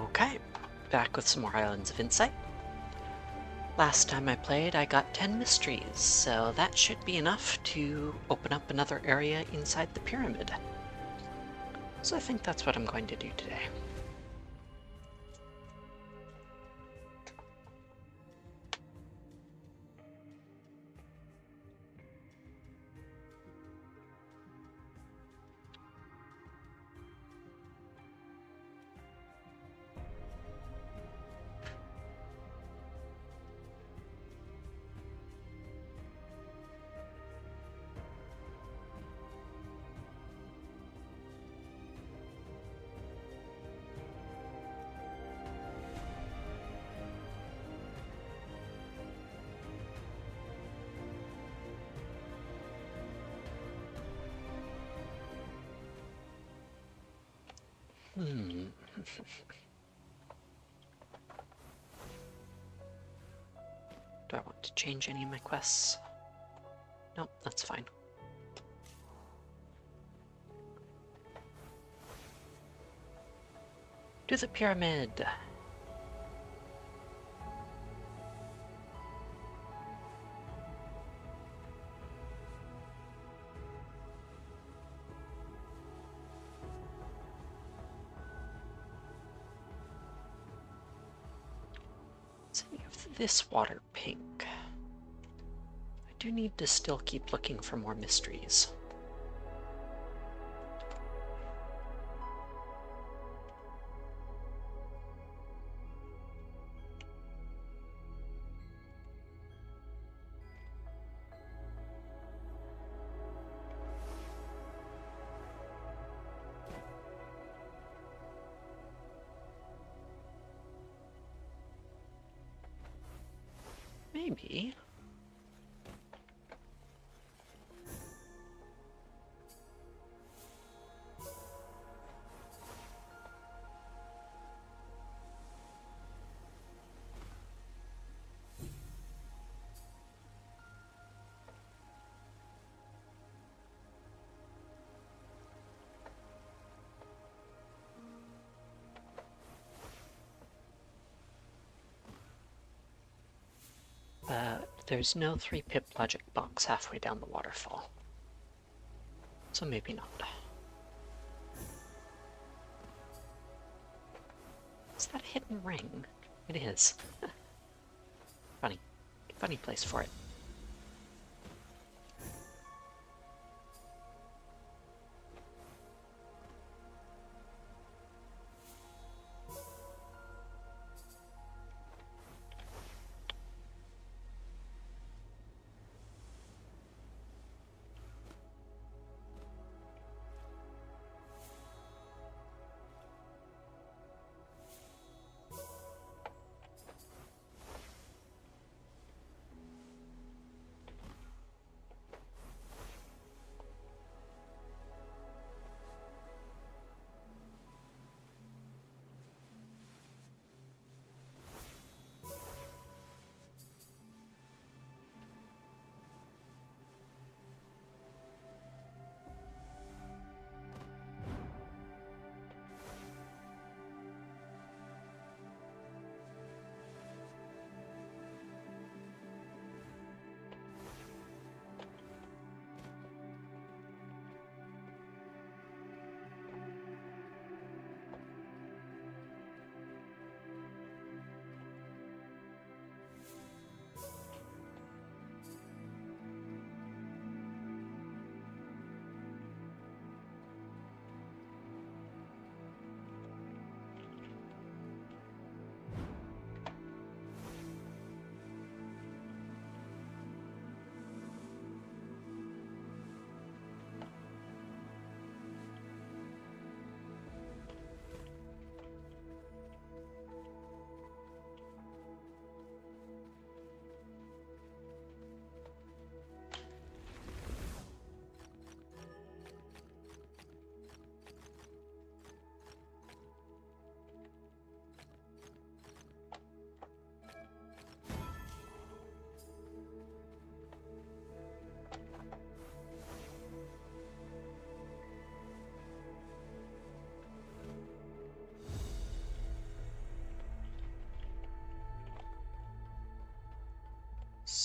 Okay, back with some more Islands of Insight. Last time I played, I got 10 mysteries, so that should be enough to open up another area inside the pyramid. So I think that's what I'm going to do today. Do I want to change any of my quests? Nope, that's fine. To the pyramid! City of this water pink. I do need to still keep looking for more mysteries. Maybe. There's no 3-pip logic box halfway down the waterfall. So maybe not. Is that a hidden ring? It is. Funny. Funny place for it.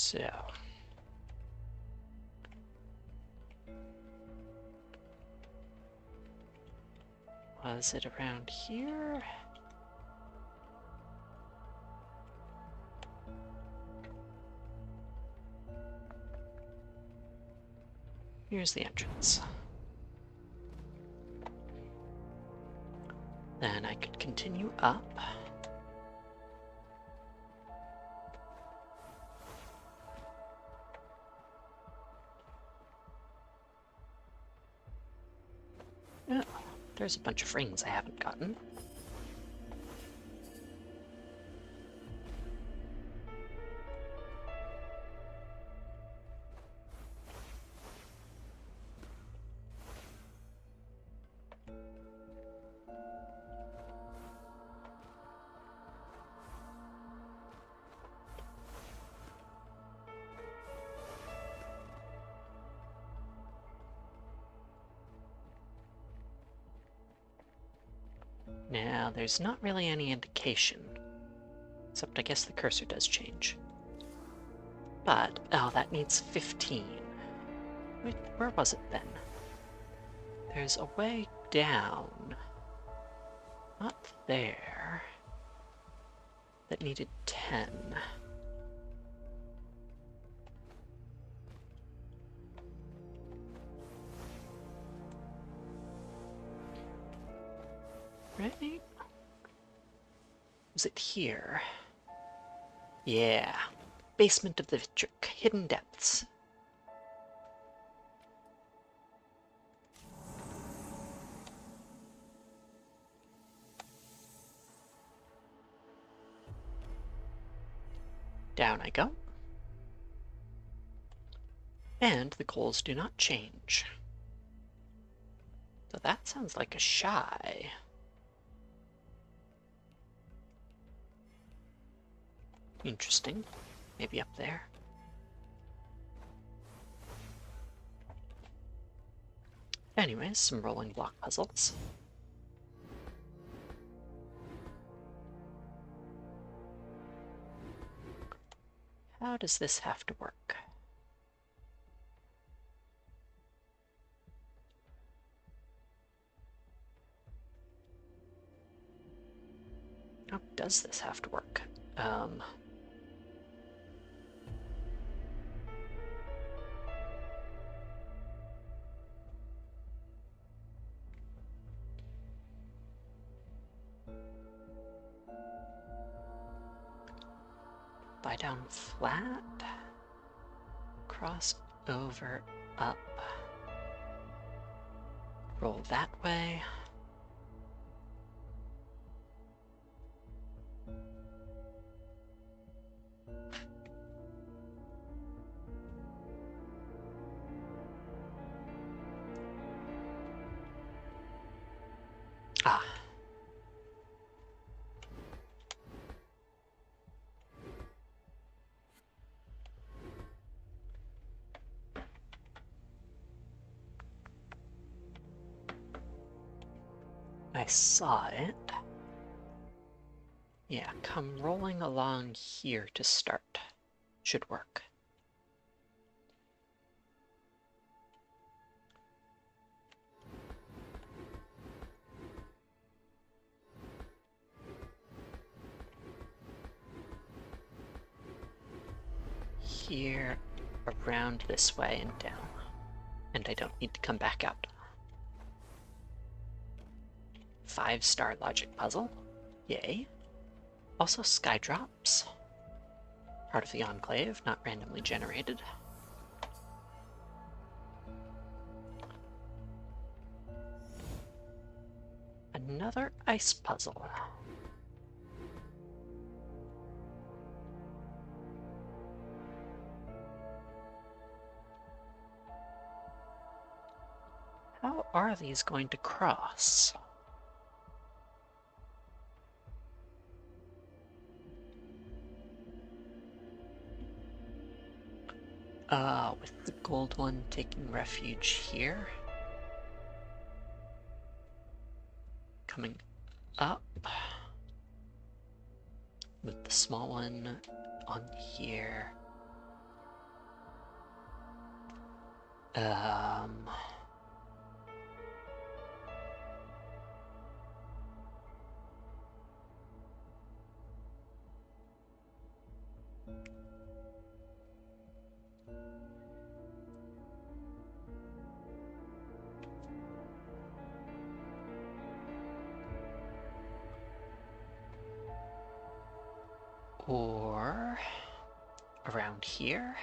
So... was it around here? Here's the entrance. Then I could continue up. Oh, there's a bunch of rings I haven't gotten. Now, there's not really any indication, except I guess the cursor does change. But, oh, that needs 15. Wait, where was it then? There's a way down, not there, that needed 10. Right? Was it here? Yeah. Basement of the Vitric. Hidden Depths. Down I go. And the goals do not change. So that sounds like a shy. Interesting. Maybe up there. Anyways, some rolling block puzzles. How does this have to work? How does this have to work? Lie down flat, cross over, up, roll that way. Ah. I saw it. Yeah, come rolling along here to start. Should work. Here, around this way and down. And I don't need to come back out. 5-star logic puzzle. Yay. Also sky drops. Part of the Enclave, not randomly generated. Another ice puzzle. How are these going to cross? With the gold one taking refuge here. Coming up. With the small one on here. Um... Or around here?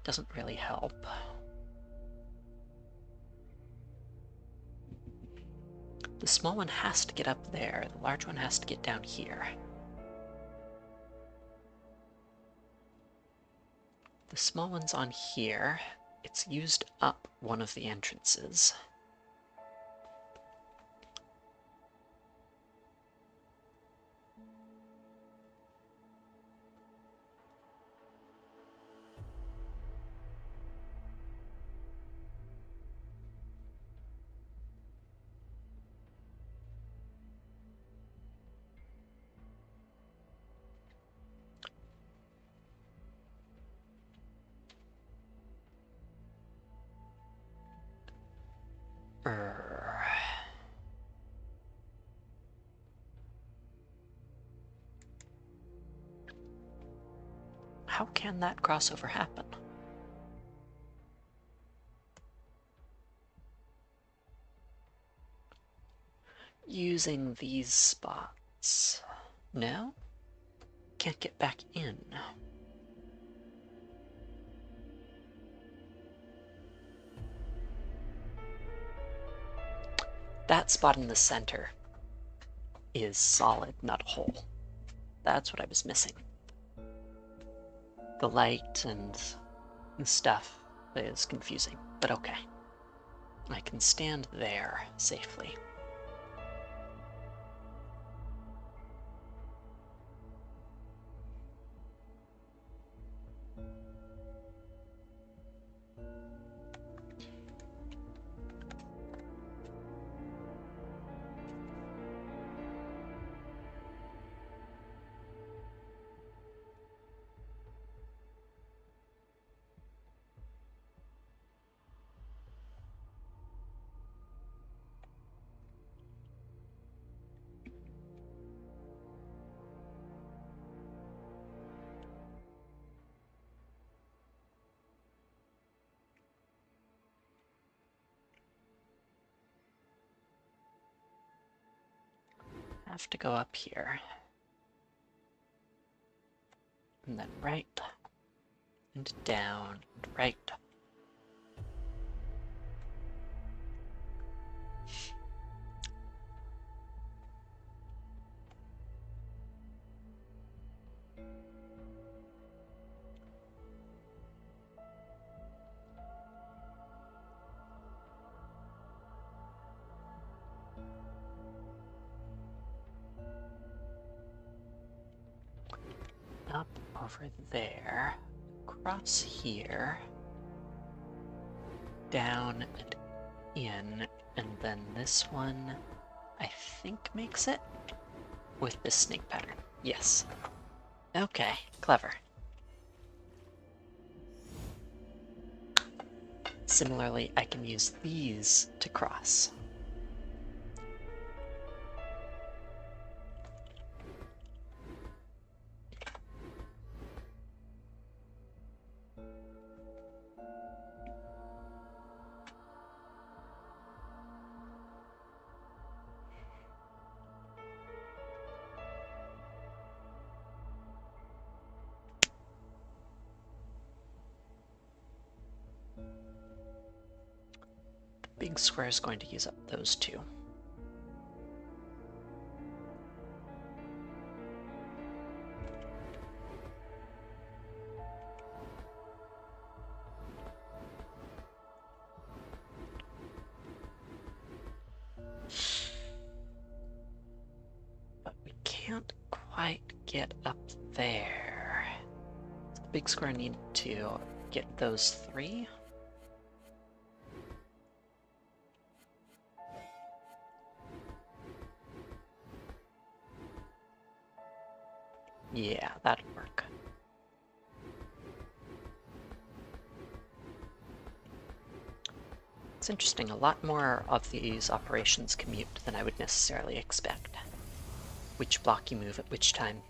Doesn't really help. The small one has to get up there, the large one has to get down here. The small one's on here. It's used up one of the entrances. How can that crossover happen? Using these spots. No? Can't get back in. That spot in the center is solid, not a hole. That's what I was missing. The light and the stuff is confusing, but okay. I can stand there safely. Have to go up here. And then right, and down, and right. Up over there, across here, down and in, and then this one, I think, makes it with this snake pattern. Yes. Okay, clever. Similarly, I can use these to cross. Big square is going to use up those two. But we can't quite get up there. The big square needed to get those three. Yeah, that'd work. It's interesting, a lot more of these operations commute than I would necessarily expect. Which block you move at which time.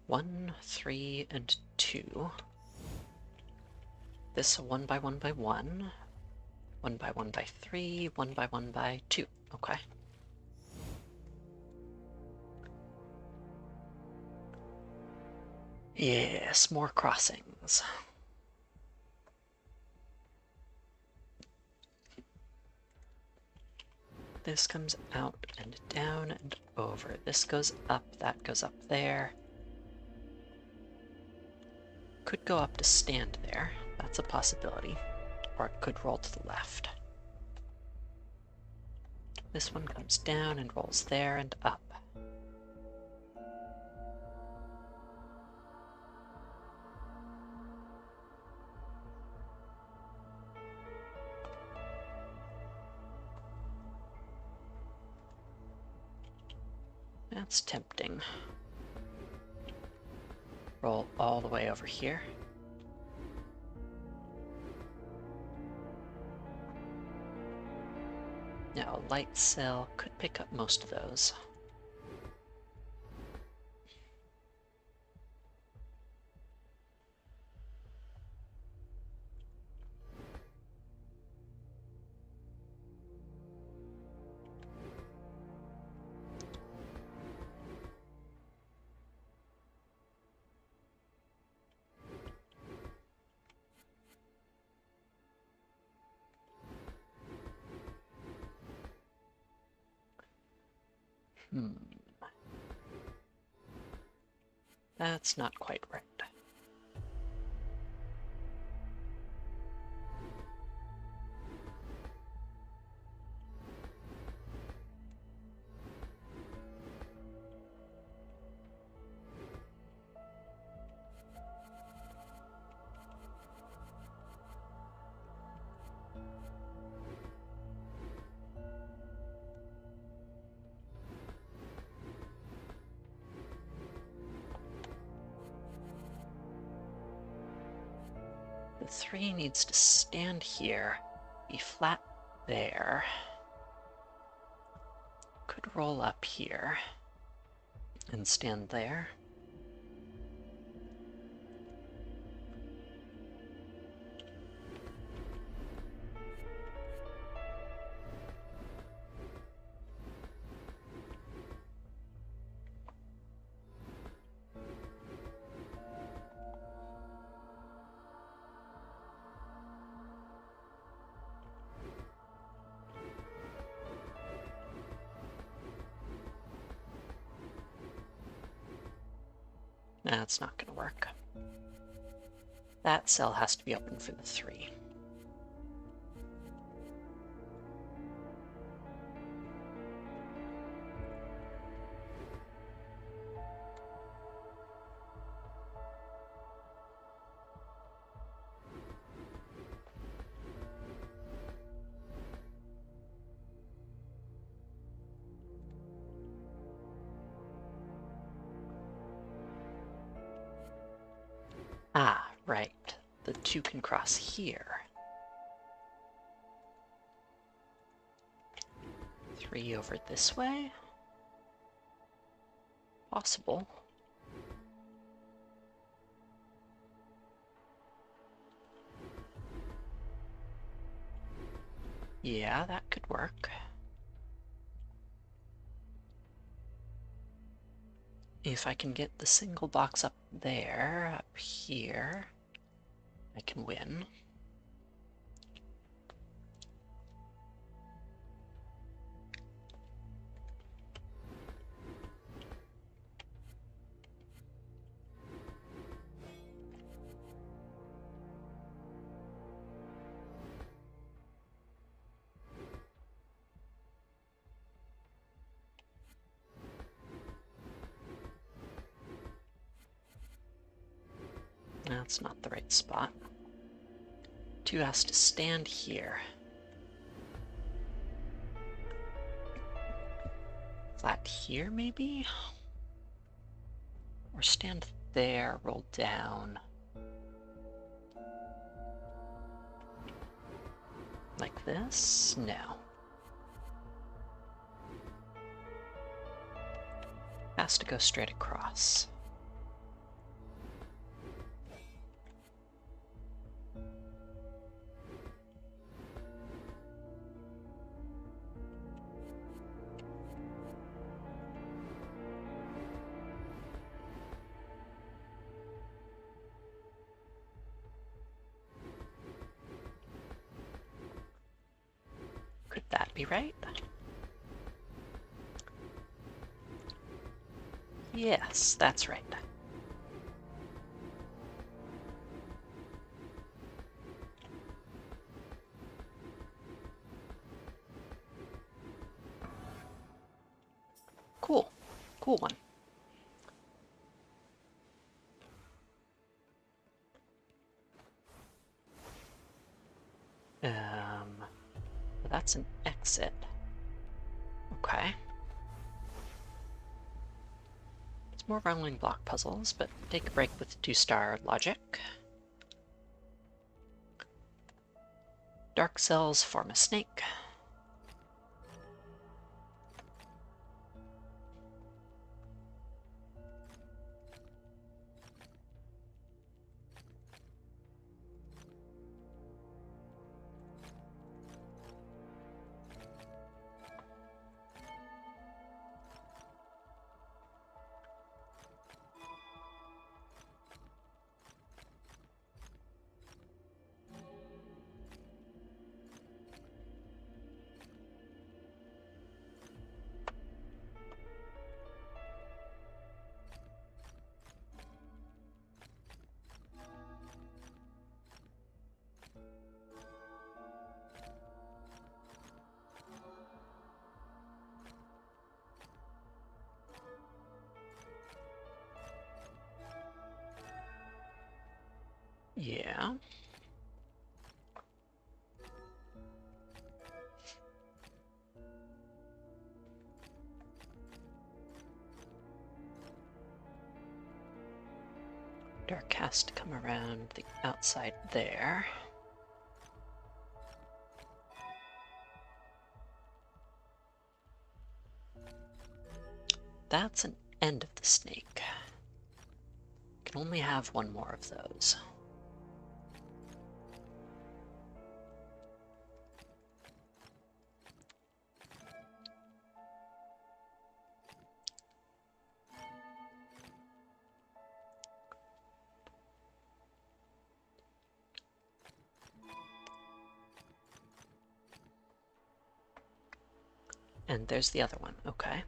One, 3, and 2. This 1 by 1 by 1. 1 by 1 by 3, 1 by 1 by 2. Okay. Yes, more crossings. This comes out and down and over. This goes up, that goes up there. Could go up to stand there. That's a possibility. Or it could roll to the left. This one comes down and rolls there and up. That's tempting. Roll all the way over here. Now, a light cell could pick up most of those. That's not quite right. The 3 needs to stand here, be flat there. Could roll up here and stand there. That's not going to work. That cell has to be open for the 3. Ah, right. The 2 can cross here. 3 over this way? Possible. Yeah, that could work. If I can get the single box up there, up here, I can win. That's not the right spot. 2 has to stand here. Flat here, maybe? Or stand there, roll down. Like this? No. Has to go straight across. Could that be right? Yes, that's right. Cool. Cool one. That's an exit. Okay. It's more rolling block puzzles, but take a break with 2-star logic. Dark cells form a snake. Yeah. Dark has to come around the outside there. That's an end of the snake. Can only have one more of those. And there's the other one, okay.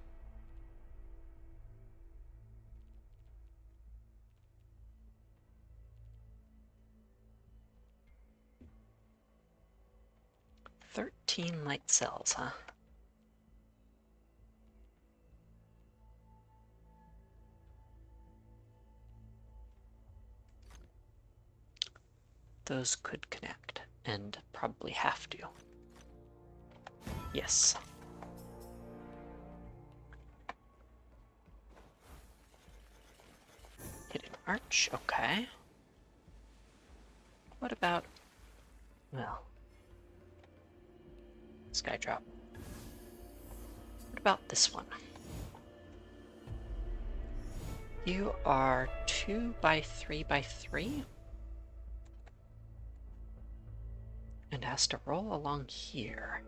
"13 light cells, huh? Those could connect, and probably have to. Yes. Hidden arch, okay. What about, well, sky drop. What about this one? You are 2 by 3 by 3? And has to roll along here.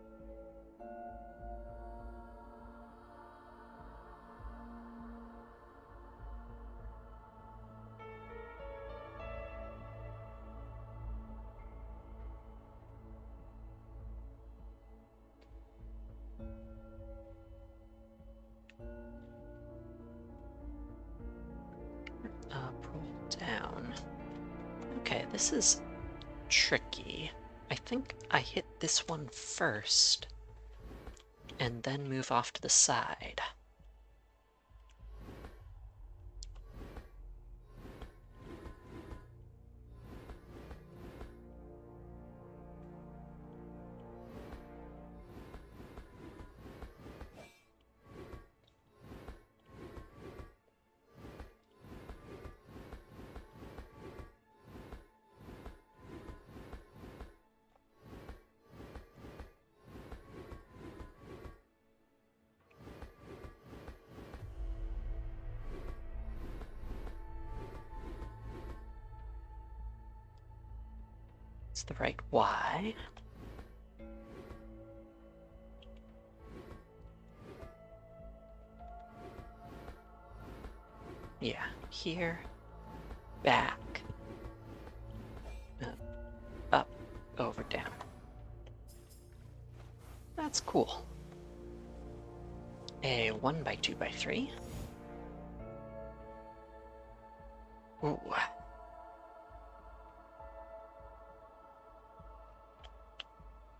Up, roll down. Okay, this is tricky. I think I hit this one first, and then move off to the side. It's the right Y. Yeah, here, back, up, over, down. That's cool. A 1x2x3. Ooh.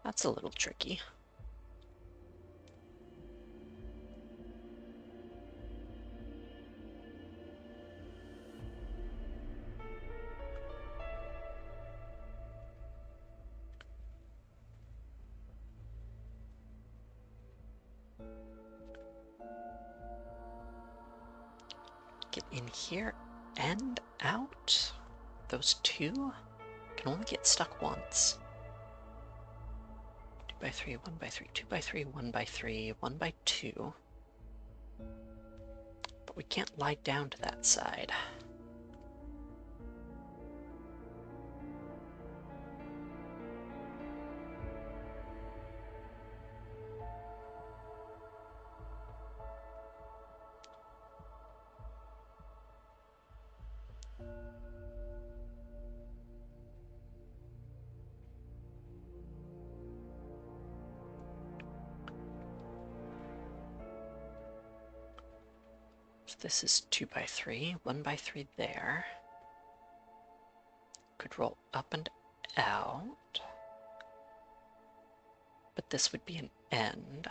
That's a little tricky. Get in here and out. Those two can only get stuck once. 2x3, 1x3, 2x3, 1x3, 1x2. But we can't lie down to that side. So this is 2x3, 1x3 there. Could roll up and out. But this would be an end.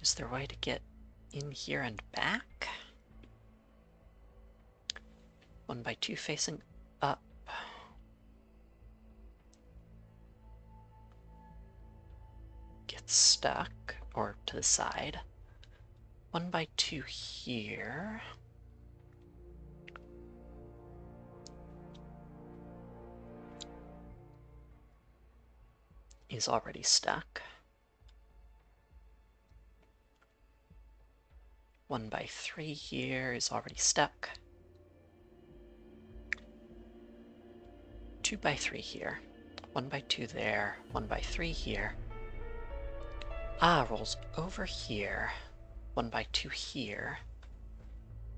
Is there a way to get in here and back? 1x2 facing up. Gets stuck, or to the side. 1x2 here. Is already stuck. 1x3 here is already stuck. 2x3 here. 1x2 there. 1x3 here. Ah, rolls over here. 1x2 here.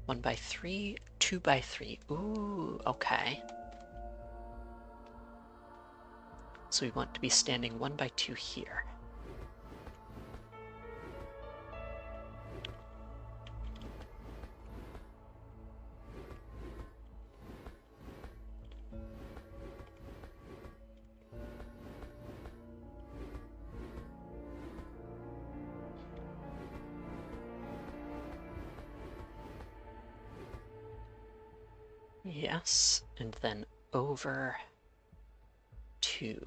1x3, 2x3. Ooh, okay. So we want to be standing 1x2 here. Yes, and then over 2.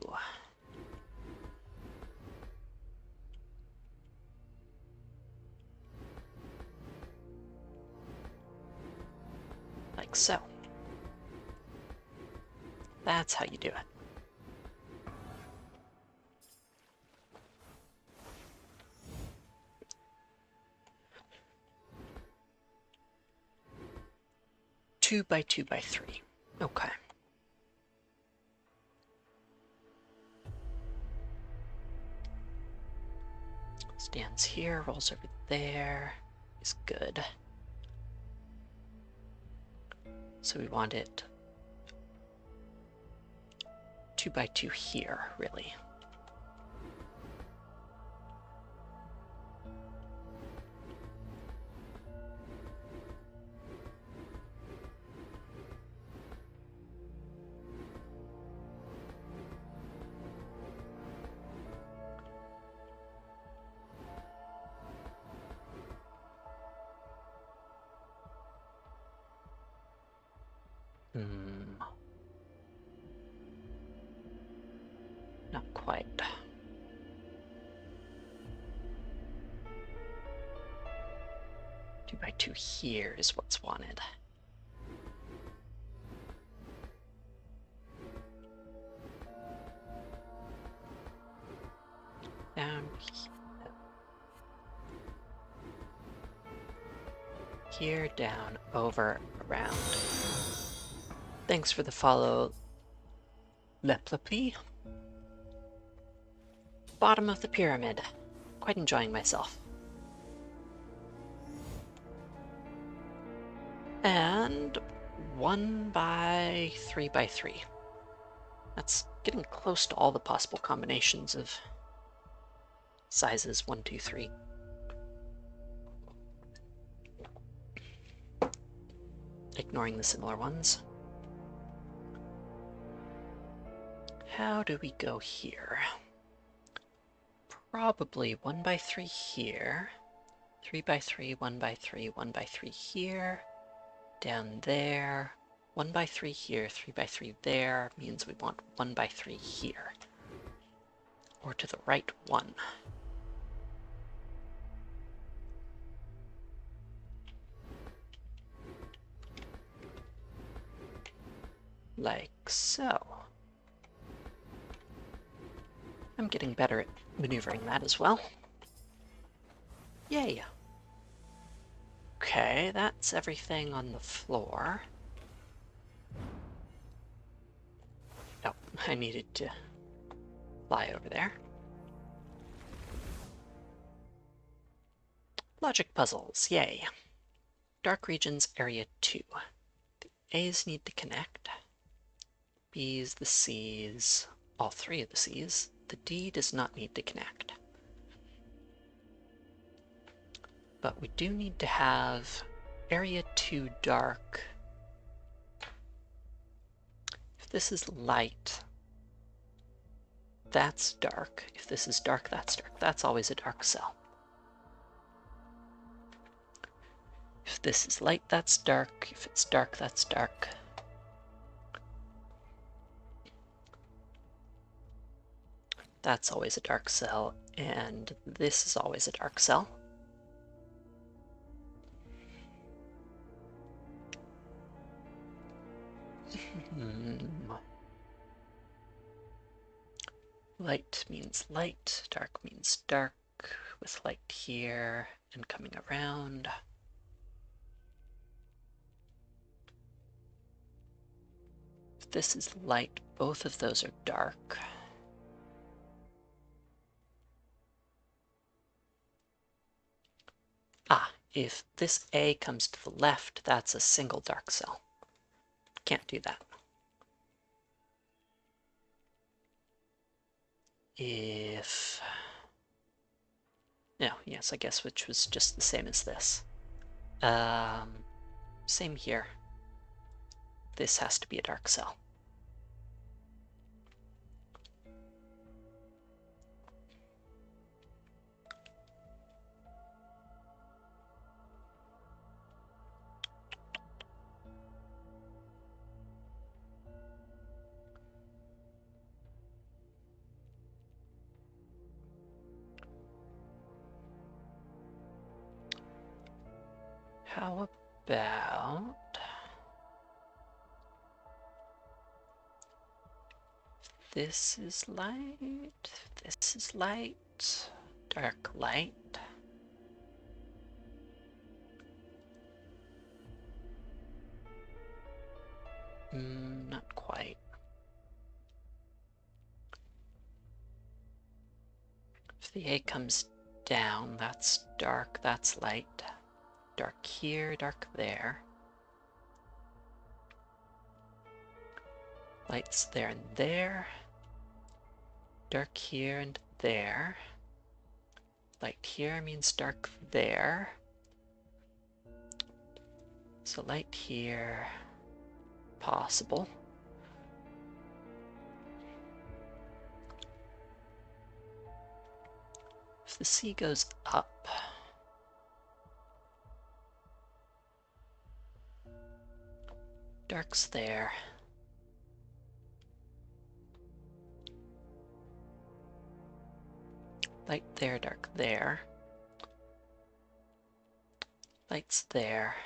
Like so. That's how you do it. Two by 2x3. Okay. Stands here, rolls over there. Is good. So we want it 2x2 here, really. Not quite. 2x2 here is what's wanted. Down here, down, over, around. Thanks for the follow, Leplepy. Bottom of the pyramid. Quite enjoying myself. And 1 by 3 by 3. That's getting close to all the possible combinations of sizes 1, 2, 3. Ignoring the similar ones. How do we go here? Probably 1 by 3 here. 3 by 3, 1 by 3, 1 by 3 here. Down there. 1 by 3 here, 3 by 3 there, means we want 1 by 3 here. Or to the right 1. Like so. I'm getting better at maneuvering that as well. Yay! Okay, that's everything on the floor. Oh, I needed to fly over there. Logic puzzles, yay. Dark regions, area 2. The A's need to connect. B's, the C's, all 3 of the C's. The D does not need to connect. But we do need to have area 2 dark. If this is light, that's dark. If this is dark, that's dark. That's always a dark cell. If this is light, that's dark. If it's dark, that's dark. That's always a dark cell, and this is always a dark cell. Light means light, dark means dark, with light here and coming around. If this is light, both of those are dark. If this A comes to the left, that's a single dark cell. Can't do that. If... No, yes, I guess which was just the same as this. Same here. This has to be a dark cell. How about... This is light, this is light, dark light. Not quite. If the A comes down, that's dark, that's light. Dark here, dark there. Light's there and there. Dark here and there. Light here means dark there. So light here, possible. If the C goes up, dark's there. Light there, dark there. Light's there.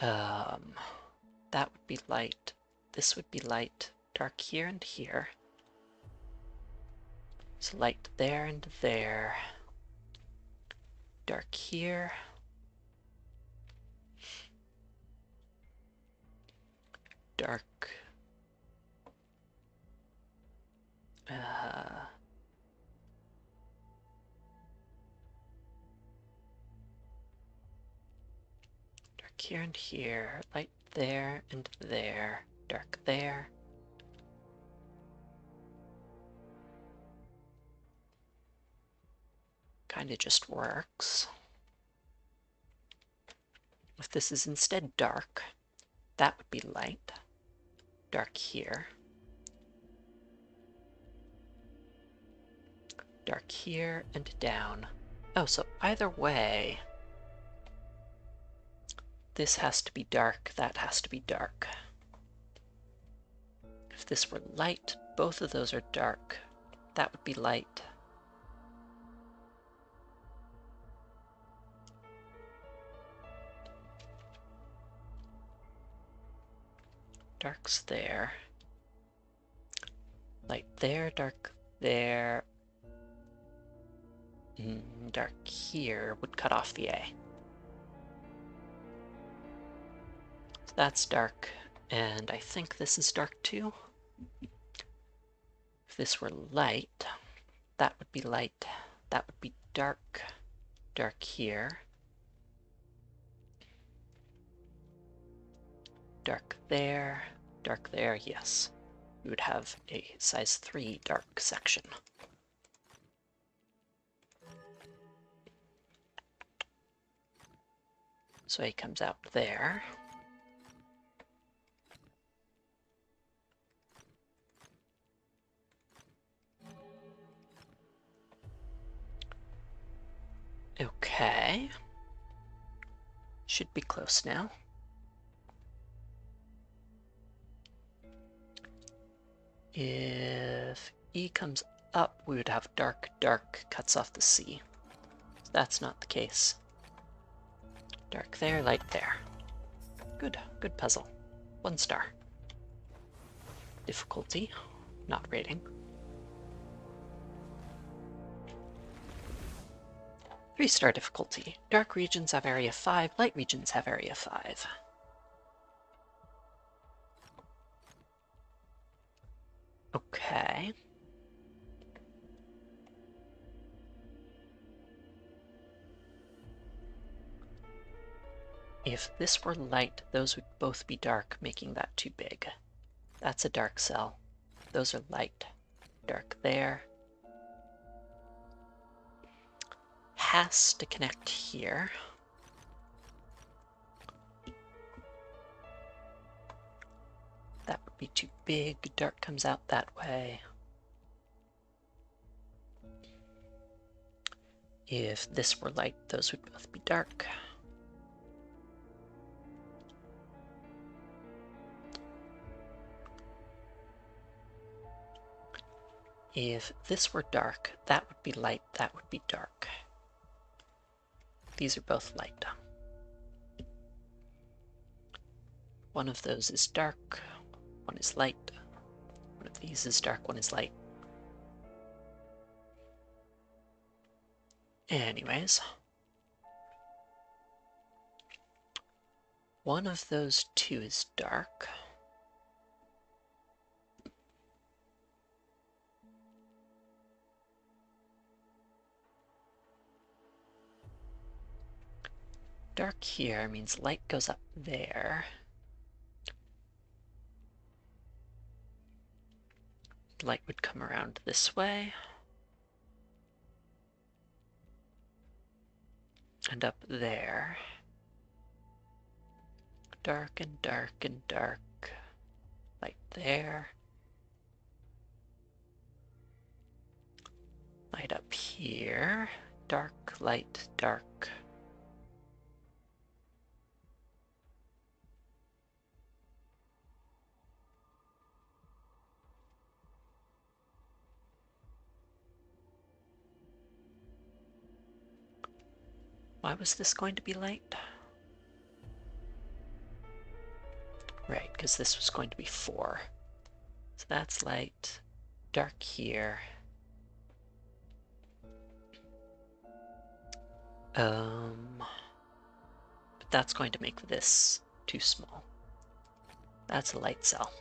That would be light. This would be light. Dark here and here. So light there and there. Dark here. Dark. Dark here and here. Light there and there. Dark there. Kinda just works. If this is instead dark, that would be light. Dark here. Dark here and down. Oh, so either way, this has to be dark, that has to be dark. If this were light, both of those are dark. That would be light. Dark's there. Light there, dark there. Dark here would cut off the A. So that's dark, and I think this is dark too. If this were light, that would be light. That would be dark. Dark here. Dark there. Dark there, yes. We would have a size 3 dark section. So A comes out there. Okay. Should be close now. If E comes up, we would have dark, dark, cuts off the C. So that's not the case. Dark there, light there. Good, good puzzle. 1 star. Difficulty, not rating. 3-star difficulty. Dark regions have area 5, light regions have area 5. Okay. If this were light, those would both be dark, making that too big. That's a dark cell. Those are light. Dark there. Has to connect here. That would be too big. Dark comes out that way. If this were light, those would both be dark. If this were dark, that would be light, that would be dark. These are both light. One of those is dark, one is light. One of these is dark, one is light. Anyways. One of those two is dark. Dark here means light goes up there. Light would come around this way. And up there. Dark and dark and dark. Light there. Light up here. Dark, light, dark. Why was this going to be light? because this was going to be 4. So that's light, dark here. But that's going to make this too small. That's a light cell.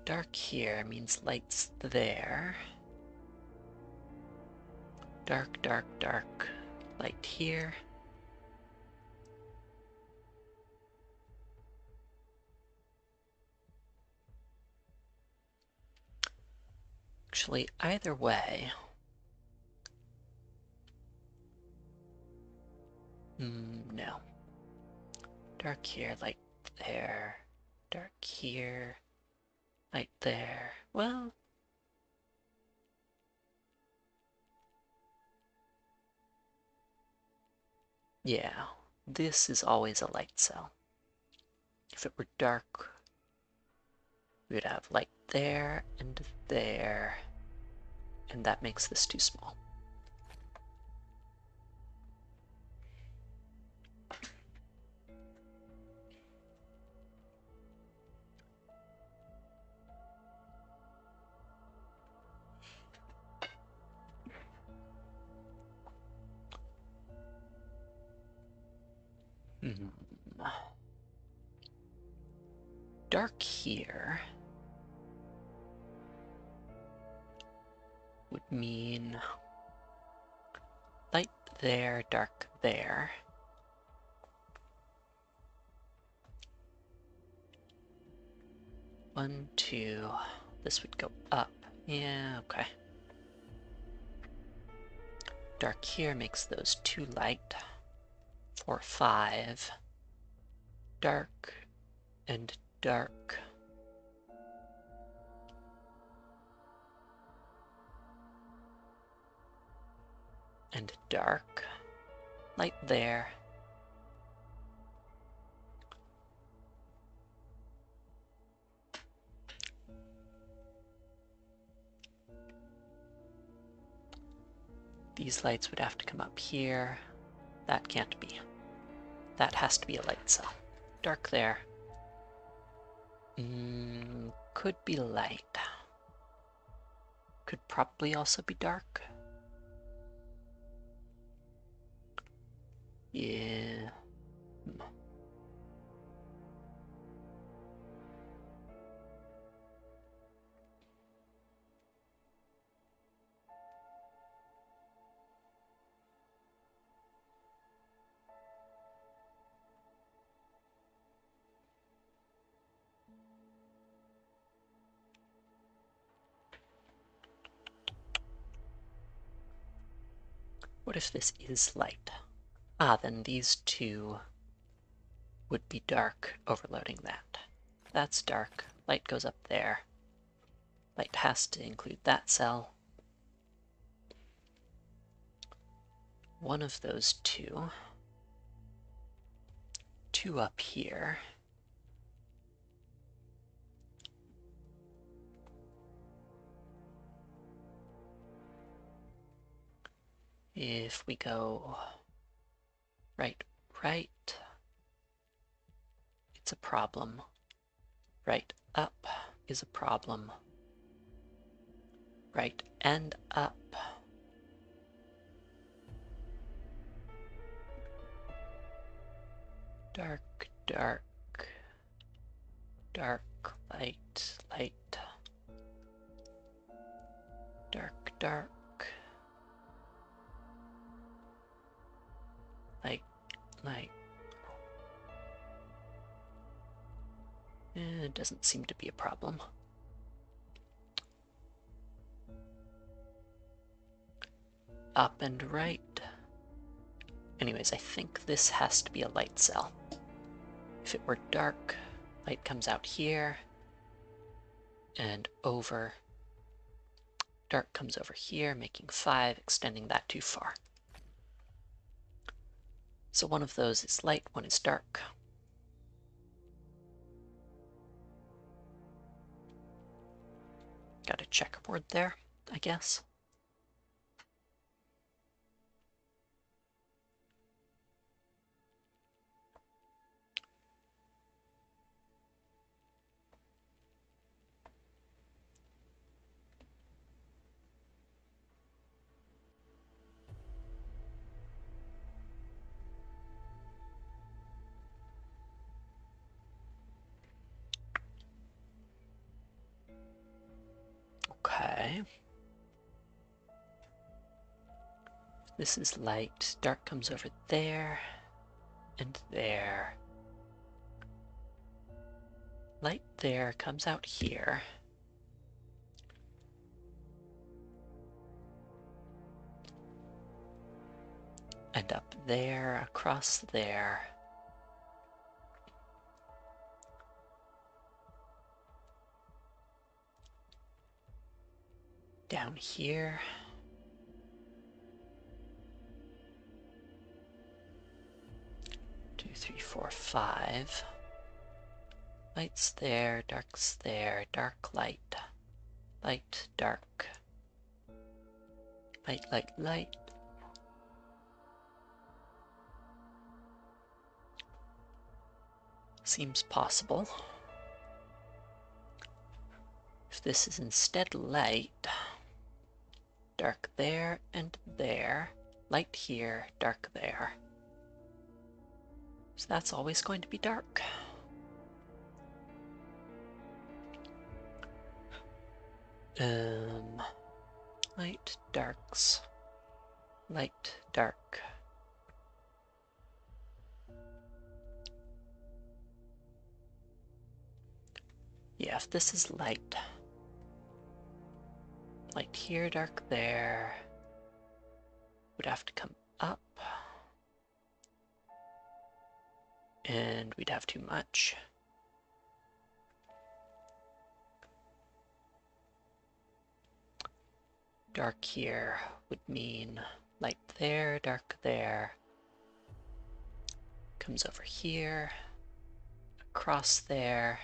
Dark here means light's there. Dark, dark, dark. Light here. Actually, either way. No. Dark here, light there. Dark here, light there. Well, yeah, this is always a light cell. If it were dark, we would have light there, and that makes this too small. Dark here would mean light there, dark there. One, two. This would go up. Yeah, okay. Dark here makes those 2 light. 4, 5. Dark and dark. And dark. Light there. These lights would have to come up here. That can't be. That has to be a light cell. Dark there. Could be light. Could probably also be dark. Yeah. What if this is light? Then these 2 would be dark, overloading that. That's dark. Light goes up there. Light has to include that cell. One of those 2. 2 up here. If we go right, it's a problem. Right up is a problem. Right and up. Dark, dark, dark, light, light. Dark, dark. Light, light. It doesn't seem to be a problem. Up and right. Anyways, I think this has to be a light cell. If it were dark, light comes out here and over. Dark comes over here, making 5, extending that too far. So one of those is light, one is dark. Got a checkerboard there, I guess. way. This is light. Dark comes over there and there. Light there comes out here. And up there, across there. Down here. Two, three, four, five. Light's there, dark's there, dark, light. Light, dark. Light, light, light. Seems possible. If this is instead light, dark there and there, light here, dark there. So that's always going to be dark. Light, darks, light, dark. Yeah, if this is light, light here, dark there, would have to come up, and we'd have too much. Dark here would mean light there, dark there, comes over here, across there,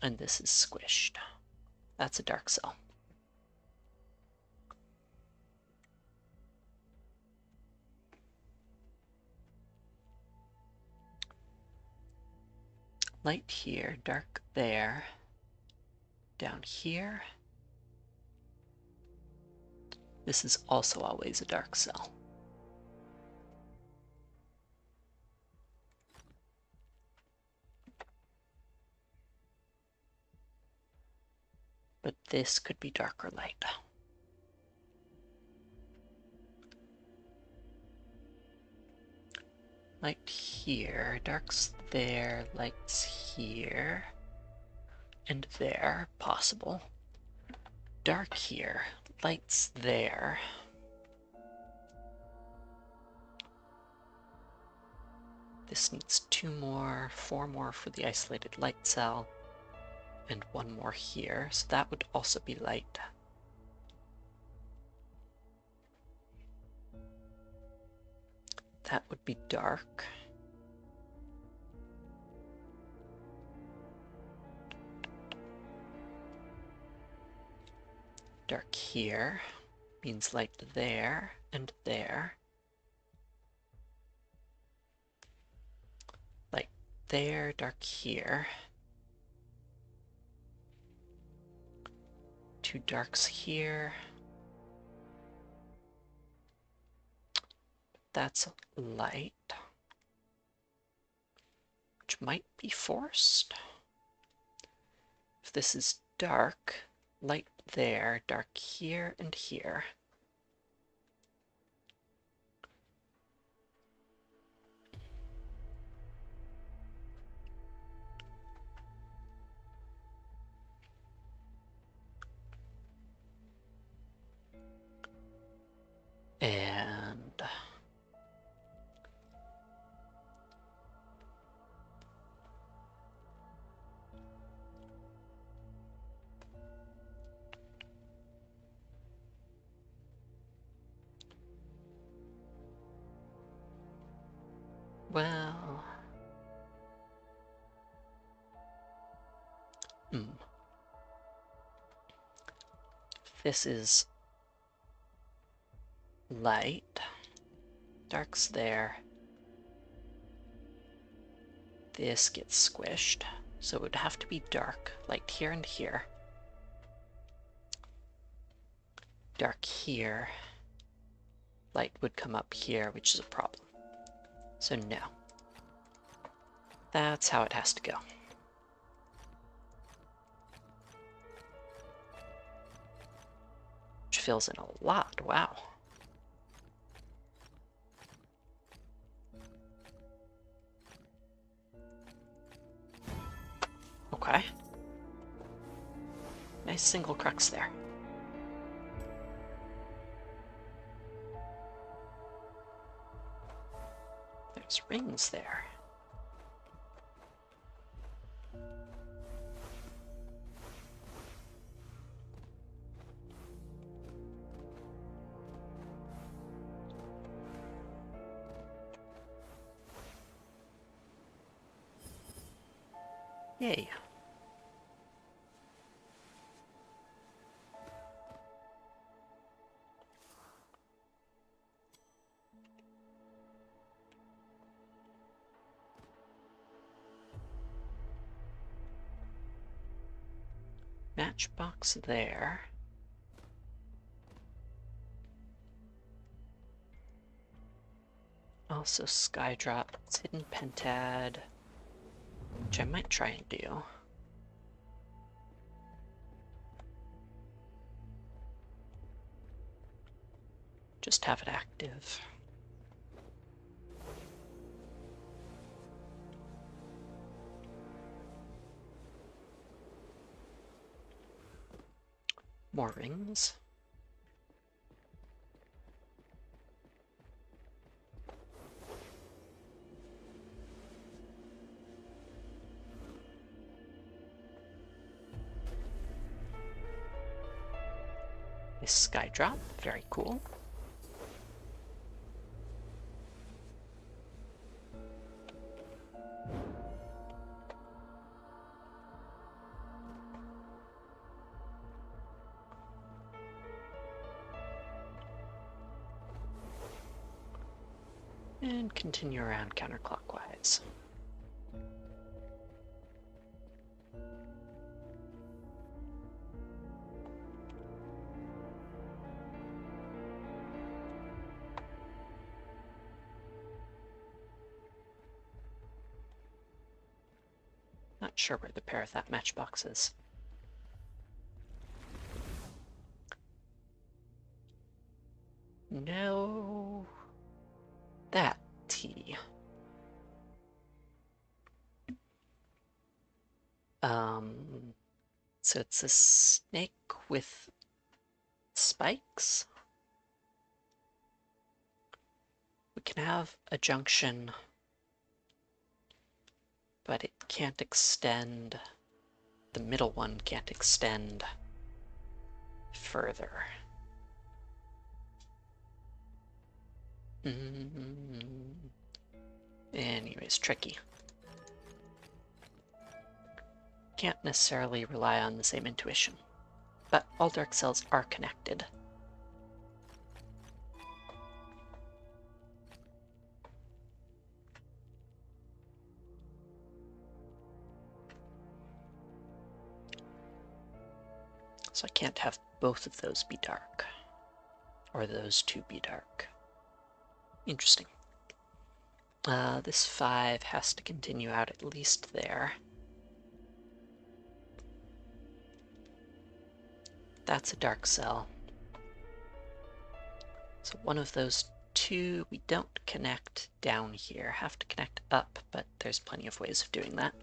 and this is squished. That's a dark cell. Light here, dark there, down here. This is also always a dark cell. But this could be dark or light. Light here, dark's there, light's here, and there, possible. Dark here, light's there. This needs 2 more, 4 more for the isolated light cell, and 1 more here, so that would also be light. That would be dark. Dark here means light there and there. Light there, dark here. 2 darks here. That's light, which might be forced. If this is dark, light there, dark here and here. And well, this is light, dark's there. This gets squished, so it would have to be dark, light here and here. Dark here. Light would come up here, which is a problem. So no. That's how it has to go. fills in a lot, wow. Okay. Nice single crux there. There's rings there. Yay. Matchbox there. Also Skydrop, it's hidden pentad, which I might try and do. Just have it active. More rings. A Skydrop, very cool. And continue around counterclockwise. Not sure where the pair of that matchbox is. No. That T. So it's a snake with spikes. We can have a junction, but it can't extend. The middle one can't extend further. Anyways, tricky. Can't necessarily rely on the same intuition, but all dark cells are connected. So I can't have both of those be dark, or those two be dark. Interesting. This 5 has to continue out at least there. That's a dark cell. So one of those two we don't connect down here. Have to connect up, but there's plenty of ways of doing that.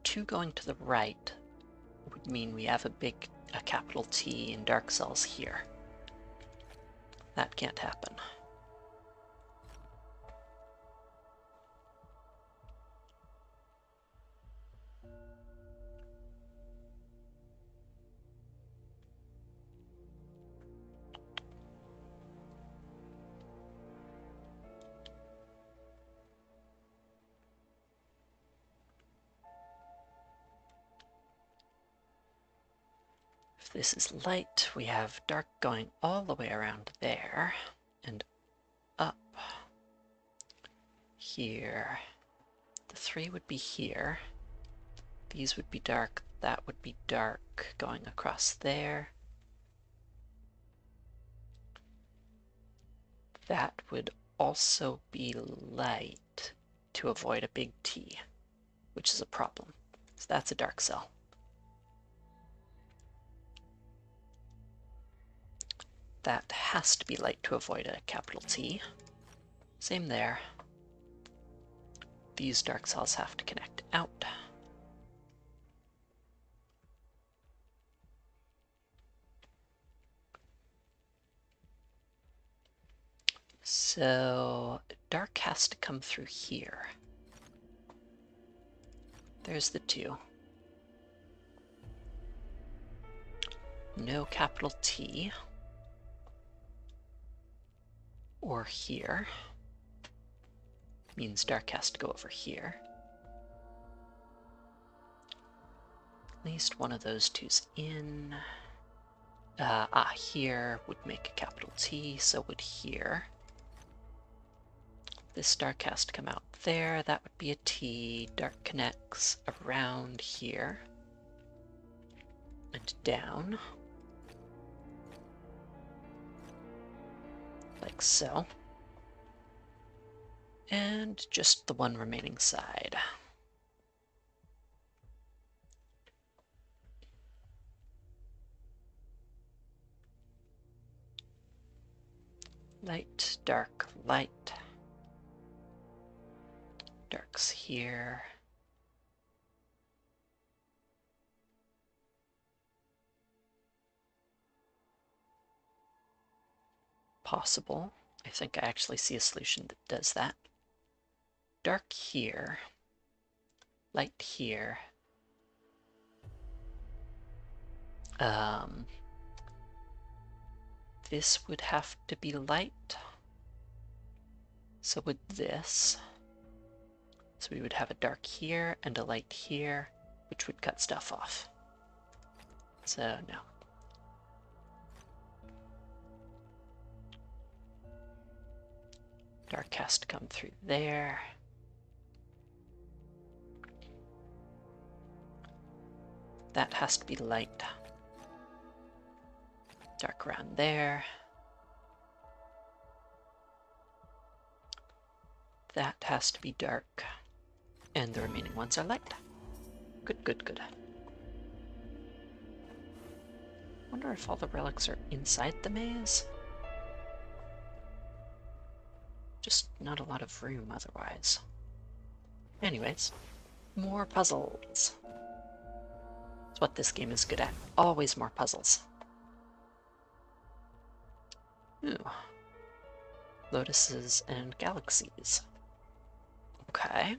Two going to the right would mean we have a capital T in dark cells here. That can't happen. If this is light, we have dark going all the way around there and up here. The 3 would be here. These would be dark, that would be dark going across there. That would also be light to avoid a big T, which is a problem. So that's a dark cell. That has to be light to avoid a capital T. Same there. These dark cells have to connect out. So dark has to come through here. There's the 2. No capital T. Or here. Means dark has to go over here. At least one of those two's in. Here would make a capital T, so would here. This dark has to come out there, that would be a T. Dark connects around here. And down. Like so. And just the one remaining side. Light, dark, light. Dark's here. Possible. I think I actually see a solution that does that. Dark here. Light here. This would have to be light. So would this. So we would have a dark here and a light here, which would cut stuff off. So no. Dark has to come through there. That has to be light. Dark around there. That has to be dark. And the remaining ones are light. Good, good, good. Wonder if all the relics are inside the maze? Just not a lot of room otherwise. Anyways, more puzzles. That's what this game is good at. Always more puzzles. Ooh. Lotuses and galaxies. Okay.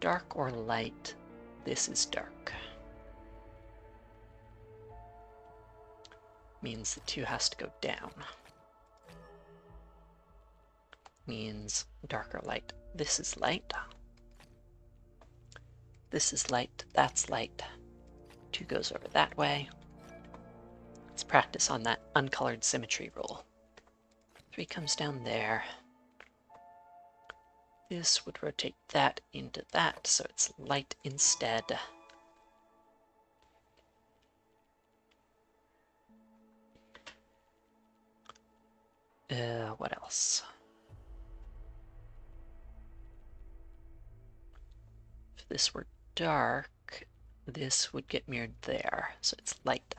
Dark or light? This is dark. Means the 2 has to go down. Means dark or light. This is light. This is light, that's light. 2 goes over that way. Let's practice on that uncolored symmetry rule. 3 comes down there. This would rotate that into that, so it's light instead. What else? If this were dark, this would get mirrored there, so it's light.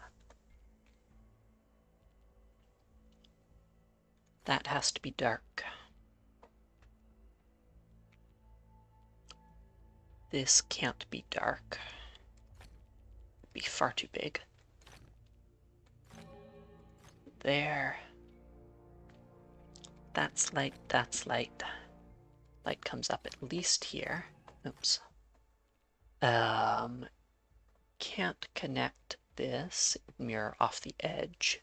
That has to be dark. This can't be dark. It'd be far too big. There. That's light, that's light. Light comes up at least here. Oops. Can't connect this. It would mirror off the edge.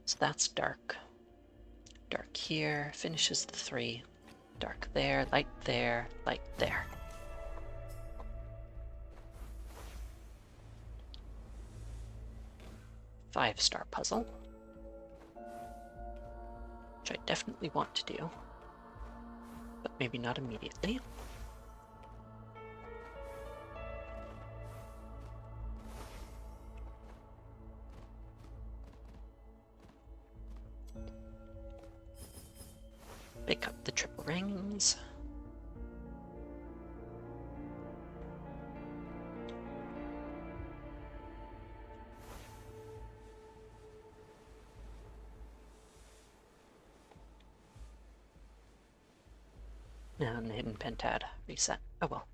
So that's dark. Dark here, finishes the 3. Dark there, light there, light there. 5-star puzzle, which I definitely want to do, but maybe not immediately. Pick up the triple rings. And the hidden pentad reset. Oh well.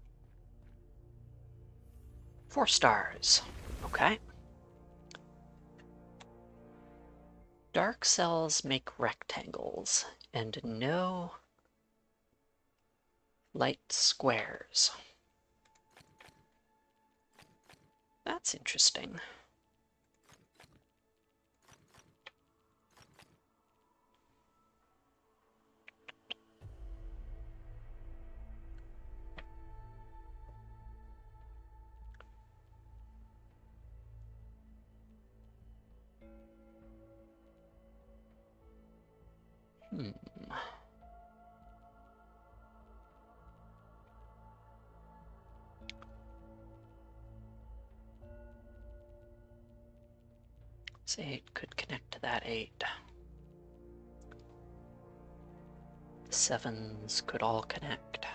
4 stars. Okay. Dark cells make rectangles and no light squares. That's interesting. Say 8 could connect to that 8. The 7s could all connect.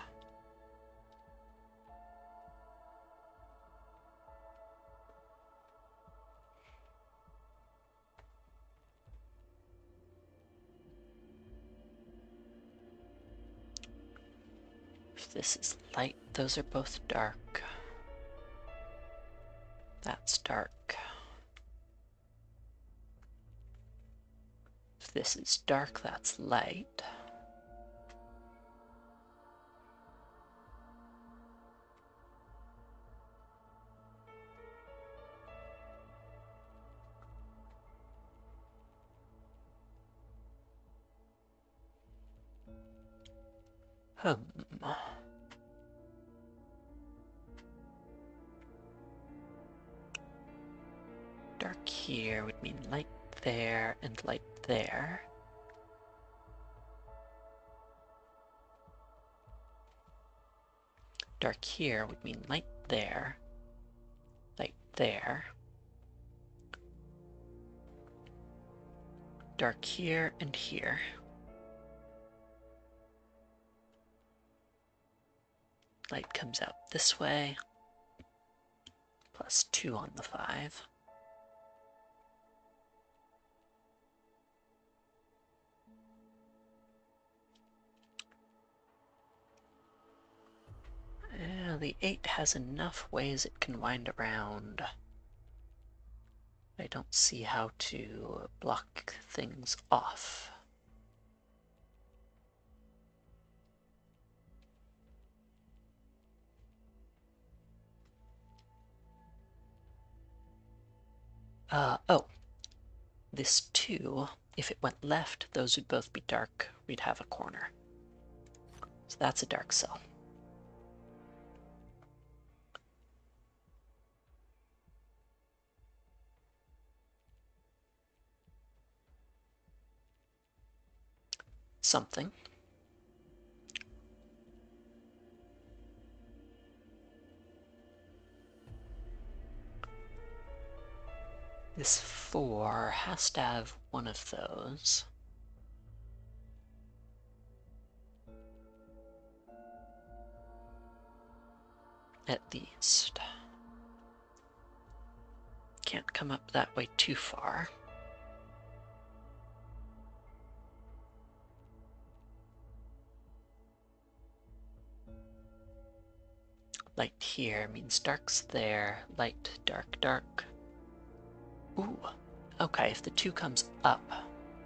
If this is light, those are both dark. That's dark. If this is dark, that's light. Dark here would mean light there and light there. Dark here would mean light there, light there. Dark here and here. Light comes out this way, plus 2 on the 5. The 8 has enough ways it can wind around. I don't see how to block things off. Oh. This 2, if it went left, those would both be dark. We'd have a corner. So that's a dark cell. Something. This 4 has to have one of those. At least. Can't come up that way too far. Light here means dark's there. Light, dark, dark. Ooh. Okay, if the 2 comes up,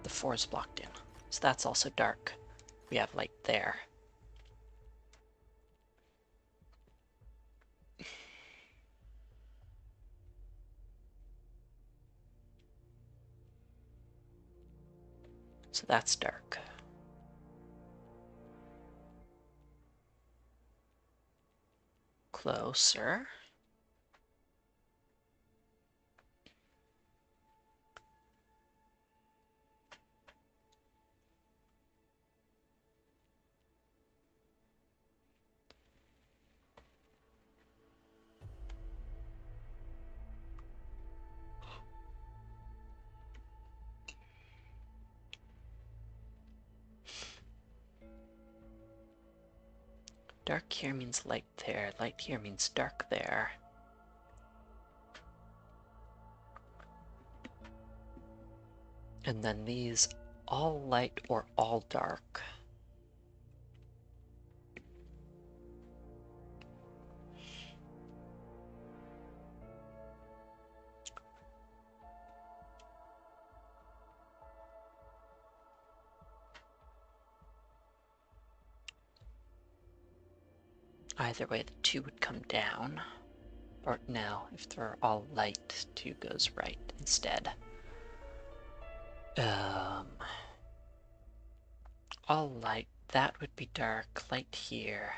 the 4 is blocked in. So that's also dark. We have light there. So that's dark. Closer. Dark here means light there, light here means dark there. And then these all light or all dark. Either way, the 2 would come down. Or no, if they're all light, 2 goes right instead. All light, that would be dark, light here.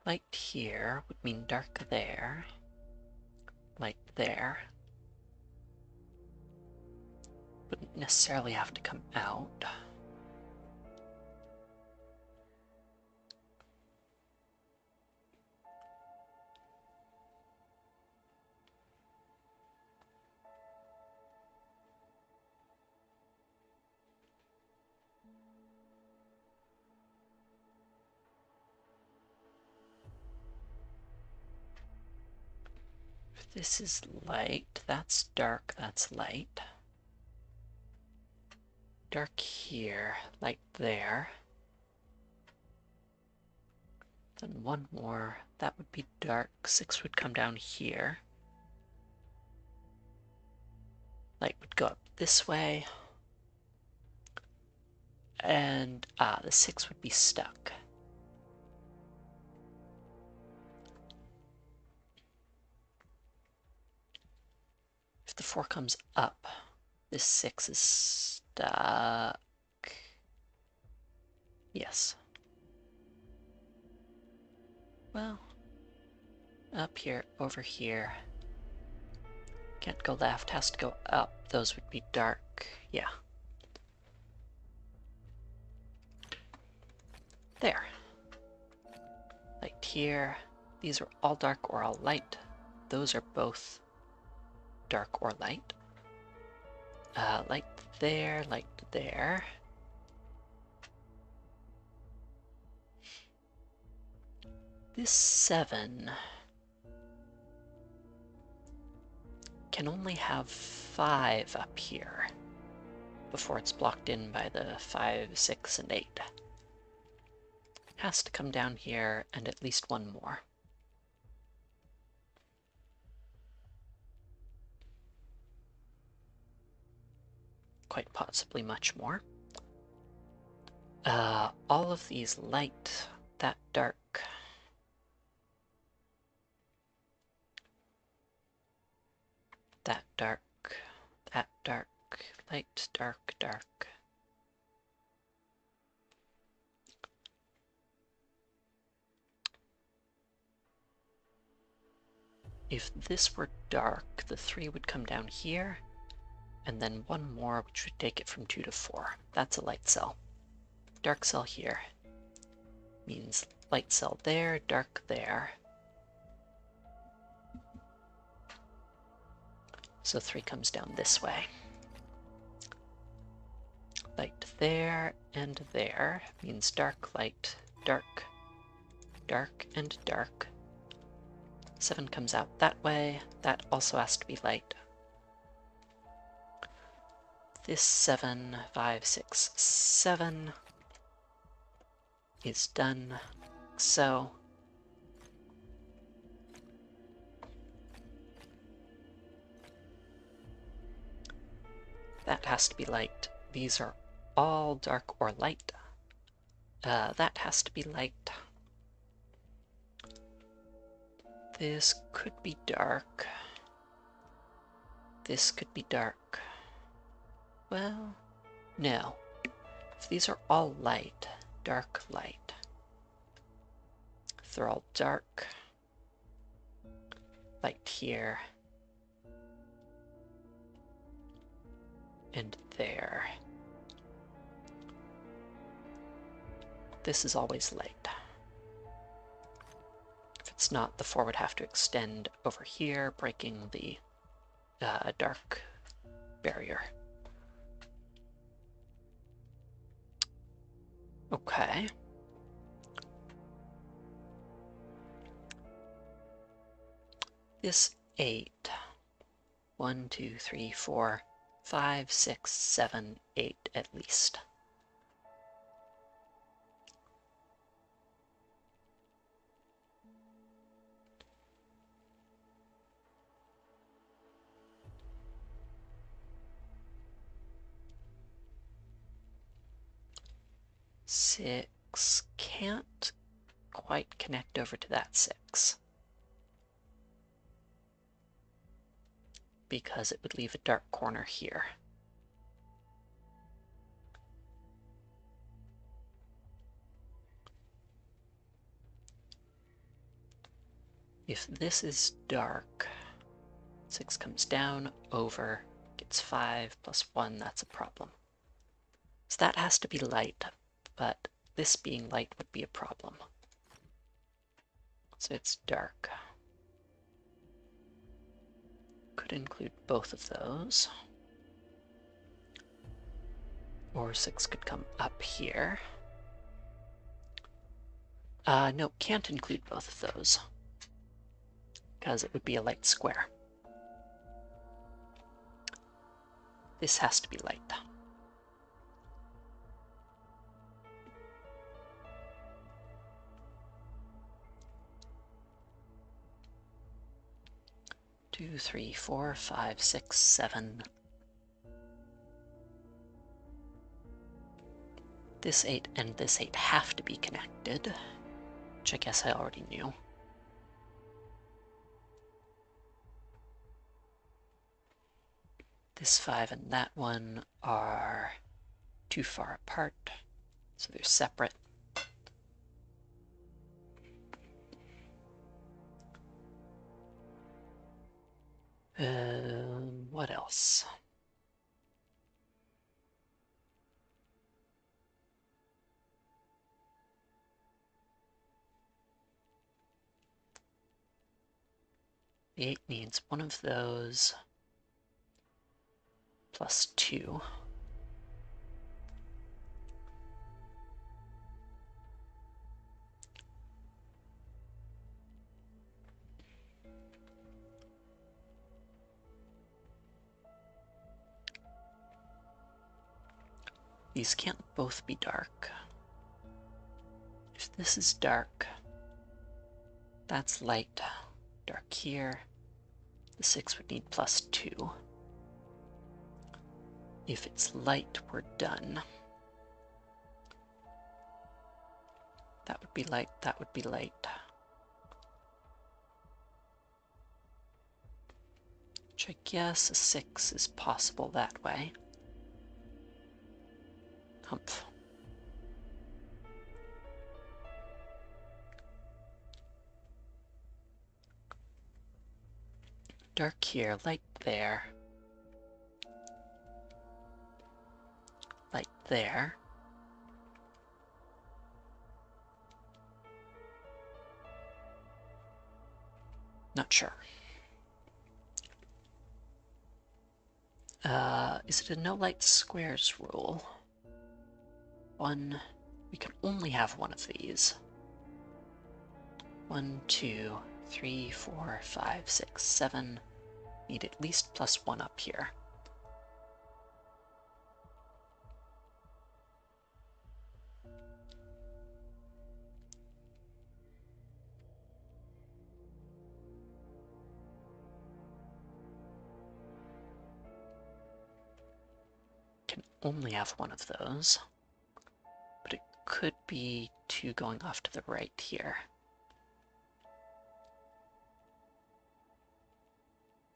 Light here would mean dark there. Light there. Wouldn't necessarily have to come out. If this is light, that's dark, that's light. Dark here, light there. Then one more, that would be dark. 6 would come down here. Light would go up this way. And the 6 would be stuck. If the 4 comes up, this 6 is stuck. Yes. Well, up here, over here. Can't go left, has to go up. Those would be dark. Yeah. There. Light here. These are all dark or all light. Those are both dark or light. Light there, light there. This 7 can only have 5 up here before it's blocked in by the 5, 6, and 8. Has to come down here and at least one more. Quite possibly much more. All of these light, that dark. That dark, that dark, light, dark, dark. If this were dark, the 3 would come down here, and then one more, which would take it from 2 to 4. That's a light cell. Dark cell here means light cell there, dark there. So 3 comes down this way. Light there and there means dark, light, dark, dark, and dark. 7 comes out that way. That also has to be light. This 7, 5, 6, 7 is done. So that has to be light. These are all dark or light. That has to be light. This could be dark. This could be dark. Well, no. If these are all light, dark, light. If they're all dark, light here, and there. This is always light. If it's not, the 4 would have to extend over here, breaking the dark barrier. Okay. This 8. 1, 2, 3, 4, 5, 6, 7, 8 at least. Six can't quite connect over to that 6. Because it would leave a dark corner here. If this is dark, 6 comes down, over, gets 5 plus 1, that's a problem. So that has to be light, but this being light would be a problem. So it's dark. Could include both of those. Or 6 could come up here. No, can't include both of those, because it would be a light square. This has to be light. Two, 3, 4, 5, 6, 7. This 8 and this 8 have to be connected, which I guess I already knew. This 5 and that one are too far apart, so they're separate. What else? The 8 needs one of those plus 2. These can't both be dark. If this is dark, that's light. Dark here. The 6 would need plus 2. If it's light, we're done. That would be light, that would be light. Which I guess a 6 is possible that way. Humph. Dark here, light there. Light there. Not sure. Is it a no light squares rule? One, we can only have one of these. 1, 2, 3, 4, 5, 6, 7. Need at least plus 1 up here. Can only have one of those. But it could be 2 going off to the right here.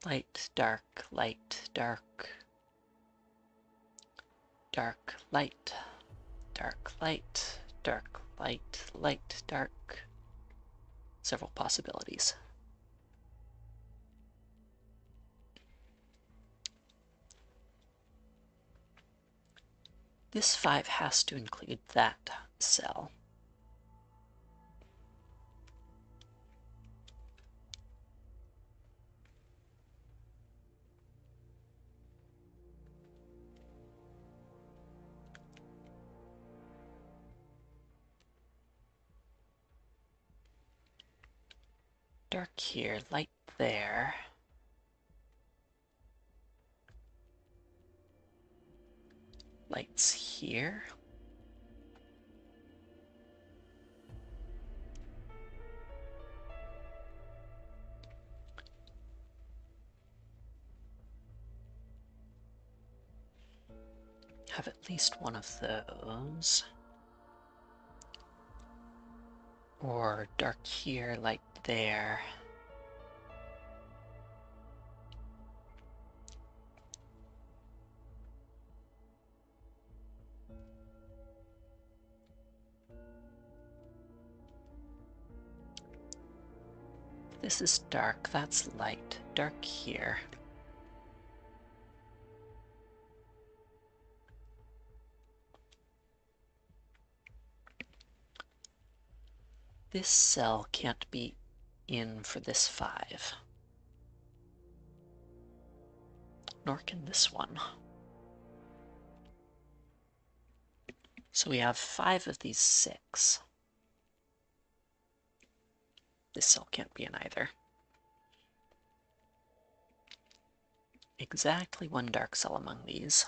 Light, dark, light, dark, dark, light. dark, light, dark, light, light, dark. Several possibilities. This 5 has to include that cell. Dark here, light there. Lights here. Have at least one of those. Or dark here, light there. This is dark, that's light. Dark here. This cell can't be in for this 5. Nor can this one. So we have 5 of these 6. This cell can't be in either. Exactly one dark cell among these.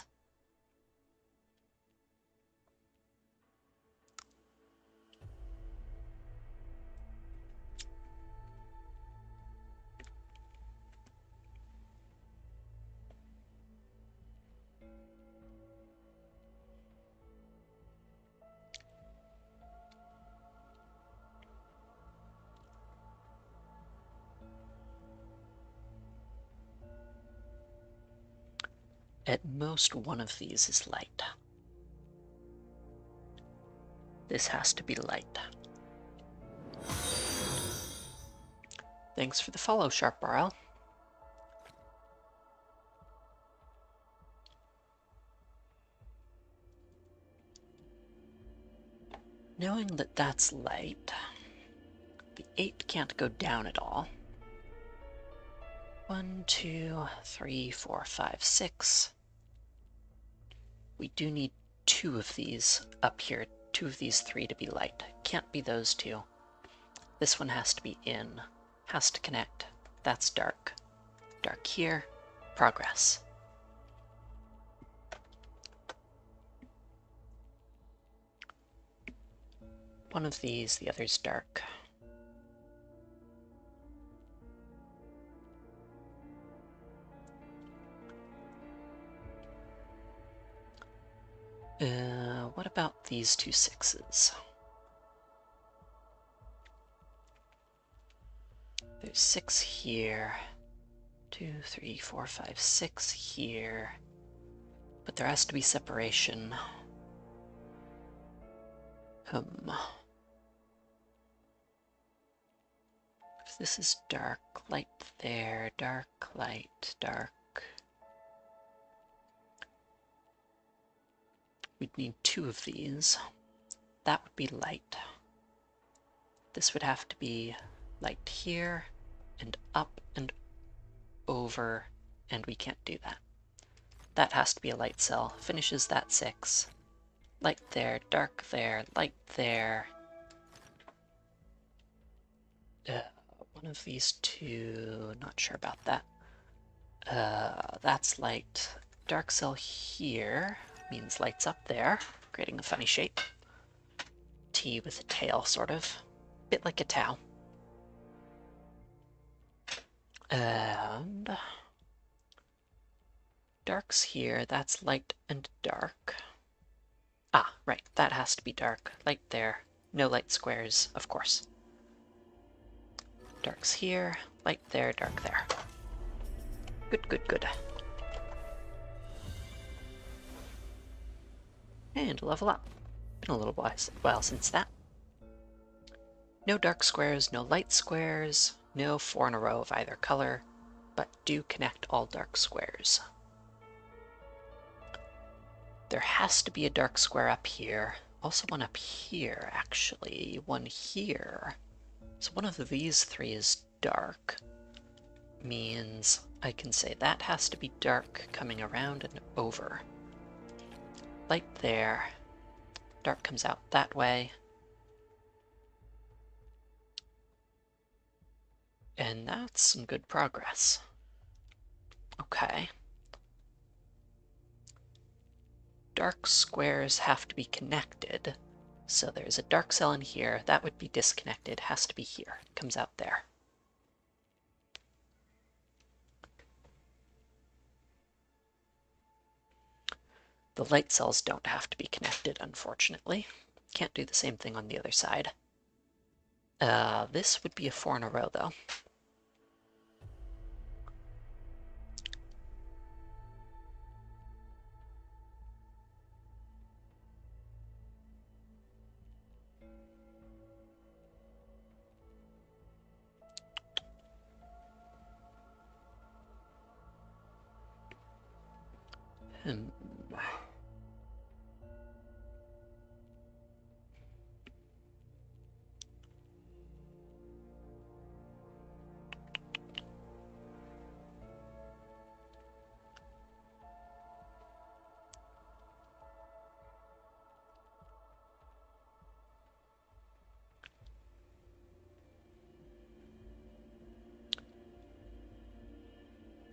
At most, one of these is light. This has to be light. Thanks for the follow, Sharp RL. Knowing that that's light, the 8 can't go down at all. 1, 2, 3, 4, 5, 6. We do need 2 of these up here, 2 of these 3 to be light. Can't be those 2. This one has to be in, has to connect. That's dark. Dark here, progress. One of these, the other's dark. What about these 2 6s? There's 6 here. 2, 3, 4, 5, 6 here. But there has to be separation. If this is dark, light there, dark, light, dark. We'd need 2 of these. That would be light. This would have to be light here, and up and over, and we can't do that. That has to be a light cell. Finishes that 6. Light there, dark there, light there. One of these 2, not sure about that. That's light. Dark cell here means light's up there, creating a funny shape. T with a tail, sort of. Bit like a tau. And dark's here, that's light and dark. Ah, right, that has to be dark. Light there. No light squares, of course. Dark's here, light there, dark there. Good, good, good. And level up. Been a little while since that. No dark squares, no light squares, no 4 in a row of either color, but do connect all dark squares. There has to be a dark square up here. Also one up here, actually. One here. So one of these three is dark. Means I can say that has to be dark coming around and over. Light there. Dark comes out that way. And that's some good progress. Okay. Dark squares have to be connected. So there's a dark cell in here. That would be disconnected. Has to be here. Comes out there. The light cells don't have to be connected, unfortunately. Can't do the same thing on the other side. This would be a 4 in a row, though.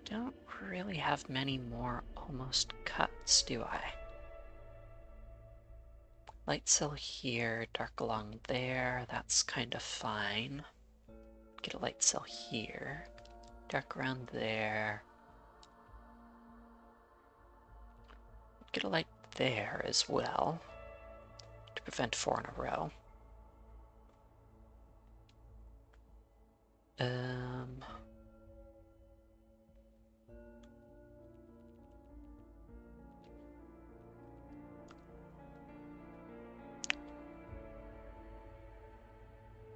Don't really have many more almost cuts, do I? Light cell here, dark along there, that's kind of fine. Get a light cell here, dark around there. Get a light there as well, to prevent 4 in a row.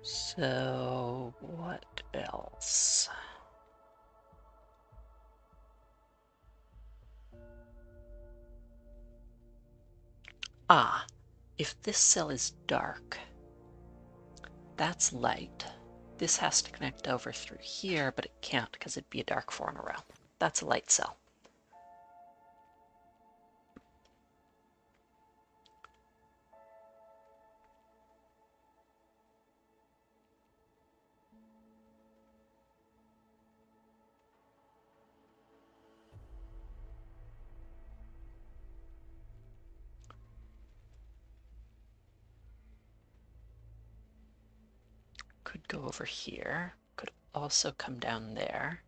So what else? Ah, if this cell is dark, that's light. This has to connect over through here, but it can't because it'd be a dark 4 in a row. That's a light cell. Could go over here. Could also come down there.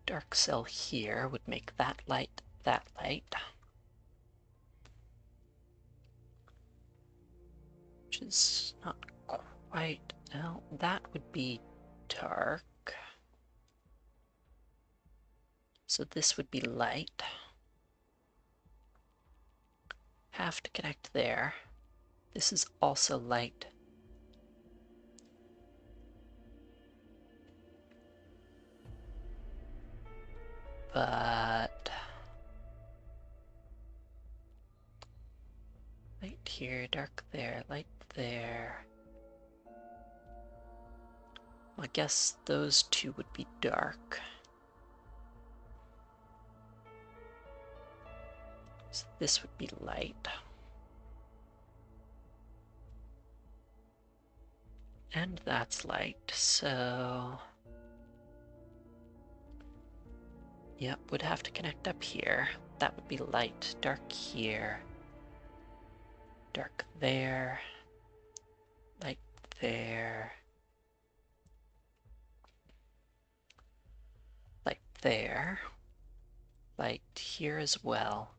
Dark cell here would make that light, that light. Which is not quite, well, that would be dark. So this would be light. Have to connect there. This is also light. But light here, dark there, light there. Well, I guess those two would be dark. So this would be light. And that's light, so... Yep, would have to connect up here. That would be light. Dark here. Dark there. Light there. Light there. Light here as well.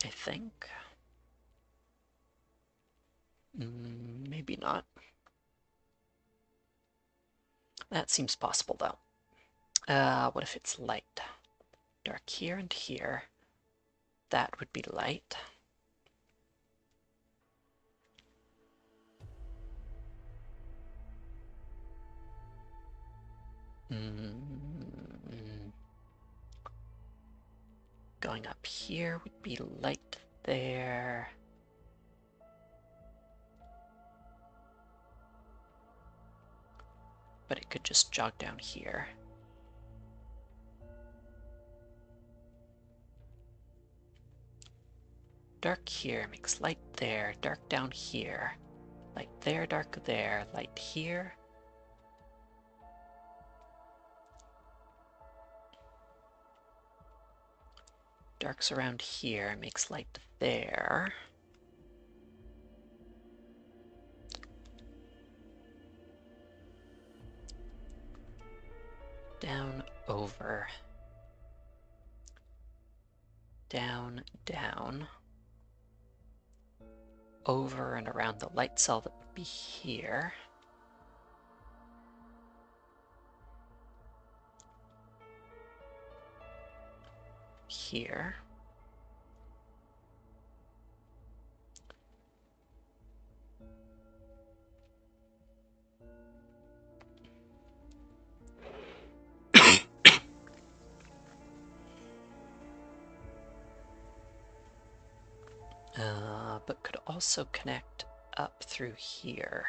I think. Maybe not. That seems possible, though. What if it's light? Dark here and here. That would be light. Going up here would be light there. But it could just jog down here. Dark here makes light there, dark down here. Light there, dark there, light here. Dark's around here, makes light there. Down, over. Down, down. Over and around the light cell that would be here. Here. But could also connect up through here.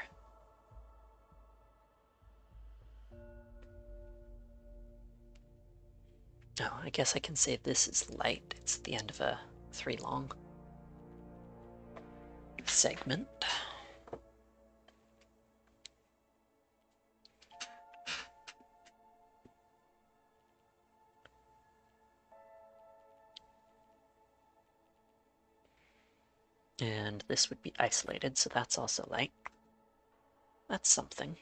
Oh, I guess I can say this is light. It's the end of a 3 long segment. And this would be isolated, so that's also light. That's something.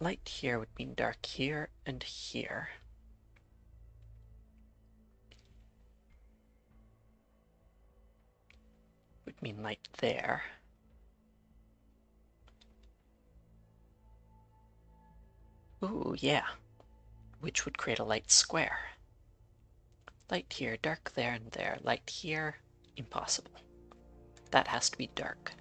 Light here would mean dark here and here. Would mean light there. Ooh, yeah. Which would create a light square. Light here, dark there and there. Light here, impossible. That has to be dark.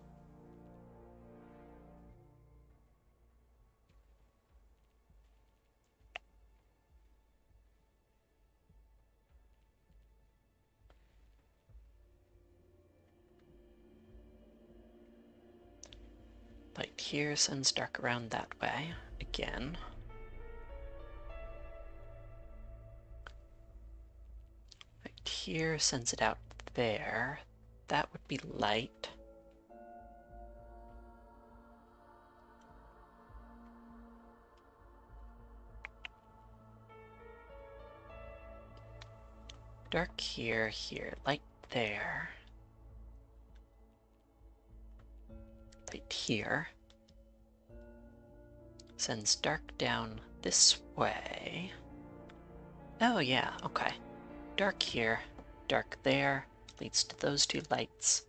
Light here sends dark around that way, again. Light here sends it out there. That would be light. Dark here, here, light there. Light here. Sends dark down this way. Oh yeah, okay. Dark here, dark there, leads to those two lights.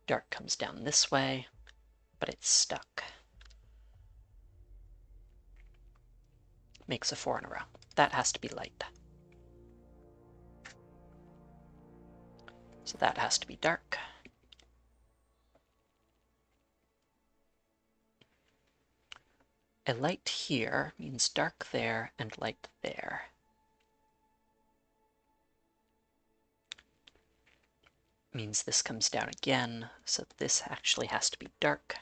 Dark comes down this way, but it's stuck. Makes a 4 in a row. That has to be light. So that has to be dark. A light here means dark there and light there. Means this comes down again, so this actually has to be dark.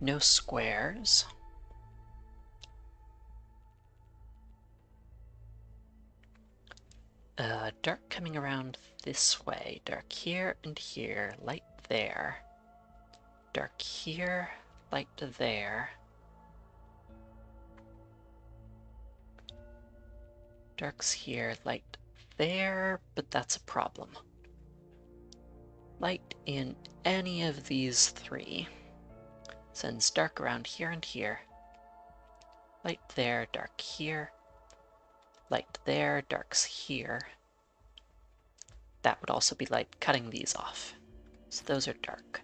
No squares. Dark coming around this way. Dark here and here, light there. Dark here, light there. Dark's here, light there, but that's a problem. Light in any of these 3 sends dark around here and here. Light there, dark here. Light there, dark's here. That would also be light cutting these off. So those are dark.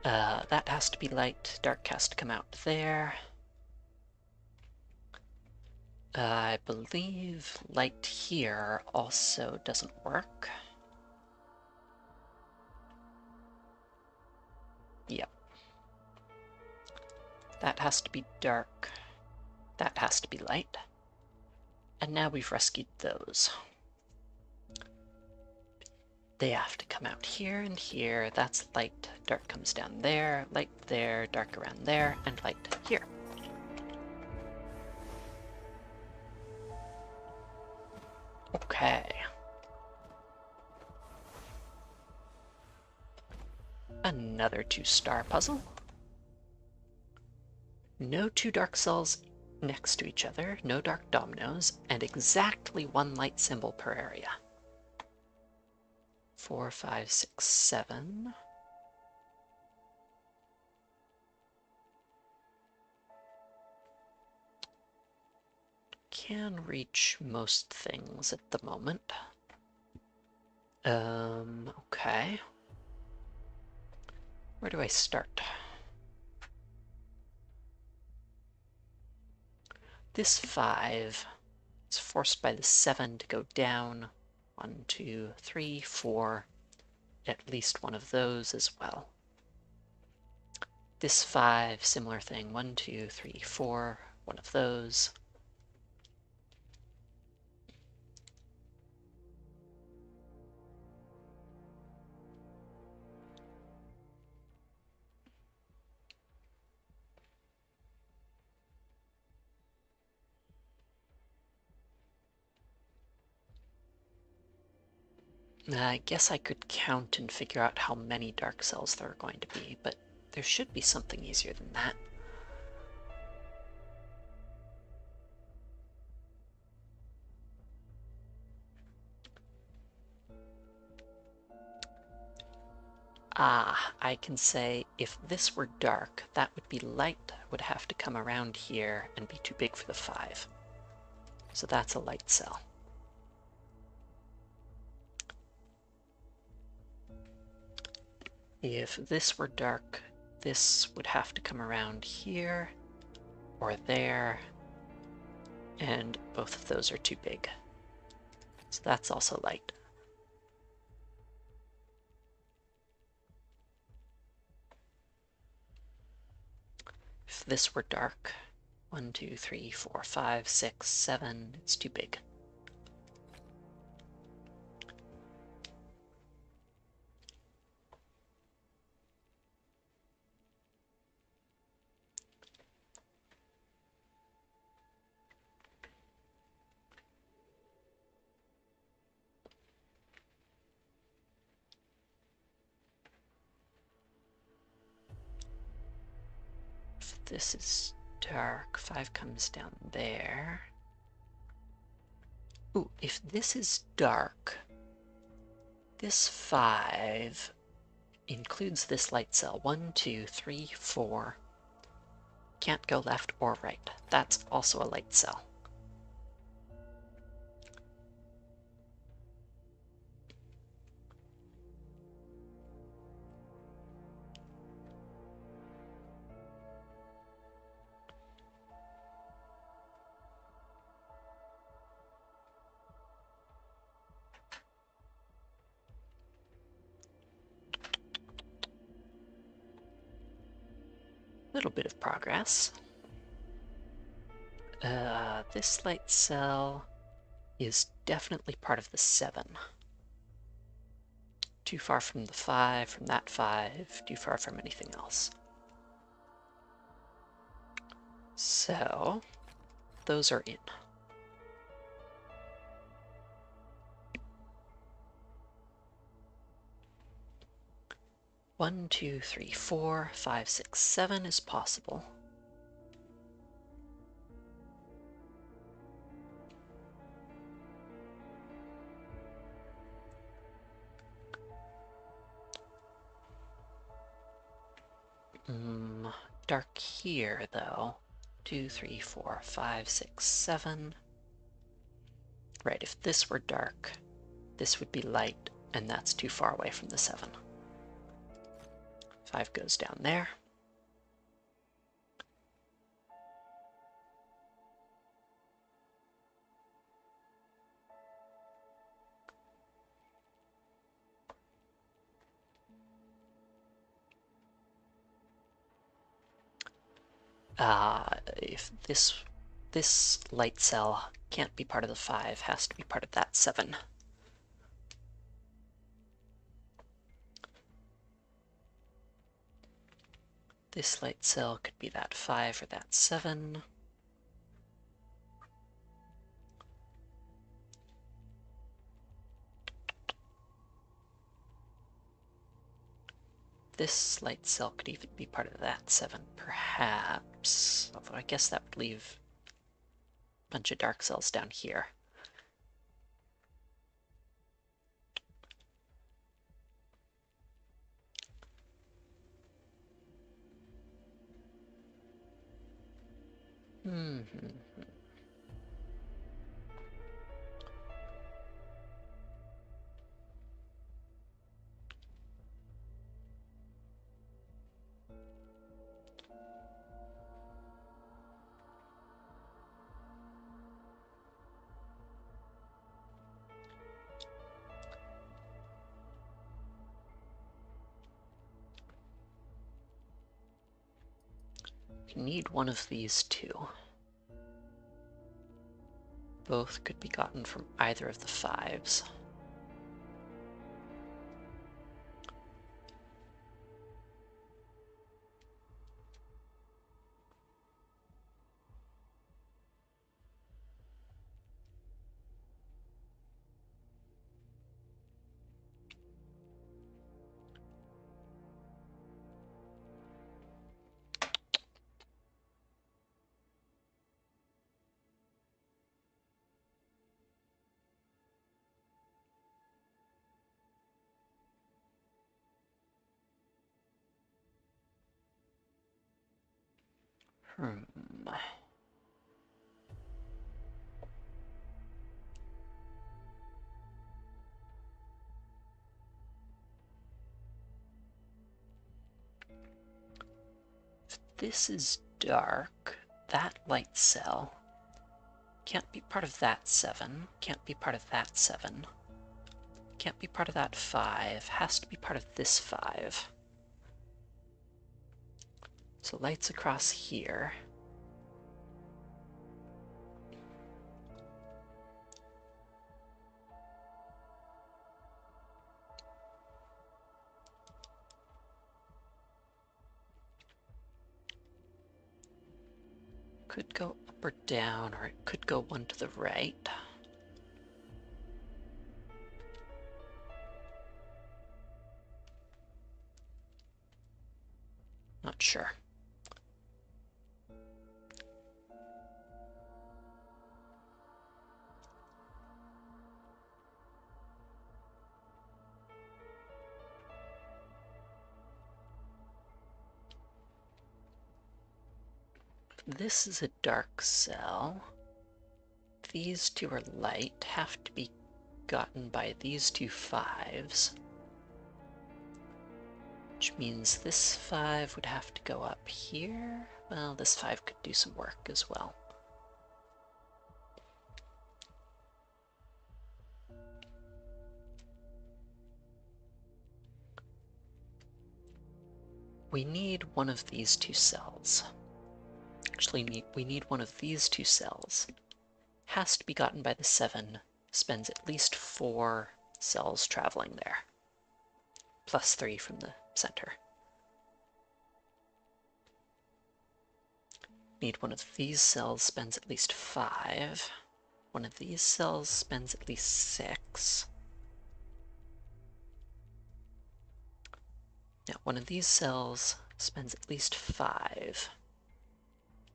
That has to be light. Dark has to come out there. I believe light here also doesn't work. Yep. That has to be dark. That has to be light. And now we've rescued those. They have to come out here and here. That's light. Dark comes down there, light there, dark around there, and light here. Okay. Another 2-star puzzle. No 2 dark cells next to each other, no dark dominoes, and exactly 1 light symbol per area. 4, 5, 6, 7. Can reach most things at the moment. Okay. Where do I start? This 5 is forced by the 7 to go down. 1, 2, 3, 4. At least one of those as well. This 5, similar thing. 1, 2, 3, 4. One of those. I guess I could count and figure out how many dark cells there are going to be, but there should be something easier than that. I can say if this were dark, that would be light, would have to come around here and be too big for the 5. So that's a light cell. If this were dark, this would have to come around here or there, and both of those are too big. So that's also light. If this were dark, 1, 2, 3, 4, 5, 6, 7, it's too big. If this is dark, 5 comes down there. Ooh, if this is dark, this 5 includes this light cell. 1, 2, 3, 4. Can't go left or right. That's also a light cell. Little bit of progress. This light cell is definitely part of the 7. Too far from the 5, from that 5, too far from anything else. So, those are in. One, 2, 3, 4, 5, 6, 7 is possible. Dark here, though. 2, 3, 4, 5, 6, 7. Right, if this were dark, this would be light, and that's too far away from the 7. 5 goes down there. If this light cell can't be part of the 5, has to be part of that 7. This light cell could be that 5 or that 7. This light cell could even be part of that 7, perhaps. Although I guess that would leave a bunch of dark cells down here. You need one of these two. Both could be gotten from either of the 5s. If this is dark, that light cell can't be part of that 7, can't be part of that 7, can't be part of that 5, has to be part of this 5. So lights across here. Could go up or down, or it could go one to the right. Not sure. This is a dark cell. These two are light, have to be gotten by these two 5s. Which means this 5 would have to go up here. Well, this 5 could do some work as well. We need one of these two cells. Actually, we need one of these two cells. Has to be gotten by the 7, spends at least 4 cells traveling there. Plus 3 from the center. Need one of these cells spends at least 5. One of these cells spends at least 6. Now, one of these cells spends at least 5.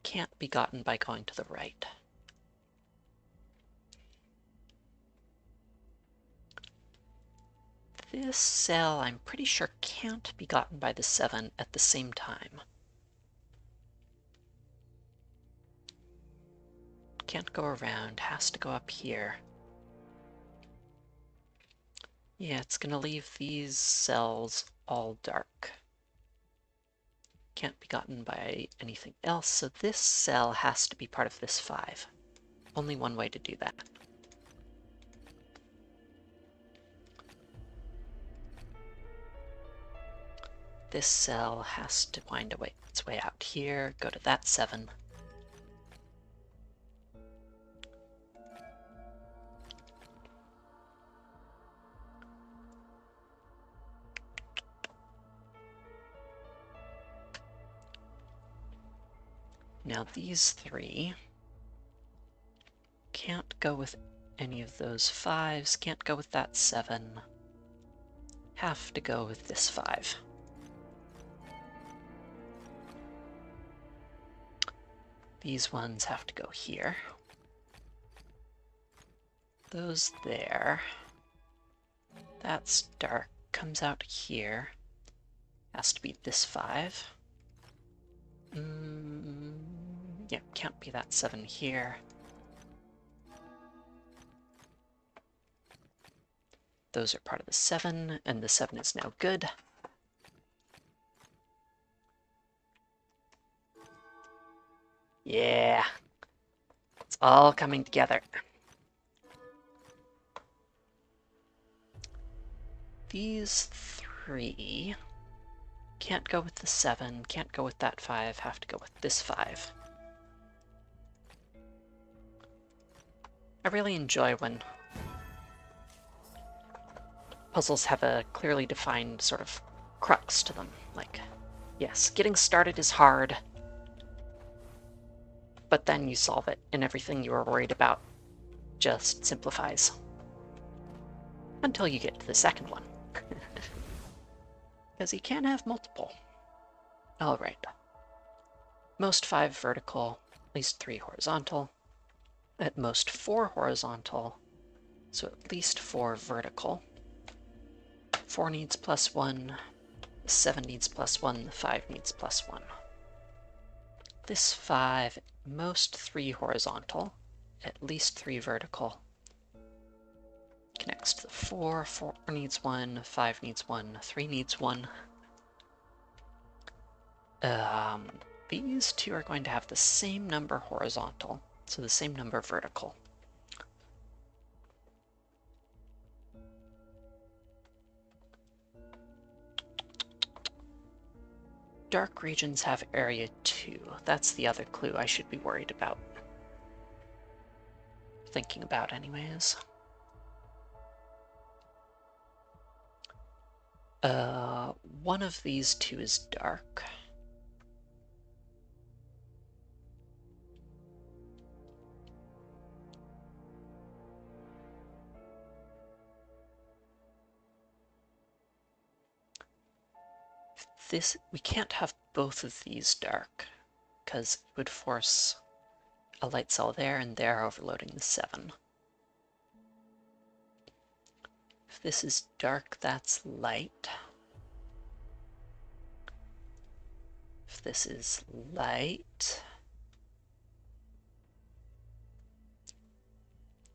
Can't be gotten by going to the right. This cell, I'm pretty sure, can't be gotten by the 7 at the same time. Can't go around, has to go up here. Yeah, it's gonna leave these cells all dark. Can't be gotten by anything else, so this cell has to be part of this 5. Only one way to do that. This cell has to find its way out here, go to that 7. Now these 3 can't go with any of those 5s, can't go with that 7. Have to go with this 5. These ones have to go here. Those there. That's dark. Comes out here. Has to be this 5. Yeah, can't be that 7 here. Those are part of the 7, and the 7 is now good. Yeah. It's all coming together. These 3 can't go with the 7, can't go with that 5, have to go with this 5. I really enjoy when puzzles have a clearly defined sort of crux to them. Like, yes, getting started is hard, but then you solve it, and everything you were worried about just simplifies. Until you get to the second one. Because you can have multiple. Alright. Most 5 vertical, at least 3 horizontal. At most 4 horizontal, so at least 4 vertical. 4 needs +1, the 7 needs +1, the 5 needs +1. This 5, at most 3 horizontal, at least 3 vertical. Connects to the 4, 4 needs 1, 5 needs 1, 3 needs 1. These 2 are going to have the same number horizontal, so the same number vertical. Dark regions have area 2. That's the other clue I should be worried about. Thinking about anyways. One of these 2 is dark. We can't have both of these dark, because it would force a light cell there and there overloading the 7. If this is dark, that's light. If this is light,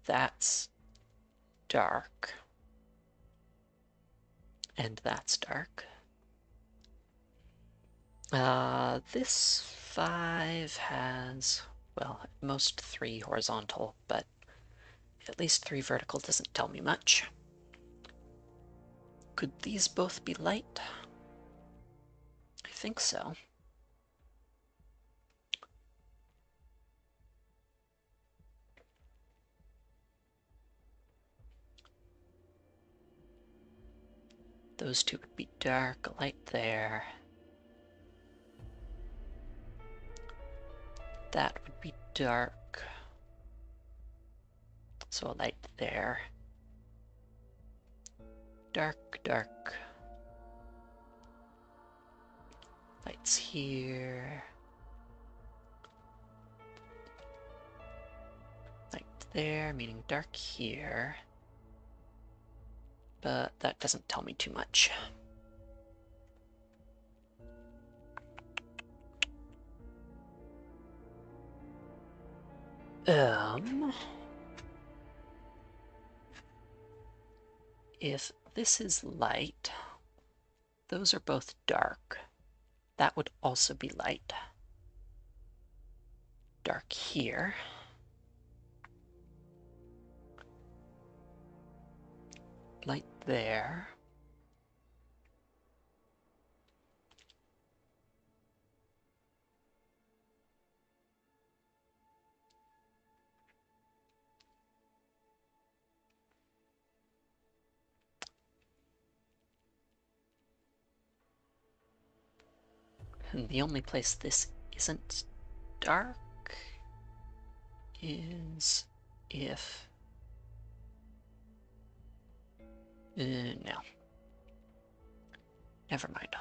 that's dark. And that's dark. This 5 has, well, at most 3 horizontal, but at least 3 vertical doesn't tell me much. Could these both be light? I think so. Those 2 would be dark, a light there. That would be dark. So a light there. Dark, dark. Lights here. Light there, meaning dark here. But that doesn't tell me too much. If this is light. Those are both dark. That would also be light. Dark here. Light there. And the only place this isn't dark is if... no. Never mind.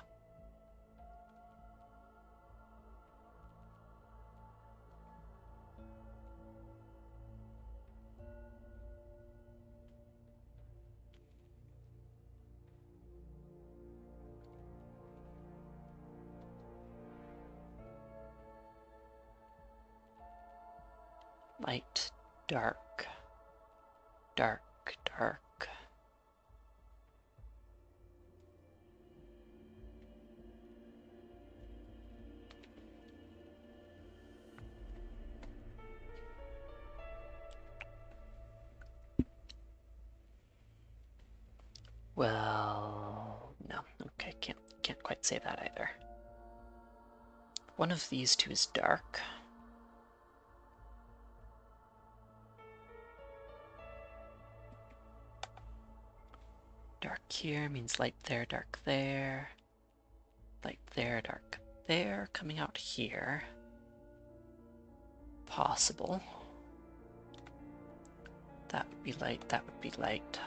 Light, dark, dark, dark. Well, no, okay, can't quite say that either. One of these two is dark. Dark here means light there, dark there. Light there, dark there, coming out here. Possible. That would be light, that would be light.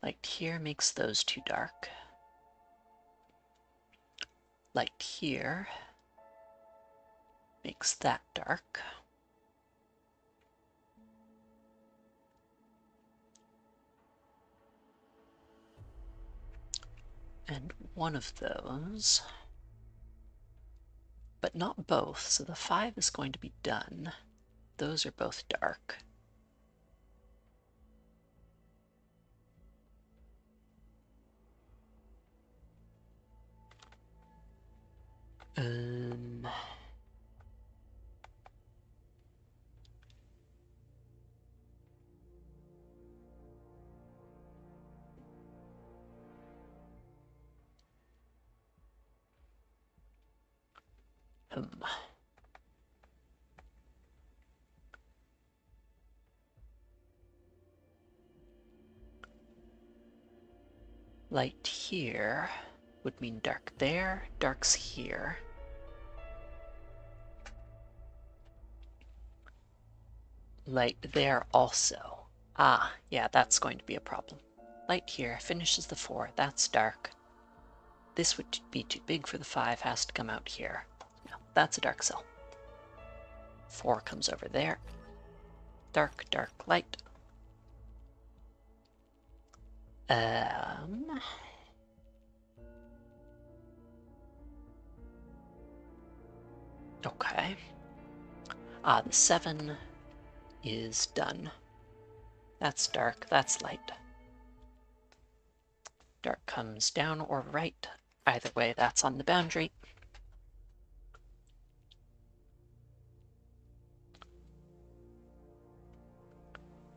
Light here makes those two dark. Light here makes that dark. And one of those, but not both, so the 5 is going to be done. Those are both dark. Light here would mean dark there, dark's here. Light there also. Ah, yeah, that's going to be a problem. Light here finishes the 4, that's dark. This would be too big for the 5, has to come out here. No, that's a dark cell. 4 comes over there. Dark, dark, light. Okay. Ah, the 7 is done. That's dark, that's light. Dark comes down or right. Either way, that's on the boundary.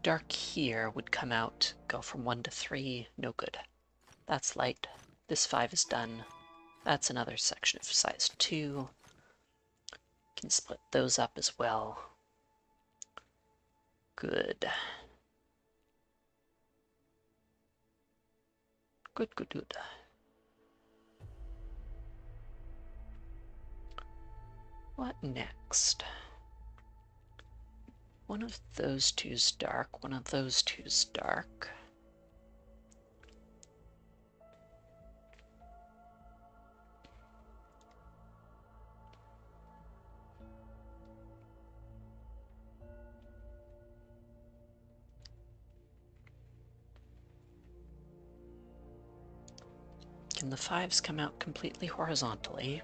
Dark here would come out, go from 1 to 3, no good. That's light. This 5 is done. That's another section of size 2. Can split those up as well. Good. Good, good, good. What next? One of those two's dark, one of those two's dark. Can the 5s come out completely horizontally?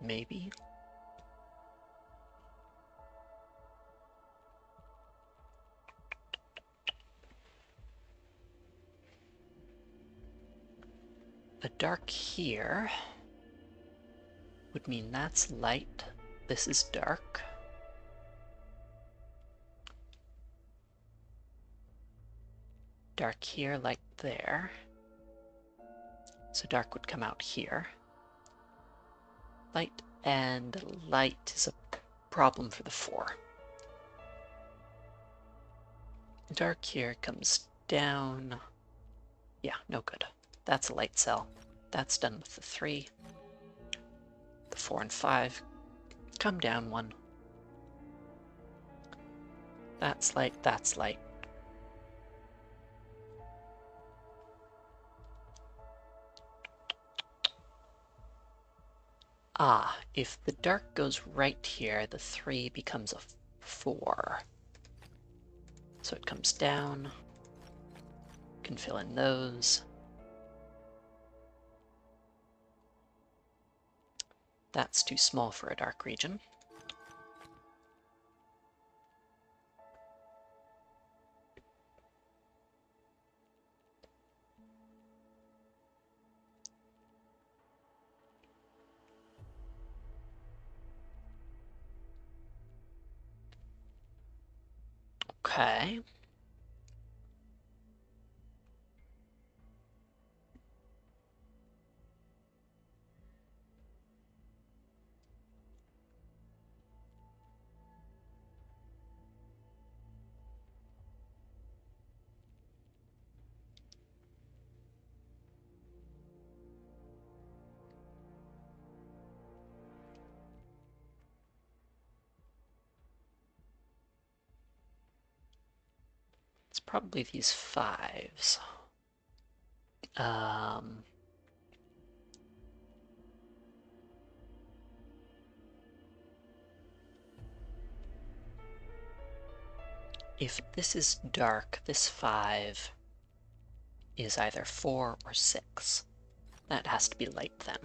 Maybe. A dark here would mean that's light, this is dark. Dark here, light there. So dark would come out here. Light and light is a problem for the 4. Dark here comes down. Yeah, no good. That's a light cell. That's done with the 3. The 4 and 5 come down 1. That's light, that's light. Ah, if the dark goes right here, the 3 becomes a 4. So it comes down. Can fill in those. That's too small for a dark region. Okay. It's probably these 5s. If this is dark, this 5 is either 4 or 6. That has to be light then.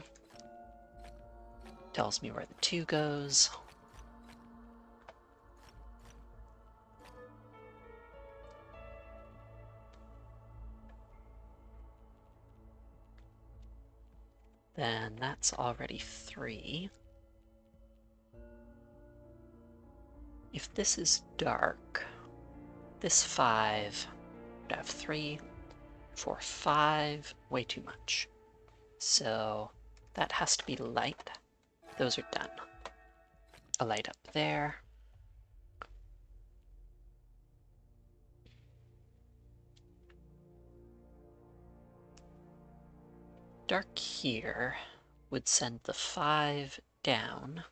Tells me where the 2 goes. Then that's already 3. If this is dark, this 5 would have 3, 4, 5, way too much. So that has to be light. Those are done. A light up there. Dark here would send the 5 down.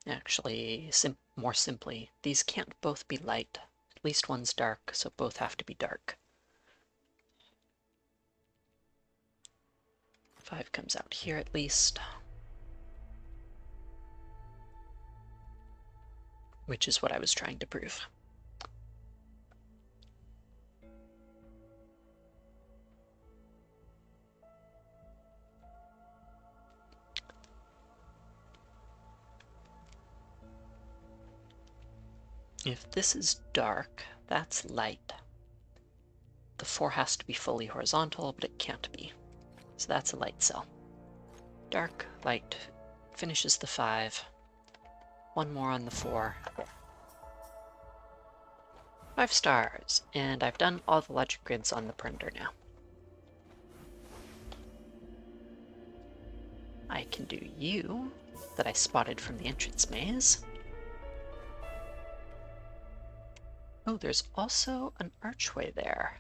Actually, more simply, these can't both be light. At least one's dark, so both have to be dark. 5 comes out here at least. Which is what I was trying to prove. If this is dark, that's light. The 4 has to be fully horizontal, but it can't be. So that's a light cell. Dark, light, finishes the 5. 1 more on the 4. 5 stars, and I've done all the logic grids on the printer now. I can do you, that I spotted from the entrance maze. Oh, there's also an archway there.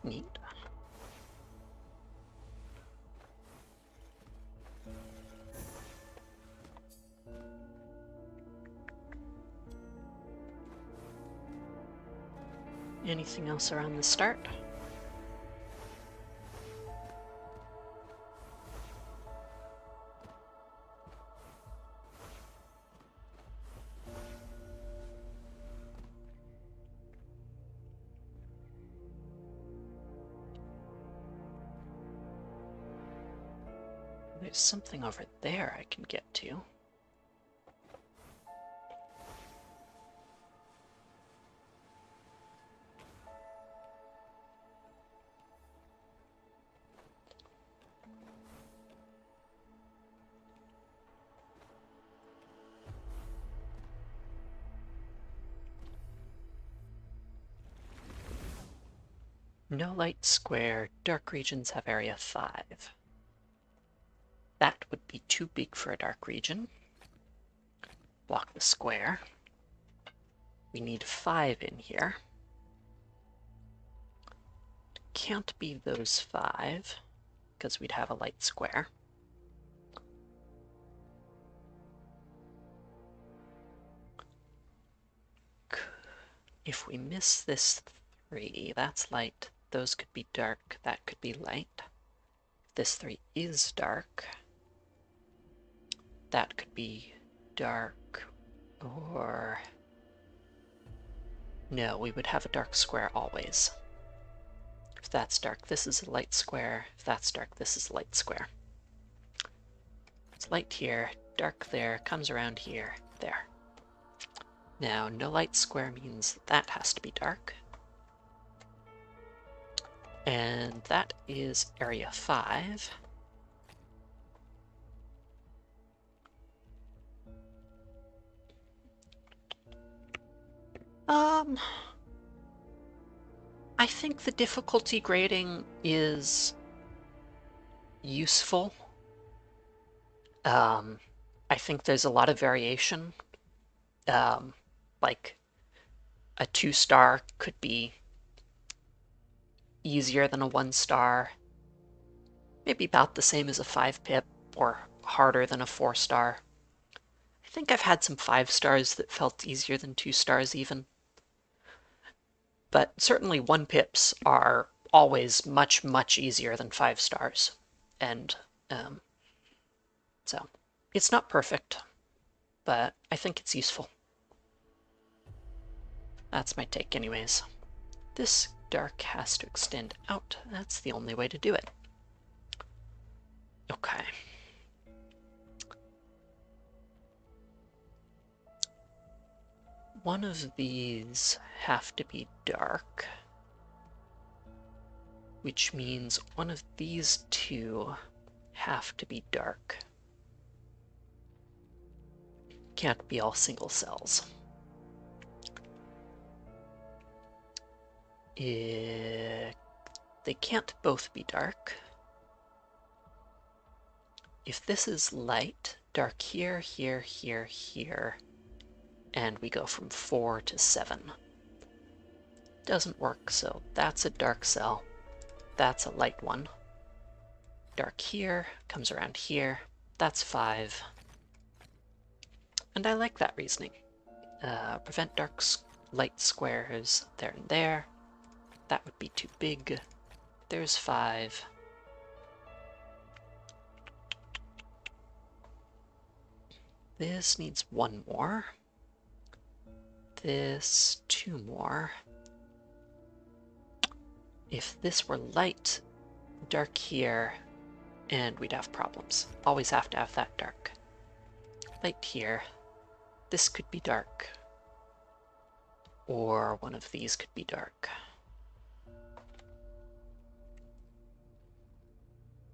Neat. Anything else around the start? there's something over there I can get to. No light square, dark regions have area 5. That would be too big for a dark region. Block the square. We need 5 in here. Can't be those 5, because we'd have a light square. If we miss this 3, that's light. Those could be dark, that could be light. This 3 is dark. That could be dark, or... No, we would have a dark square always. If that's dark, this is a light square. If that's dark, this is a light square. It's light here, dark there, comes around here, there. Now, no light square means that has to be dark. And that is area 5. I think the difficulty grading is useful. I think there's a lot of variation. Like a 2-star could be easier than a 1-star, maybe about the same as a 5-pip, or harder than a 4-star. I think I've had some 5-stars that felt easier than 2-stars even. But certainly 1-pips are always much, much easier than 5-stars. And so it's not perfect, but I think it's useful. That's my take anyways. This dark has to extend out. That's the only way to do it. Okay. One of these have to be dark, which means one of these 2 have to be dark. Can't be all single cells. They can't both be dark. If this is light, dark here, here, here, here, and we go from 4 to 7. Doesn't work, so that's a dark cell. That's a light one. Dark here, comes around here. That's 5. And I like that reasoning. Prevent dark light squares there and there. That would be too big. There's 5. This needs 1 more. This 2 more. If this were light, dark here, and we'd have problems. Always have to have that dark. Light here. This could be dark. Or one of these could be dark.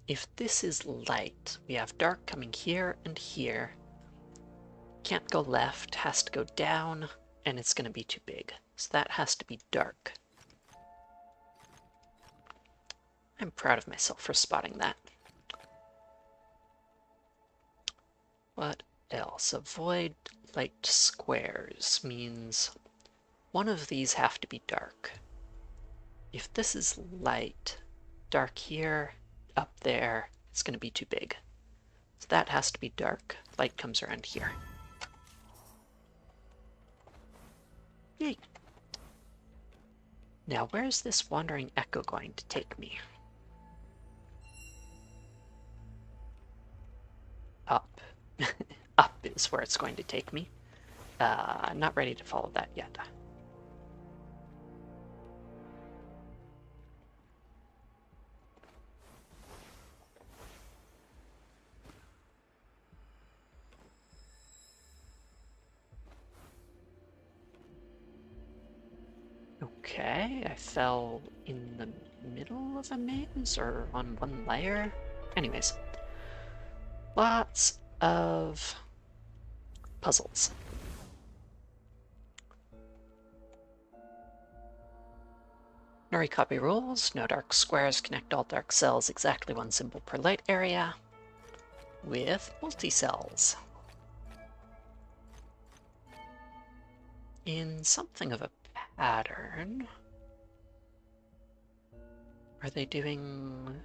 If this is light, we have dark coming here and here. Can't go left, has to go down, and it's going to be too big. So that has to be dark. I'm proud of myself for spotting that. What else? Avoid light squares means one of these have to be dark. If this is light, dark here, up there, it's going to be too big. So that has to be dark. Light comes around here. Yay! Now where's this wandering echo going to take me? Up. Up is where it's going to take me. I'm not ready to follow that yet. Okay, I fell in the middle of a maze or on one layer. Anyways, lots of puzzles. Norikopi rules: no dark squares, connect all dark cells, exactly one symbol per light area, with multi-cells. In something of a pattern. Are they doing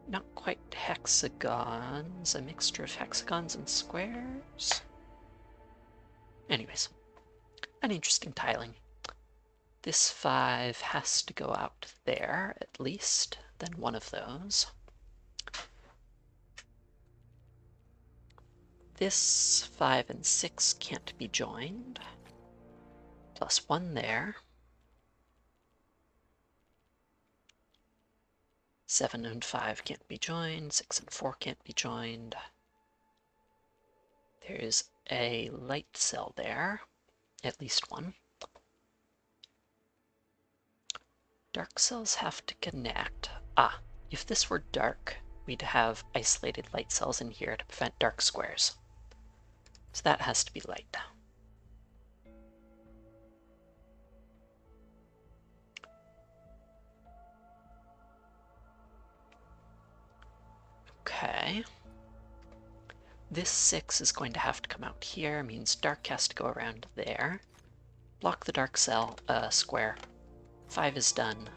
not quite hexagons, a mixture of hexagons and squares? Anyways, an interesting tiling. This 5 has to go out there, at least, then one of those. This 5 and 6 can't be joined. Plus 1 there. 7 and 5 can't be joined, 6 and 4 can't be joined. There's a light cell there, at least one. Dark cells have to connect. Ah, if this were dark, we'd have isolated light cells in here to prevent dark squares. So that has to be light. Okay. This 6 is going to have to come out here, means dark has to go around there. Block the dark cell, square. 5 is done.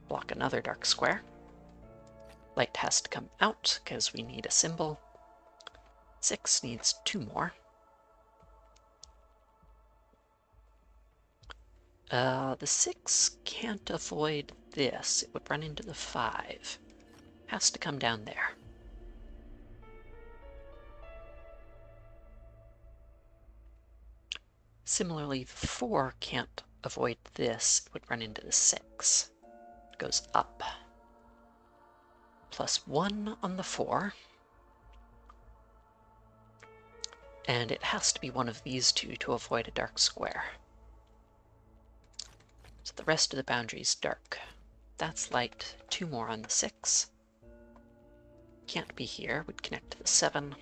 Block another dark square. Light has to come out, because we need a symbol. 6 needs 2 more. The 6 can't avoid this. It would run into the 5. Has to come down there. Similarly, the 4 can't avoid this. It would run into the 6. It goes up. Plus 1 on the 4. And it has to be one of these two to avoid a dark square. So the rest of the boundary is dark. That's light. 2 more on the 6. Can't be here. Would connect to the 7.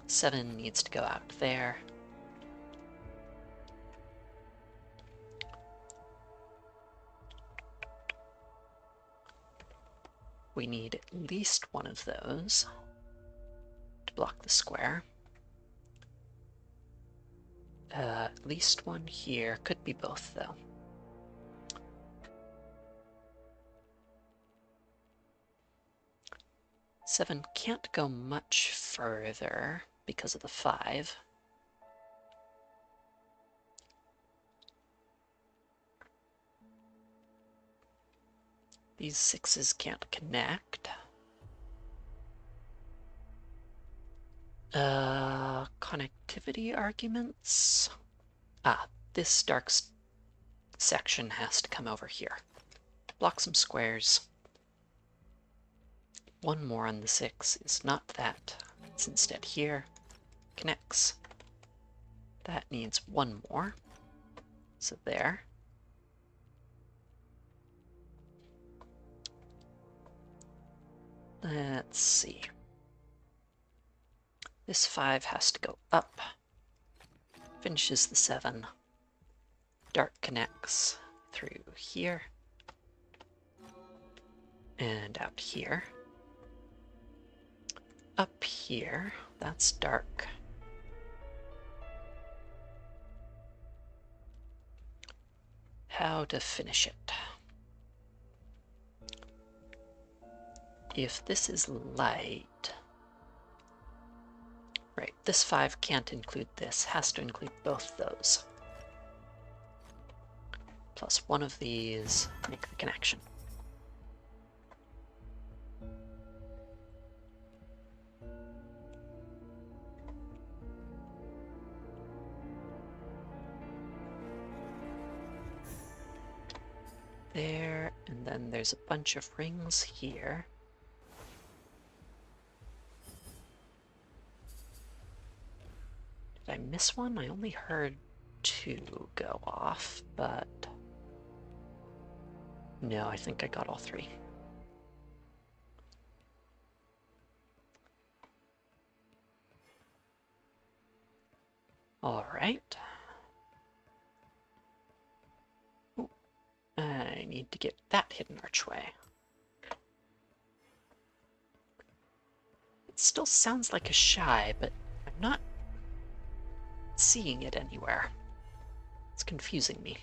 7 needs to go out there. We need at least one of those to block the square. At least one here. Could be both, though. Seven can't go much further because of the 5. These 6s can't connect. Connectivity arguments. Ah, this dark section has to come over here. Block some squares. 1 more on the 6 is not that. It's instead here. Connects. That needs 1 more. So there. Let's see. This 5 has to go up. Finishes the 7. Dark connects through here. And out here. Up here, that's dark. How to finish it? If this is light, right, this 5 can't include this, has to include both those. Plus 1 of these, make the connection. There, and then there's a bunch of rings here. Did I miss one? I only heard 2 go off, but No, I think I got all 3. All right. Ooh, I need to get that hidden archway. It still sounds like a shy, but I'm not seeing it anywhere. It's confusing me.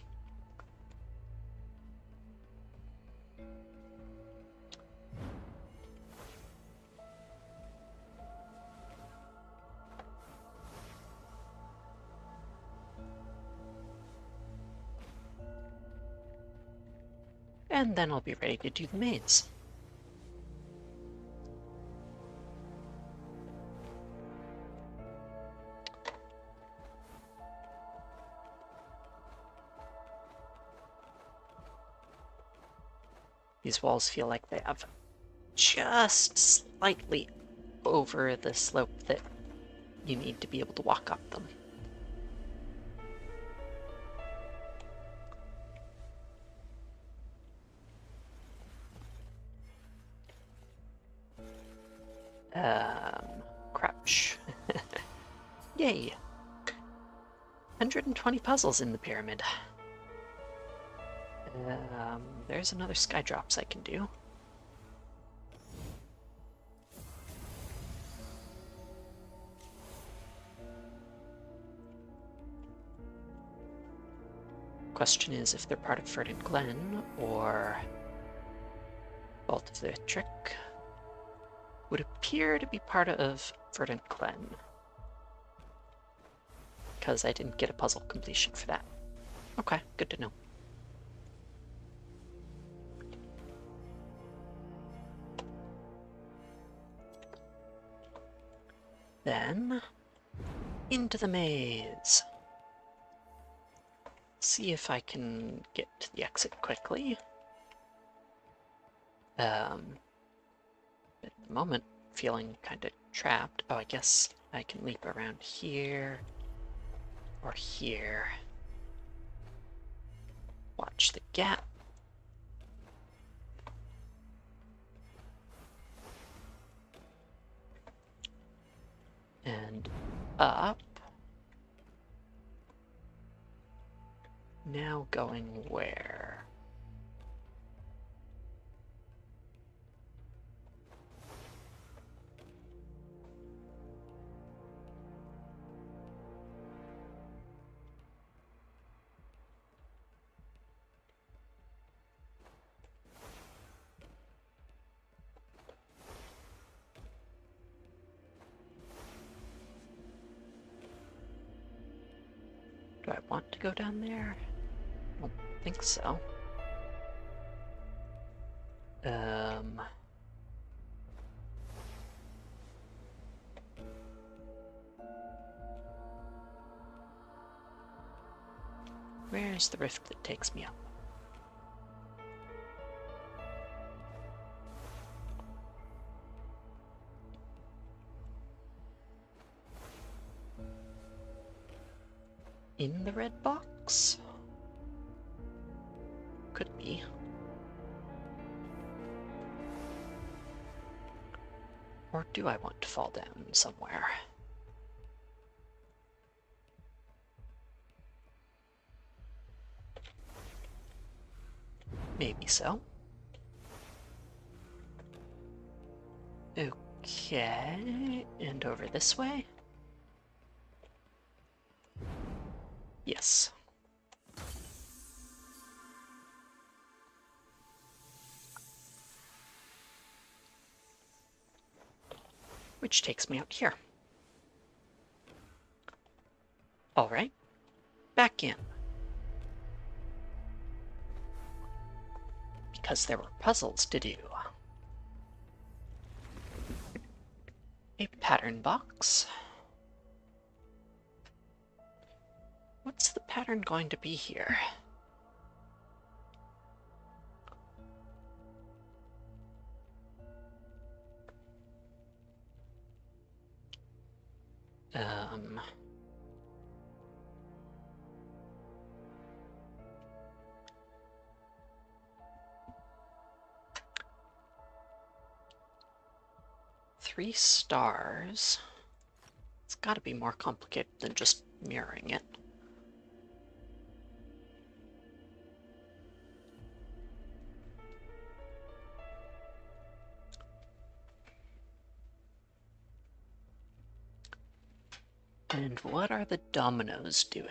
And then I'll be ready to do the maze. These walls feel like they have just slightly over the slope that you need to be able to walk up them. Crouch. Yay! 120 puzzles in the pyramid. There's another Skydrops I can do. Question is if they're part of Verdant Glen or Vault of the Trick. Would appear to be part of Verdant Glen, because I didn't get a puzzle completion for that. Okay, good to know. Then, into the maze. See if I can get to the exit quickly. At the moment, feeling kind of trapped. Oh, I guess I can leap around here or here. Watch the gap. And up. Now going where? Do I want to go down there? I don't think so. Where's the rift that takes me up? In the red box? Could be. Or do I want to fall down somewhere? Maybe so. Okay, and over this way? Yes. Which takes me out here. All right, back in. Because there were puzzles to do. A pattern box. What's the pattern going to be here? 3 stars. It's got to be more complicated than just mirroring it. And what are the dominoes doing?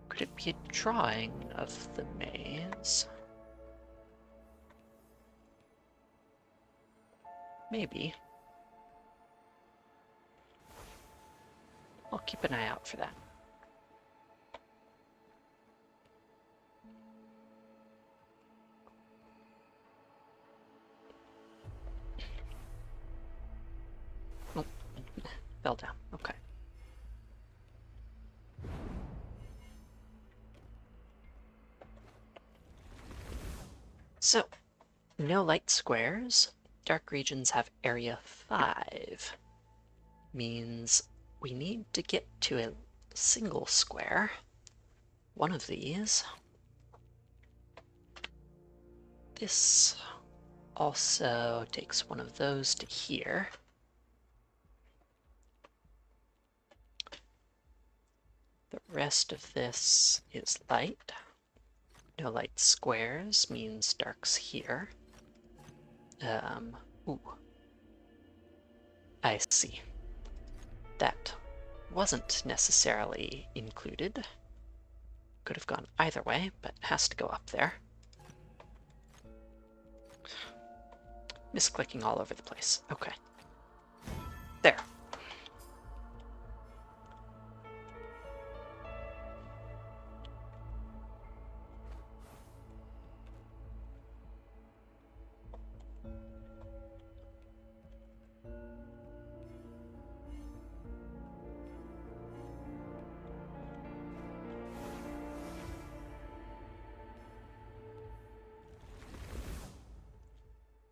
Could it be a drawing of the maze? Maybe. I'll keep an eye out for that. Oh, fell down. Okay. So, no light squares. Dark regions have area 5. Means we need to get to a single square. One of these. This also takes one of those to here. The rest of this is light. No light squares means dark's here. Ooh. I see. That wasn't necessarily included. Could have gone either way, but has to go up there. Misclicking all over the place. Okay. There.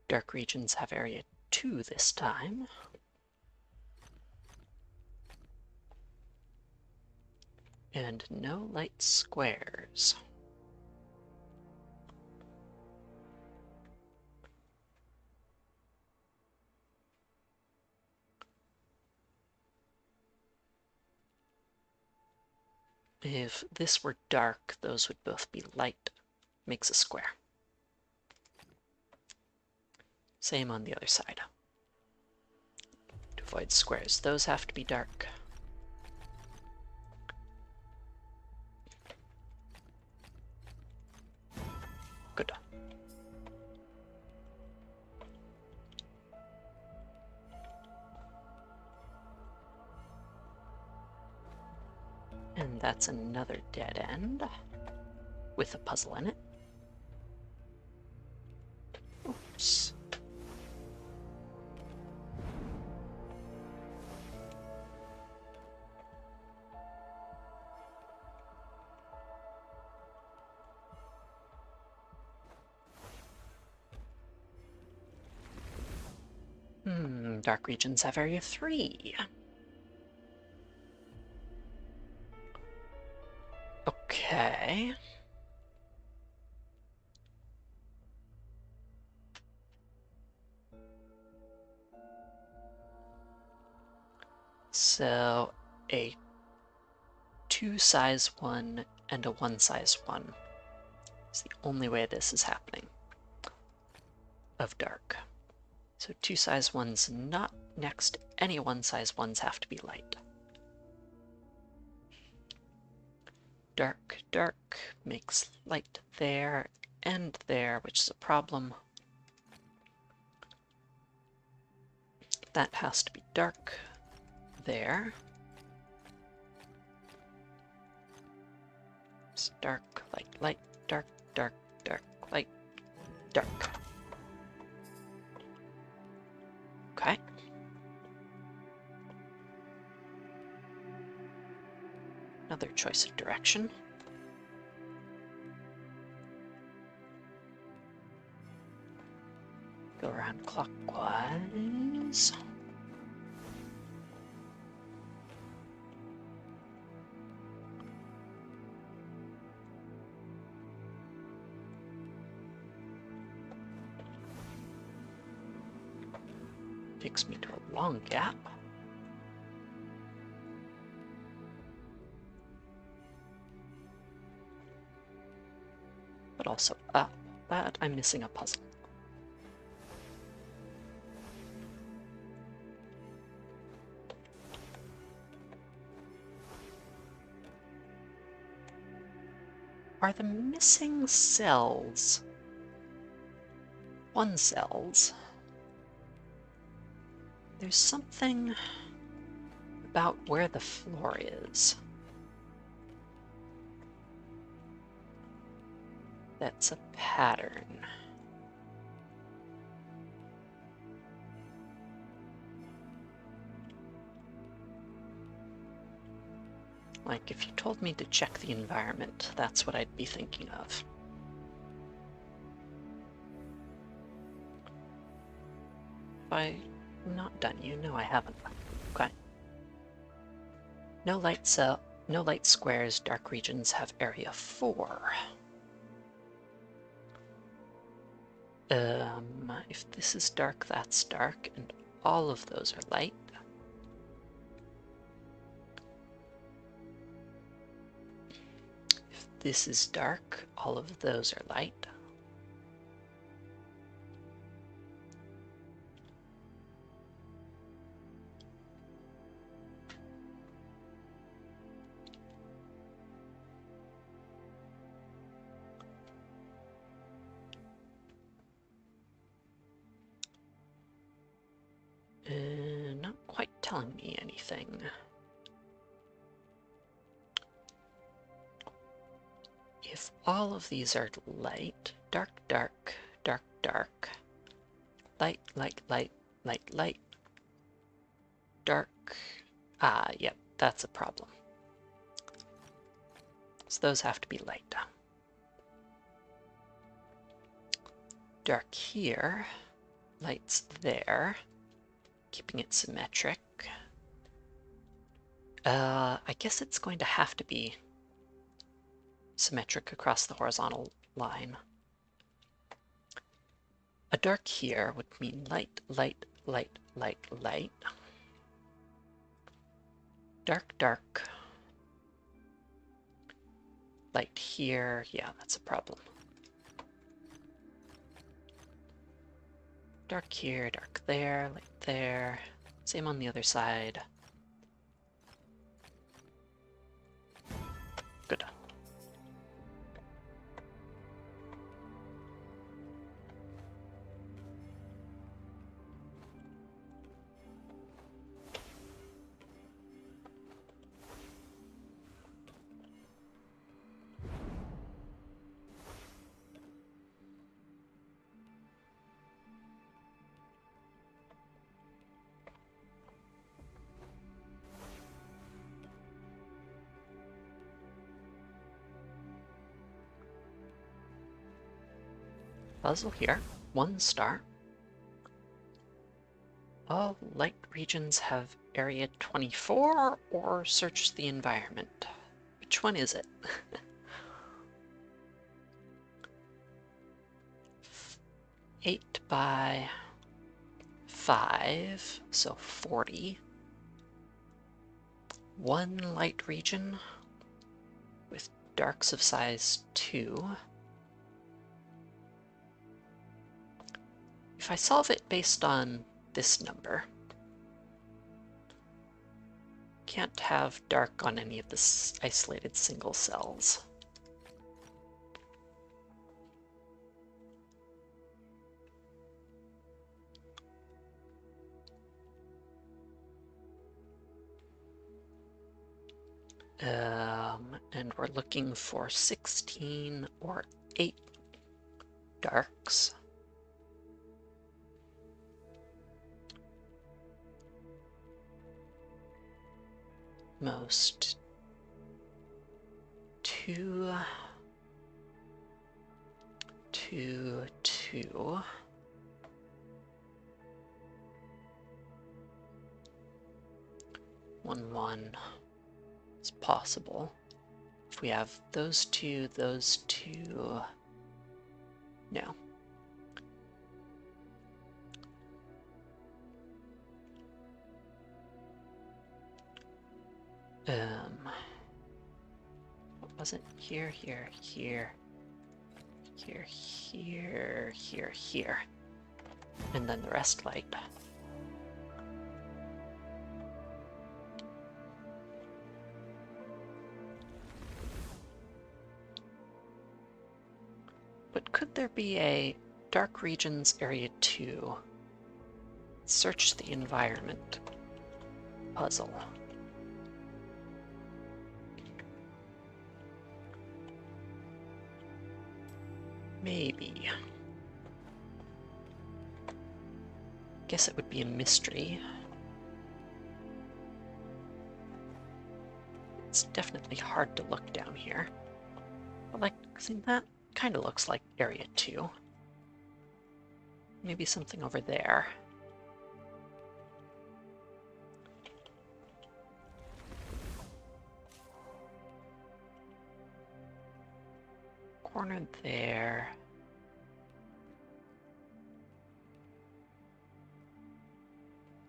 Dark regions have area 2 this time. And no light squares. If this were dark, those would both be light. Makes a square. Same on the other side. To avoid squares, those have to be dark. Good. And that's another dead end with a puzzle in it. Oops. Dark regions have area 3. Okay. So a 2 size 1 and a 1 size 1 is the only way this is happening of dark. So 2 size 1s not next. Any 1 size 1s have to be light. Dark, dark makes light there and there, which is a problem. That has to be dark there. It's dark, light, light, dark, dark, dark, light, dark. Okay. Another choice of direction. Go around clockwise. Takes me to a long gap. But also up, but I'm missing a puzzle. Are the missing cells 1 cells? There's something about where the floor is that's a pattern. Like, if you told me to check the environment, that's what I'd be thinking of. Have I not done you? No, I haven't. Okay. No light squares, dark regions have area 4. If this is dark, that's dark, and all of those are light. If this is dark, all of those are light. Not quite telling me anything. If all of these are light, dark, dark, dark, dark, light, light, light, light, light, dark. Yep, that's a problem. So those have to be light. Dark here, light's there, keeping it symmetric. I guess it's going to have to be symmetric across the horizontal line. A dark here would mean light, light, light, light, light. Dark, dark. Light here, yeah, that's a problem. Dark here, dark there, light there. Same on the other side. Good. Puzzle here, 1 star. All light regions have area 24 or search the environment. Which one is it? 8 by 5, so 40. 1 light region with darks of size 2. If I solve it based on this number, can't have dark on any of the isolated single cells. And we're looking for 16 or 8 darks. Most 2, 2, 2. One is possible. If we have those two, no. What was it? Here, here, here, here, here, here, here. And then the rest light. But could there be a Dark Regions Area 2 Search the Environment puzzle? Maybe. Guess it would be a mystery. It's definitely hard to look down here. But like, see, that kind of looks like Area 2. Maybe something over there. Corner there.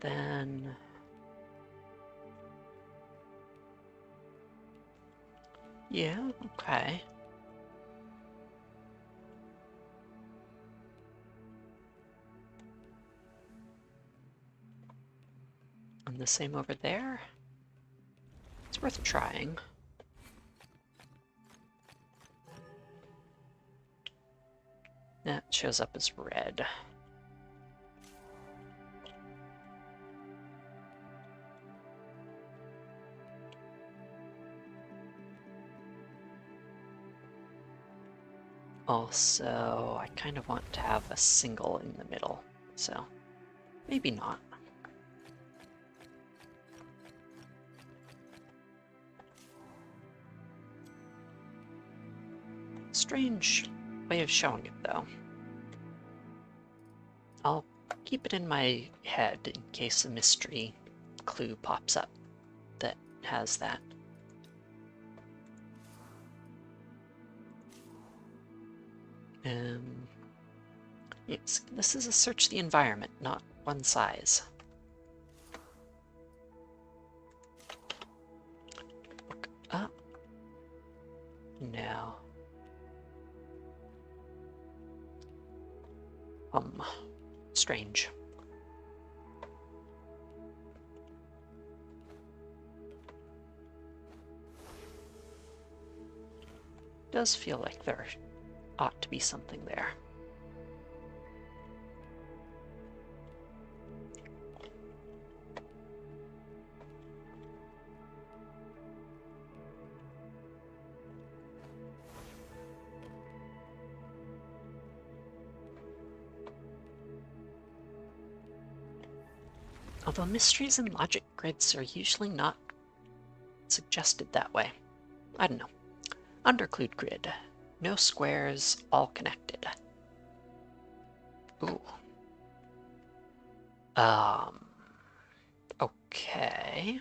Then... yeah, okay. And the same over there. It's worth trying. That shows up as red. Also, I kind of want to have a single in the middle, so maybe not. Strange way of showing it, though. I'll keep it in my head in case a mystery clue pops up that has that. Yes, this is a search the environment, not one size. Look up. No. Strange. Does feel like there ought to be something there. Although mysteries and logic grids are usually not suggested that way. I don't know. Underclued grid. No squares, all connected. Ooh. Okay.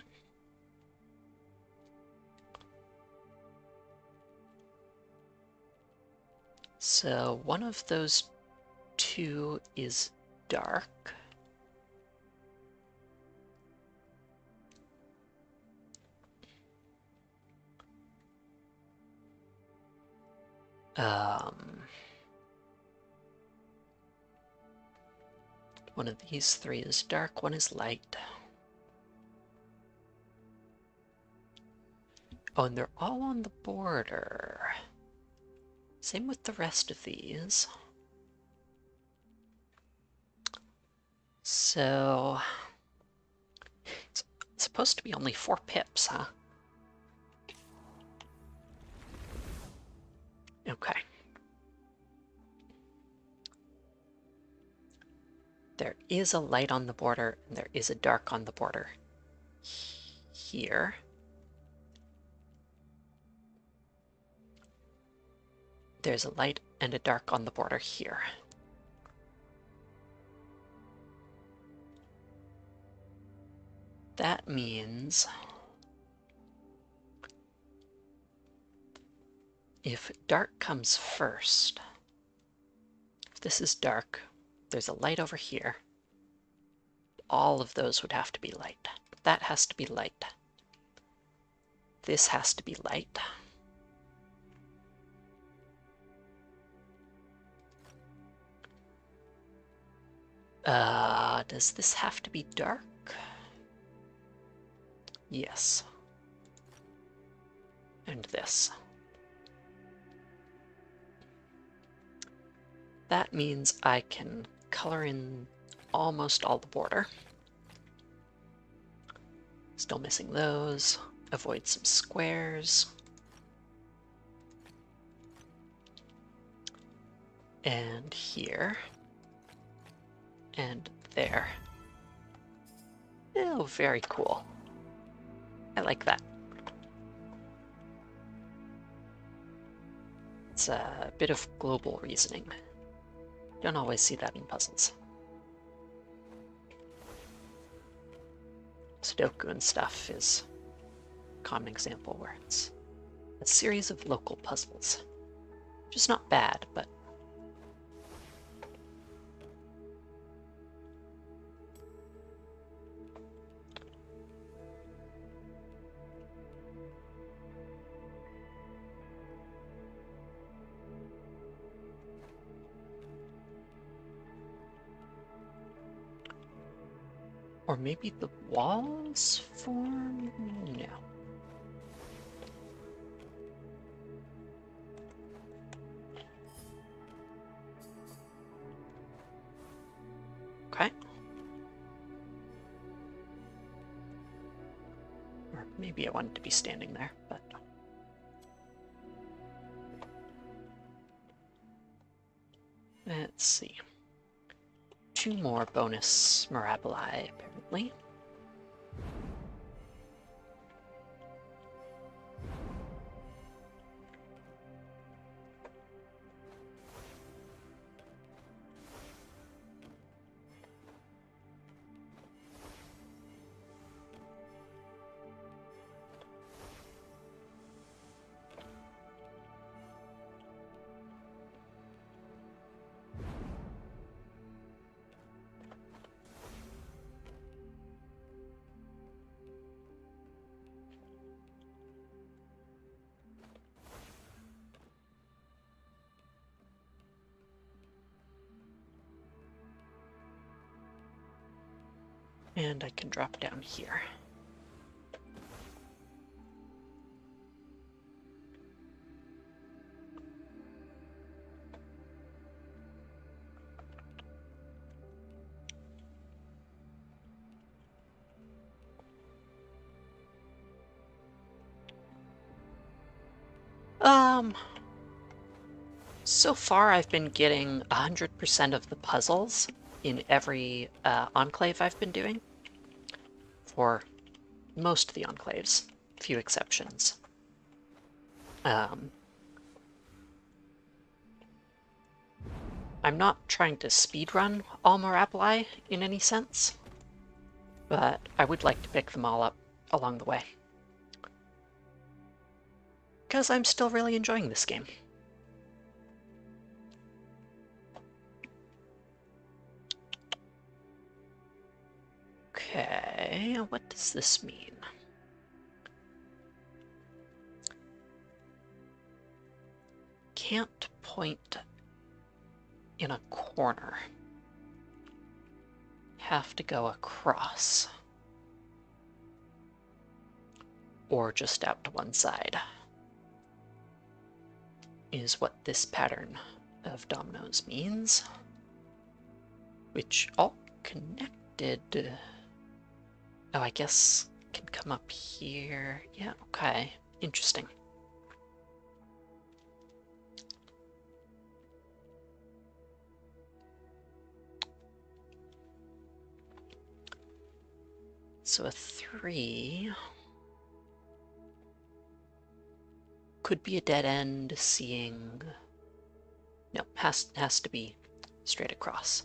So one of those two is dark. One of these three is dark, one is light. Oh, and they're all on the border. Same with the rest of these. So, it's supposed to be only 4 pips, huh? there is a light on the border and there is a dark on the border here. There's a light and a dark on the border here. That means if dark comes first, if this is dark, there's a light over here. All of those would have to be light. That has to be light. This has to be light. Does this have to be dark? Yes. And this. That means I can color in almost all the border. Still missing those. Avoid some squares. And here. And there. Oh, very cool. I like that. It's a bit of global reasoning. Don't always see that in puzzles. Sudoku and stuff is a common example where it's a series of local puzzles. Which is not bad, but or maybe the walls form? No. Okay. Or maybe I wanted to be standing there, but... Let's see. 2 more bonus Mirabili, apparently. And I can drop down here. So far I've been getting 100% of the puzzles in every enclave I've been doing. For most of the enclaves, few exceptions. I'm not trying to speedrun all Mirabili in any sense, but I would like to pick them all up along the way. Because I'm still really enjoying this game. Okay, what does this mean? Can't point in a corner. Have to go across. Or just out to one side. Is what this pattern of dominoes means. Which all connected... Oh, I guess can come up here. Yeah, okay. Interesting. So a 3 could be a dead end, seeing... No, has to be straight across.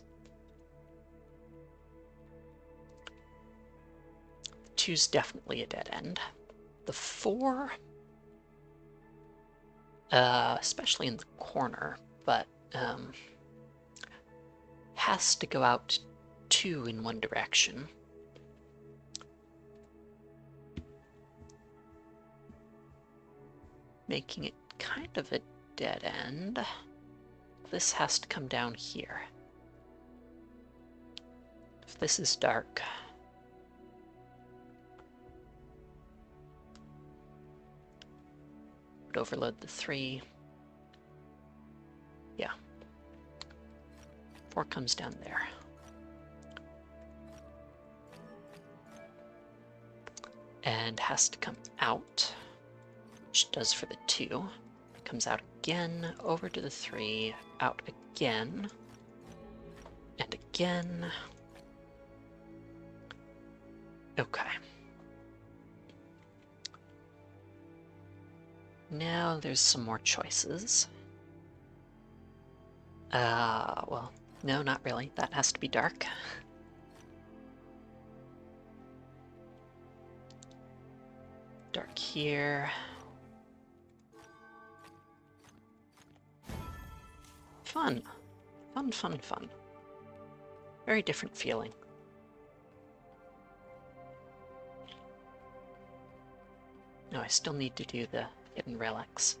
2's definitely a dead end. The 4, especially in the corner, but has to go out 2 in one direction. Making it kind of a dead end. This has to come down here. If this is dark, would overload the 3. Yeah. 4 comes down there. And has to come out, which it does for the 2. Comes out again, over to the 3, out again, and again. Okay. Now there's some more choices. Well, no, not really. That has to be dark. Dark here. Fun. Fun, fun, fun. Very different feeling. No, I still need to do the hidden relics.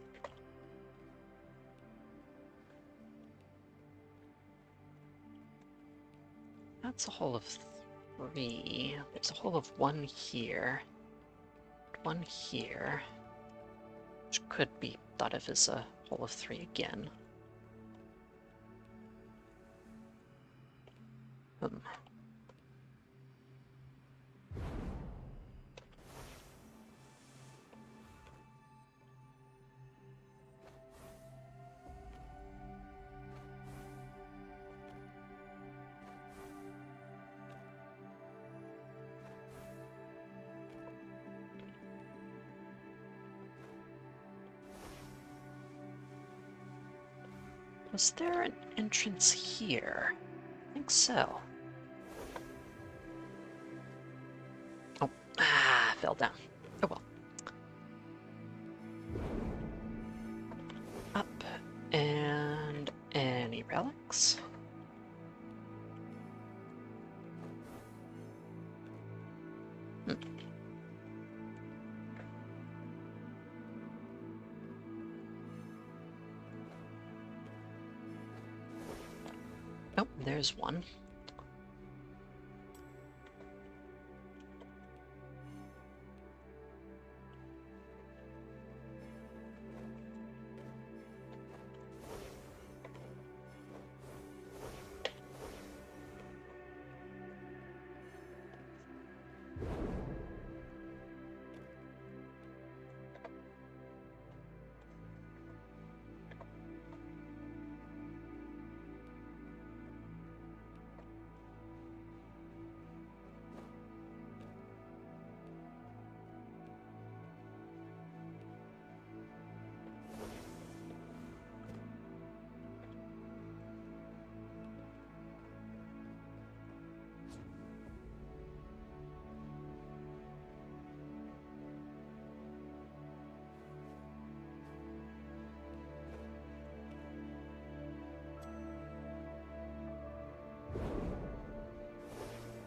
That's a hole of 3. There's a hole of 1 here. 1 here. Which could be thought of as a hole of 3 again. Was there an entrance here? I think so. Oh, fell down. Oh well. Up, and any relics? Oh, there's one.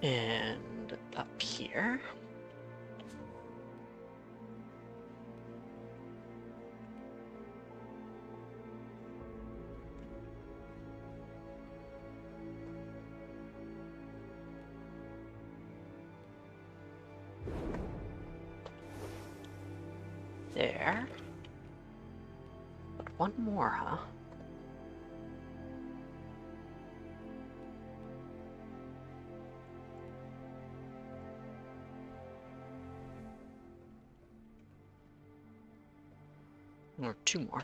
And up here. There. But one more, huh? Or 2 more.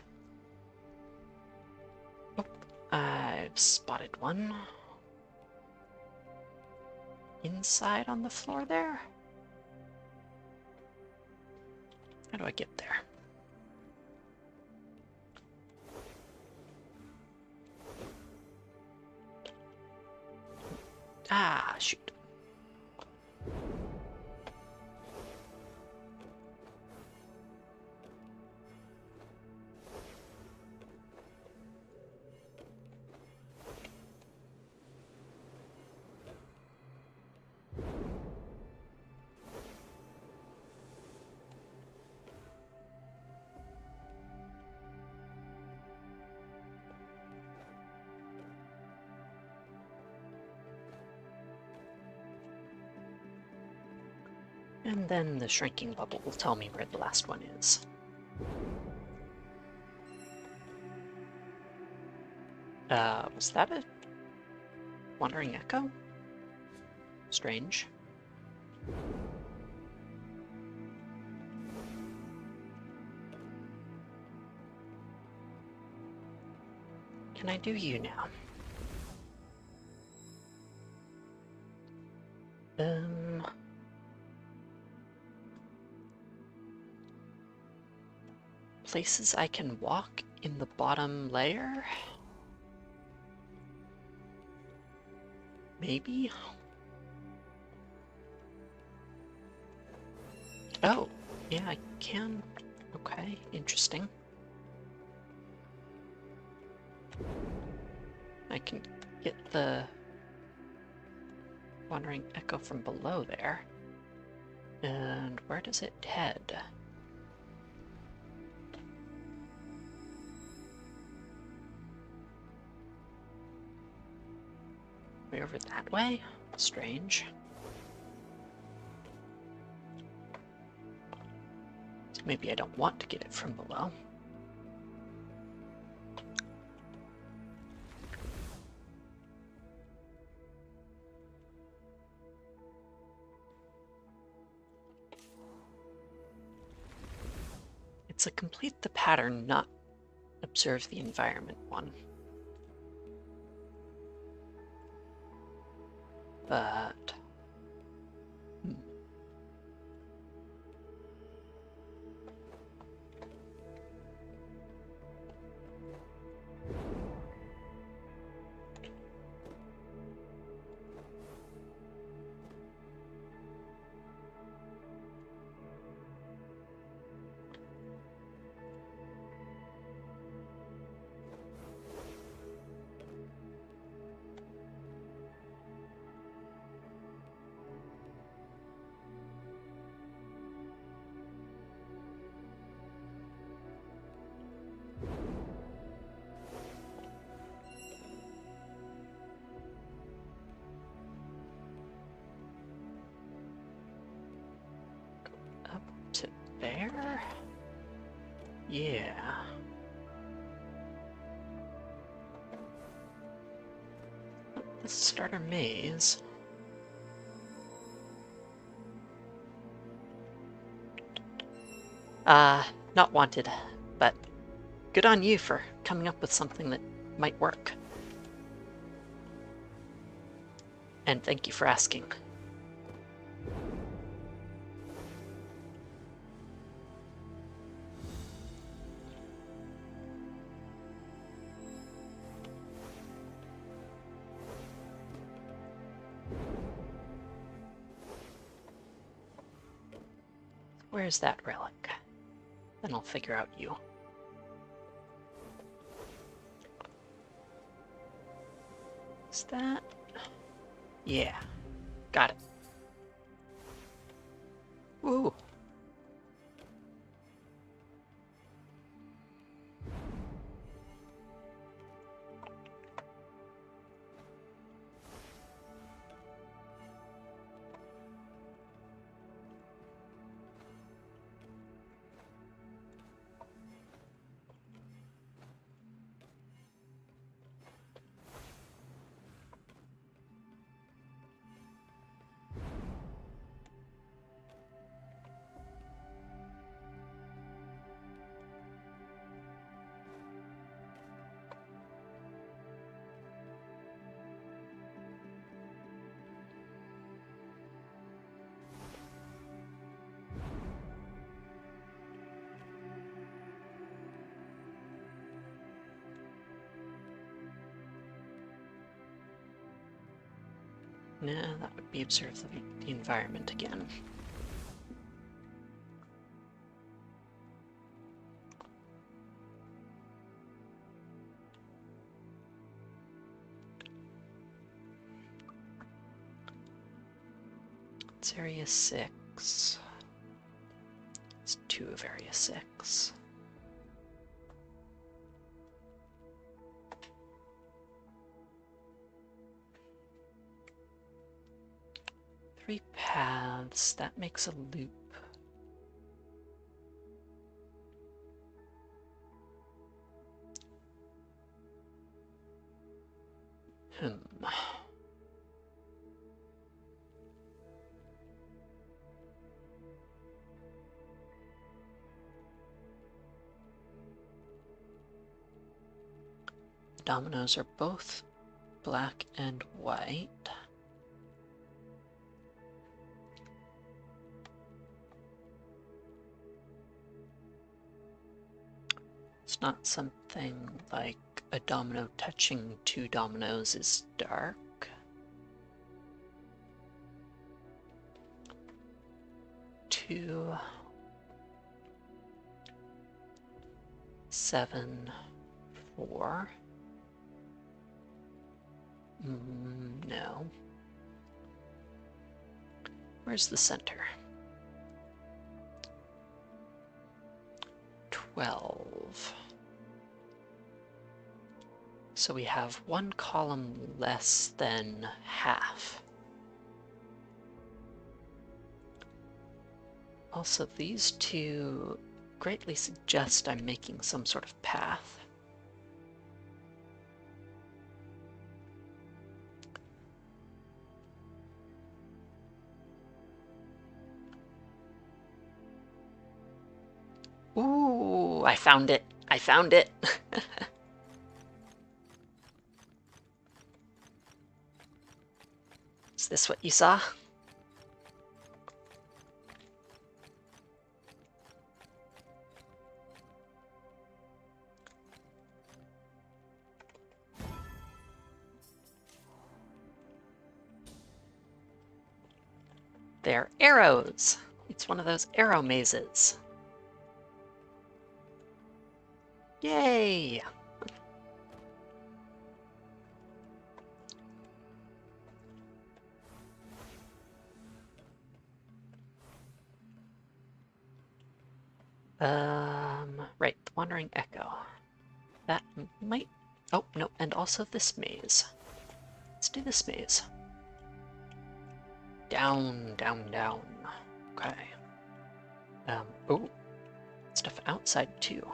Oh, I've spotted one. Inside on the floor there? How do I get there? Ah, shoot. And then the shrinking bubble will tell me where the last one is. Was that a wandering echo? Strange. Can I do you now? Places I can walk in the bottom layer? Maybe? Oh, yeah, I can. Okay, interesting. I can get the wandering echo from below there. And where does it head? Way over that way? Strange. Maybe I don't want to get it from below. It's a complete the pattern, not observe the environment one. But... up to there? Yeah. Let's start our maze. Not wanted, but good on you for coming up with something that might work. And thank you for asking. Where's that relic? Then I'll figure out you. Is that? Yeah. Got it. Ooh. Nah, that would be observe the environment again. It's area 6. It's 2 of area 6. Three paths, that makes a loop. Dominoes are both black and white. It's not something like a domino touching 2 dominoes is dark. 2, 7, 4. No. Where's the center? 12. So we have 1 column less than half. Also, these 2 greatly suggest I'm making some sort of path. Ooh, I found it. I found it. Is this what you saw? They're arrows. It's one of those arrow mazes. Yay! Right, the Wandering Echo. That might... Oh, no, and also this maze. Let's do this maze. Down, down, down. Okay. Oh, stuff outside too.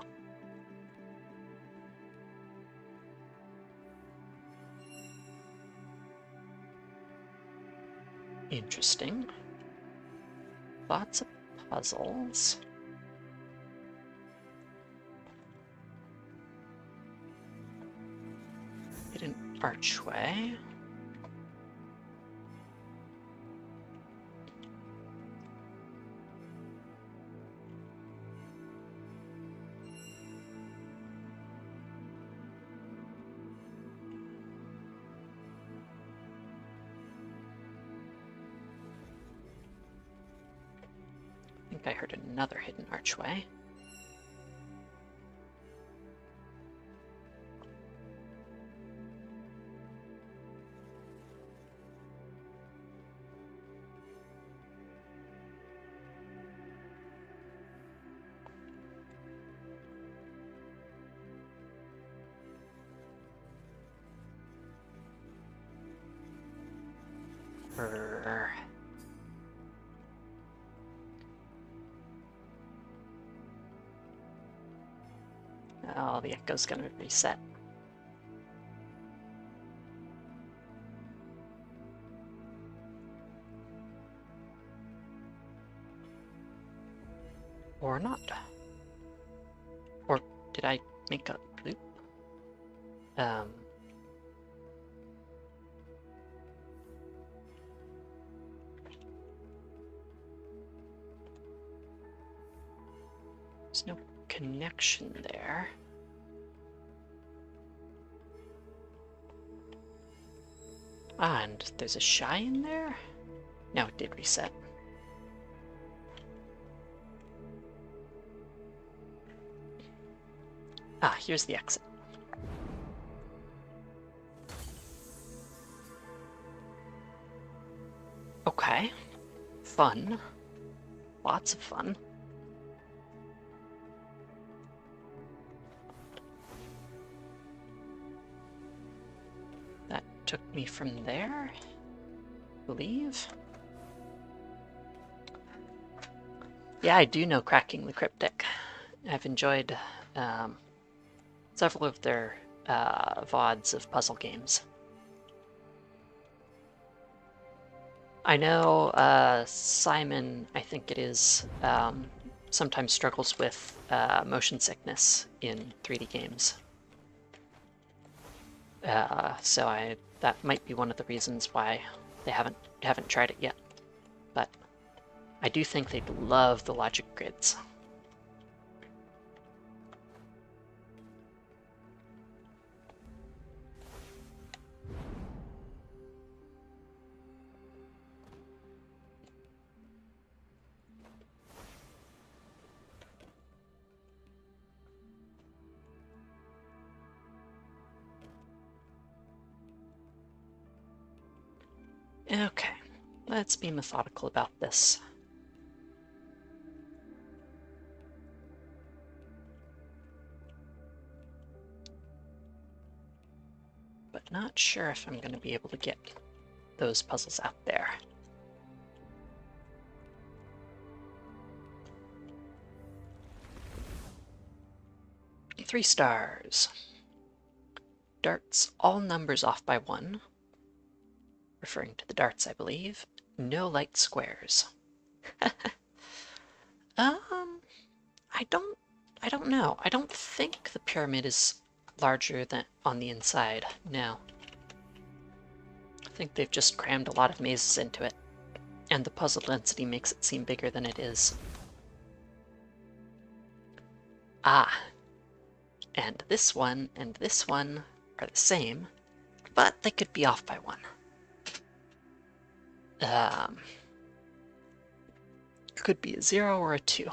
Interesting. Lots of puzzles. Hidden archway. I think I heard another hidden archway. Brr. Oh, the echo's gonna reset. Or not. Or did I make a loop? There's no connection there. Ah, and there's a shy in there? No, it did reset. Ah, here's the exit. Okay. Fun. Lots of fun. That took me from there, I believe. Yeah, I do know Cracking the Cryptic. I've enjoyed several of their VODs of puzzle games. I know Simon, I think it is, sometimes struggles with motion sickness in 3D games. So that might be one of the reasons why they haven't tried it yet. But I do think they'd love the logic grids. Okay, let's be methodical about this. But not sure if I'm going to be able to get those puzzles out there. Three stars. Darts, all numbers off by 1. Referring to the darts, I believe. No light squares. I don't know. I don't think the pyramid is larger than on the inside. No. I think they've just crammed a lot of mazes into it, and the puzzle density makes it seem bigger than it is. Ah. And this one are the same, but they could be off by 1. Could be a 0 or a 2.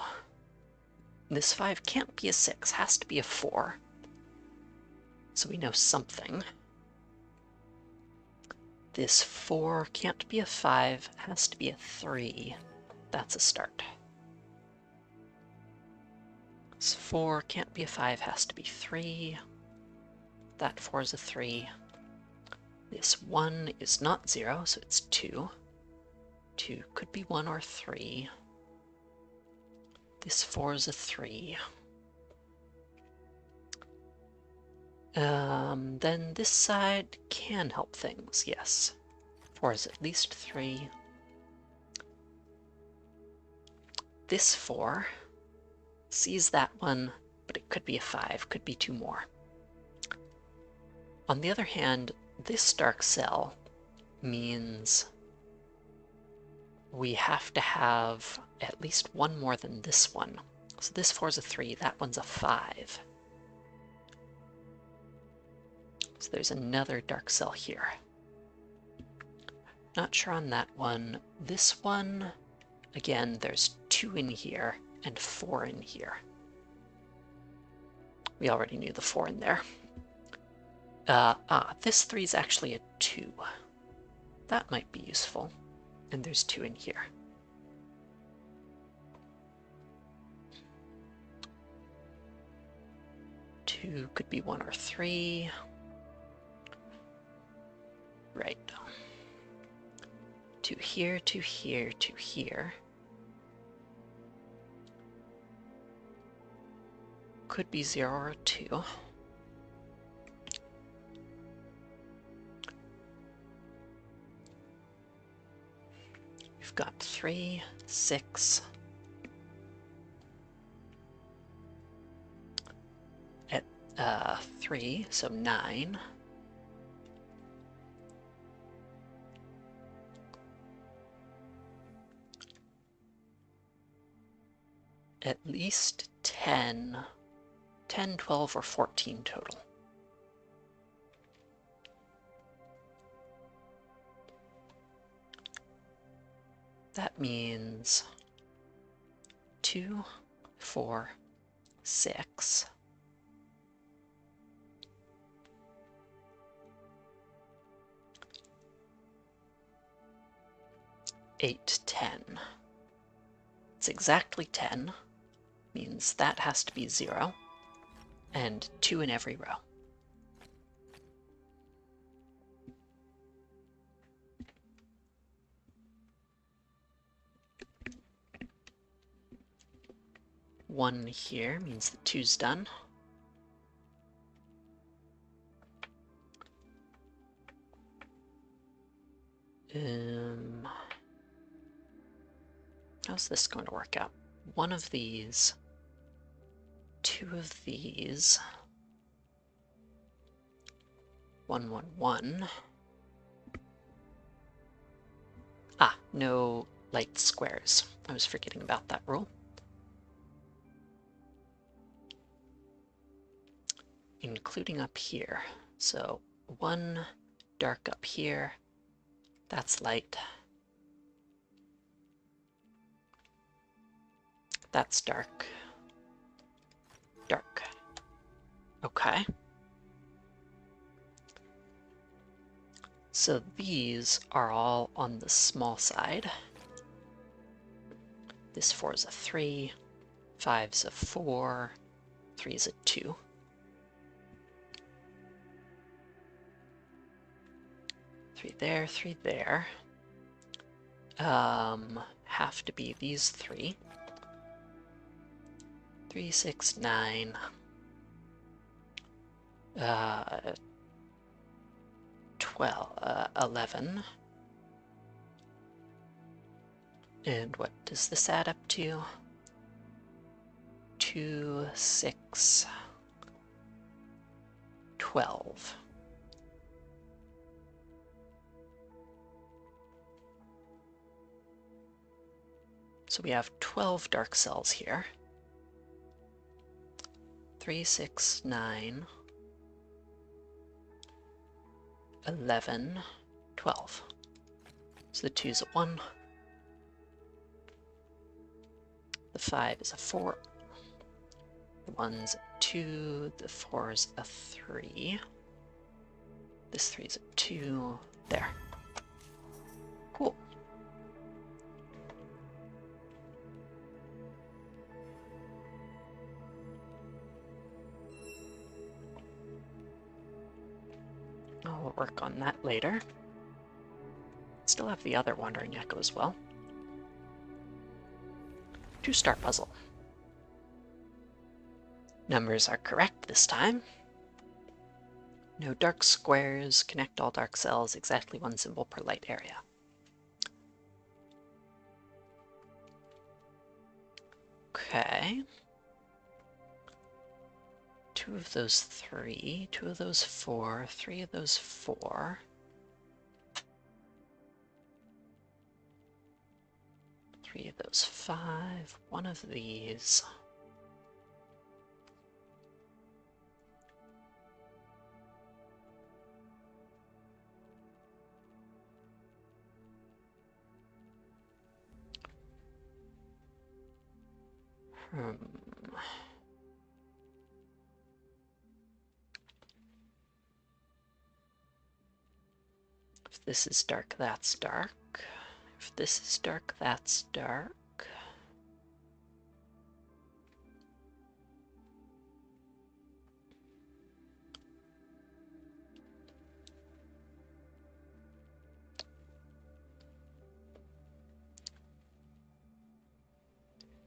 This 5 can't be a 6, has to be a 4. So we know something. This 4 can't be a 5, has to be a 3. That's a start. This 4 can't be a 5, has to be 3. That 4 is a 3. This 1 is not 0, so it's 2. 2 could be 1 or 3. This 4 is a 3. Then this side can help things, yes. 4 is at least 3. This 4 sees that one, but it could be a 5, could be 2 more. On the other hand, this dark cell means we have to have at least 1 more than this one. So this 4 is a 3, that one's a 5. So there's another dark cell here. Not sure on that one. This one, again, there's 2 in here and 4 in here. We already knew the 4 in there. This 3 is actually a 2. That might be useful. And there's 2 in here. Two could be 1 or 3. Right. 2 here, 2 here, 2 here. Could be 0 or 2. We've got 3, 6. At 3, so 9. At least 10, 12, or 14 total. That means 2, 4, 6. 8, 10. It's exactly 10, means that has to be 0, and 2 in every row. One here means that 2's done. How's this going to work out? One of these, 2 of these, 1, 1, 1. Ah, no light squares. I was forgetting about that rule. Including up here. So 1 dark up here, that's light. That's dark. Dark. Okay. So these are all on the small side. This 4 is a 3, 5's a 4, 3 is a 2. 3 there, 3 there. Have to be these 3. 3, 6, 9. 12, 11. And what does this add up to? 2, 6, 12. So we have 12 dark cells here. 3, 6, 9, 11, 12. So the 2's a 1. The 5 is a 4. The 1's a 2. The 4's a 3. This 3's a 2. There. Cool. I'll work on that later. Still have the other Wandering Echo as well. 2-star puzzle. Numbers are correct this time. No dark squares, connect all dark cells, exactly 1 symbol per light area. Okay. 2 of those 3, 2 of those 4, 3 of those 4. 3 of those 5, 1 of these. If this is dark, that's dark. If this is dark, that's dark.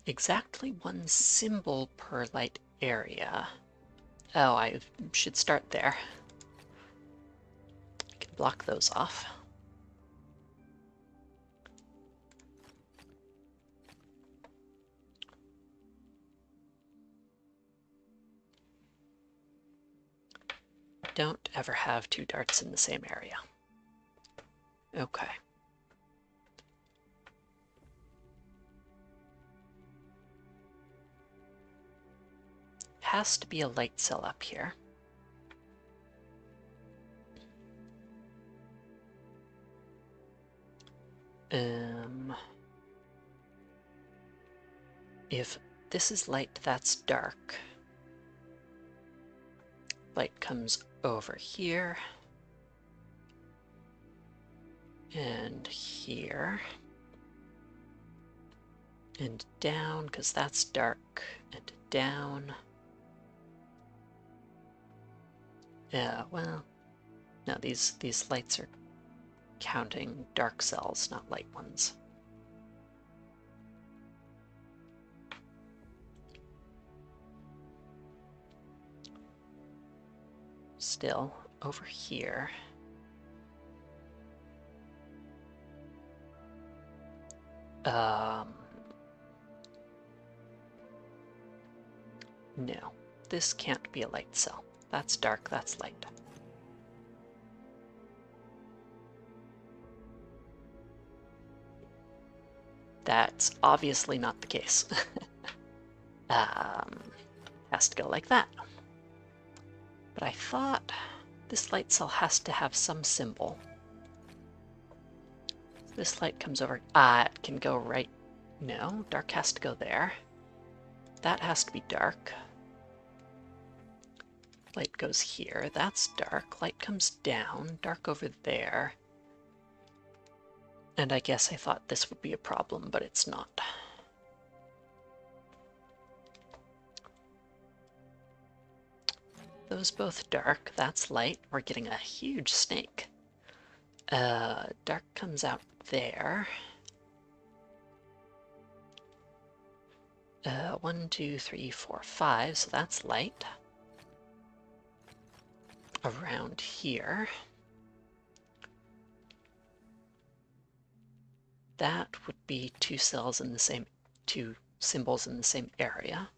Exactly 1 symbol per light area. Oh, I should start there. I can block those off. Don't ever have 2 darts in the same area. Okay. Has to be a light cell up here. if this is light, that's dark. Light comes over here and here and down, because that's dark, and down. Yeah, well, no, these lights are counting dark cells, not light ones. Still, over here. No, this can't be a light cell. That's dark, that's light. That's obviously not the case. Has to go like that. But I thought this light cell has to have some symbol. This light comes over. It can go right. No, dark has to go there. That has to be dark. Light goes here. That's dark. Light comes down. Dark over there. And I guess I thought this would be a problem, but it's not. Those both dark. That's light. We're getting a huge snake. Dark comes out there. 1, 2, 3, 4, 5, so that's light. Around here. That would be two symbols in the same area.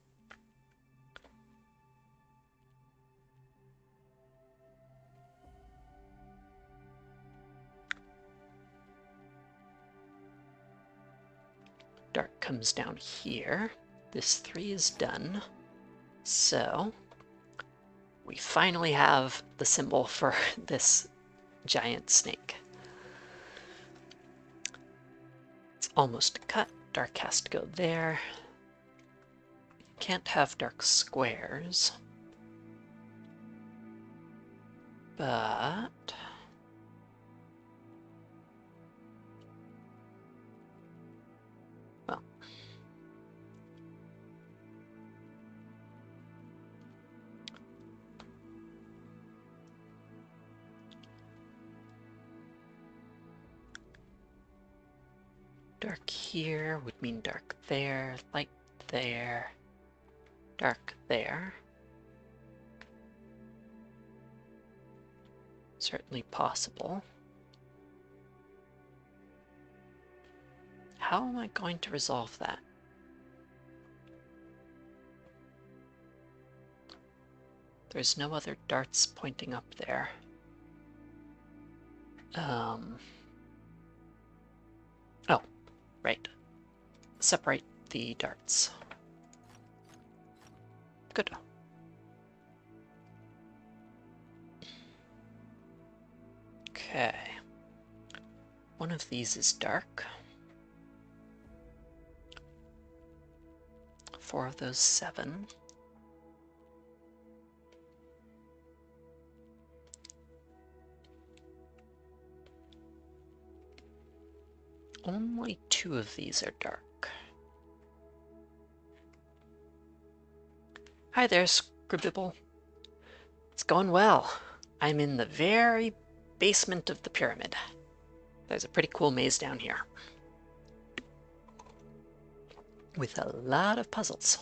Dark comes down here. This 3 is done. So we finally have the symbol for this giant snake. It's almost a cut. Dark has to go there. Can't have dark squares. But well, dark here would mean dark there, light there, dark there. Certainly possible. How am I going to resolve that? There's no other darts pointing up there. Oh, right. Separate the darts. Good. Okay. One of these is dark. 4 of those 7. Only 2 of these are dark. Hi there, Scribble. It's going well. I'm in the very basement of the pyramid. There's a pretty cool maze down here. With a lot of puzzles.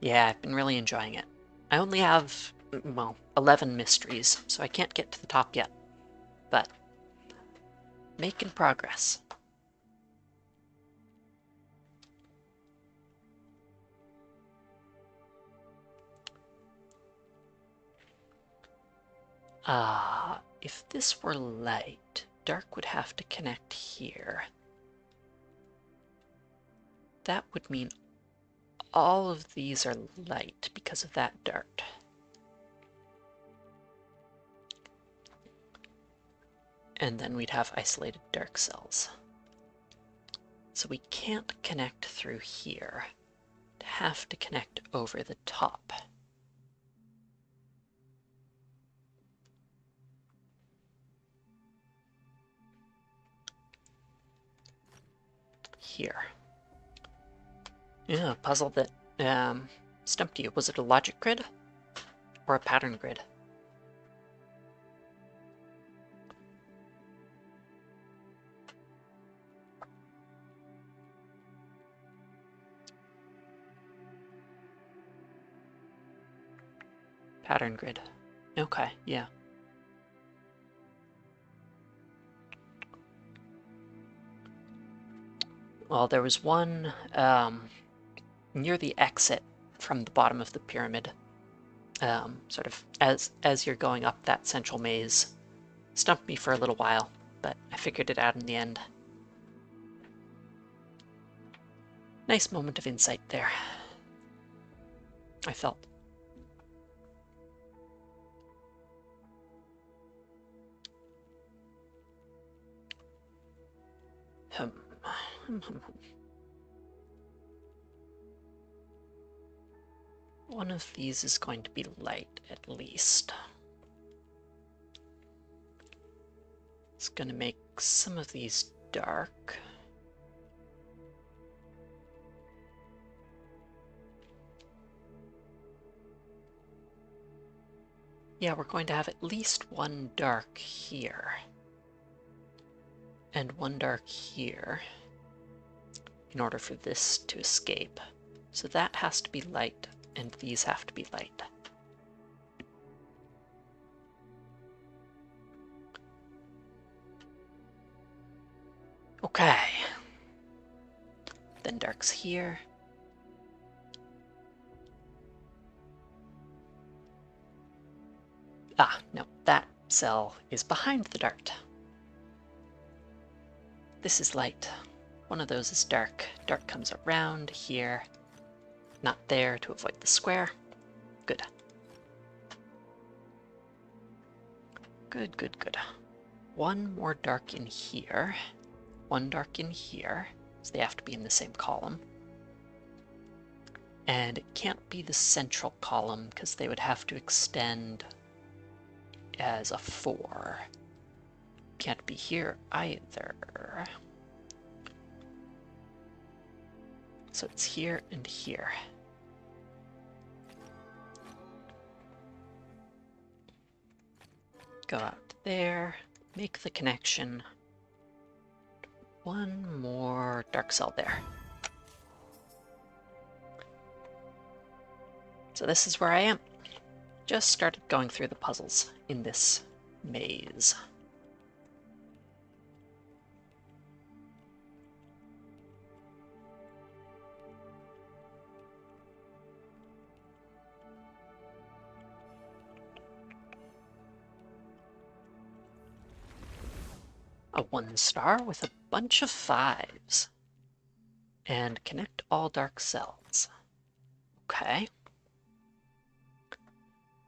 Yeah, I've been really enjoying it. I only have, well, 11 mysteries, so I can't get to the top yet. But making progress. If this were light, dark would have to connect here. that would mean all of these are light because of that dart. And then we'd have isolated dark cells. So we can't connect through here. We'd have to connect over the top. Here. Yeah, a puzzle that stumped you. Was it a logic grid or a pattern grid? Pattern grid. Okay, yeah. Well, there was one near the exit from the bottom of the pyramid, sort of as you're going up that central maze. Stumped me for a little while, but I figured it out in the end. Nice moment of insight there, I felt. One of these is going to be light, at least. It's going to make some of these dark. Yeah, we're going to have at least one dark here. And one dark here in order for this to escape. So that has to be light, and these have to be light. Okay. Then dark's here. Ah, no, that cell is behind the dart. This is light. One of those is dark. Dark comes around here. Not there to avoid the square. Good. Good, good, good. One more dark in here. One dark in here. So they have to be in the same column. And it can't be the central column because they would have to extend as a 4. Can't be here either. So it's here and here. Go out there, make the connection. One more dark cell there. So this is where I am. Just started going through the puzzles in this maze. A 1 star with a bunch of 5s. And connect all dark cells. Okay.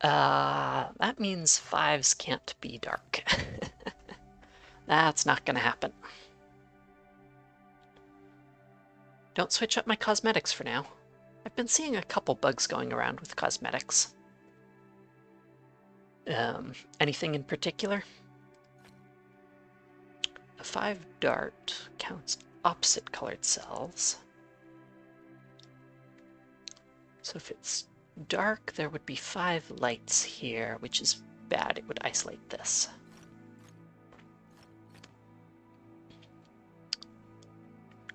That means 5s can't be dark. That's not gonna happen. Don't switch up my cosmetics for now. I've been seeing a couple bugs going around with cosmetics. Anything in particular? A 5 dart counts opposite colored cells. So if it's dark, there would be 5 lights here, which is bad. It would isolate this.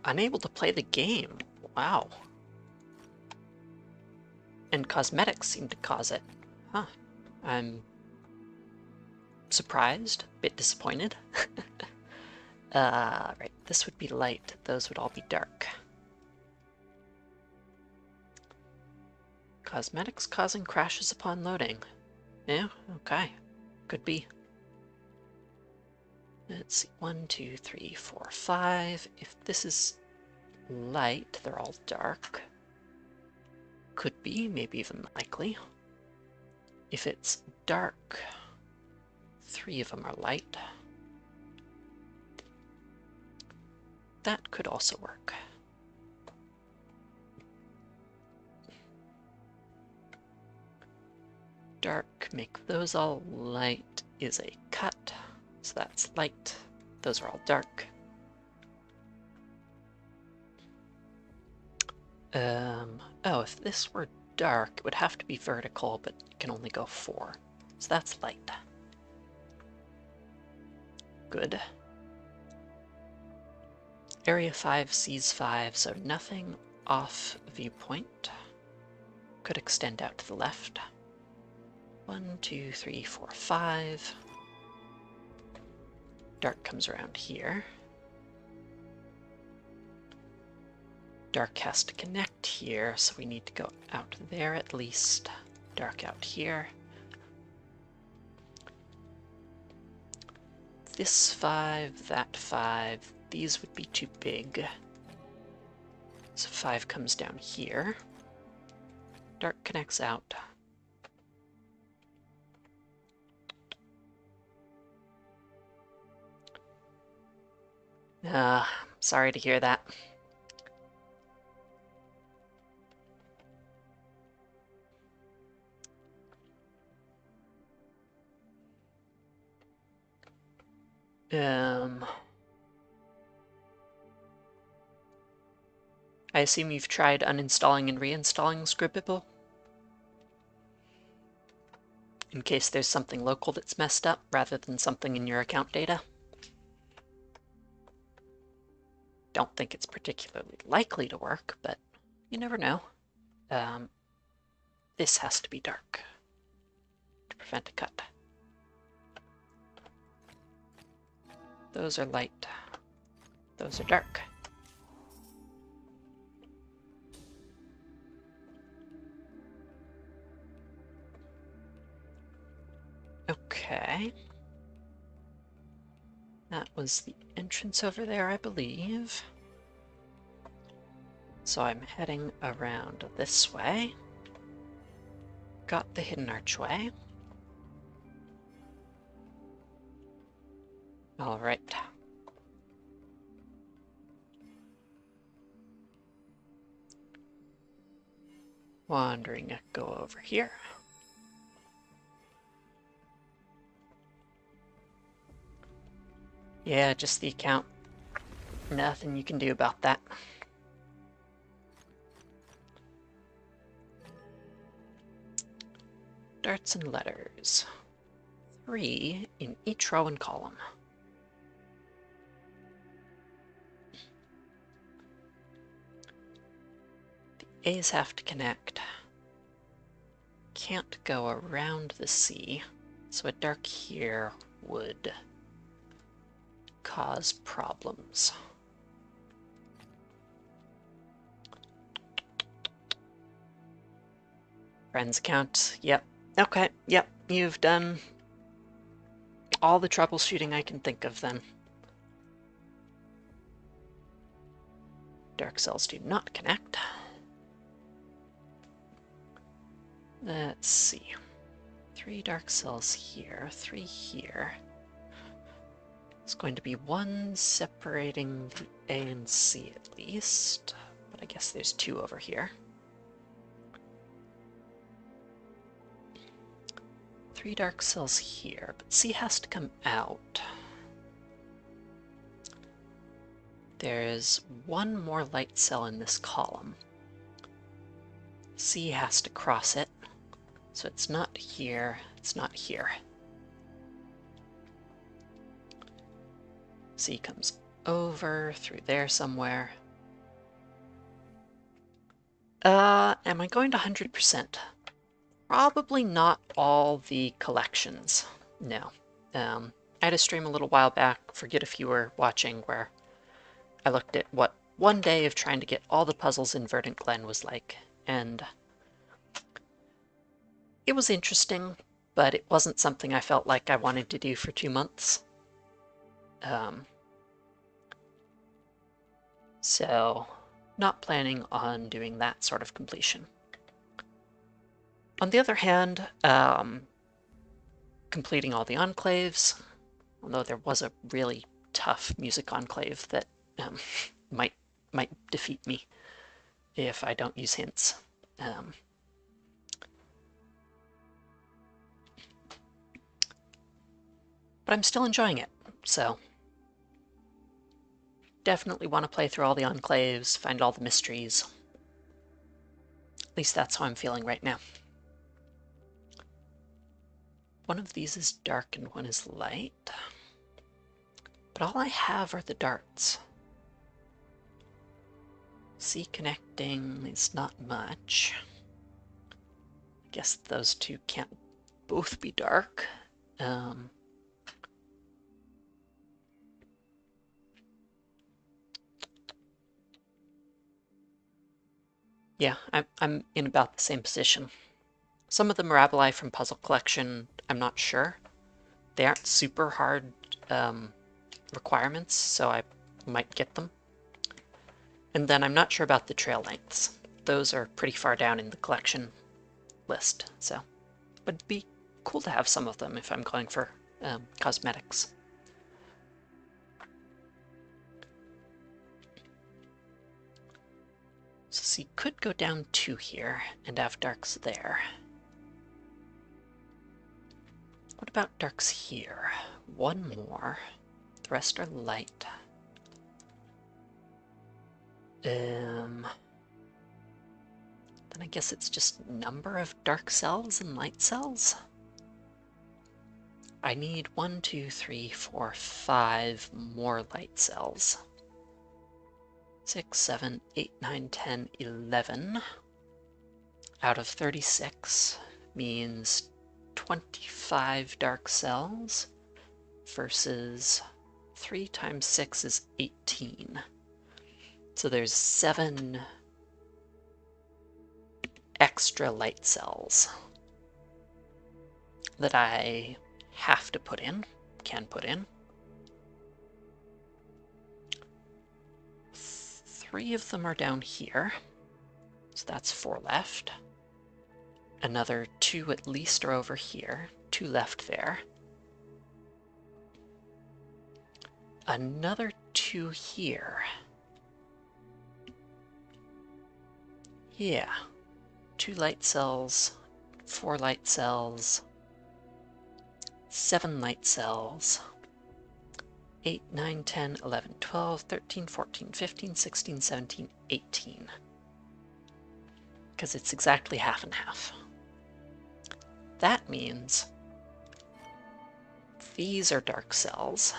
Unable to play the game. Wow. And cosmetics seem to cause it. Huh. I'm surprised, a bit disappointed. Right, this would be light. Those would all be dark. Cosmetics causing crashes upon loading. Yeah, okay. Could be. Let's see, 1, 2, 3, 4, 5. If this is light, they're all dark. Could be, maybe even likely. If it's dark, 3 of them are light. That could also work. Dark, make those all light is a cut. So that's light. Those are all dark. Oh, if this were dark, it would have to be vertical, but it can only go 4. So that's light. Good. Area 5 sees 5, so nothing off viewpoint. Could extend out to the left. 1, 2, 3, 4, 5. Dark comes around here. Dark has to connect here, so we need to go out there at least. Dark out here. This 5, that 5, these would be too big. So 5 comes down here. Dark connects out. Sorry to hear that. I assume you've tried uninstalling and reinstalling Scribbable? In case there's something local that's messed up rather than something in your account data? Don't think it's particularly likely to work, but you never know. This has to be dark to prevent a cut. Those are light. Those are dark. Okay. That was the entrance over there, I believe. So I'm heading around this way. Got the hidden archway. All right. Wandering Echo over here. Yeah, just the account. Nothing you can do about that. Darts and letters. 3 in each row and column. The A's have to connect. Can't go around the C, so a dark here would cause problems. Friends count, yep. Okay, yep, you've done all the troubleshooting I can think of then. Dark cells do not connect. Let's see. 3 dark cells here, 3 here. It's going to be 1 separating the A and C at least, but I guess there's 2 over here. 3 dark cells here, but C has to come out. There's 1 more light cell in this column. C has to cross it, so it's not here, it's not here. C comes over through there somewhere. Am I going to 100%? Probably not all the collections, no. I had a stream a little while back, forget if you were watching, where I looked at what 1 day of trying to get all the puzzles in Verdant Glen was like, and it was interesting, but it wasn't something I felt like I wanted to do for 2 months. So not planning on doing that sort of completion. On the other hand, completing all the enclaves, although there was a really tough music enclave that might defeat me if I don't use hints. But I'm still enjoying it, so definitely want to play through all the enclaves, find all the mysteries. At least that's how I'm feeling right now. One of these is dark and one is light. But all I have are the darts. C connecting is not much. I guess those two can't both be dark. Yeah, I'm in about the same position. Some of the Mirabili from Puzzle Collection, I'm not sure. They aren't super hard requirements, so I might get them. And then I'm not sure about the trail lengths. Those are pretty far down in the collection list, so it would be cool to have some of them if I'm going for cosmetics. So you could go down 2 here and have darks there. What about darks here? 1 more. The rest are light. Then I guess it's just number of dark cells and light cells. I need 1, 2, 3, 4, 5 more light cells. 6, 7, 8, 9, 10, 11 out of 36 means 25 dark cells versus 3 times 6 is 18. So there's 7 extra light cells that I have to put in, can put in. 3 of them are down here, so that's 4 left. Another 2 at least are over here, 2 left there. Another 2 here. Yeah, 2 light cells, 4 light cells, 7 light cells, 8, 9, 10, 11, 12, 13, 14, 15, 16, 17, 18. Because it's exactly half and half. That means these are dark cells.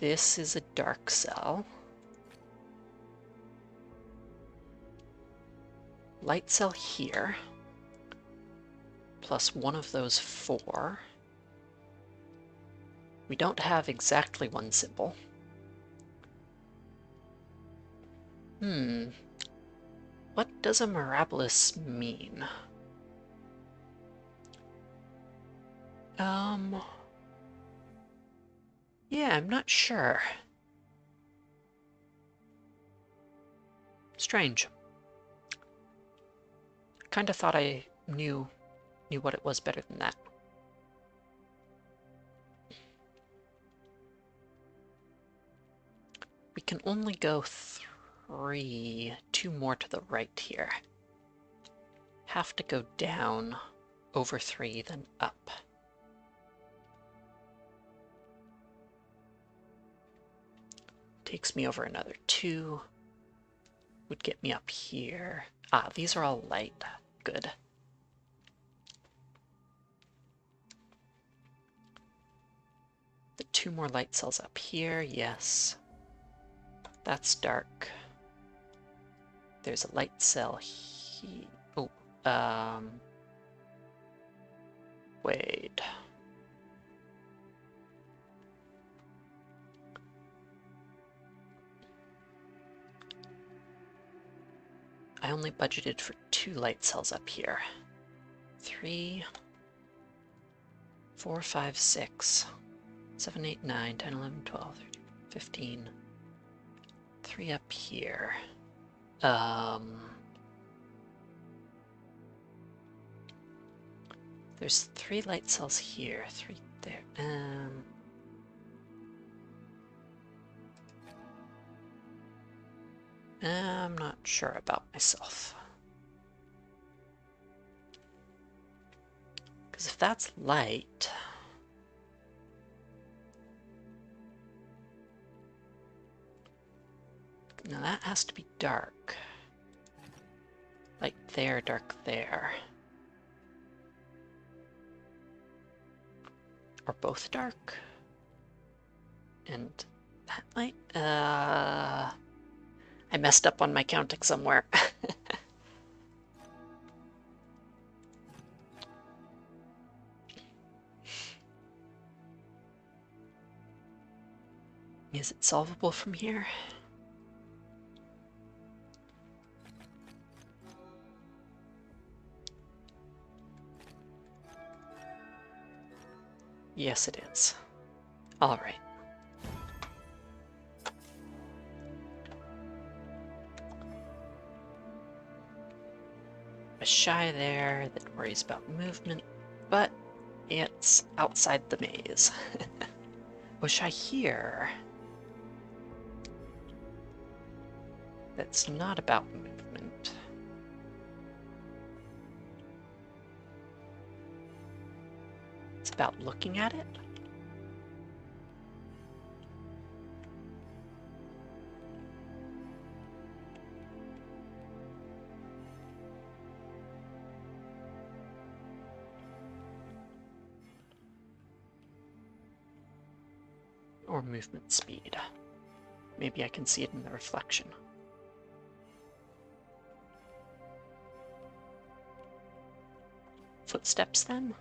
This is a dark cell. Light cell here, plus 1 of those 4. We don't have exactly 1 symbol. What does a Mirabilis mean? Yeah, I'm not sure. Strange. Kind of thought I knew what it was better than that. We can only go 3, 2 more to the right here. Have to go down over 3, then up. Takes me over another 2. Would get me up here. Ah, these are all light. Good. The 2 more light cells up here, yes. That's dark. There's a light cell here. Oh, wait. I only budgeted for 2 light cells up here. 3, 4, 5, 6, 7, 8, 9, 10, 11, 12, 13, 15. 3 up here. There's 3 light cells here, 3 there. I'm not sure about myself. Because if that's light, now that has to be dark. Light there, dark there. Or both dark. And that might, I messed up on my counting somewhere. Is it solvable from here? Yes, it is. All right. A shy there that worries about movement, but it's outside the maze. A shy here that's not about movement. It's about looking at it. Or movement speed. Maybe I can see it in the reflection. Footsteps then?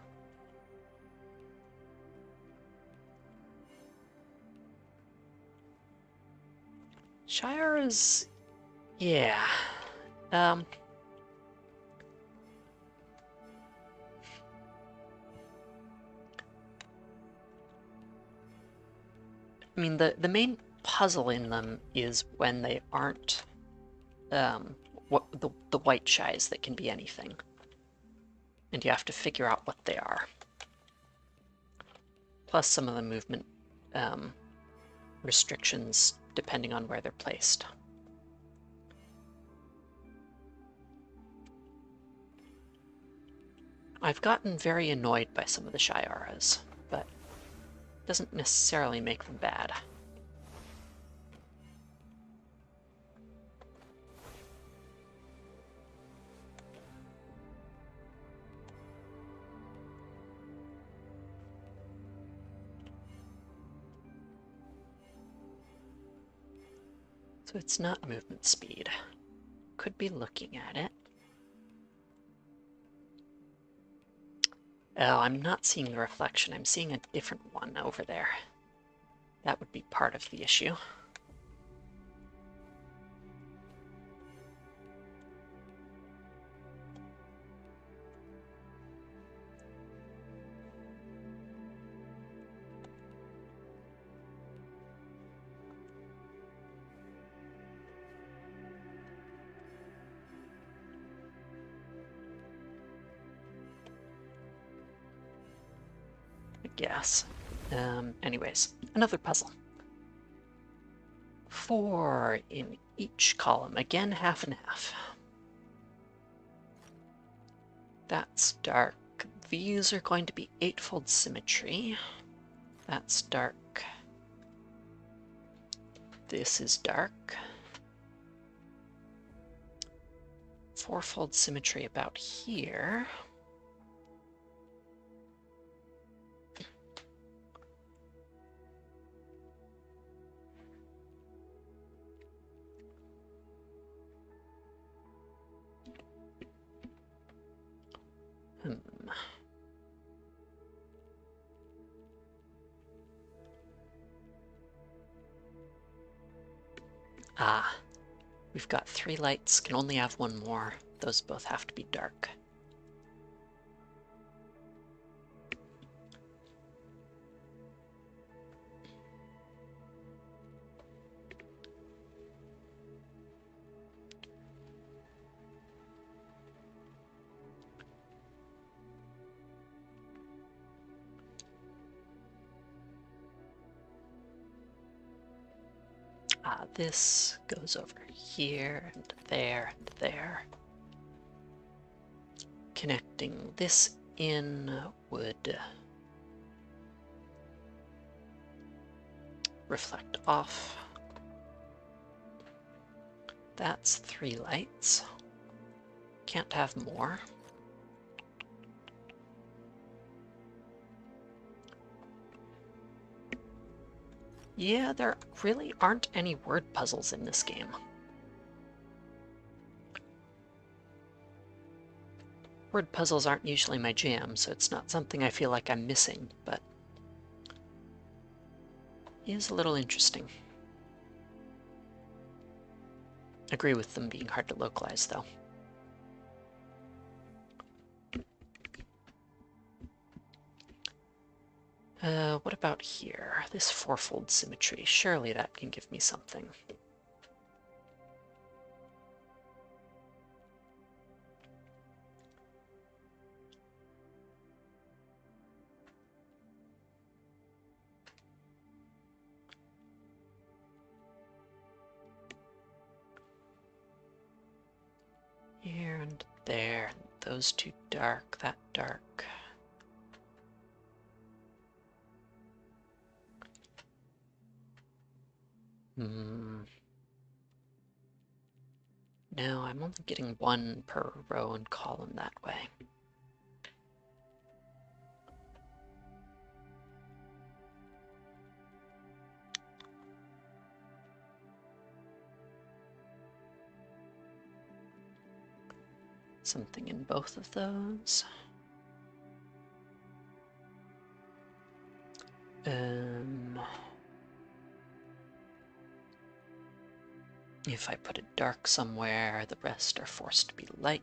Shire's... yeah. I mean, the main puzzle in them is when they aren't the white shies that can be anything. And you have to figure out what they are. Plus some of the movement restrictions depending on where they're placed. I've gotten very annoyed by some of the Shyaras, but it doesn't necessarily make them bad. So it's not movement speed. Could be looking at it. Oh, I'm not seeing the reflection. I'm seeing a different one over there. That would be part of the issue. Guess. Anyways, another puzzle. 4 in each column. Again, half and half. That's dark. These are going to be 8-fold symmetry. That's dark. This is dark. 4-fold symmetry about here. Ah, we've got 3 lights, can only have 1 more. Those both have to be dark. this goes over here and there and there. Connecting this in would reflect off. That's 3 lights. Can't have more. Yeah, there really aren't any word puzzles in this game. Word puzzles aren't usually my jam, so it's not something I feel like I'm missing, but it is a little interesting. Agree with them being hard to localize, though. What about here? This fourfold symmetry. Surely that can give me something. Here and there, those two dark, that dark. No, I'm only getting 1 per row and column that way. Something in both of those. If I put it dark somewhere, the rest are forced to be light.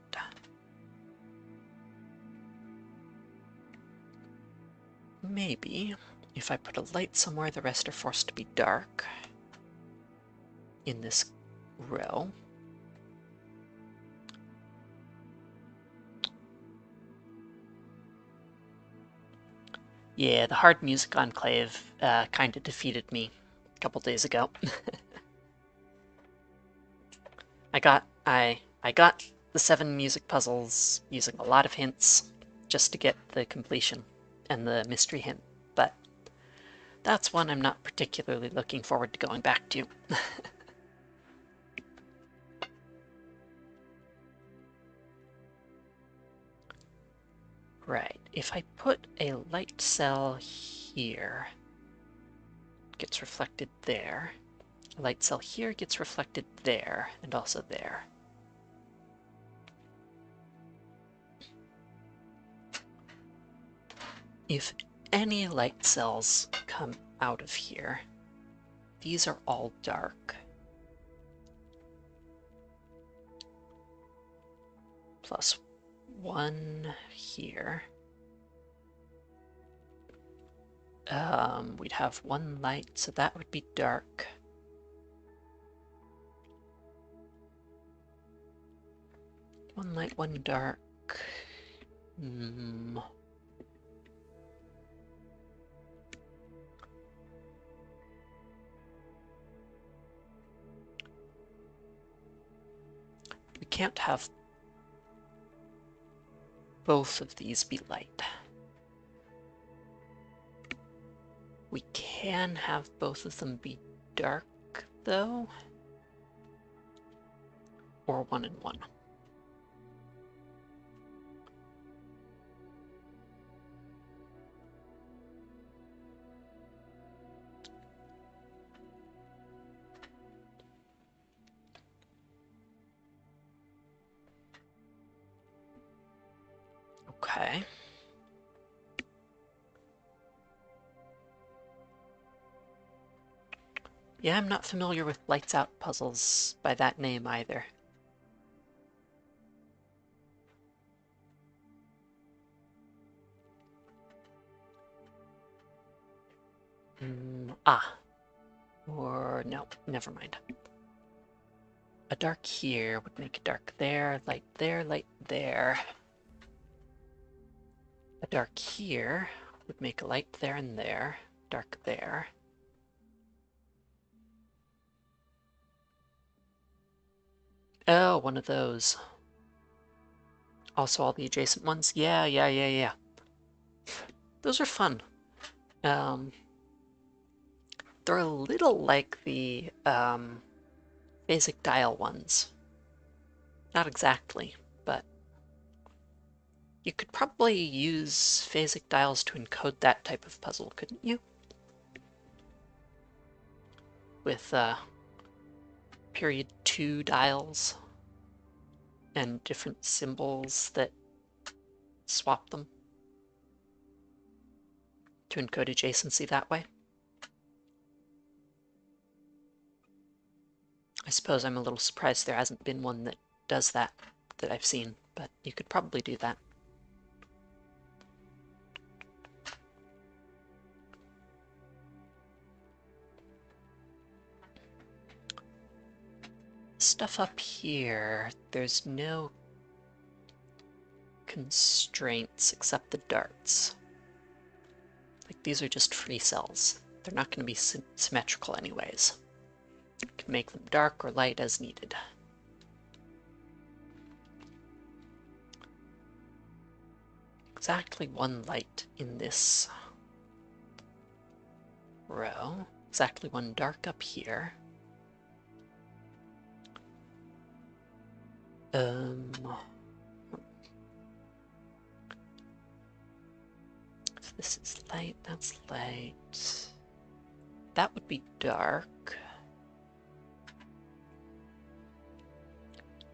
Maybe if I put a light somewhere, the rest are forced to be dark in this row. Yeah, the Hard Music Enclave kind of defeated me a couple days ago. I got the 7 music puzzles using a lot of hints just to get the completion and the mystery hint, but that's one I'm not particularly looking forward to going back to. Right, if I put a light cell here, it gets reflected there. A light cell here gets reflected there, and also there. If any light cells come out of here, these are all dark. Plus 1 here. We'd have 1 light, so that would be dark. One light, 1 dark. We can't have both of these be light. We can have both of them be dark, though. Or 1 and 1. Okay. Yeah, I'm not familiar with Lights Out puzzles by that name either. Or no, never mind. A dark here would make a dark there, light there, light there. A dark here would make a light there and there, dark there. Oh, one of those. Also all the adjacent ones? Yeah. Those are fun. They're a little like the phasic dial ones. Not exactly, but you could probably use phasic dials to encode that type of puzzle, couldn't you? With period 2 dials and different symbols that swap them to encode adjacency that way. I suppose I'm a little surprised there hasn't been one that does that I've seen, but you could probably do that. Stuff up here, there's no constraints except the darts. Like, these are just free cells. They're not going to be symmetrical anyways. You can make them dark or light as needed. Exactly one light in this row. Exactly one dark up here. If this is light, that's light. That would be dark.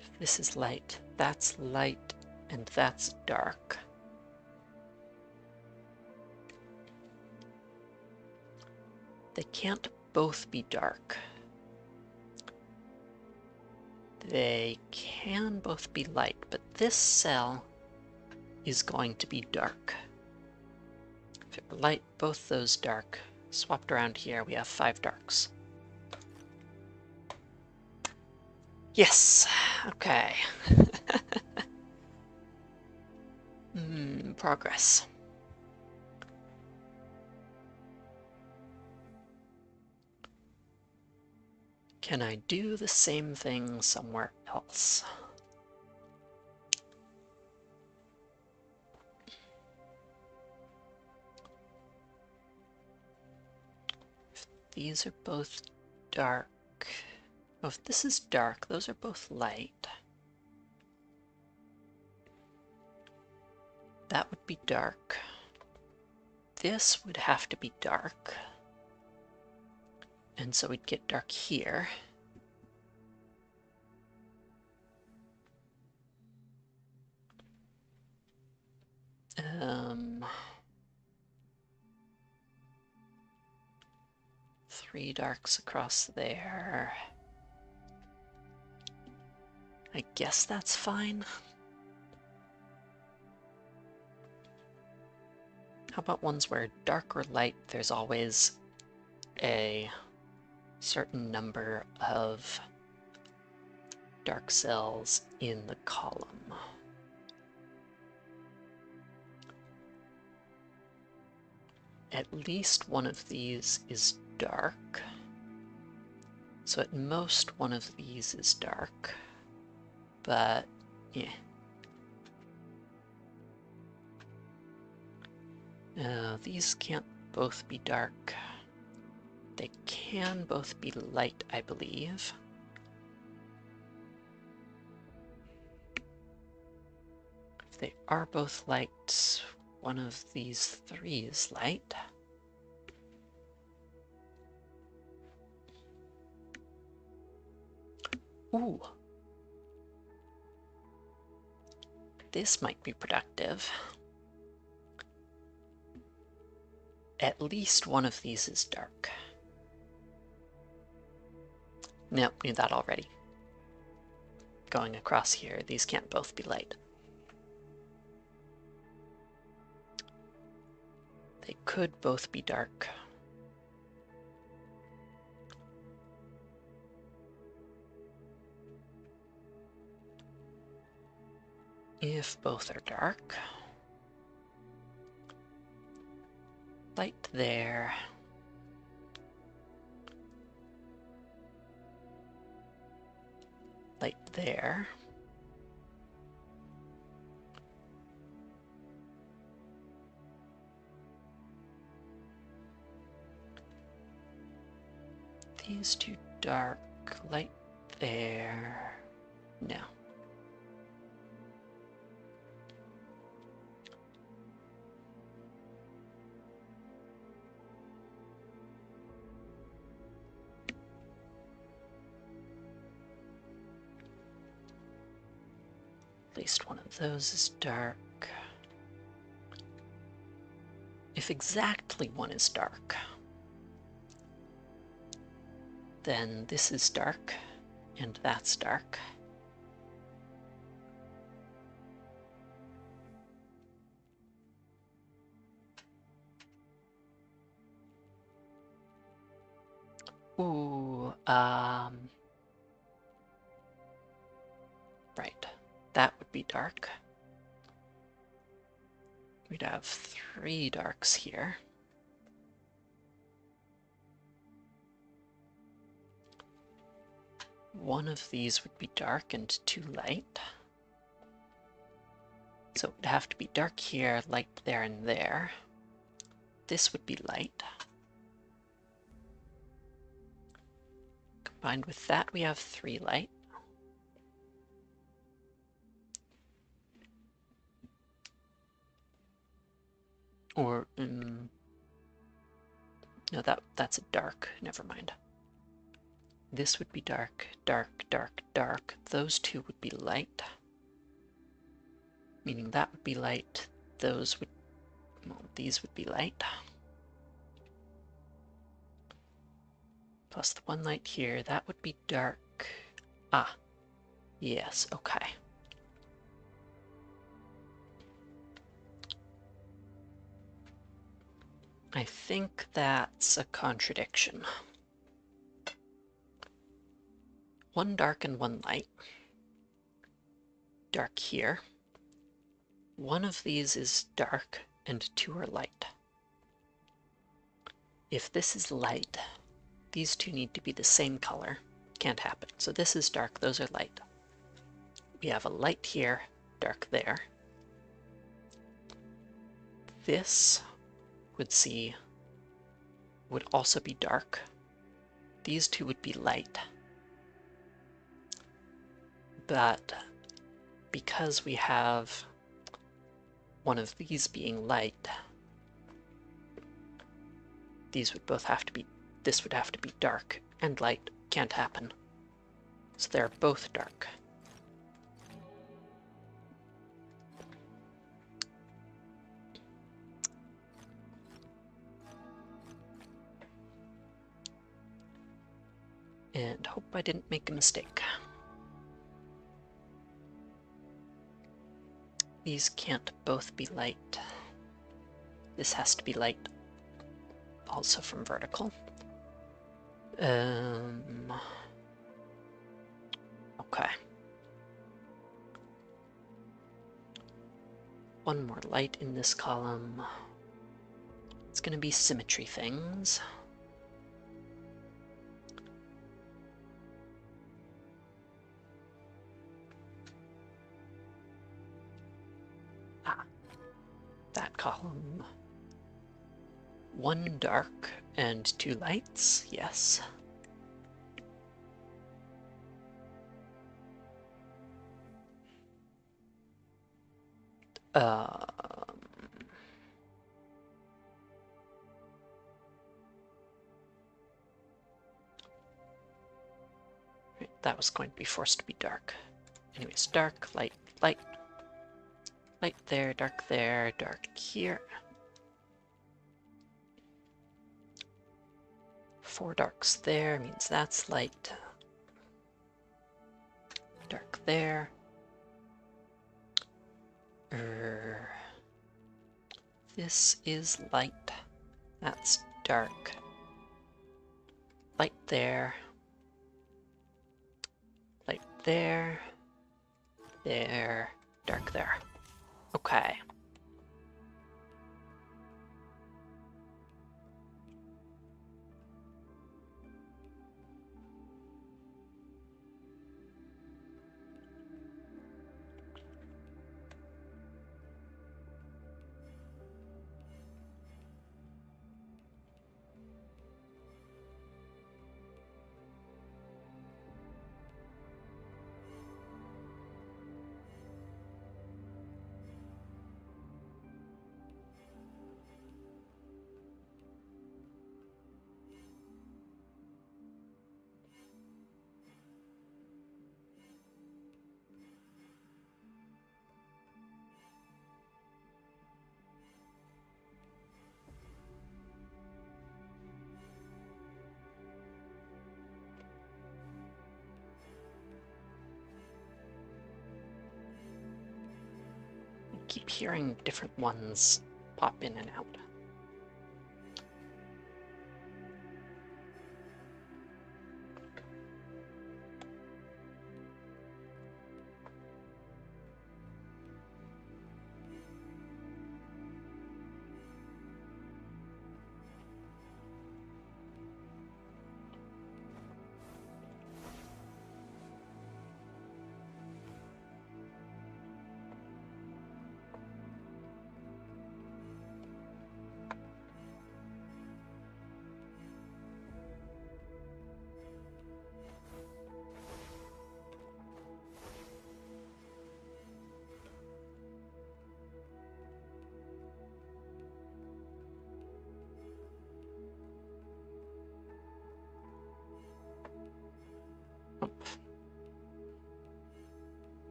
If this is light, and that's dark. They can't both be dark. They can both be light, but this cell is going to be dark. If it were light, both those dark. Swapped around here, we have 5 darks. Yes! Okay. Progress. Can I do the same thing somewhere else? If these are both dark. Oh, if this is dark, those are both light. That would be dark. This would have to be dark. And so we'd get dark here. Three darks across there. I guess that's fine. How about ones where dark or light, there's always a certain number of dark cells in the column? At least one of these is dark. So at most one of these is dark. But, yeah. These can't both be dark. They can both be light, I believe. If they are both light, one of these 3 is light. Ooh. This might be productive. At least one of these is dark. Nope, knew that already. Going across here, these can't both be light. They could both be dark. If both are dark, light there. light there. These two dark, light there. No. At least one of those is dark. If exactly one is dark, then this is dark and that's dark. Ooh, right, that would be dark. We'd have 3 darks here. One of these would be dark and 2 light. So it would have to be dark here, light there and there. This would be light. Combined with that, we have 3 light. Or, no, that's a dark, never mind. This would be dark, dark, dark, dark. Those 2 would be light. Meaning that would be light, those would, well, these would be light. Plus the 1 light here, that would be dark. Ah, yes, okay. I think that's a contradiction. 1 dark and 1 light. Dark here. One of these is dark and 2 are light. If this is light, these 2 need to be the same color. Can't happen. So this is dark, those are light. We have a light here, dark there. This would also be dark. These 2 would be light. But because we have one of these being light, these would both have to be, this would have to be dark and light. Can't happen. So they're both dark. And hope I didn't make a mistake. These can't both be light. This has to be light, also from vertical. Okay. 1 more light in this column. It's going to be symmetry things. That column. 1 dark and 2 lights, yes. That was going to be forced to be dark. Anyways, dark, light, light. Light there, dark here. 4 darks there means that's light. Dark there. This is light. That's dark. Light there. Light there. There. Dark there. Okay. hearing different ones pop in and out.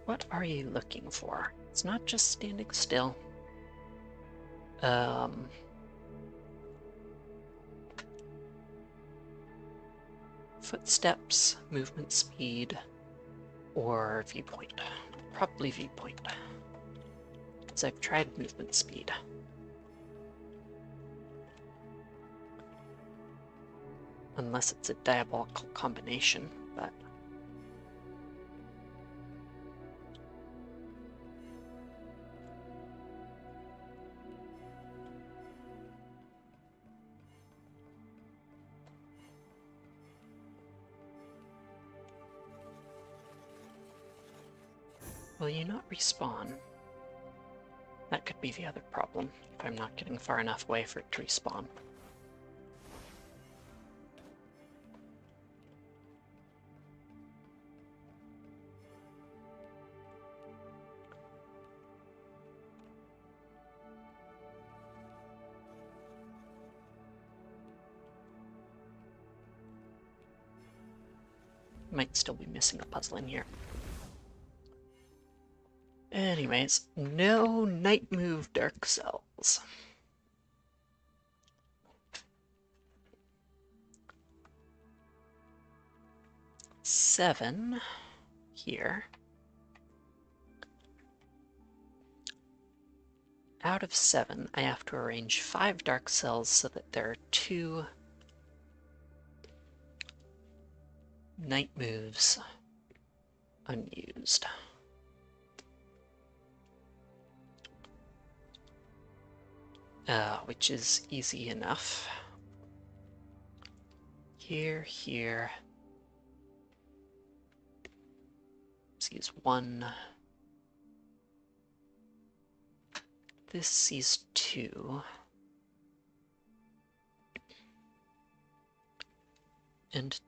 What are you looking for? It's not just standing still. Footsteps, movement speed, or viewpoint. Probably viewpoint, because I've tried movement speed. Unless it's a diabolical combination, but... Will you not respawn? That could be the other problem, if I'm not getting far enough away for it to respawn. Might still be missing a puzzle in here. Anyways, no night move dark cells. Seven here. Out of 7, I have to arrange 5 dark cells so that there are 2 night moves unused. Which is easy enough. Here. Let's use 1. This sees 2. And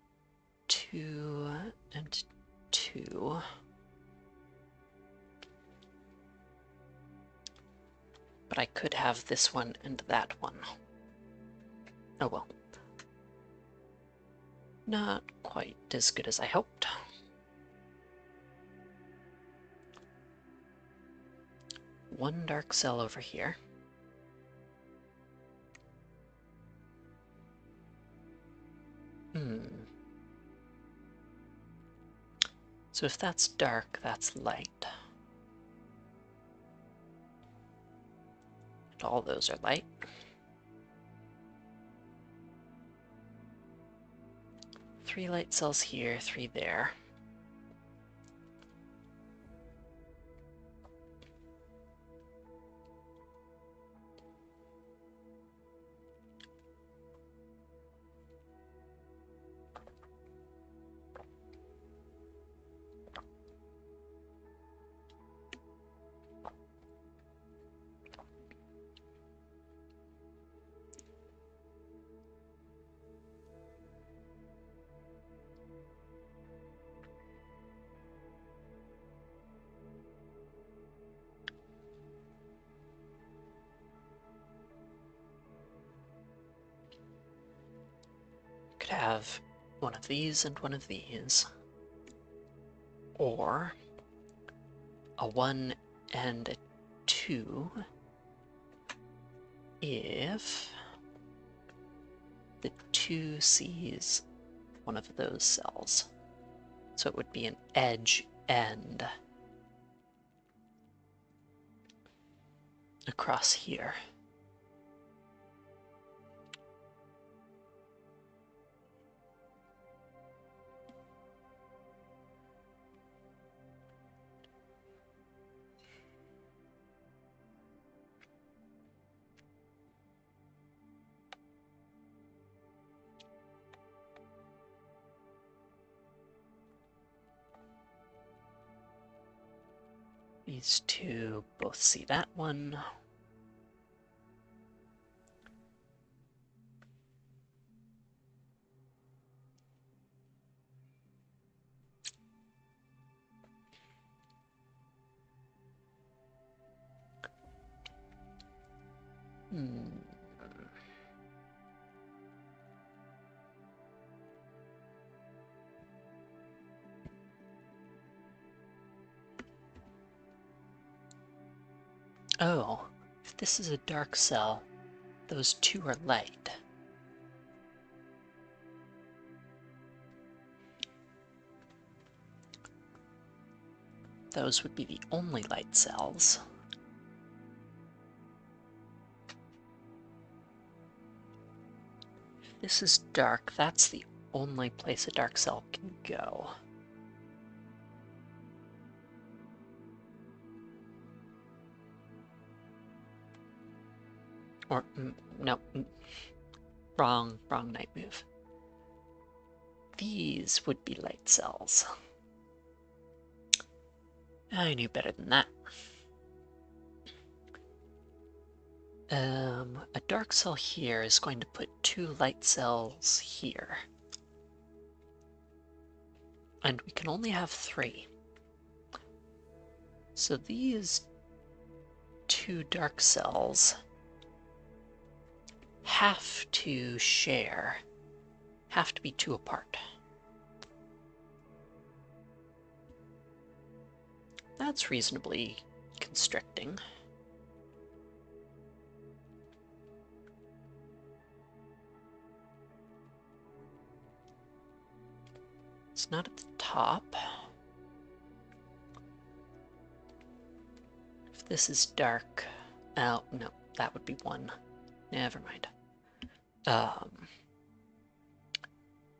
2 and 2. But I could have this one and that one. Oh well. Not quite as good as I hoped. One dark cell over here. So if that's dark, that's light. And all those are light. Three light cells here, 3 there. Could have one of these and one of these, or a 1 and a 2 if the 2 sees one of those cells. So it would be an edge end across here. These two both see that one. Oh, if this is a dark cell, those two are light. Those would be the only light cells. If this is dark, that's the only place a dark cell can go. Or, no, wrong night move. These would be light cells. I knew better than that. A dark cell here is going to put two light cells here. And we can only have 3. So these 2 dark cells have to share, have to be 2 apart. That's reasonably constricting. It's not at the top. If this is dark, oh no, that would be 1. Never mind.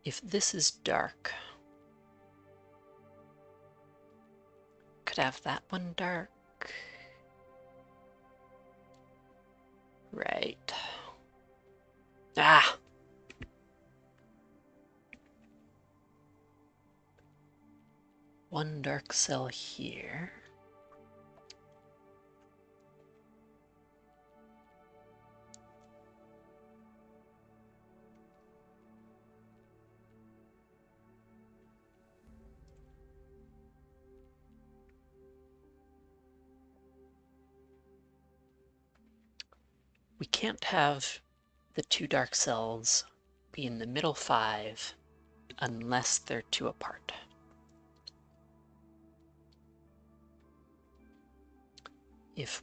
If this is dark, could have that one dark. Right. Ah! One dark cell here. We can't have the 2 dark cells be in the middle 5 unless they're 2 apart. If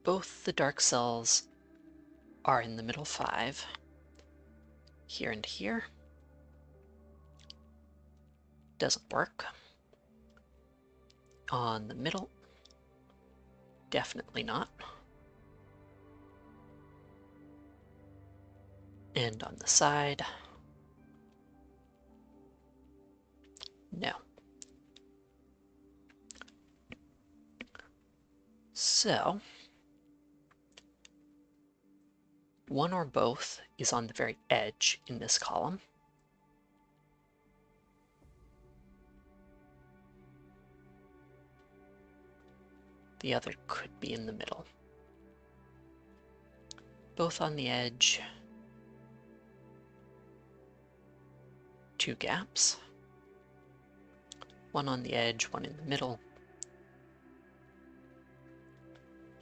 both the dark cells are in the middle 5, here and here, doesn't work. On the middle, definitely not. And on the side, no. So, one or both is on the very edge in this column. The other could be in the middle. Both on the edge. 2 gaps. One on the edge, one in the middle.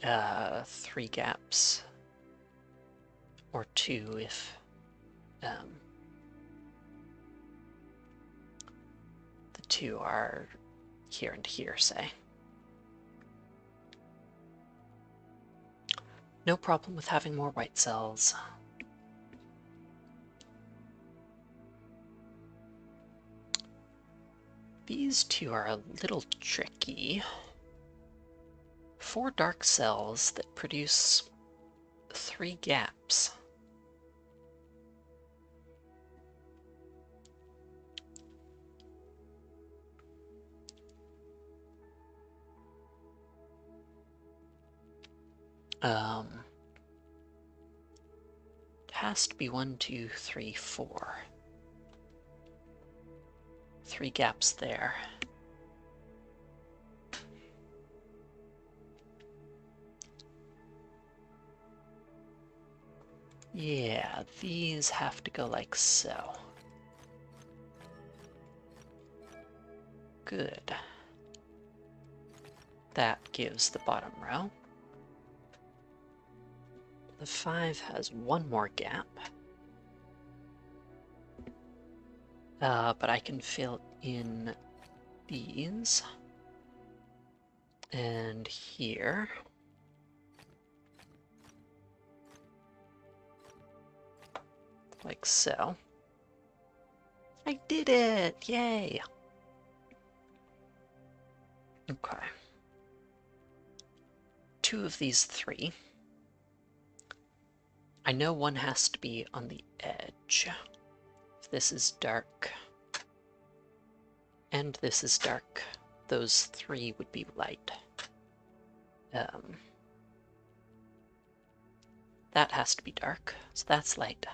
3 gaps. Or 2 if the 2 are here and here, say. No problem with having more white cells. These two are a little tricky. 4 dark cells that produce 3 gaps. It has to be 1, 2, 3, 4. 3 gaps there. Yeah, these have to go like so. Good. That gives the bottom row. The 5 has 1 more gap. But I can fill in these. And here. Like so. I did it! Yay! Okay. 2 of these 3. I know one has to be on the edge. If this is dark, and this is dark, those 3 would be light. That has to be dark, so that's light.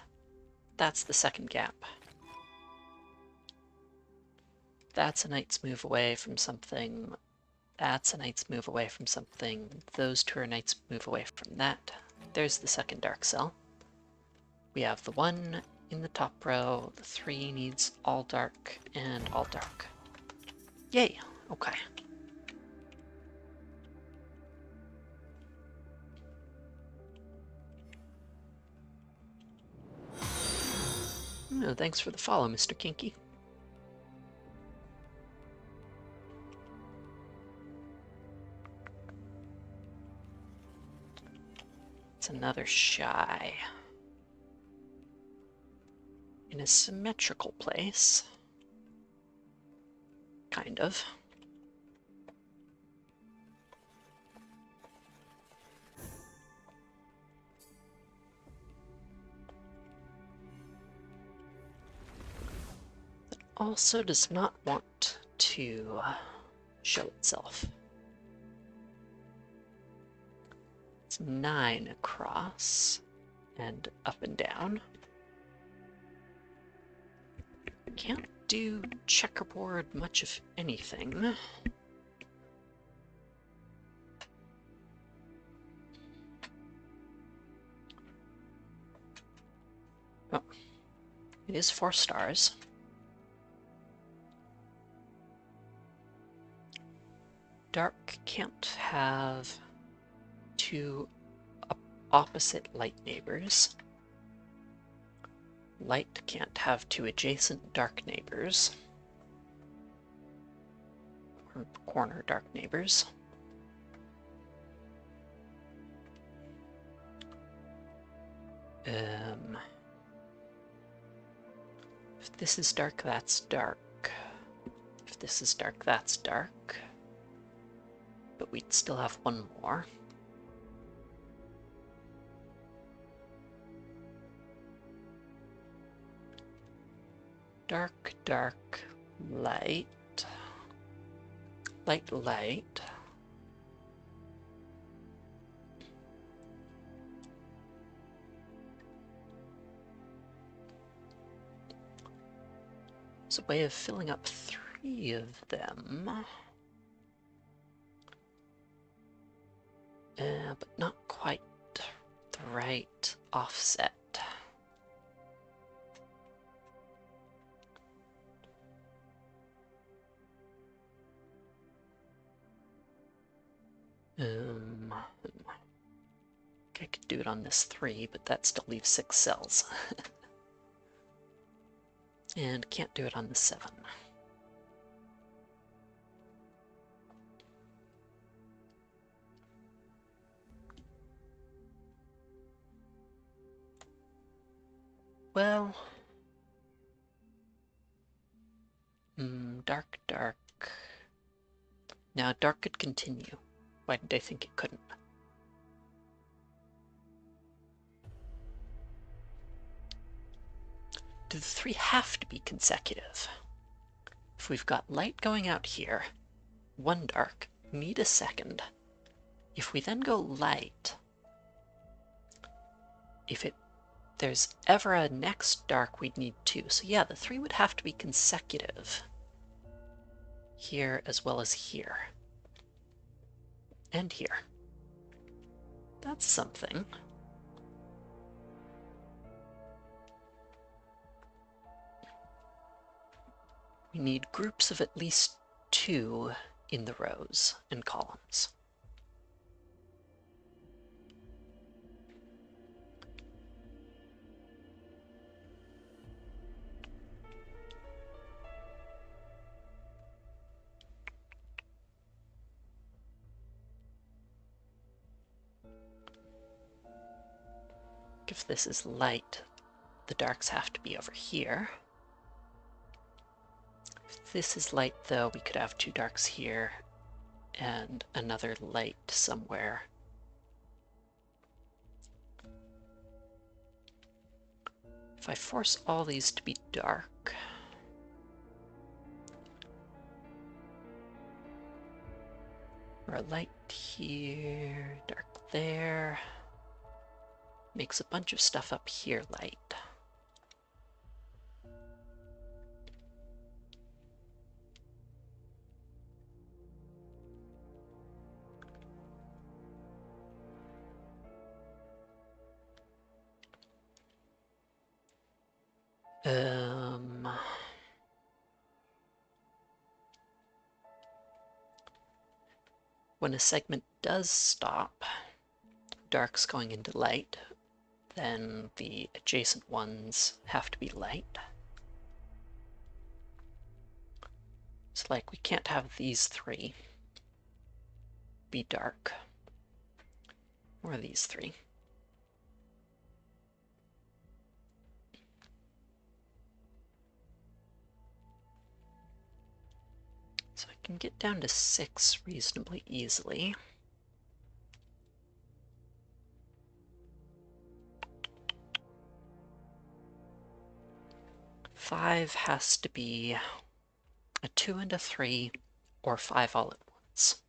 That's the second gap. That's a knight's move away from something. That's a knight's move away from something. Those 2 are knight's move away from that. There's the second dark cell. We have the 1 in the top row. The 3 needs all dark and all dark. Yay! Okay. Oh, thanks for the follow, Mr. Kinky. It's another shy. In a symmetrical place. Kind of. It also does not want to show itself. It's 9 across and up and down. Can't do checkerboard much of anything. Oh, it is 4 stars. Dark can't have 2 opposite light neighbors. Light can't have 2 adjacent dark neighbors. Or corner dark neighbors. If this is dark, that's dark. If this is dark, that's dark. But we'd still have 1 more. Dark, dark, light. Light, light. It's a way of filling up 3 of them. But not quite the right offset. I could do it on this 3, but that still leaves 6 cells. And can't do it on the 7. Well, dark, dark. Now dark could continue. Why did I think it couldn't? Do the three have to be consecutive? If we've got light going out here, one dark, need a second. If we then go light, if there's ever a next dark, we'd need two. So yeah, the three would have to be consecutive. Here as well as here. And here. That's something. We need groups of at least two in the rows and columns. If this is light, the darks have to be over here. If this is light, though, we could have two darks here and another light somewhere. If I force all these to be dark, or a light here, dark there, makes a bunch of stuff up here light. When a segment does stop, dark's going into light, then the adjacent ones have to be light. It's like we can't have these three be dark, or these three. So I can get down to 6 reasonably easily. Five has to be a 2 and a 3, or 5 all at once.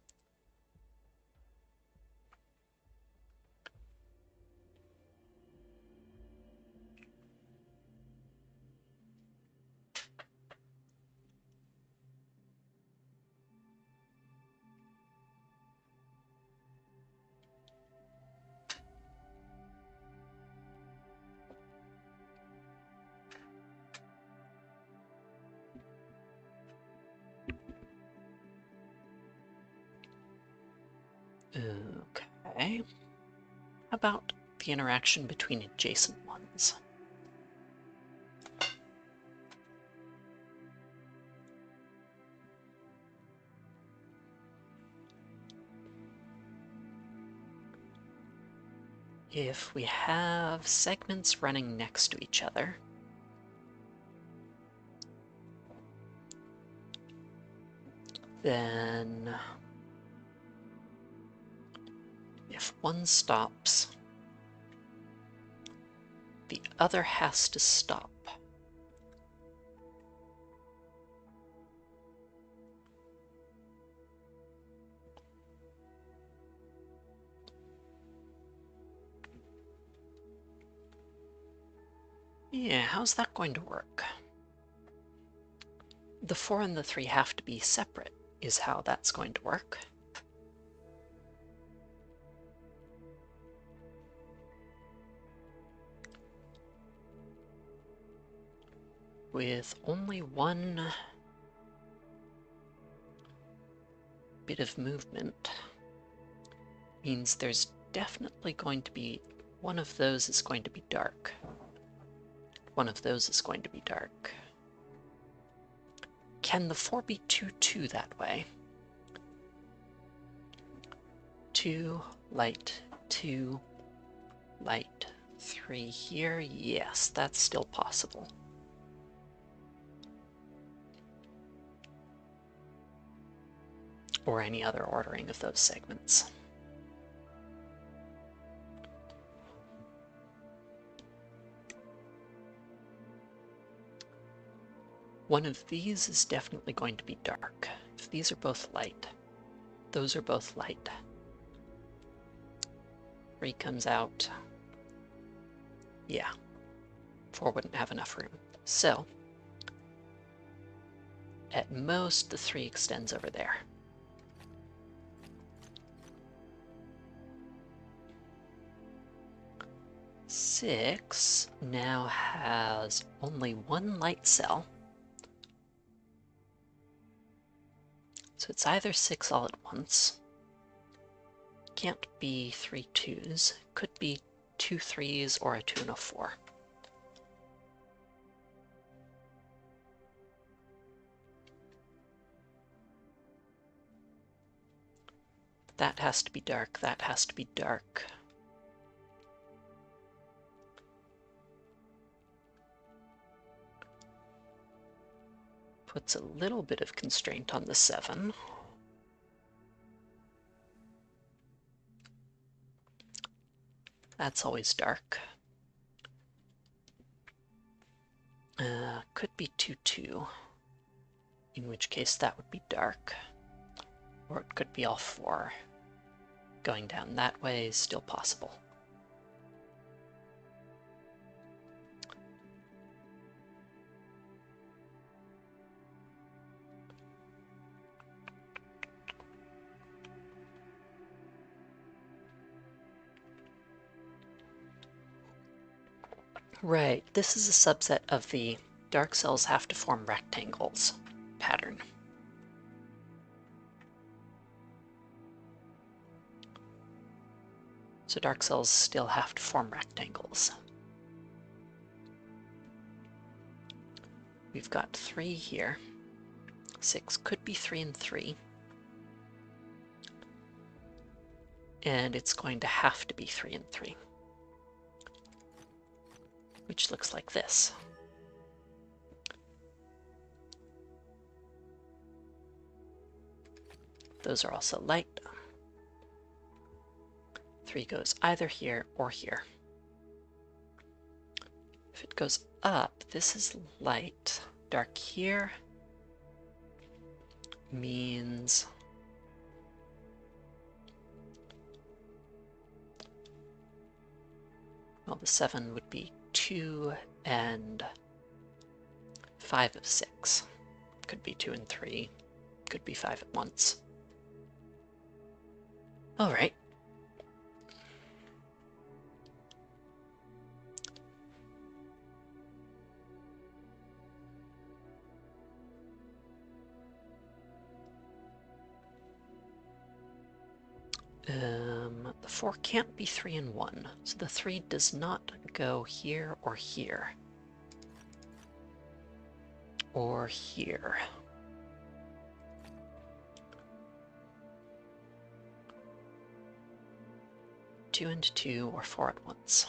Okay. How about the interaction between adjacent ones? If we have segments running next to each other, then if one stops, the other has to stop. Yeah, how's that going to work? The 4 and the 3 have to be separate, is how that's going to work. With only one bit of movement, means there's definitely going to be one of those is going to be dark. One of those is going to be dark. Can the 4 be 2-2 that way? 2, light, 2, light, 3 here. Yes, that's still possible. or any other ordering of those segments. One of these is definitely going to be dark. If these are both light, those are both light. 3 comes out. Yeah, 4 wouldn't have enough room. So, at most, the 3 extends over there. Six now has only 1 light cell. So it's either 6 all at once. Can't be 3 2s. Could be 2 3s or a 2 and a 4. That has to be dark. That has to be dark. Puts a little bit of constraint on the 7. That's always dark. Could be 2 2, in which case that would be dark. Or it could be all 4. Going down that way is still possible. Right, this is a subset of the dark cells have to form rectangles pattern. So dark cells still have to form rectangles. We've got 3 here. 6 could be 3 and 3. And it's going to have to be 3 and 3. Which looks like this. Those are also light. 3 goes either here or here. If it goes up, this is light. Dark here means well, the 7 would be 2 and 5 of 6. Could be 2 and 3. Could be 5 at once. All right. The 4 can't be 3 and 1, so the 3 does not go here or here. Or here. Two and 2 or 4 at once.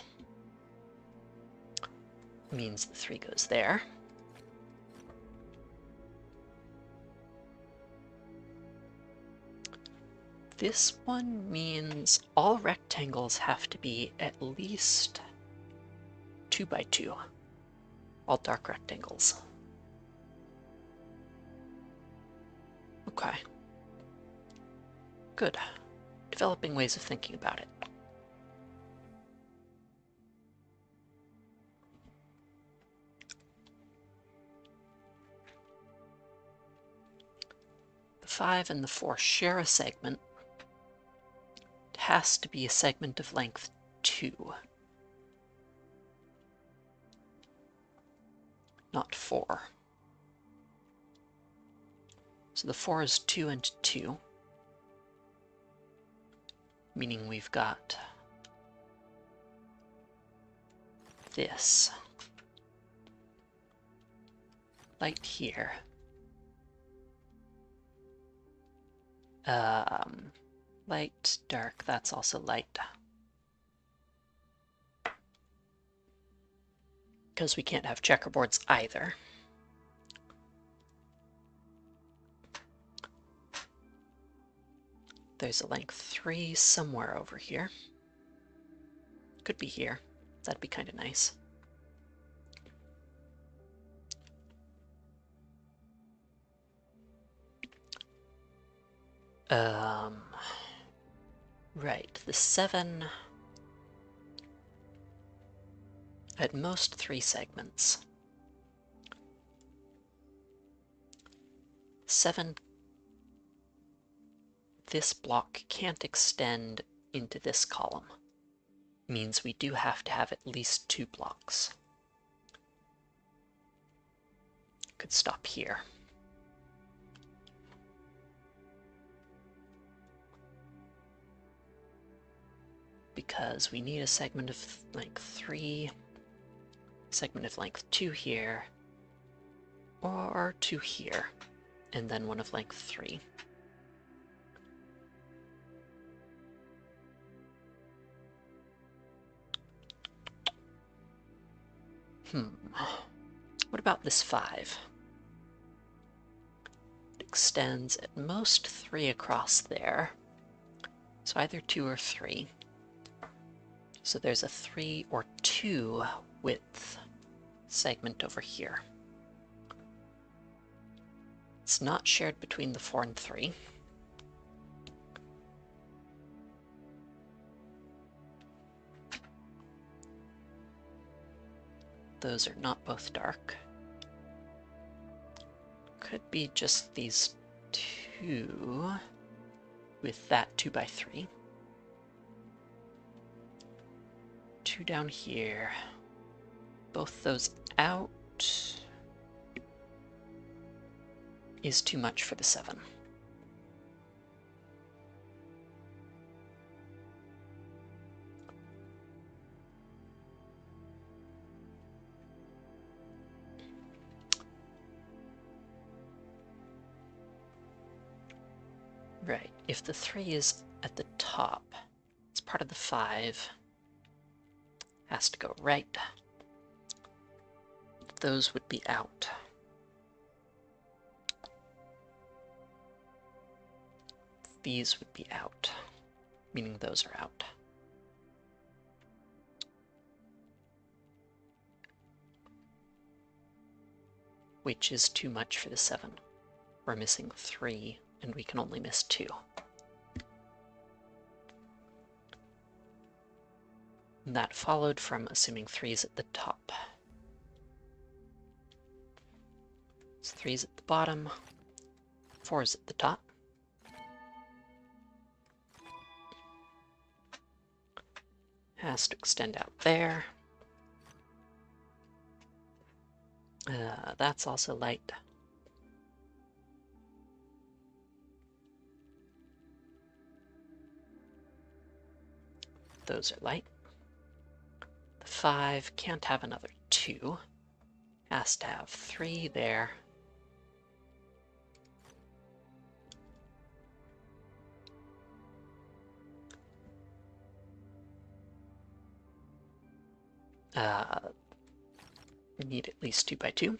Means the 3 goes there. This one means all rectangles have to be at least 2 by 2. All dark rectangles. Okay. Good. Developing ways of thinking about it. The 5 and the 4 share a segment. It has to be a segment of length 2. Not 4. So the 4 is 2 and 2. Meaning we've got this. Light here. Light, dark, that's also light. Because we can't have checkerboards either. there's a length 3 somewhere over here. Could be here. That'd be kind of nice. Right, the 7, at most 3 segments. 7, this block can't extend into this column. Means we do have to have at least 2 blocks. Could stop here. Because we need a segment of length 3, segment of length 2 here, or 2 here, and then one of length 3. What about this 5? It extends at most 3 across there, so either 2 or 3. So there's a 3 or 2 width segment over here. It's not shared between the 4 and 3. Those are not both dark. Could be just these 2 with that 2 by 3. 2 down here. Both those out is too much for the 7. Right, if the 3 is at the top, it's part of the 5. Has to go right. Those would be out. These would be out, meaning those are out. Which is too much for the 7. We're missing 3, and we can only miss 2. And that followed from assuming 3's at the top. So 3's at the bottom, 4's at the top. Has to extend out there. That's also light. Those are light. The 5 can't have another 2. Has to have 3 there. We need at least 2 by 2,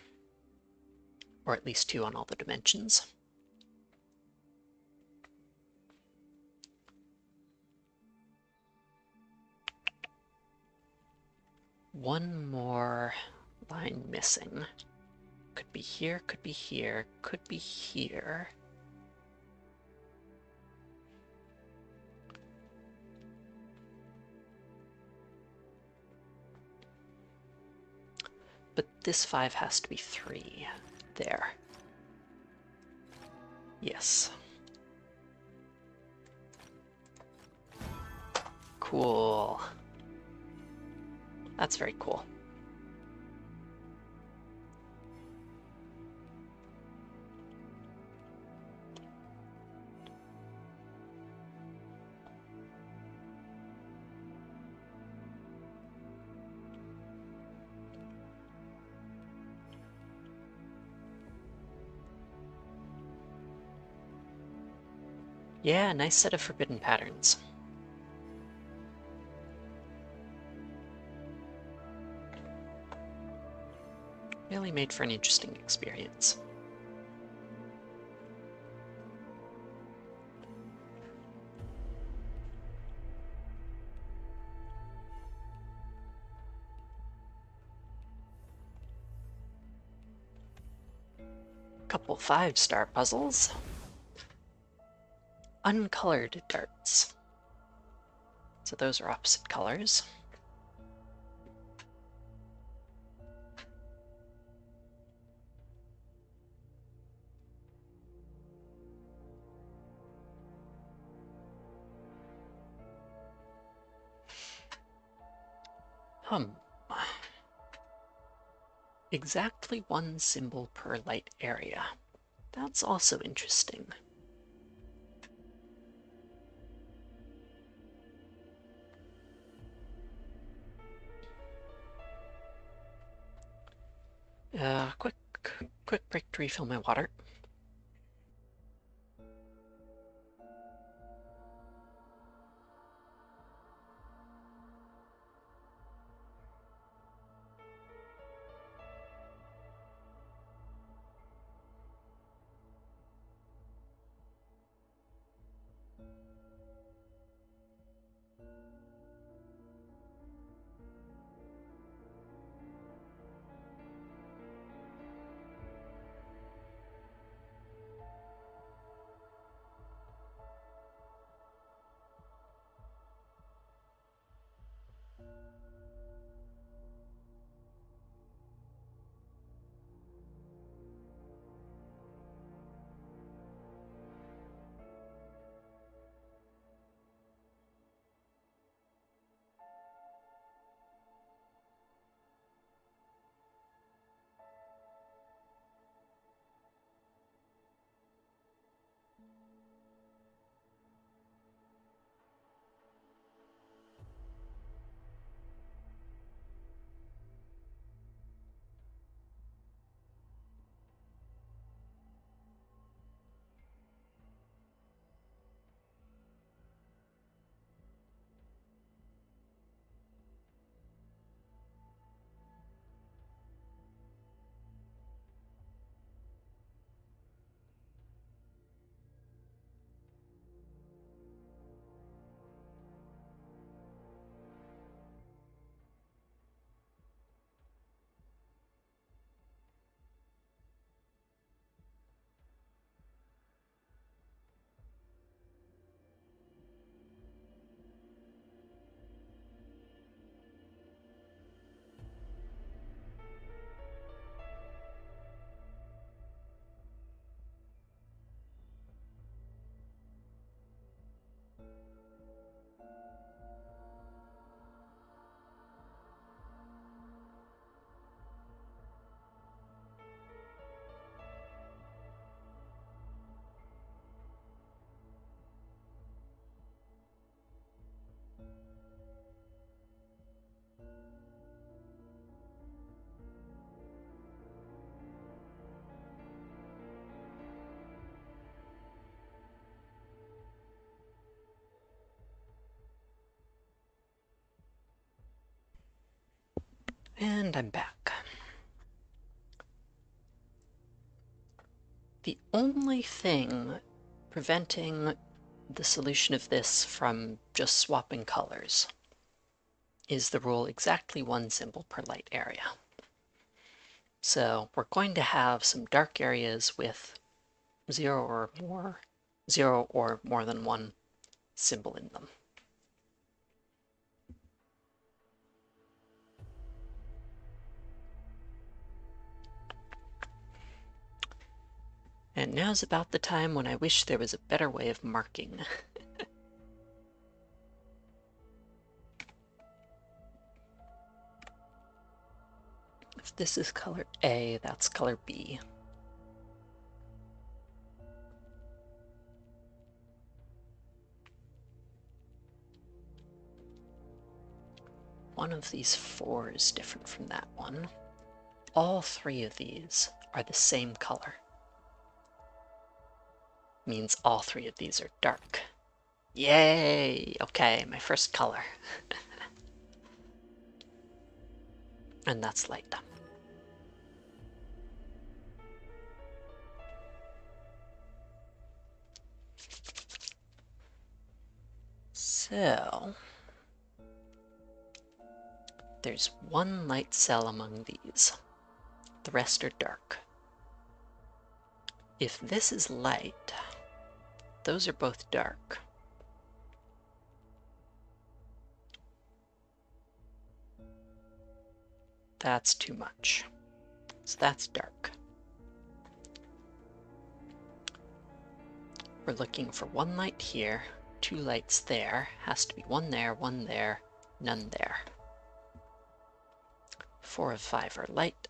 or at least 2 on all the dimensions. One more line missing. Could be here, could be here, could be here. But this 5 has to be 3 there. Yes. Cool. That's very cool. Yeah, nice set of forbidden patterns. Really made for an interesting experience. Couple 5-star puzzles. Uncolored darts. So those are opposite colors. Exactly one symbol per light area. That's also interesting. Quick break to refill my water. And I'm back. The only thing preventing the solution of this from just swapping colors is the rule exactly one symbol per light area. So we're going to have some dark areas with zero or more than one symbol in them. And now's about the time when I wish there was a better way of marking. If this is color A, that's color B. One of these four is different from that one. All three of these are the same color. Means all three of these are dark. Yay! Okay, my first color. And that's light. So there's one light cell among these. The rest are dark. If this is light, those are both dark. That's too much. So that's dark. We're looking for one light here, two lights there. Has to be one there, none there. 4 of 5 are light.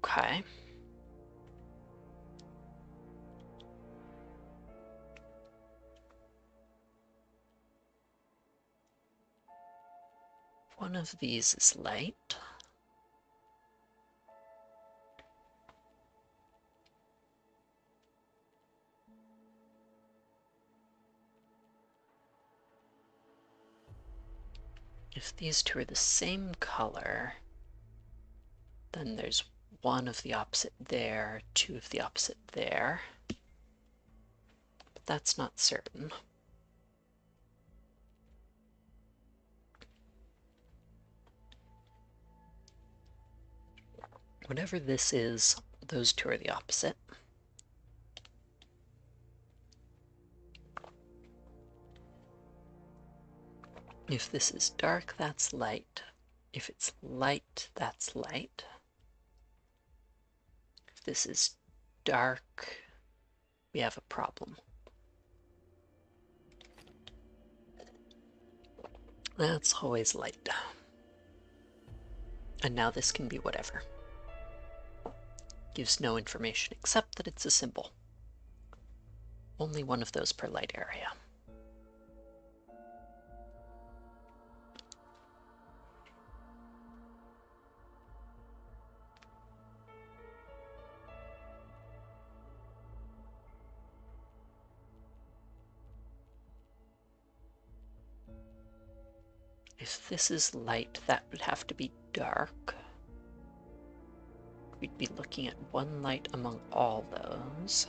Okay. One of these is light. If these two are the same color, then there's one of the opposite there, two of the opposite there. But that's not certain. Whatever this is, those two are the opposite. If this is dark, that's light. If it's light, that's light. If this is dark, we have a problem. That's always light. And now this can be whatever. Gives no information except that it's a symbol. Only one of those per light area. If this is light, that would have to be dark. We'd be looking at one light among all those.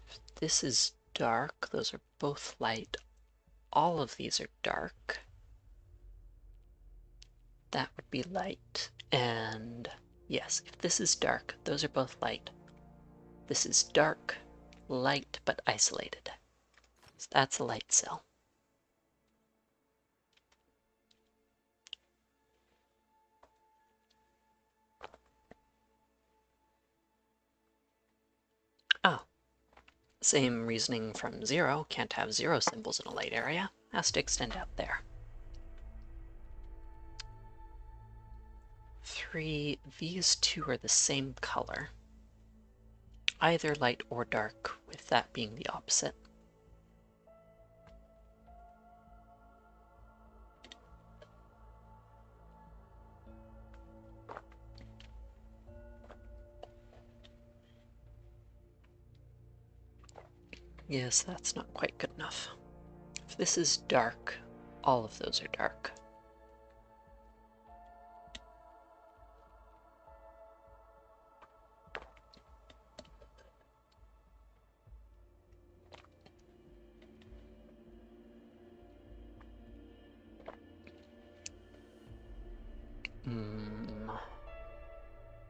If this is dark, those are both light. All of these are dark. That would be light. And yes, if this is dark, those are both light. This is dark, light, but isolated. So that's a light cell. Oh, same reasoning from 0. Can't have 0 symbols in a light area. Has to extend out there. 3, these two are the same color. Either light or dark, with that being the opposite. Yes, that's not quite good enough. If this is dark, all of those are dark.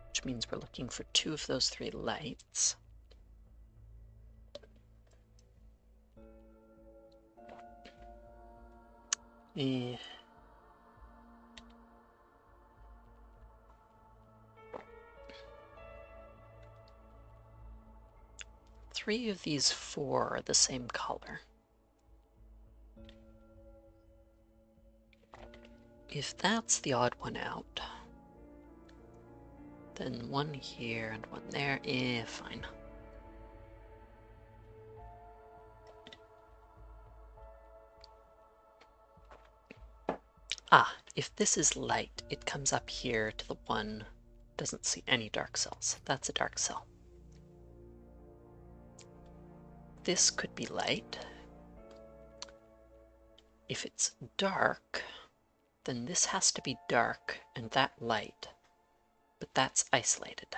Which means we're looking for 2 of those 3 lights. Three of these 4 are the same color. If that's the odd one out, then one here and one there, fine. Ah, if this is light, it comes up here to the one, doesn't see any dark cells. That's a dark cell. This could be light. If it's dark, then this has to be dark and that light, but that's isolated.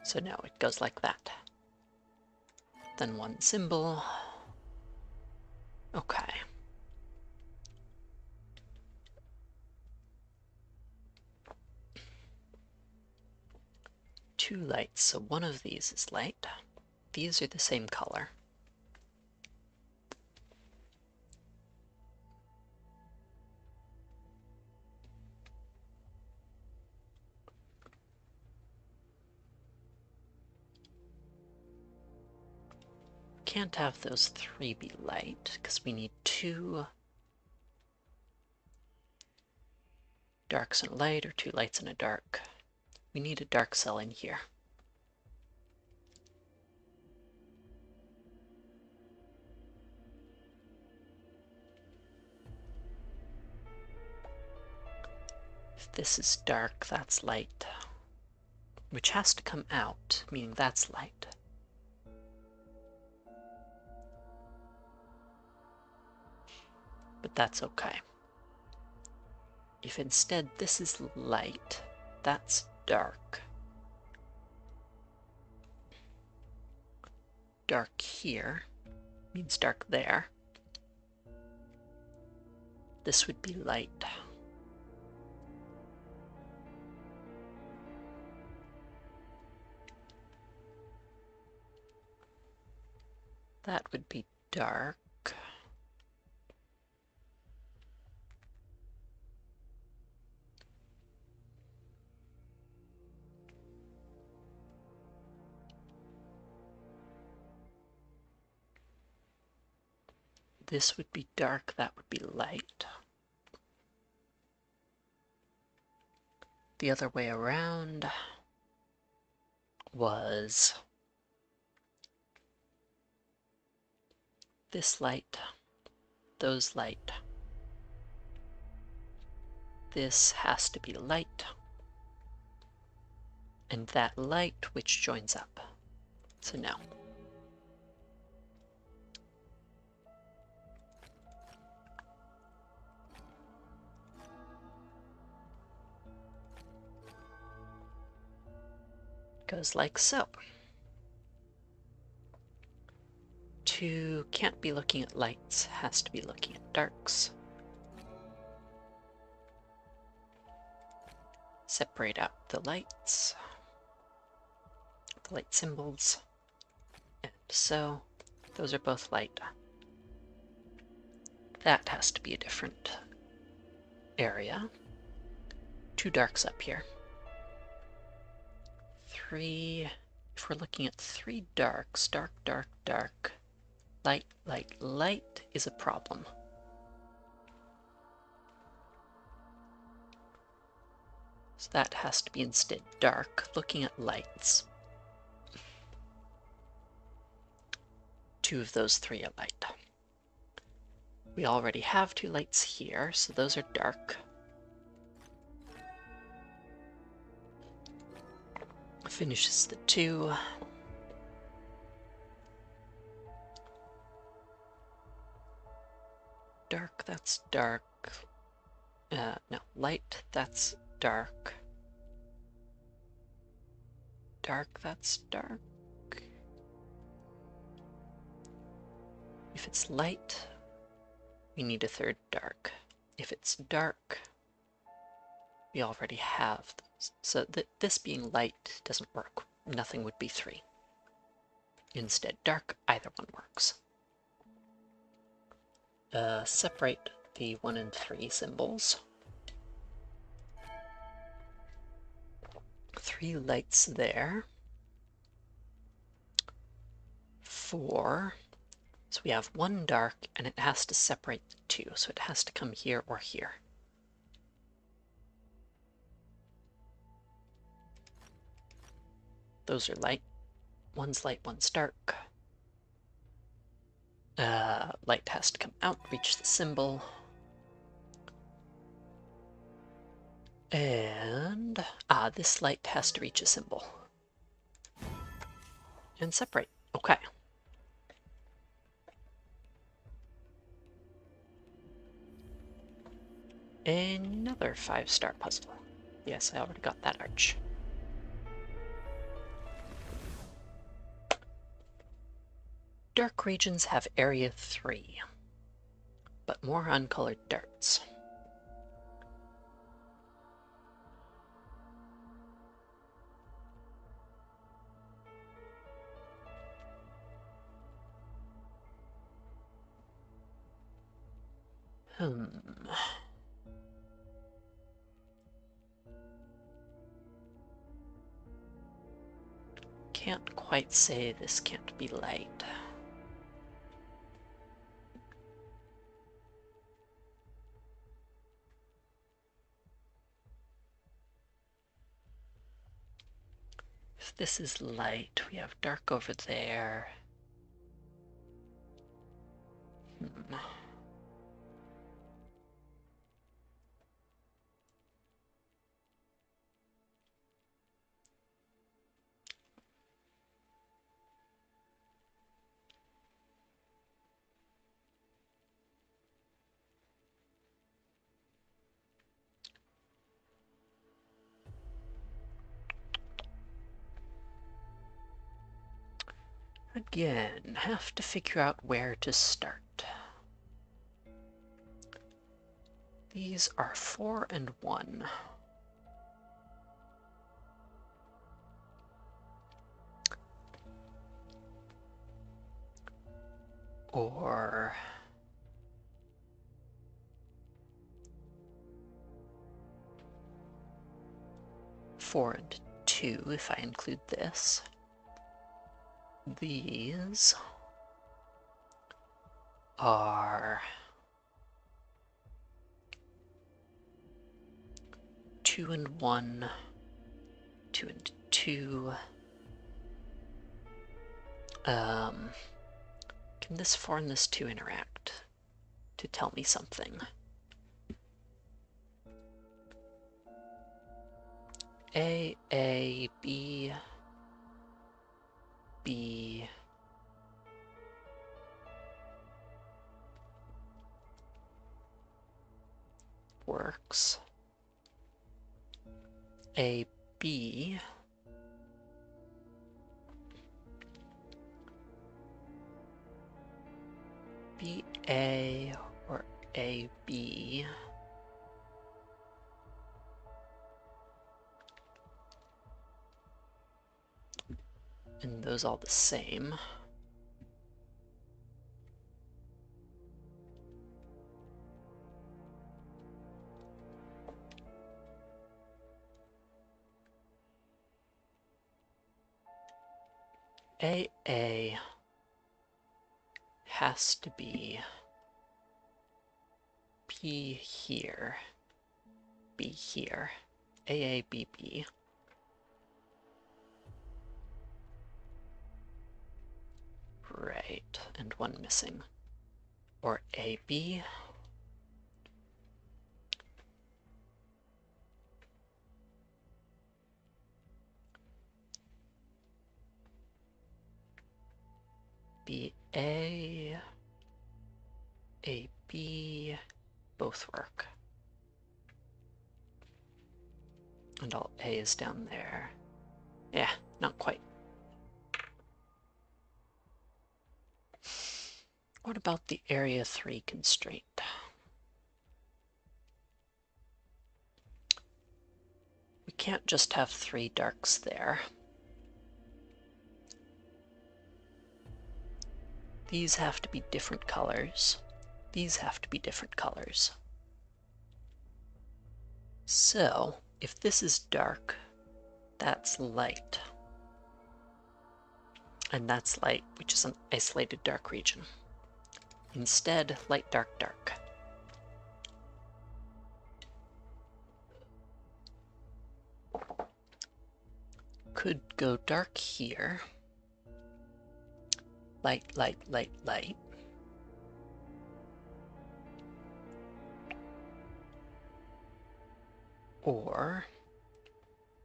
So no, it goes like that. then one symbol. Okay. Two lights, so one of these is light. These are the same color. Can't have those three be light, because we need two darks and a light, or two lights and a dark. We need a dark cell in here. If this is dark, that's light, which has to come out, meaning that's light. But that's okay. If instead this is light, that's dark. Dark here means dark there. This would be light. That would be dark. This would be dark, that would be light. The other way around was this light, those light. This has to be light, and that light which joins up. So no. Goes like so. Two can't be looking at lights, has to be looking at darks. Separate out the light symbols, and so those are both light. That has to be a different area. Two darks up here. Three, if we're looking at three darks, dark, dark, dark, light, light, light is a problem. So that has to be instead dark, looking at lights. Two of those three are light. We already have two lights here, so those are dark. Finishes the two. Dark, that's dark. No, light, that's dark. Dark, that's dark. If it's light, we need a third dark. If it's dark, we already have those. So this being light doesn't work. Nothing would be three. Instead, dark, either one works. Separate the 1 and 3 symbols. 3 lights there. 4. So we have 1 dark, and it has to separate the 2, so it has to come here or here. Those are light. One's light, one's dark. Light has to come out, reach the symbol. And, this light has to reach a symbol. And separate. Okay. Another 5-star puzzle. Yes, I already got that arch. dark regions have area 3, but more uncolored darts. Can't quite say this can't be light. If this is light, we have dark over there. Again, have to figure out where to start. These are 4 and 1. Or four and 2 if I include this. These are 2 and 1, 2 and 2. Can this 4 and this 2 interact to tell me something? A, B, B, works. A, B, B, A, or A, B. And those all the same. A has to be P here, B here, A, B, B. Right, and one missing. Or AB. BA, AB, both work. And all A is down there. Yeah, not quite. What about the area 3 constraint? We can't just have 3 darks there. These have to be different colors. These have to be different colors. So, if this is dark, that's light. And that's light, which is an isolated dark region. Instead, light, dark, dark. Could go dark here. Light, light, light, light. Or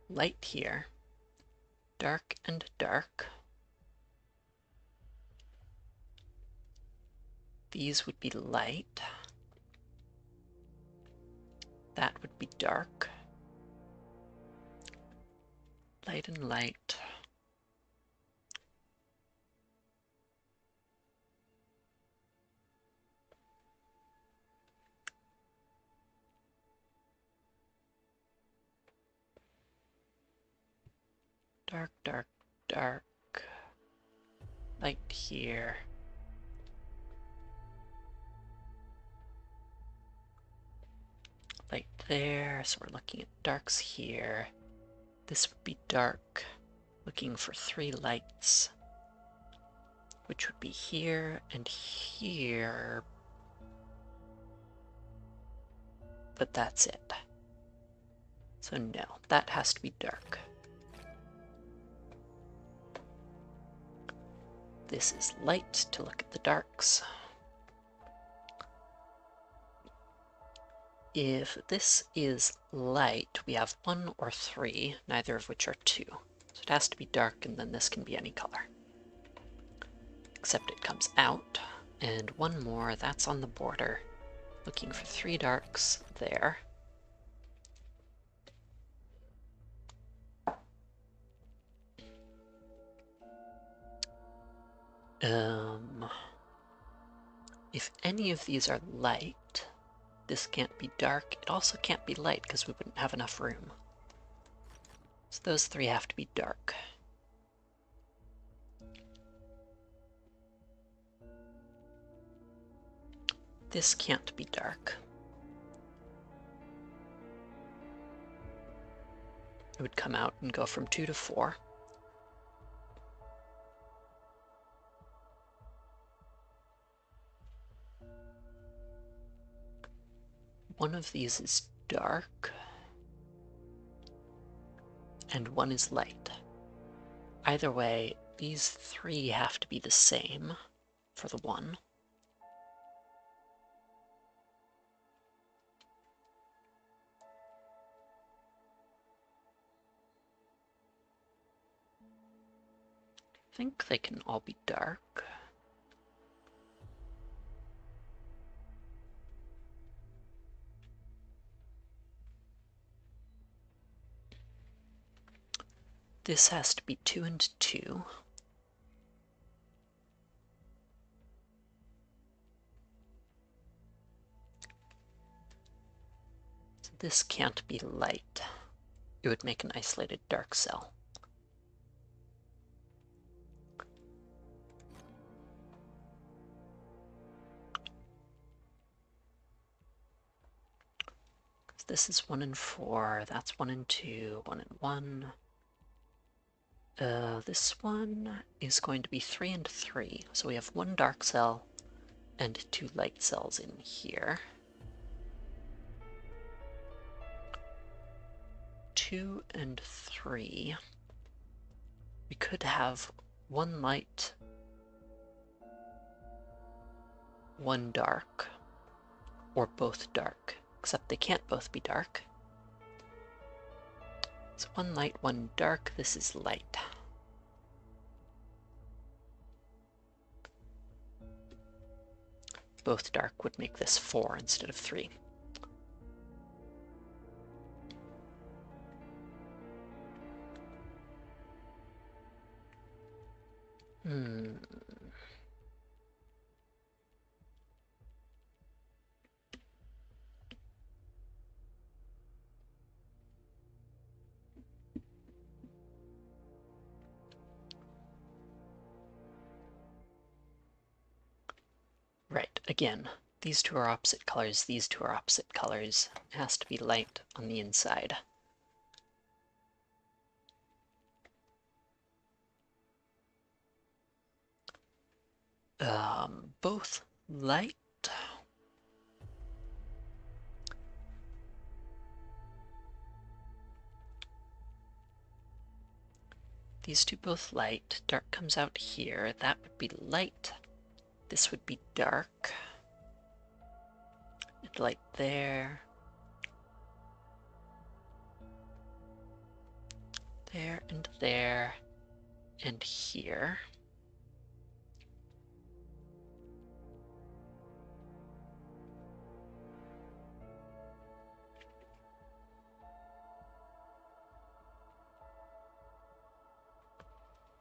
light here, dark and dark. These would be light. That would be dark. Light and light. Dark, dark, dark. Light here. Light there, so we're looking at darks here. This would be dark, looking for 3 lights, which would be here and here. But that's it. So no, that has to be dark. This is light to look at the darks. If this is light, we have 1 or 3, neither of which are 2. So it has to be dark, and then this can be any color. Except it comes out, and 1 more, that's on the border. Looking for 3 darks there. If any of these are light, this can't be dark. It also can't be light because we wouldn't have enough room. So those 3 have to be dark. This can't be dark. It would come out and go from 2 to 4. One of these is dark, and 1 is light. Either way, these 3 have to be the same for the 1. I think they can all be dark. This has to be 2 and 2. So this can't be light. It would make an isolated dark cell. This is 1 and 4, that's 1 and 2, 1 and 1. This one is going to be 3 and 3, so we have 1 dark cell and 2 light cells in here. 2 and 3. We could have 1 light, 1 dark, or both dark, except they can't both be dark. So 1 light, 1 dark, this is light. Both dark would make this 4 instead of 3. Right, again, these 2 are opposite colors, these 2 are opposite colors. It has to be light on the inside. Both light. These 2 both light. Dark comes out here. That would be light. This would be dark. And light there. There and there. And here.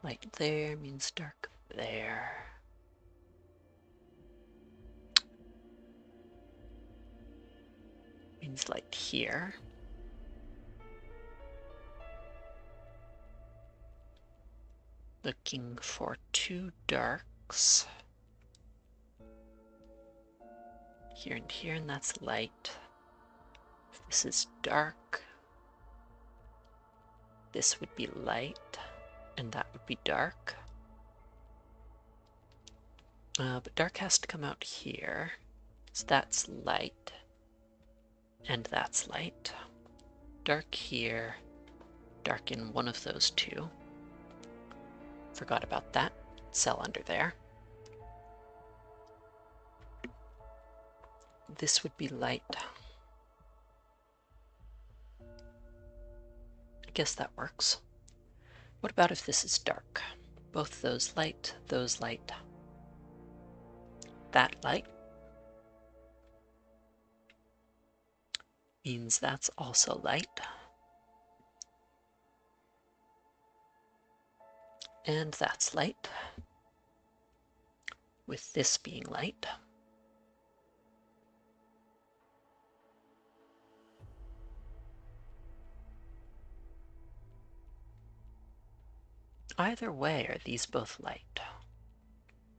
Light there means dark there. Means light here. Looking for 2 darks. Here and here, and that's light. If this is dark, this would be light, and that would be dark. But dark has to come out here. So that's light, and that's light. Dark here, dark in one of those 2. Forgot about that cell under there. This would be light. I guess that works. What about if this is dark? Both those light, that light. Means that's also light. And that's light. With this being light. Either way, are these both light?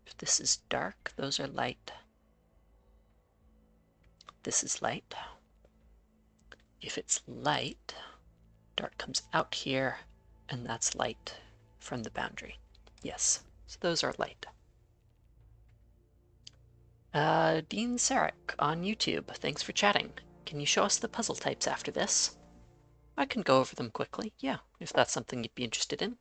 If this is dark, those are light. This is light. If it's light, dark comes out here, and that's light from the boundary. Yes, so those are light. Dean Sarek on YouTube, thanks for chatting. Can you show us the puzzle types after this? I can go over them quickly, yeah, if that's something you'd be interested in.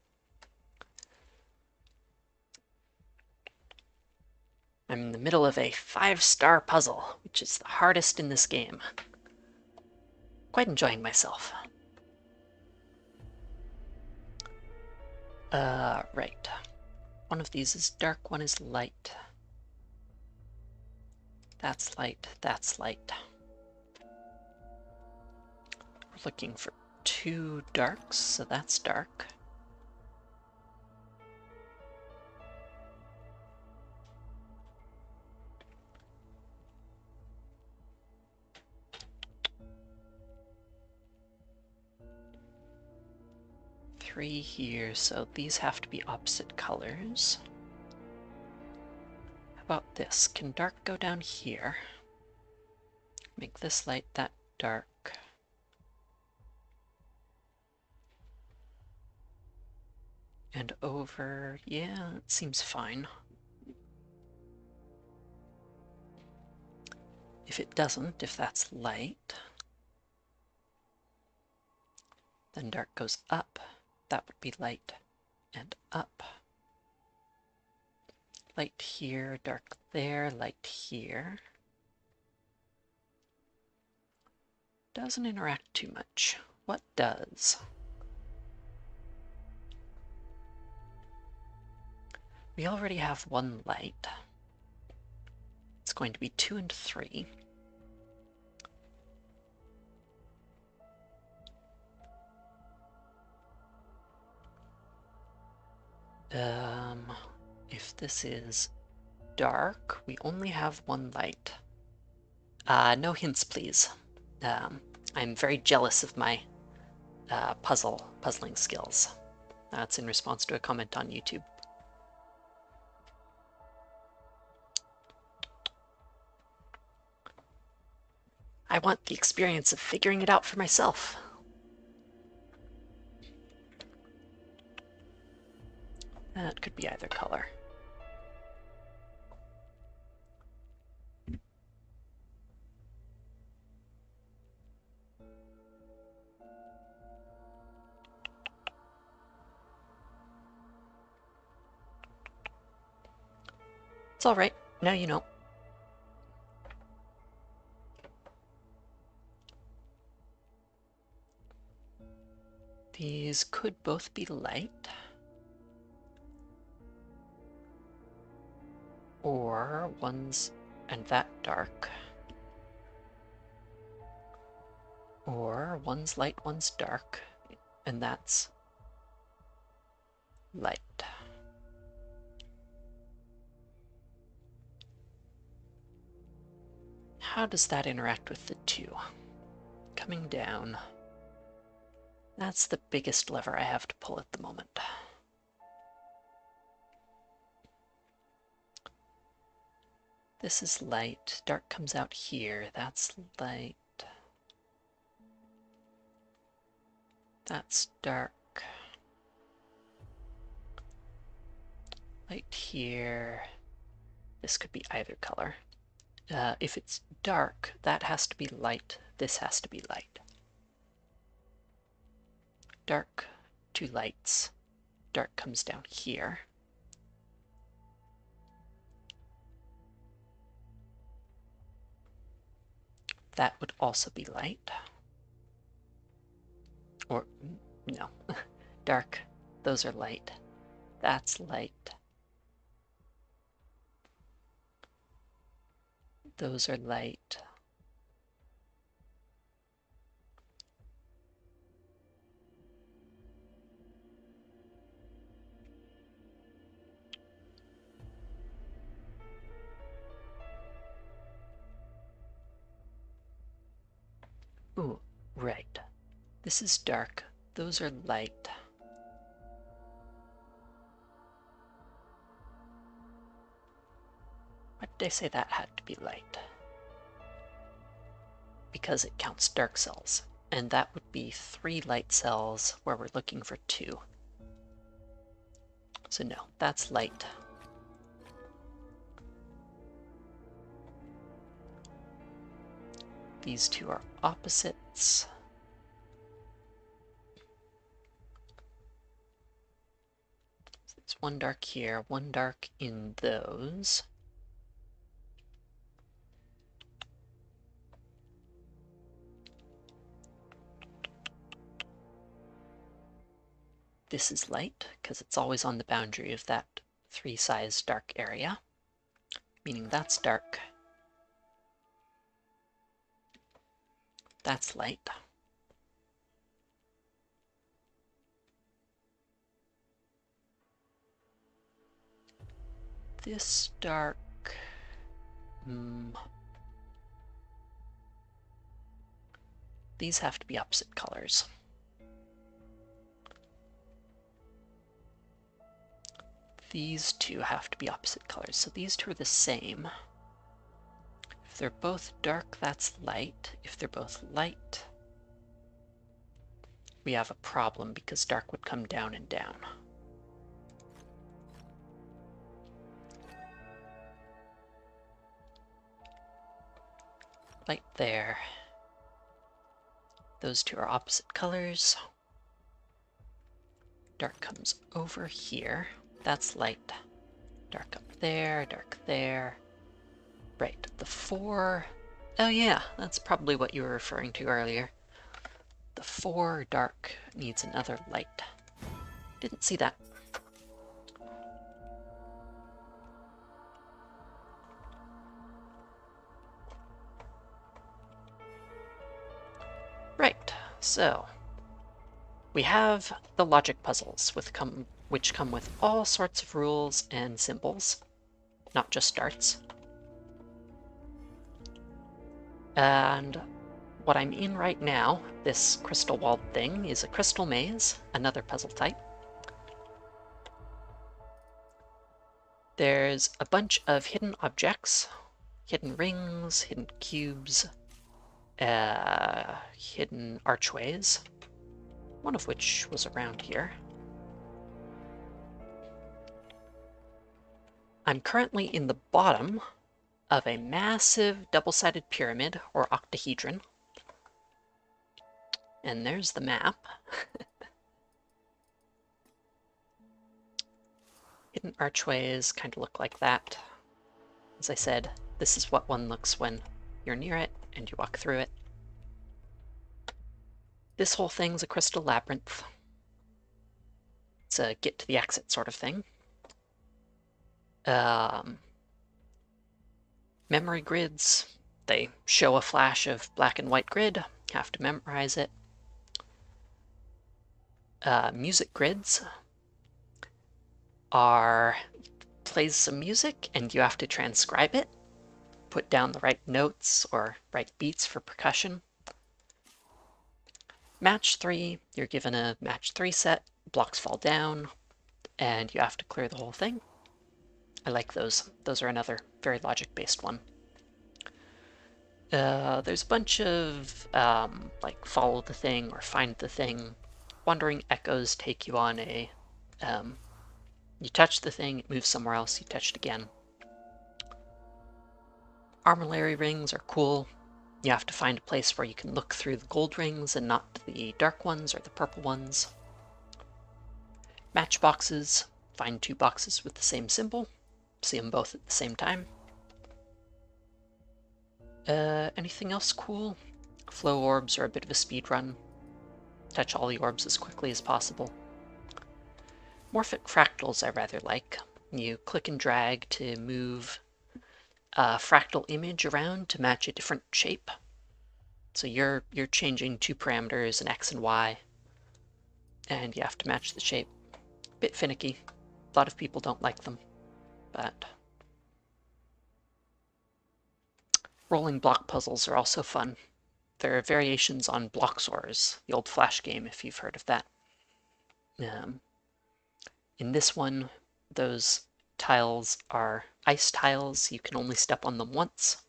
I'm in the middle of a 5-star puzzle, which is the hardest in this game. Quite enjoying myself. Right. One of these is dark, one is light. That's light, that's light. We're looking for 2 darks, so that's dark. Three here, so these have to be opposite colors. How about this? Can dark go down here? Make this light, that dark. And over, yeah, it seems fine. If it doesn't, if that's light, then dark goes up. That would be light and up. Light here, dark there, light here. Doesn't interact too much. What does? We already have 1 light. It's going to be 2 and 3. If this is dark, we only have 1 light. No hints, please. I'm very jealous of my puzzling skills. That's in response to a comment on YouTube. I want the experience of figuring it out for myself. That could be either color. It's all right. Now you know. These could both be light. Or one's and that dark. Or one's light, one's dark, and that's light. How does that interact with the 2? Coming down. That's the biggest lever I have to pull at the moment. This is light. Dark comes out here. That's light. That's dark. Light here. This could be either color. If it's dark, that has to be light. This has to be light. Dark, two lights. Dark comes down here. That would also be light. Or, no. Dark, those are light. That's light. Those are light. Ooh, right. This is dark. Those are light. Why did I say that had to be light? Because it counts dark cells. And that would be 3 light cells where we're looking for 2. So no, that's light. These two are opposites. So it's one dark here, one dark in those. This is light, because it's always on the boundary of that 3-size dark area, meaning that's dark. That's light. This dark... These have to be opposite colors. These two have to be opposite colors, so these two are the same. If they're both dark, that's light. If they're both light, we have a problem because dark would come down and down. Light there. Those two are opposite colors. Dark comes over here. That's light. Dark up there, dark there. Right, the 4... Oh yeah, that's probably what you were referring to earlier. The 4 dark needs another light. Didn't see that. Right, so we have the logic puzzles which come with all sorts of rules and symbols, not just starts. And what I'm in right now, this crystal walled thing, is a crystal maze, another puzzle type. There's a bunch of hidden objects, hidden rings, hidden cubes, hidden archways, one of which was around here. I'm currently in the bottom of a massive double-sided pyramid, or octahedron. And there's the map. Hidden archways kind of look like that. As I said, this is what one looks when you're near it and you walk through it. This whole thing's a crystal labyrinth. It's a get to the exit sort of thing. Memory grids, they show a flash of black and white grid, have to memorize it. Music grids plays some music and you have to transcribe it, put down the right notes or right beats for percussion. Match 3, you're given a match 3 set, blocks fall down, and you have to clear the whole thing. I like those. Those are another very logic-based one. There's a bunch of like follow the thing or find the thing. Wandering echoes take you on a you touch the thing, it moves somewhere else, you touch it again. Armillary rings are cool. You have to find a place where you can look through the gold rings and not the dark ones or the purple ones. Matchboxes. Find two boxes with the same symbol. See them both at the same time. Anything else cool? Flow orbs are a bit of a speed run. Touch all the orbs as quickly as possible. Morphic fractals I rather like. You click and drag to move a fractal image around to match a different shape. So you're changing two parameters, an X and Y, and you have to match the shape. Bit finicky. A lot of people don't like them, but rolling block puzzles are also fun. There are variations on Bloxors, the old Flash game, if you've heard of that. In this one, those tiles are ice tiles. You can only step on them once.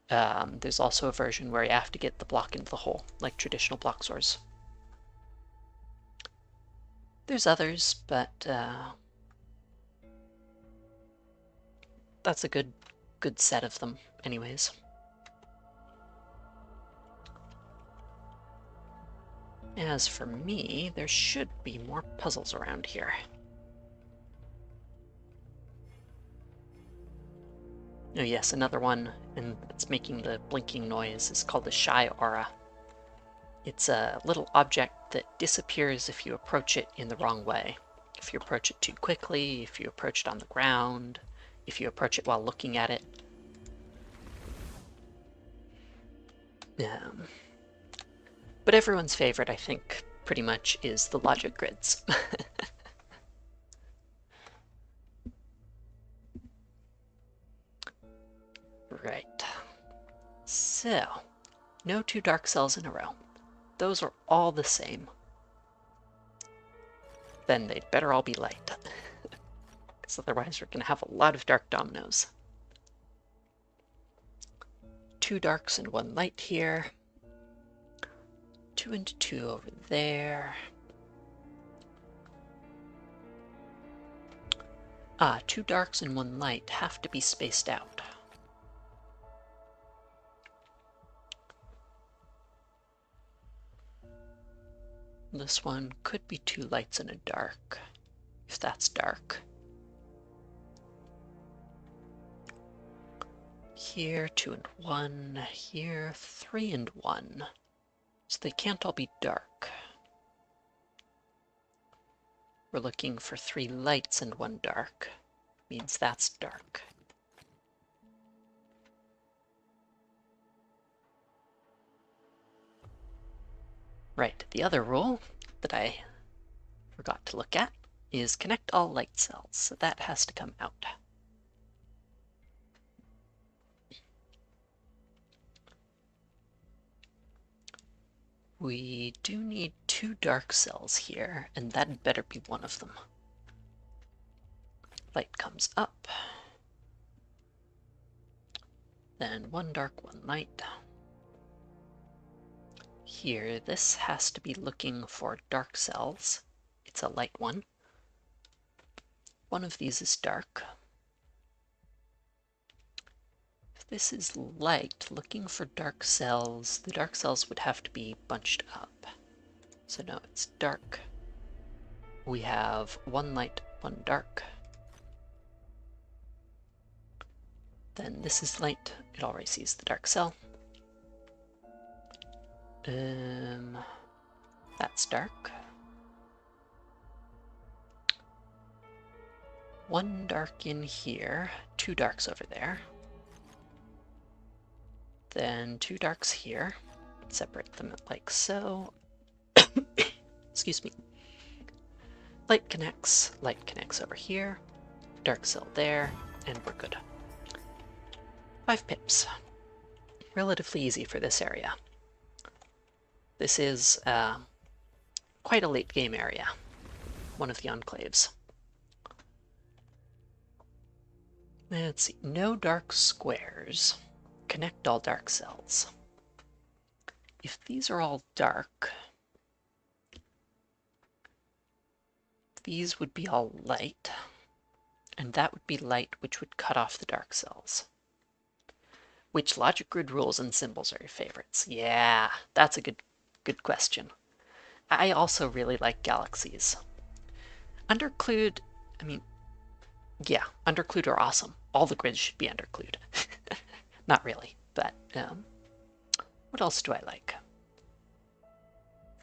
There's also a version where you have to get the block into the hole, like traditional Bloxors. There's others, but that's a good set of them anyways. As for me, there should be more puzzles around here. Oh yes, another one, and it's making the blinking noise, is called the Shy Aura. It's a little object that disappears if you approach it in the wrong way. If you approach it too quickly, if you approach it on the ground, if you approach it while looking at it. But everyone's favorite, I think, pretty much is the logic grids. Right. So, no two dark cells in a row. Those are all the same. Then they'd better all be light. Because otherwise we're going to have a lot of dark dominoes. Two darks and one light here. 2 and 2 over there. Two darks and one light have to be spaced out. This one could be two lights and a dark, if that's dark. Here, 2 and 1. Here, 3 and 1. So they can't all be dark. We're looking for 3 lights and 1 dark. Means that's dark. Right, the other rule that I forgot to look at is connect all light cells. So that has to come out. We do need 2 dark cells here, and that better be one of them. Light comes up. Then 1 dark, 1 light. Here, this has to be looking for dark cells. It's a light one. One of these is dark. If this is light, looking for dark cells, the dark cells would have to be bunched up. So no, it's dark. We have 1 light, 1 dark. Then this is light. It already sees the dark cell. That's dark. 1 dark in here, 2 darks over there. Then 2 darks here. Separate them like so. Excuse me. Light connects over here. Dark cell there, and we're good. 5 pips. Relatively easy for this area. This is quite a late game area. One of the enclaves. Let's see. No dark squares. Connect all dark cells. If these are all dark, these would be all light, and that would be light, which would cut off the dark cells. Which logic grid rules and symbols are your favorites? Yeah, that's a good question. I also really like galaxies. Underclued, I mean, yeah, underclued are awesome. All the grids should be underclued. Not really, but what else do I like?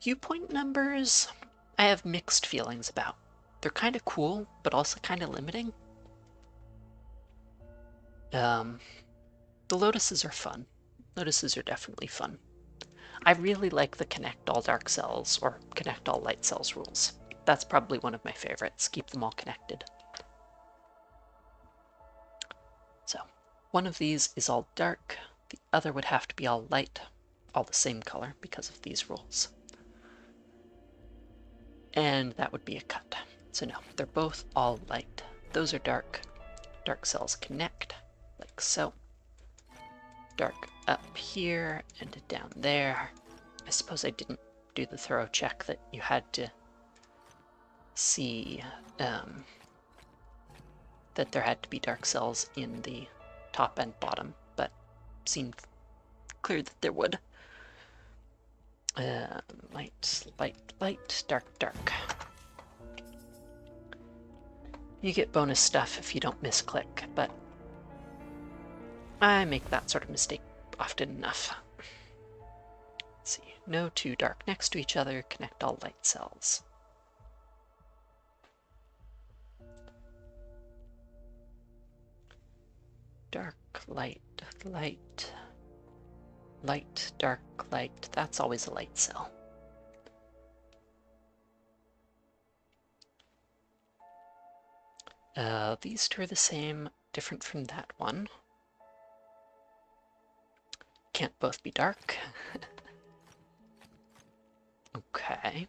Viewpoint numbers, I have mixed feelings about. They're kind of cool, but also kind of limiting. The lotuses are fun. Lotuses are definitely fun. I really like the connect all dark cells or connect all light cells rules. That's probably one of my favorites. Keep them all connected. So one of these is all dark. The other would have to be all light, all the same color because of these rules. And that would be a cut. So no, they're both all light. Those are dark. Dark cells connect, like so. Dark up here and down there. I suppose I didn't do the thorough check that you had to see that there had to be dark cells in the top and bottom, but seemed clear that there would. Light, light, light, dark, dark. You get bonus stuff if you don't misclick, but I make that sort of mistake often enough. Let's see, no two dark next to each other, connect all light cells. Dark, light, light, light, dark, light. That's always a light cell. These two are the same, different from that one. Can't both be dark. Okay.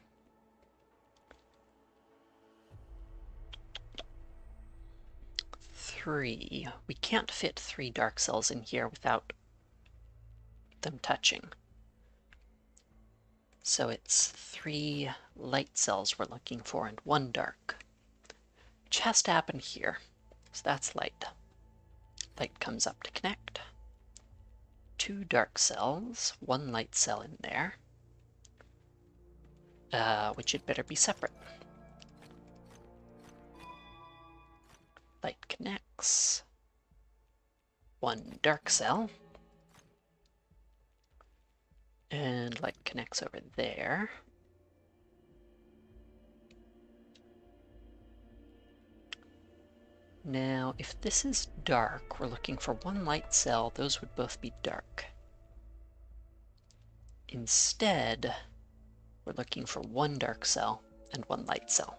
Three. We can't fit 3 dark cells in here without them touching. So it's 3 light cells we're looking for and 1 dark. Which has to happen here. So that's light. Light comes up to connect. 2 dark cells, 1 light cell in there. Which had better be separate. Light connects. 1 dark cell. And light connects over there. Now, if this is dark, we're looking for 1 light cell. Those would both be dark. Instead, we're looking for 1 dark cell and 1 light cell.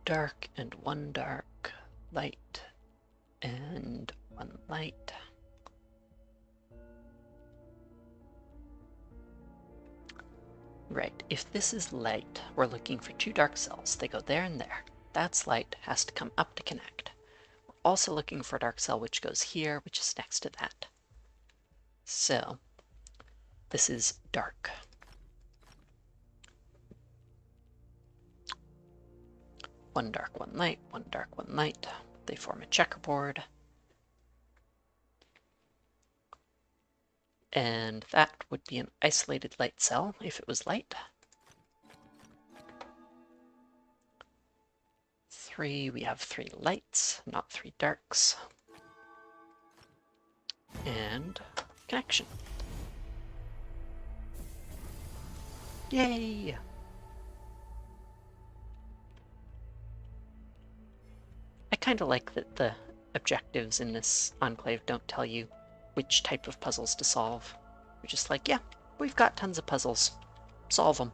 Dark and 1 dark, light and 1 light. Right, if this is light, we're looking for 2 dark cells. They go there and there. That's light, has to come up to connect. We're also looking for a dark cell which goes here, which is next to that. So, this is dark. One dark, 1 light, 1 dark, 1 light. They form a checkerboard. And that would be an isolated light cell if it was light. 3, we have 3 lights, not 3 darks. And connection. Yay! I kind of like that the objectives in this enclave don't tell you which type of puzzles to solve. You're just like, yeah, we've got tons of puzzles. Solve them.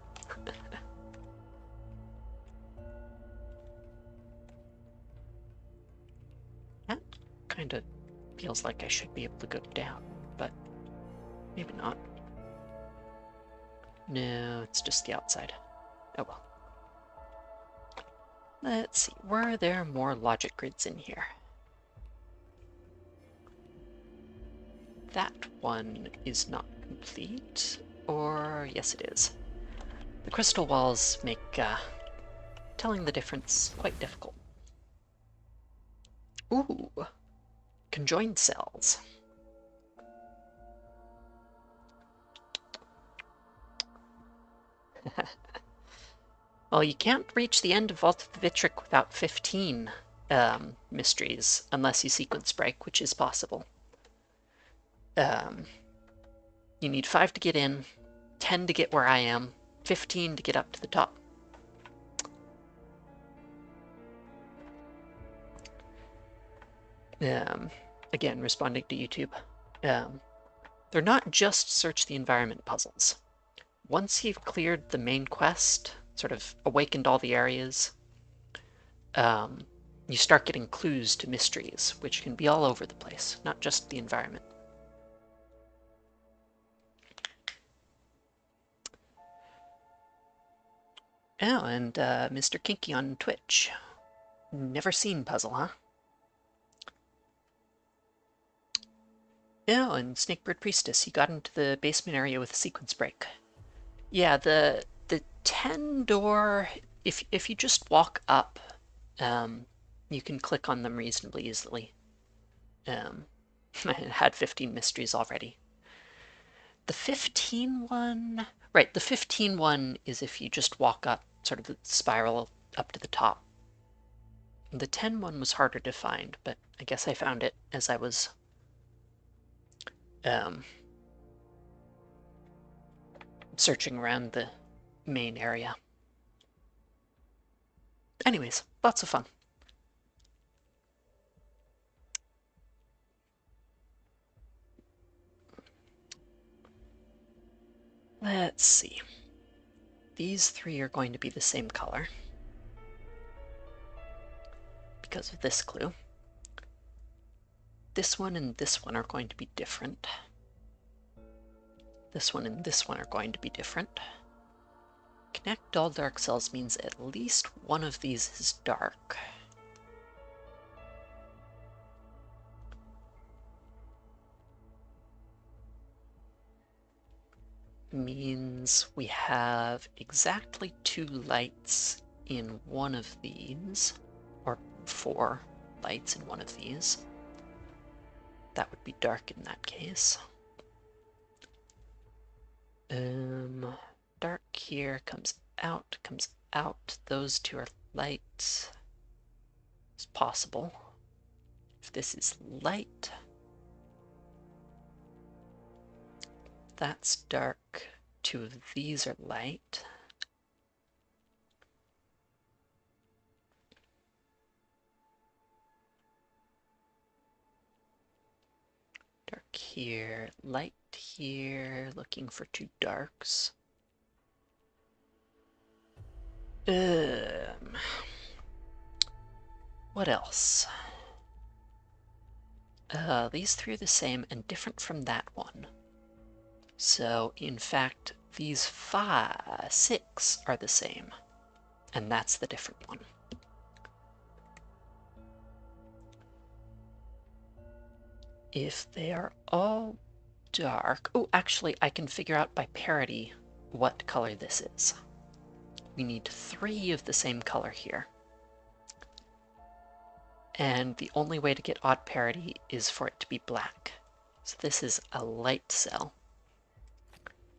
That kind of feels like I should be able to go down, but maybe not. No, it's just the outside. Oh well. Let's see, were there more logic grids in here? That one is not complete, or yes it is. The crystal walls make telling the difference quite difficult. Ooh, conjoined cells. Well, you can't reach the end of Vault of the Vitric without 15 mysteries, unless you sequence break, which is possible. You need 5 to get in, 10 to get where I am, 15 to get up to the top. Again, responding to YouTube. They're not just search the environment puzzles. Once you've cleared the main quest, sort of awakened all the areas, you start getting clues to mysteries, which can be all over the place, not just the environment. Oh, and Mr. Kinky on Twitch. Never seen Puzzle, huh? Oh, and Snakebird Priestess, you got into the basement area with a sequence break. Yeah, the 10 door, if you just walk up, you can click on them reasonably easily. I had 15 mysteries already. The 15 one, right, the 15 one is if you just walk up, sort of the spiral up to the top. The 10 one was harder to find, but I guess I found it as I was searching around the main area. Anyways, lots of fun. Let's see. These 3 are going to be the same color because of this clue. This one and this one are going to be different. This one and this one are going to be different. Connect all dark cells means at least one of these is dark. Means we have exactly 2 lights in one of these, or 4 lights in one of these. That would be dark in that case. Dark here comes out. Those 2 are light. It's possible. If this is light, that's dark. 2 of these are light. Dark here, light here, looking for 2 darks. What else? These 3 are the same and different from that one. So, in fact, these 6 are the same, and that's the different one. If they are all dark... Oh, actually, I can figure out by parity what color this is. We need 3 of the same color here. And the only way to get odd parity is for it to be black. So this is a light cell.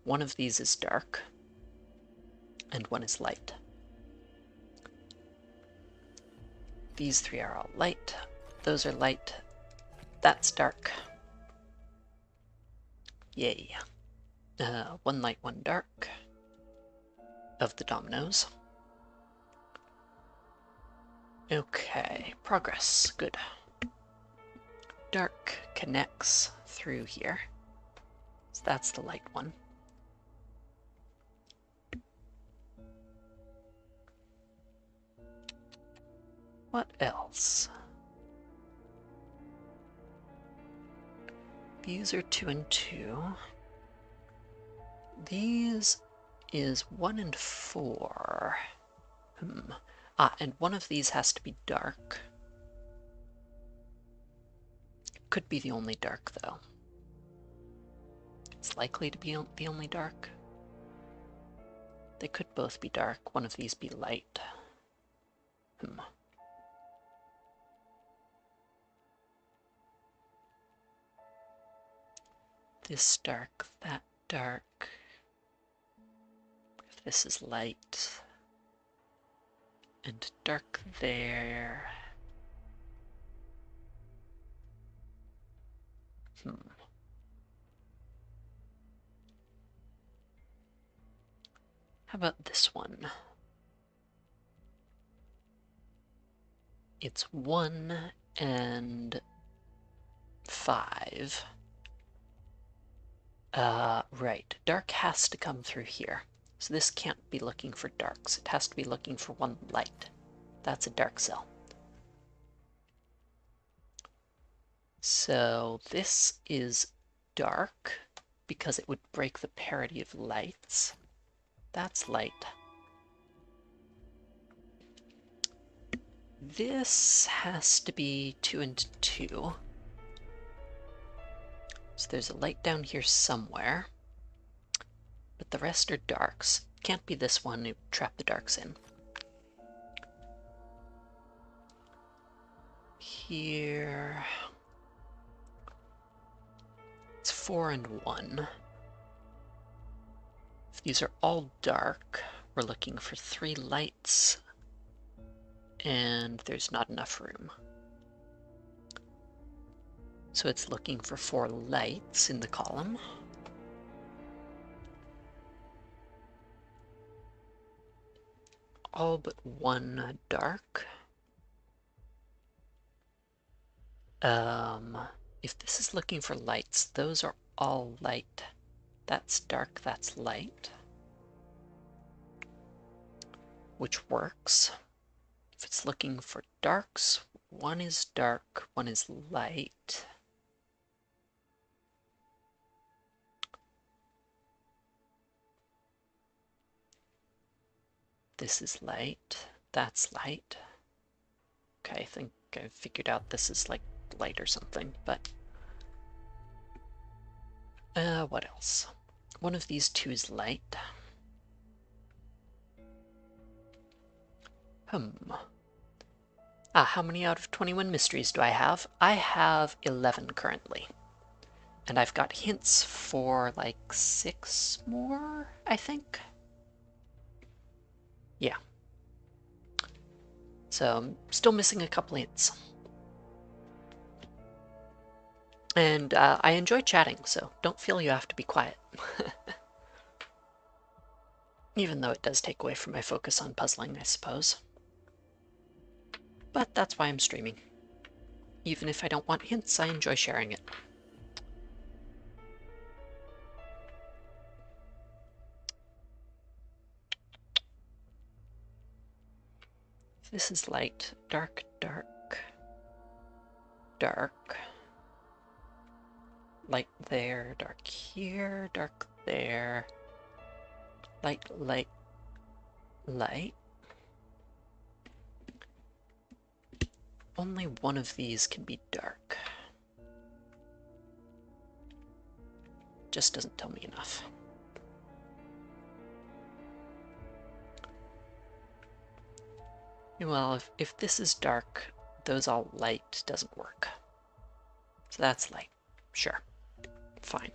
One of these is dark, and one is light. These 3 are all light. Those are light. That's dark. Yay. 1 light, 1 dark of the dominoes. Okay, progress. Good. Dark connects through here. So that's the light one. What else? These are 2 and 2. These is 1 and 4. And one of these has to be dark. Could be the only dark, though. It's likely to be the only dark. They could both be dark. One of these be light. This dark, that dark. If this is light. And dark there. How about this one? It's 1 and 5. Right. Dark has to come through here. So this can't be looking for darks. It has to be looking for one light. That's a dark cell. So this is dark because it would break the parity of lights. That's light. This has to be 2 and 2. So there's a light down here somewhere. But the rest are darks. Can't be this one, it would trap the darks in. Here... it's 4 and 1. If these are all dark, we're looking for 3 lights. And there's not enough room. So it's looking for 4 lights in the column. All but 1 dark. If this is looking for lights, those are all light. That's dark, that's light. Which works. If it's looking for darks, 1 is dark, 1 is light. This is light, that's light. Okay, I think I figured out this is like light or something, but... what else? One of these 2 is light. How many out of 21 mysteries do I have? I have 11 currently. And I've got hints for like 6 more, I think. Yeah. So I'm still missing a couple hints. And I enjoy chatting, so don't feel you have to be quiet. Even though it does take away from my focus on puzzling, I suppose. But that's why I'm streaming. Even if I don't want hints, I enjoy sharing it. This is light, dark, dark, dark. Light there, dark here, dark there. Light, light, light. Only one of these can be dark. Just doesn't tell me enough. Well, if this is dark, those all light doesn't work. So that's light. Sure. Fine.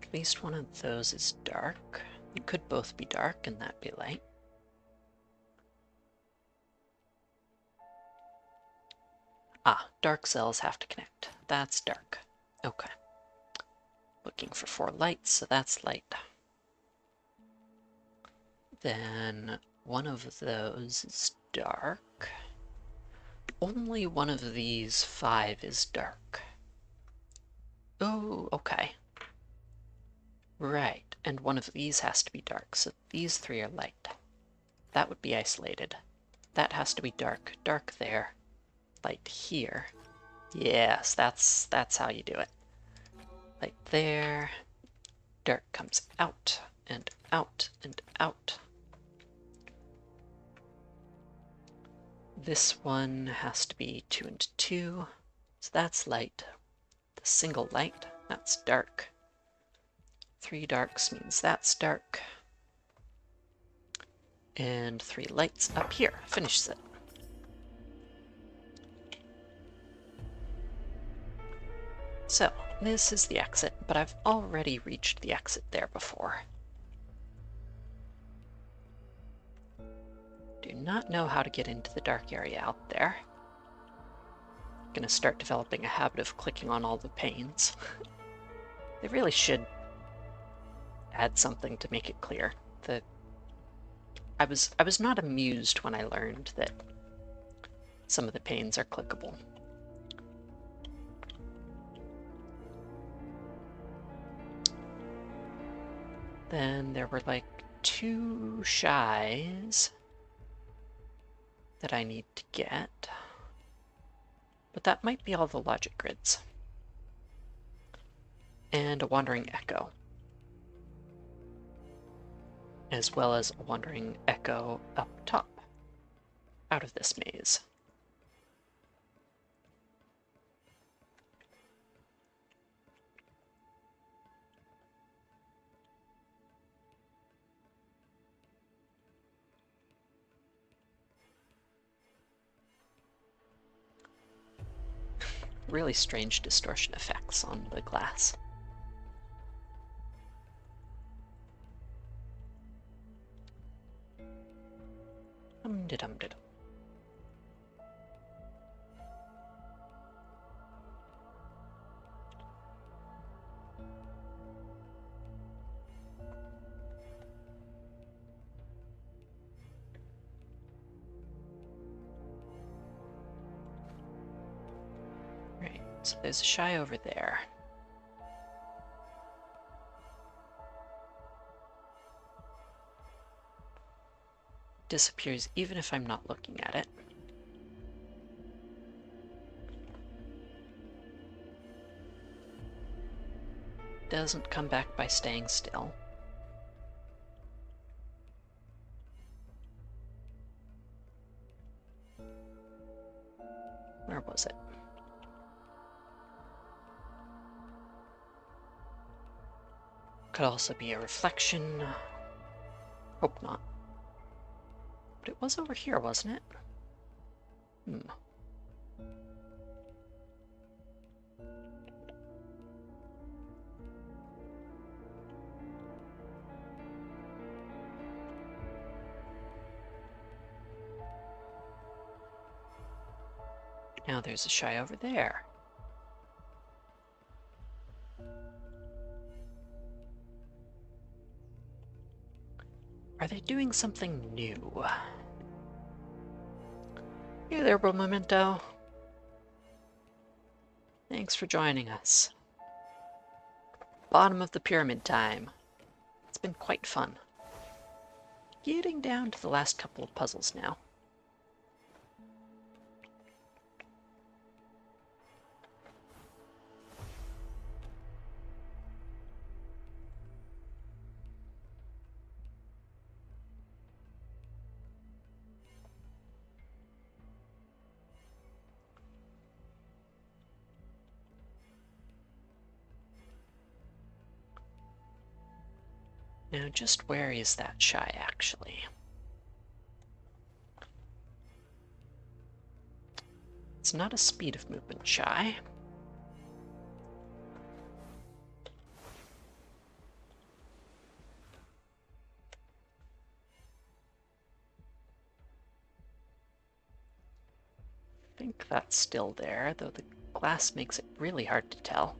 At least one of those is dark. It could both be dark and that be light. Dark cells have to connect. That's dark. Okay. Looking for 4 lights, so that's light. Then one of those is dark. Only one of these 5 is dark. Oh, okay. Right, and one of these has to be dark, so these 3 are light. That would be isolated. That has to be dark. Dark there. Light here. Yes, that's how you do it. Light there. Dark comes out and out and out. This one has to be 2 and 2, so that's light. The single light, that's dark. 3 darks means that's dark. And 3 lights up here finishes it. So, this is the exit, but I've already reached the exit there before. Do not know how to get into the dark area out there. Gonna start developing a habit of clicking on all the panes. They really should add something to make it clear. I was not amused when I learned that some of the panes are clickable. Then there were like 2 shies that I need to get. But that might be all the logic grids. And a wandering echo. As well as a wandering echo up top, out of this maze. Really strange distortion effects on the glass. Dum-de-dum-de-dum. Right, so there's a shy over there. Disappears even if I'm not looking at it. Doesn't come back by staying still. Where was it? Could also be a reflection. Hope not. But it was over here, wasn't it? Now there's a shy over there. Are they doing something new? Hey there, Bro Memento. Thanks for joining us. Bottom of the pyramid time. It's been quite fun. Getting down to the last couple of puzzles now. Now, just where is that shy, actually? It's not a speed of movement shy. I think that's still there, though the glass makes it really hard to tell.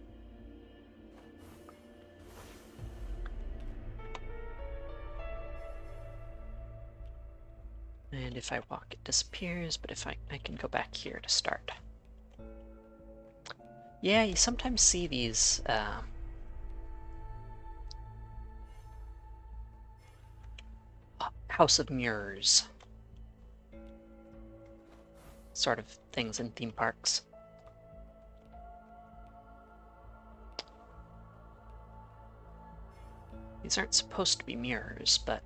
And if I walk, it disappears, but if I can go back here to start. Yeah, you sometimes see these House of Mirrors sort of things in theme parks. These aren't supposed to be mirrors, but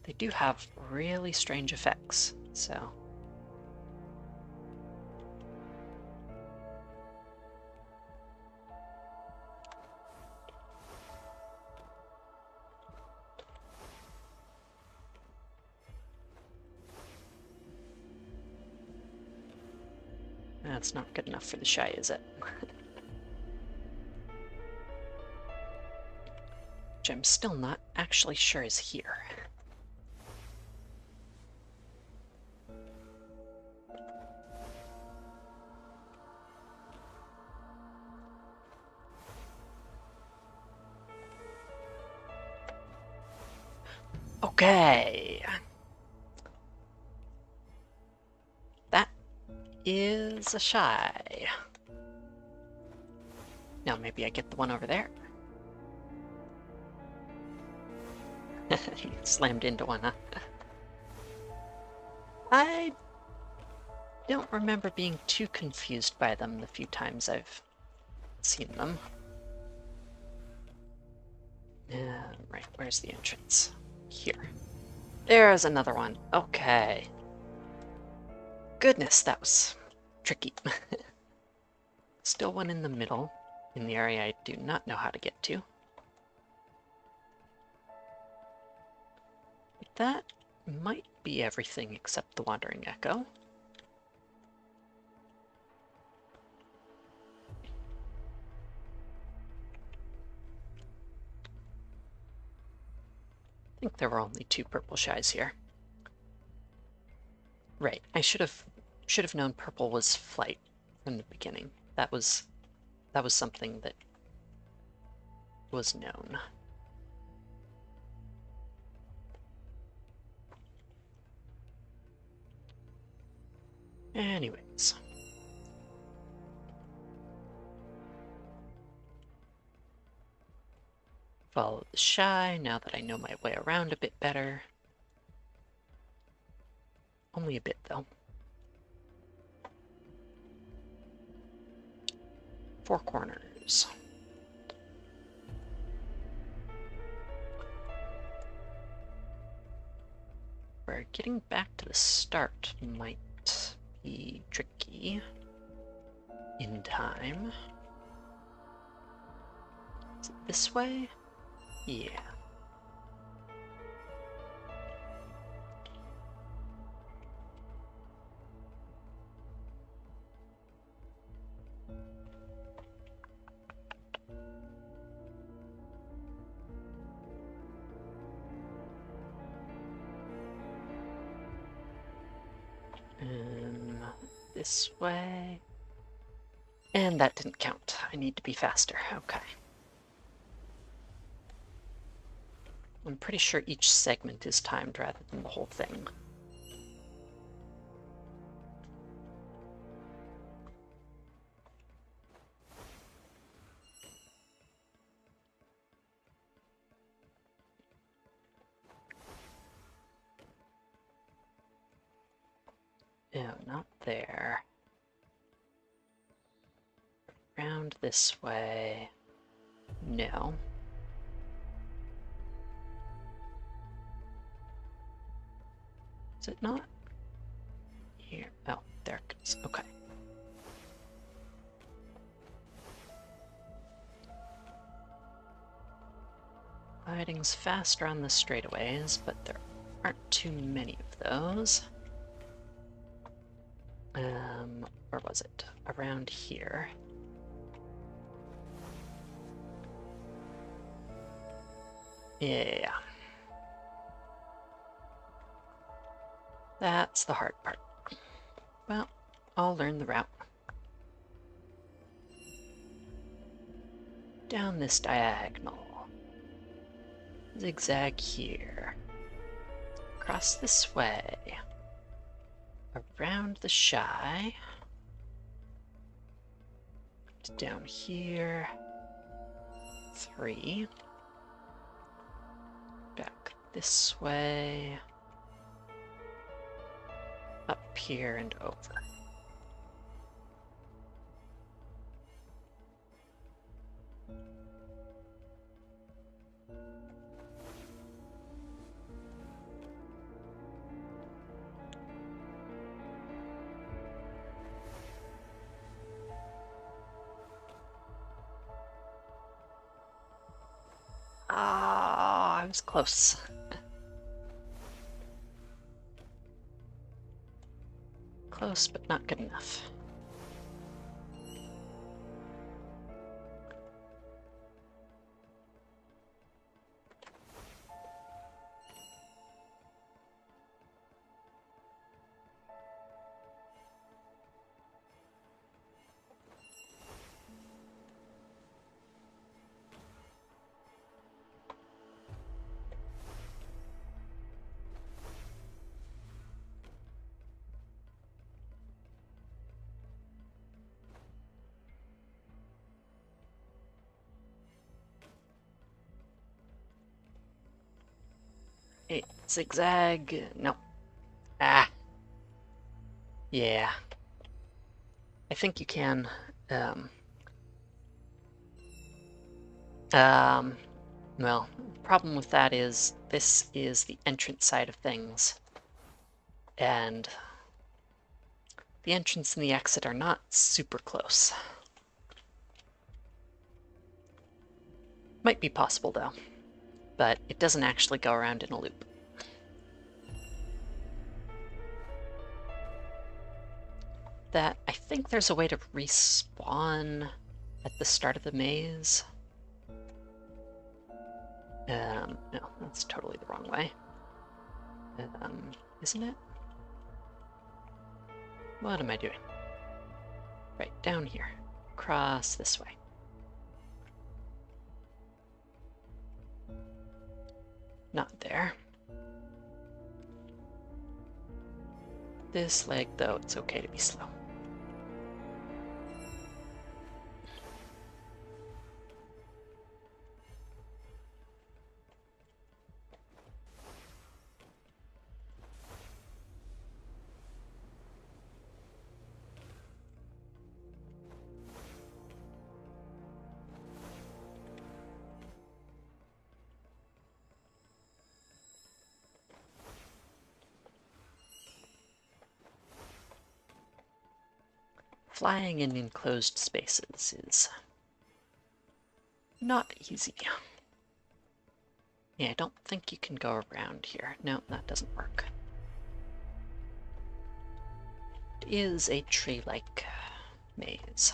they do have really strange effects, so... That's not good enough for the shy, is it? Which I'm still not actually sure is here. Okay. That is a shy. Now maybe I get the one over there. He slammed into one, huh? I don't remember being too confused by them the few times I've seen them. Right, where's the entrance? Here. There's another one. Okay. Goodness, that was tricky. Still one in the middle, in the area I do not know how to get to. But that might be everything except the Wandering Echo. I think there were only 2 purple shies here. Right, I should have known purple was flight from the beginning. That was something that was known. Anyways. Follow the shy now that I know my way around a bit better. Only a bit, though. 4 corners. Where getting back to the start might be tricky in time. Is it this way? Yeah. This way. And that didn't count. I need to be faster. Okay. I'm pretty sure each segment is timed rather than the whole thing. No, not there. Round this way. No. Is it not? Here. Oh, there it goes. Okay. Gliding's faster on the straightaways, but there aren't too many of those. Where was it? Around here. Yeah. That's the hard part. Well, I'll learn the route. Down this diagonal. Zigzag here. Across this way. Around the shy. Down here. 3. Back this way. Up here and over. I was close. Close, but not good enough. Zigzag. No. Ah. Yeah. I think you can. Well, the problem with that is this is the entrance side of things. And the entrance and the exit are not super close. Might be possible though, but it doesn't actually go around in a loop. That, I think there's a way to respawn at the start of the maze. No, that's totally the wrong way. Isn't it? What am I doing? Right, down here. Cross this way. Not there. This leg, though, it's okay to be slow. Flying in enclosed spaces is not easy. Yeah, I don't think you can go around here. No, that doesn't work. It is a tree-like maze.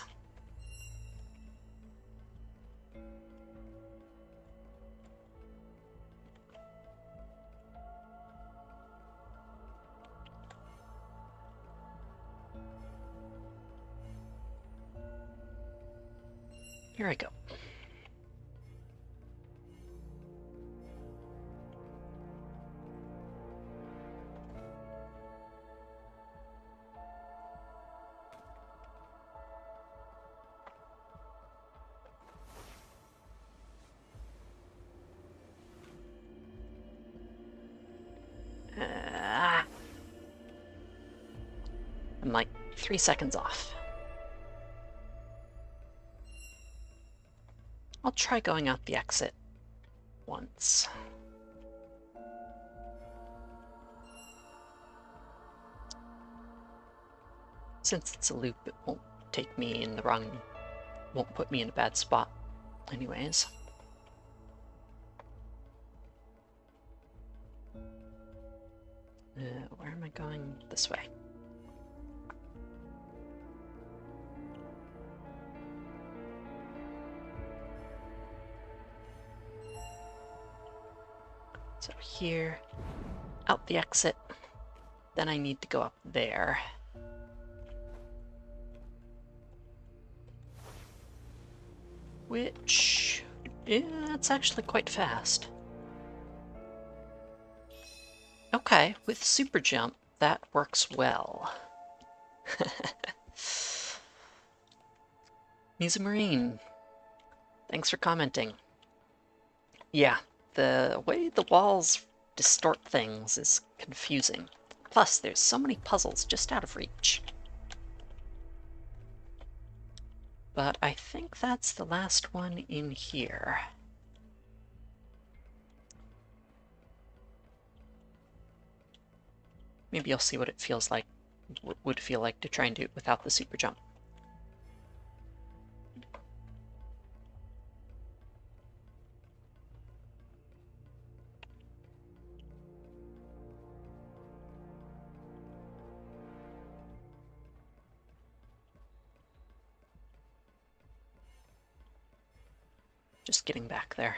Here I go. I'm like 3 seconds off. I'll try going out the exit once. Since it's a loop, it won't take me in the wrong... won't put me in a bad spot anyways. Where am I going? This way. So here, out the exit, then I need to go up there. Which, yeah, it's actually quite fast. Okay, with super jump, that works well. He's a Marine. Thanks for commenting. Yeah, the way the walls distort things is confusing. Plus, there's so many puzzles just out of reach. But I think that's the last one in here. Maybe you'll see what it feels like, would feel like to try and do it without the super jump. Just getting back there.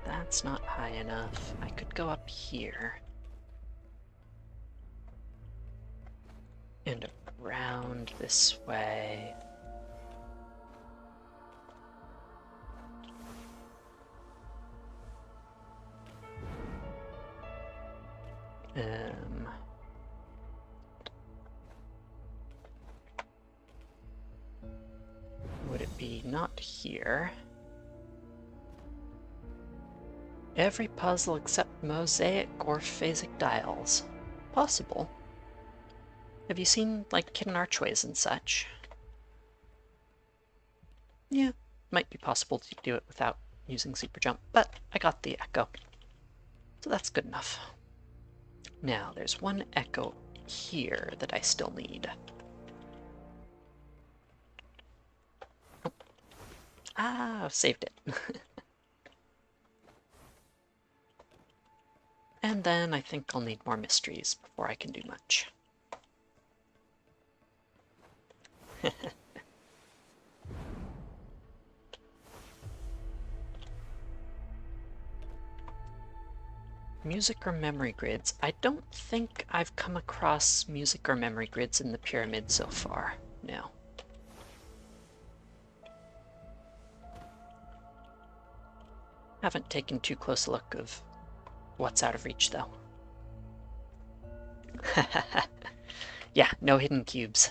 That's not high enough. I could go up here. And around this way. Would it be not here? Every puzzle except mosaic or phasic dials. Possible. Have you seen, like, hidden archways and such? Yeah, might be possible to do it without using super jump, but I got the echo. So that's good enough. Now, there's one echo here that I still need. Oh. Ah, saved it. And then I think I'll need more mysteries before I can do much. Music or memory grids? I don't think I've come across music or memory grids in the pyramid so far. No. Haven't taken too close a look of what's out of reach, though. Yeah, no hidden cubes.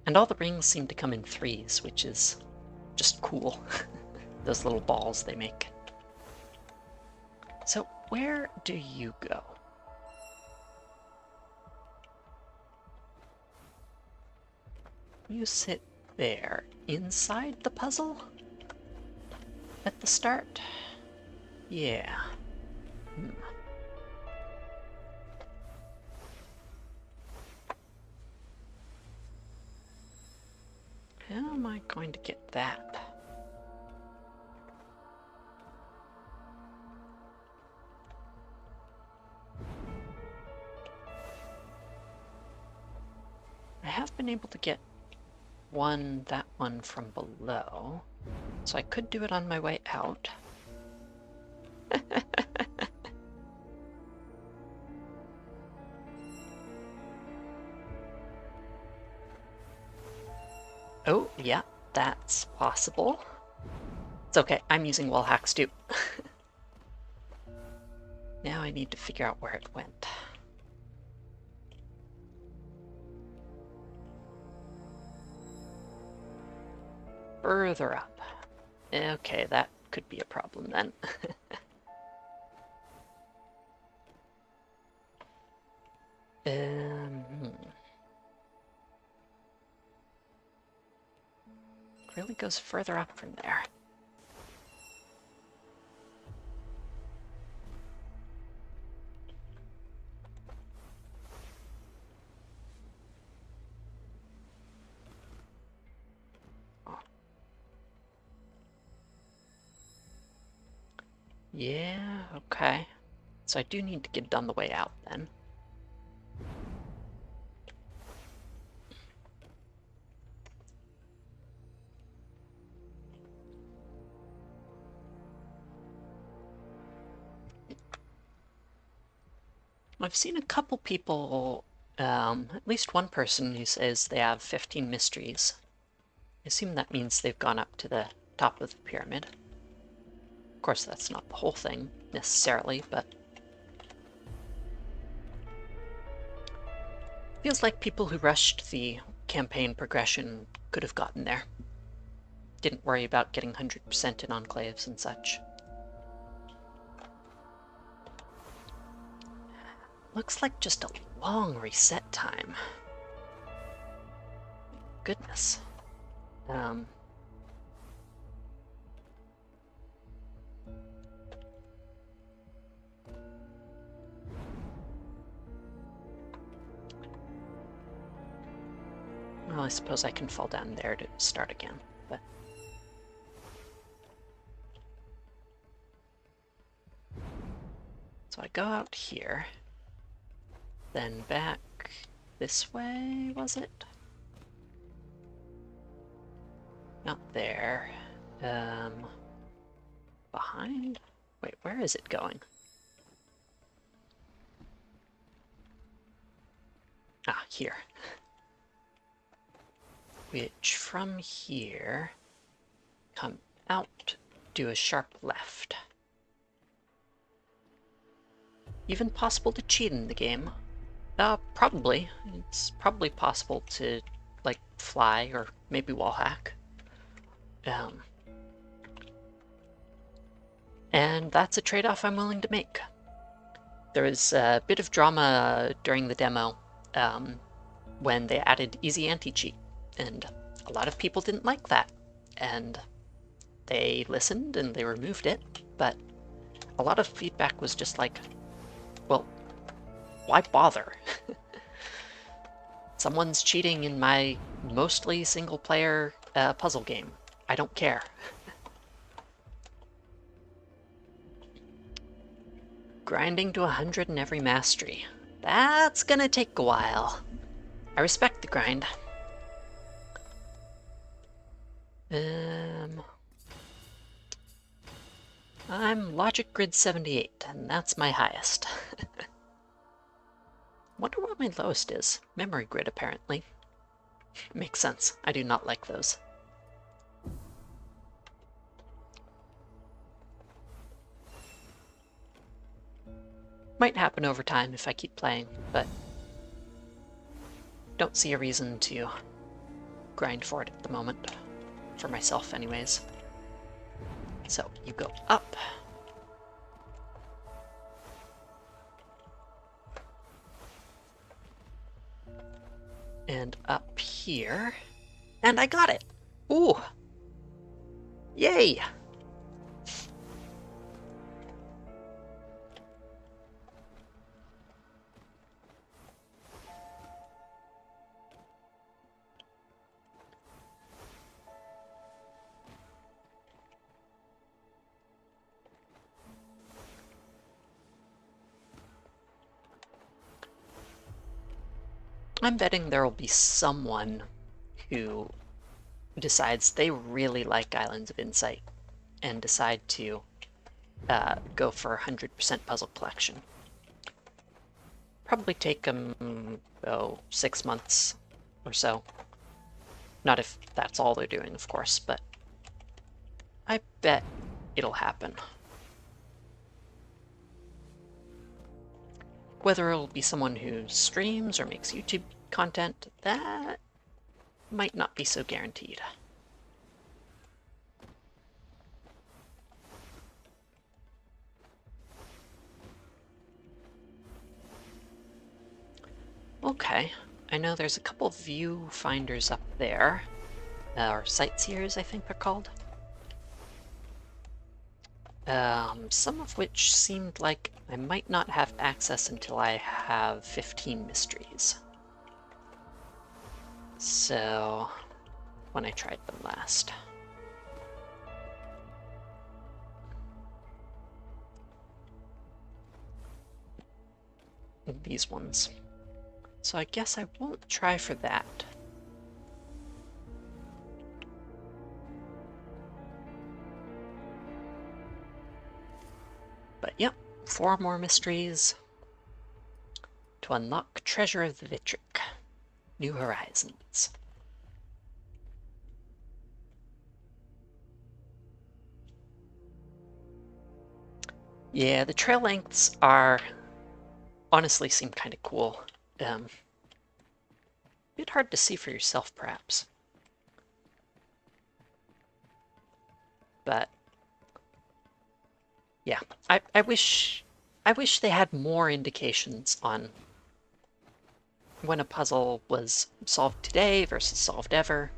And all the rings seem to come in threes, which is just cool. Those little balls they make. So, where do you go? You sit there, inside the puzzle? At the start? Yeah. How am I going to get that? I have been able to get that one from below, so I could do it on my way out. Oh, yeah, that's possible. It's okay, I'm using wall hacks too. Now I need to figure out where it went. Further up. Okay, that could be a problem then. Really goes further up from there. Yeah, okay. So I do need to get it on the way out then. I've seen a couple people, at least one person who says they have 15 mysteries. I assume that means they've gone up to the top of the pyramid. Of course, that's not the whole thing, necessarily, but feels like people who rushed the campaign progression could have gotten there. Didn't worry about getting 100% in enclaves and such. Looks like just a long reset time. Goodness. Well, I suppose I can fall down there to start again, but... So I go out here, then back this way, was it? Not there. Behind? Wait, where is it going? Ah, here. Which from here, come out, do a sharp left. Even possible to cheat in the game? Probably. It's probably possible to, like, fly or maybe wall hack. And that's a trade-off I'm willing to make. There was a bit of drama during the demo when they added easy anti-cheat, and a lot of people didn't like that. And they listened and they removed it, but a lot of feedback was just like, well, why bother? Someone's cheating in my mostly single-player puzzle game. I don't care. Grinding to 100 in every mastery. That's gonna take a while. I respect the grind. I'm Logic Grid 78, and that's my highest. Wonder what my lowest is. Memory Grid, apparently. Makes sense. I do not like those. Might happen over time if I keep playing, but don't see a reason to grind for it at the moment. For myself, anyways. So, you go up. And up here. And I got it! Ooh! Yay! I'm betting there will be someone who decides they really like Islands of Insight and decide to go for 100% puzzle collection. Probably take them, 6 months or so. Not if that's all they're doing, of course, but I bet it'll happen. Whether it'll be someone who streams or makes YouTube content, that might not be so guaranteed. Okay, I know there's a couple viewfinders up there, or sightseers I think they're called. Some of which seemed like I might not have access until I have 15 mysteries. So, when I tried them last. These ones. So I guess I won't try for that. But yep, 4 more mysteries to unlock Treasure of the Vitric. New Horizons. Yeah, the trail lengths are honestly seem kind of cool. A bit hard to see for yourself, perhaps. But yeah, I wish they had more indications on when a puzzle was solved today versus solved ever.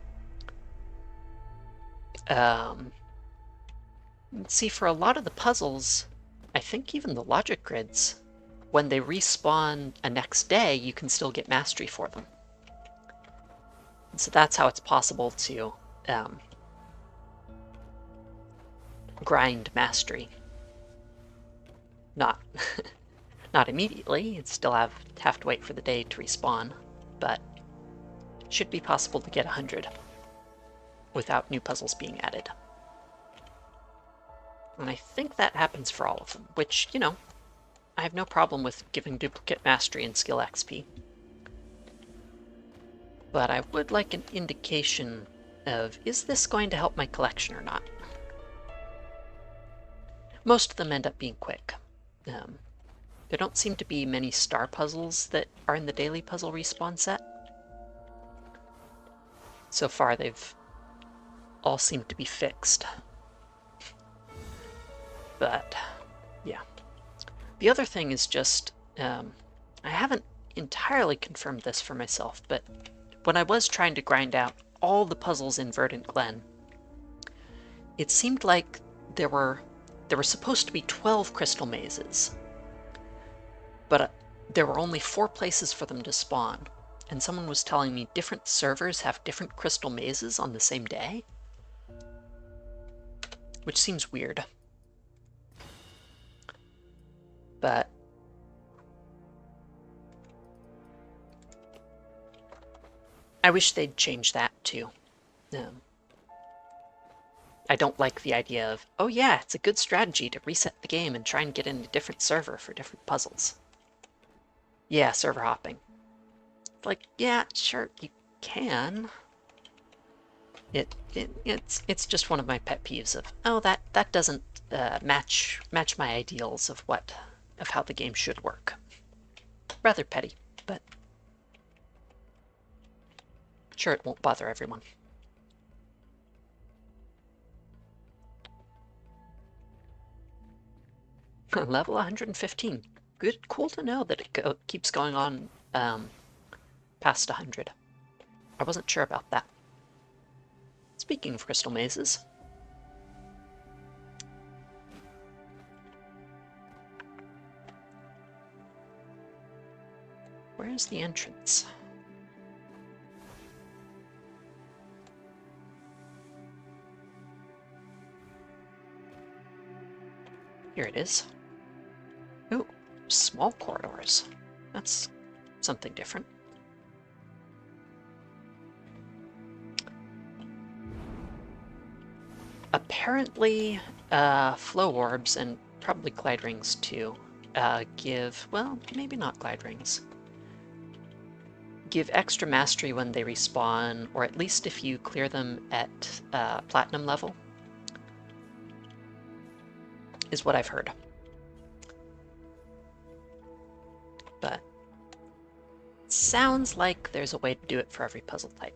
See, for a lot of the puzzles, I think even the logic grids, when they respawn a next day, you can still get mastery for them. And so that's how it's possible to grind mastery. Not Not immediately, you'd still have to wait for the day to respawn, but it should be possible to get 100 without new puzzles being added. And I think that happens for all of them, which, you know, I have no problem with giving duplicate mastery and skill XP. But I would like an indication of, is this going to help my collection or not? Most of them end up being quick. There don't seem to be many star puzzles that are in the daily puzzle respawn set. So far, they've all seemed to be fixed. But, yeah. The other thing is just, I haven't entirely confirmed this for myself, but when I was trying to grind out all the puzzles in Verdant Glen, it seemed like there were supposed to be 12 crystal mazes, but there were only 4 places for them to spawn, and someone was telling me different servers have different crystal mazes on the same day, which seems weird. But I wish they'd change that too. I don't like the idea of, oh yeah, it's a good strategy to reset the game and try and get in a different server for different puzzles. Yeah, server hopping. Like, yeah, sure, you can. It's just one of my pet peeves of, oh, that doesn't match my ideals of how the game should work. Rather petty, but sure, it won't bother everyone. Level 115. Good, cool to know that it keeps going on past 100. I wasn't sure about that. Speaking of crystal mazes, where's the entrance? Here it is. Ooh, small corridors. That's something different. Apparently, flow orbs, and probably glide rings too, give, well, maybe not glide rings, give extra mastery when they respawn, or at least if you clear them at platinum level, is what I've heard. But it sounds like there's a way to do it for every puzzle type.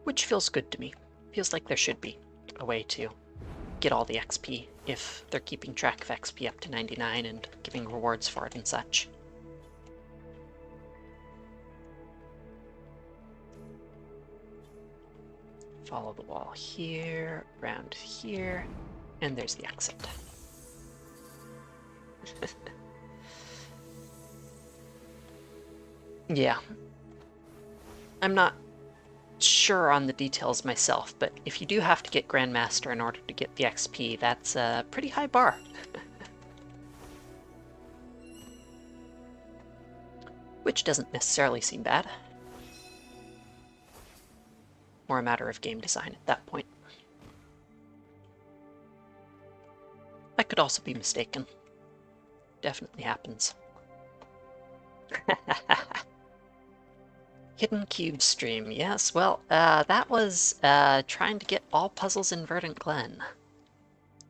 Which feels good to me. Feels like there should be a way to get all the XP if they're keeping track of XP up to 99 and giving rewards for it and such. Follow the wall here, around here, and there's the exit. Yeah. I'm not sure on the details myself, but if you do have to get Grandmaster in order to get the XP, that's a pretty high bar. Which doesn't necessarily seem bad. More a matter of game design at that point. I could also be mistaken. Definitely happens. Hidden Cube stream, yes, well, that was trying to get all puzzles in Verdant Glen.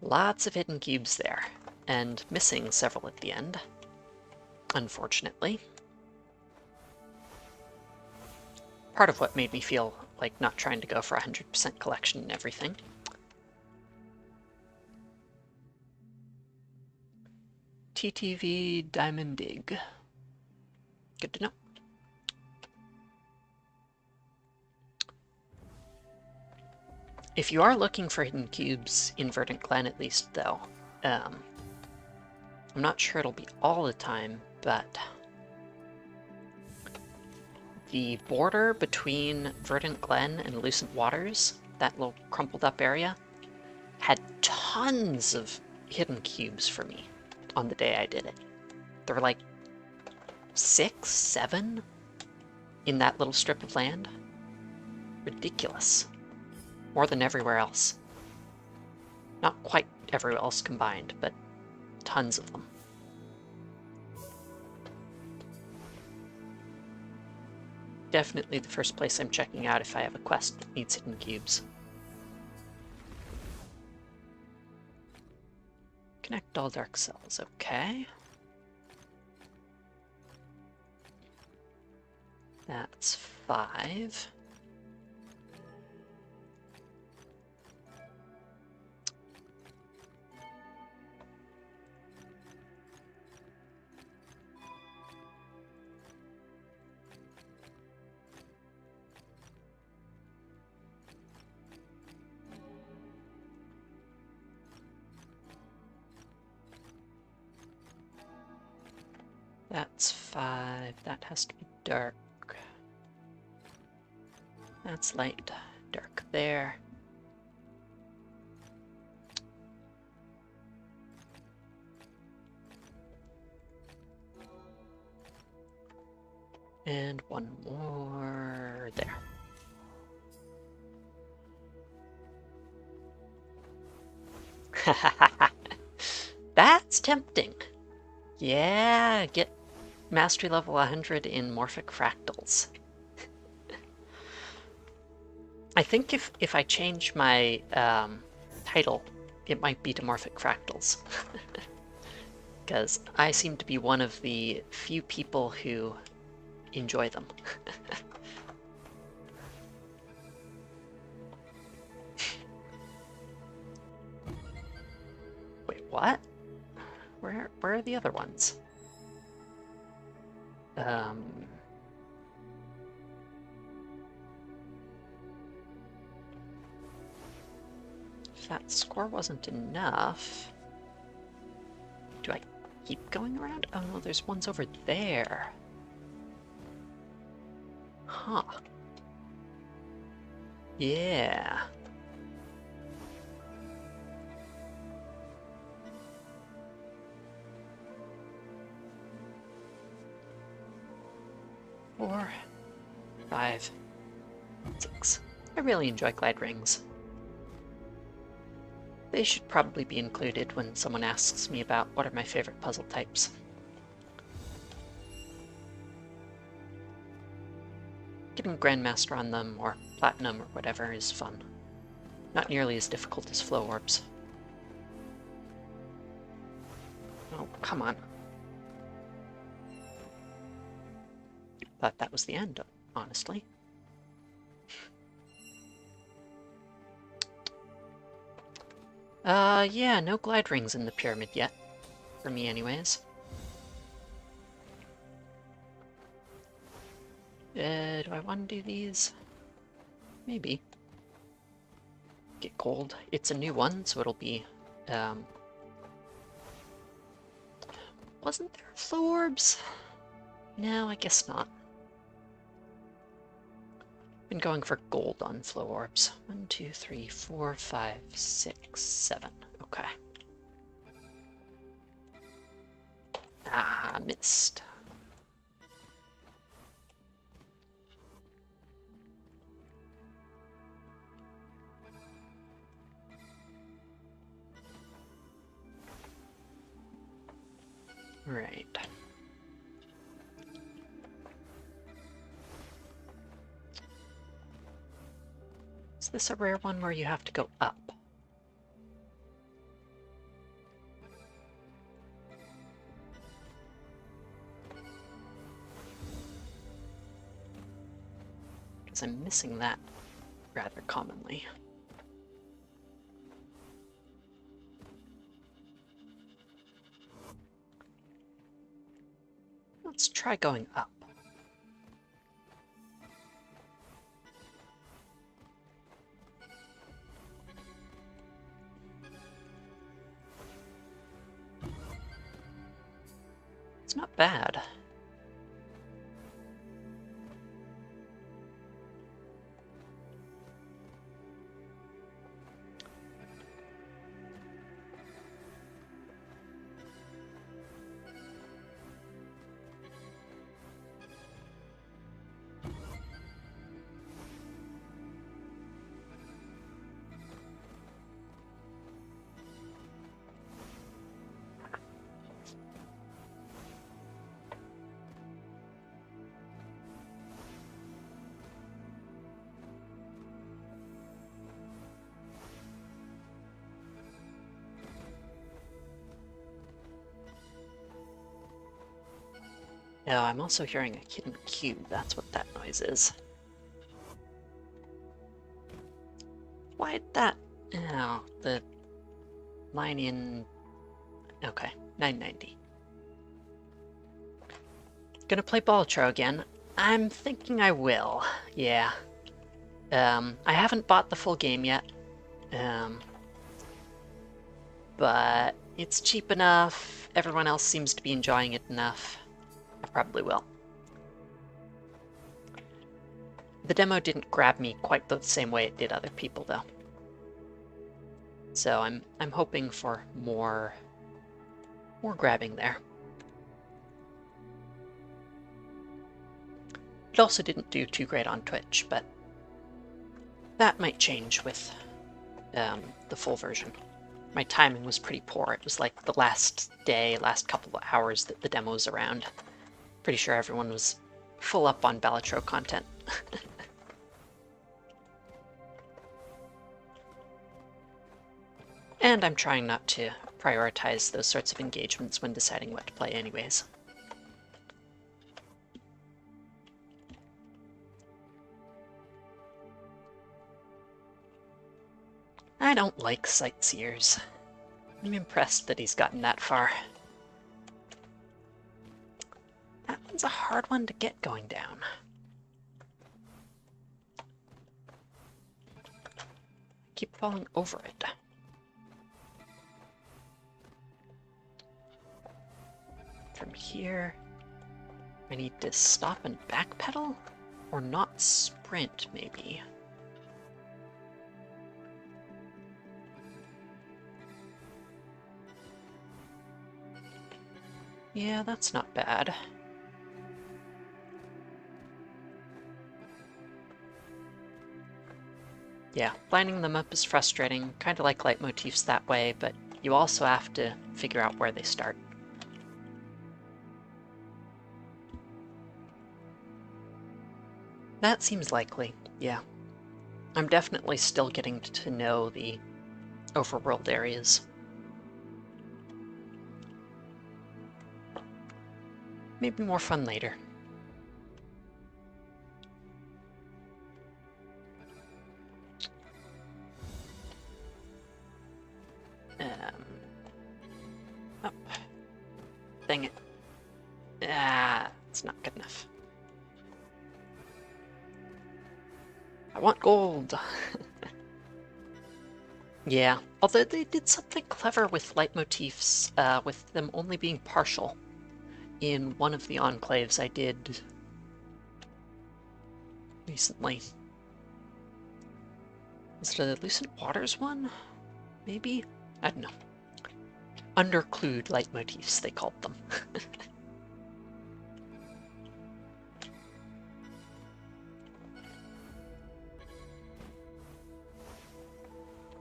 Lots of hidden cubes there, and missing several at the end, unfortunately. Part of what made me feel like not trying to go for 100% collection and everything. TTV Diamond Dig. Good to know. If you are looking for hidden cubes in Verdant Glen at least, though, I'm not sure it'll be all the time, but the border between Verdant Glen and Lucent Waters that little crumpled up area, had tons of hidden cubes for me on the day I did it. There were like 6, 7 in that little strip of land. Ridiculous. More than everywhere else. Not quite everywhere else combined, but tons of them. Definitely the first place I'm checking out if I have a quest that needs hidden cubes. Connect all dark cells, okay. That's 5. That's 5. That has to be dark. That's light. Dark there. And one more there. That's tempting. Yeah, get mastery level 100 in Morphic Fractals. I think if I change my title, it might be to Morphic Fractals. Because I seem to be one of the few people who enjoy them. Wait, what? Where are the other ones? If that score wasn't enough, do I keep going around? Oh no, there's ones over there. Huh. Yeah. Four, 5, 6. I really enjoy glide rings. They should probably be included when someone asks me about what are my favorite puzzle types. Getting Grandmaster on them, or Platinum, or whatever, is fun. Not nearly as difficult as Flow Orbs. Oh, come on. Thought that was the end, honestly. Yeah, no glide rings in the pyramid yet. For me, anyways. Do I want to do these? Maybe. Get gold. It's a new one, so it'll be, wasn't there Flow Orbs? No, I guess not. Been going for gold on Flow Orbs. 1, 2, 3, 4, 5, 6, 7. Okay. Ah, missed. Right. Is this a rare one where you have to go up? Because I'm missing that rather commonly. Let's try going up. It's not bad. Oh, I'm also hearing a hidden cube. That's what that noise is. Why'd that... Oh, the line in... Okay, 990. Gonna play Balatro again. I'm thinking I will, yeah. I haven't bought the full game yet. But it's cheap enough, everyone else seems to be enjoying it enough. I probably will. The demo didn't grab me quite the same way it did other people, though. So I'm hoping for more grabbing there. It also didn't do too great on Twitch, but that might change with the full version. My timing was pretty poor. It was like the last couple of hours that the demo was around. Pretty sure everyone was full up on Balatro content. And I'm trying not to prioritize those sorts of engagements when deciding what to play anyways. I don't like sightseers. I'm impressed that he's gotten that far. That one's a hard one to get going down. Keep falling over it. From here, I need to stop and backpedal? Or not sprint, maybe. Yeah, that's not bad. Yeah, lining them up is frustrating, kind of like leitmotifs that way, but you also have to figure out where they start. That seems likely, yeah. I'm definitely still getting to know the overworld areas. Maybe more fun later. Oh. Dang it. Ah, it's not good enough. I want gold! Yeah, although they did something clever with leitmotifs, with them only being partial. In one of the enclaves I did recently. Was it a Lucent Waters one? Maybe? I don't know. Underclued leitmotifs, they called them.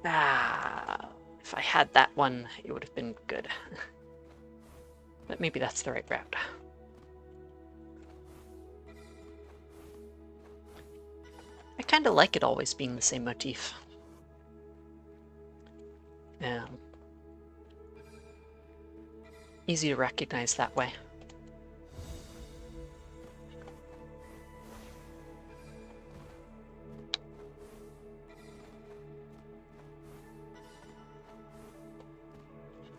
Ah, if I had that one, it would have been good. But maybe that's the right route. I kind of like it always being the same motif. Easy to recognize that way.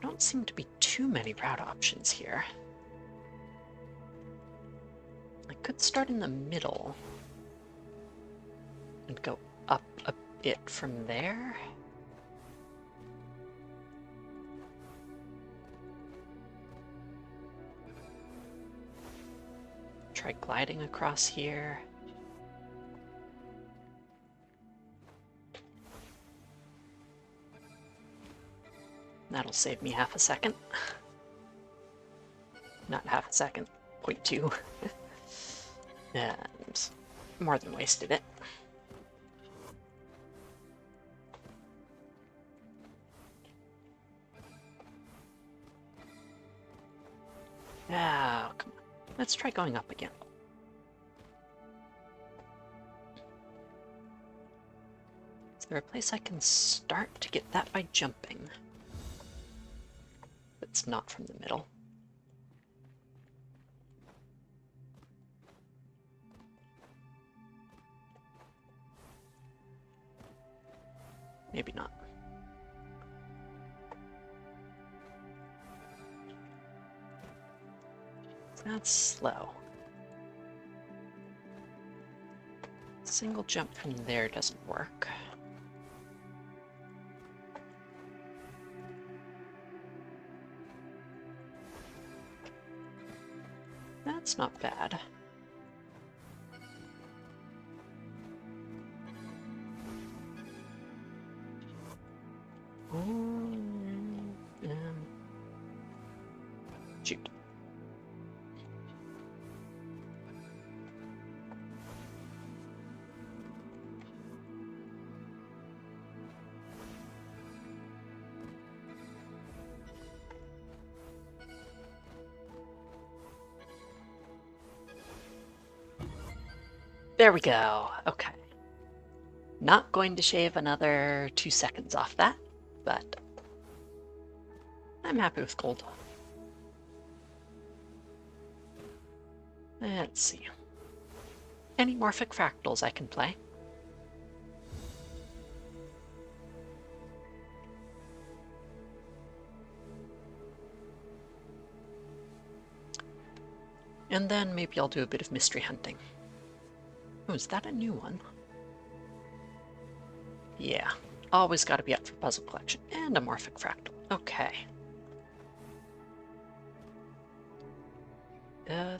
Don't seem to be too many route options here. I could start in the middle and go up a bit from there. Try gliding across here. That'll save me half a second. Not half a second, 0.2. And more than wasted it. Oh, come on. Let's try going up again. Is there a place I can start to get that by jumping? It's not from the middle. Maybe not. That's slow. Single jump from there doesn't work. That's not bad. Shoot. There we go. Okay. Not going to shave another 2 seconds off that, but I'm happy with gold. Let's see. Any morphic fractals I can play? And then maybe I'll do a bit of mystery hunting. Oh, is that a new one? Yeah, always got to be up for puzzle collection. And a morphic fractal. Okay.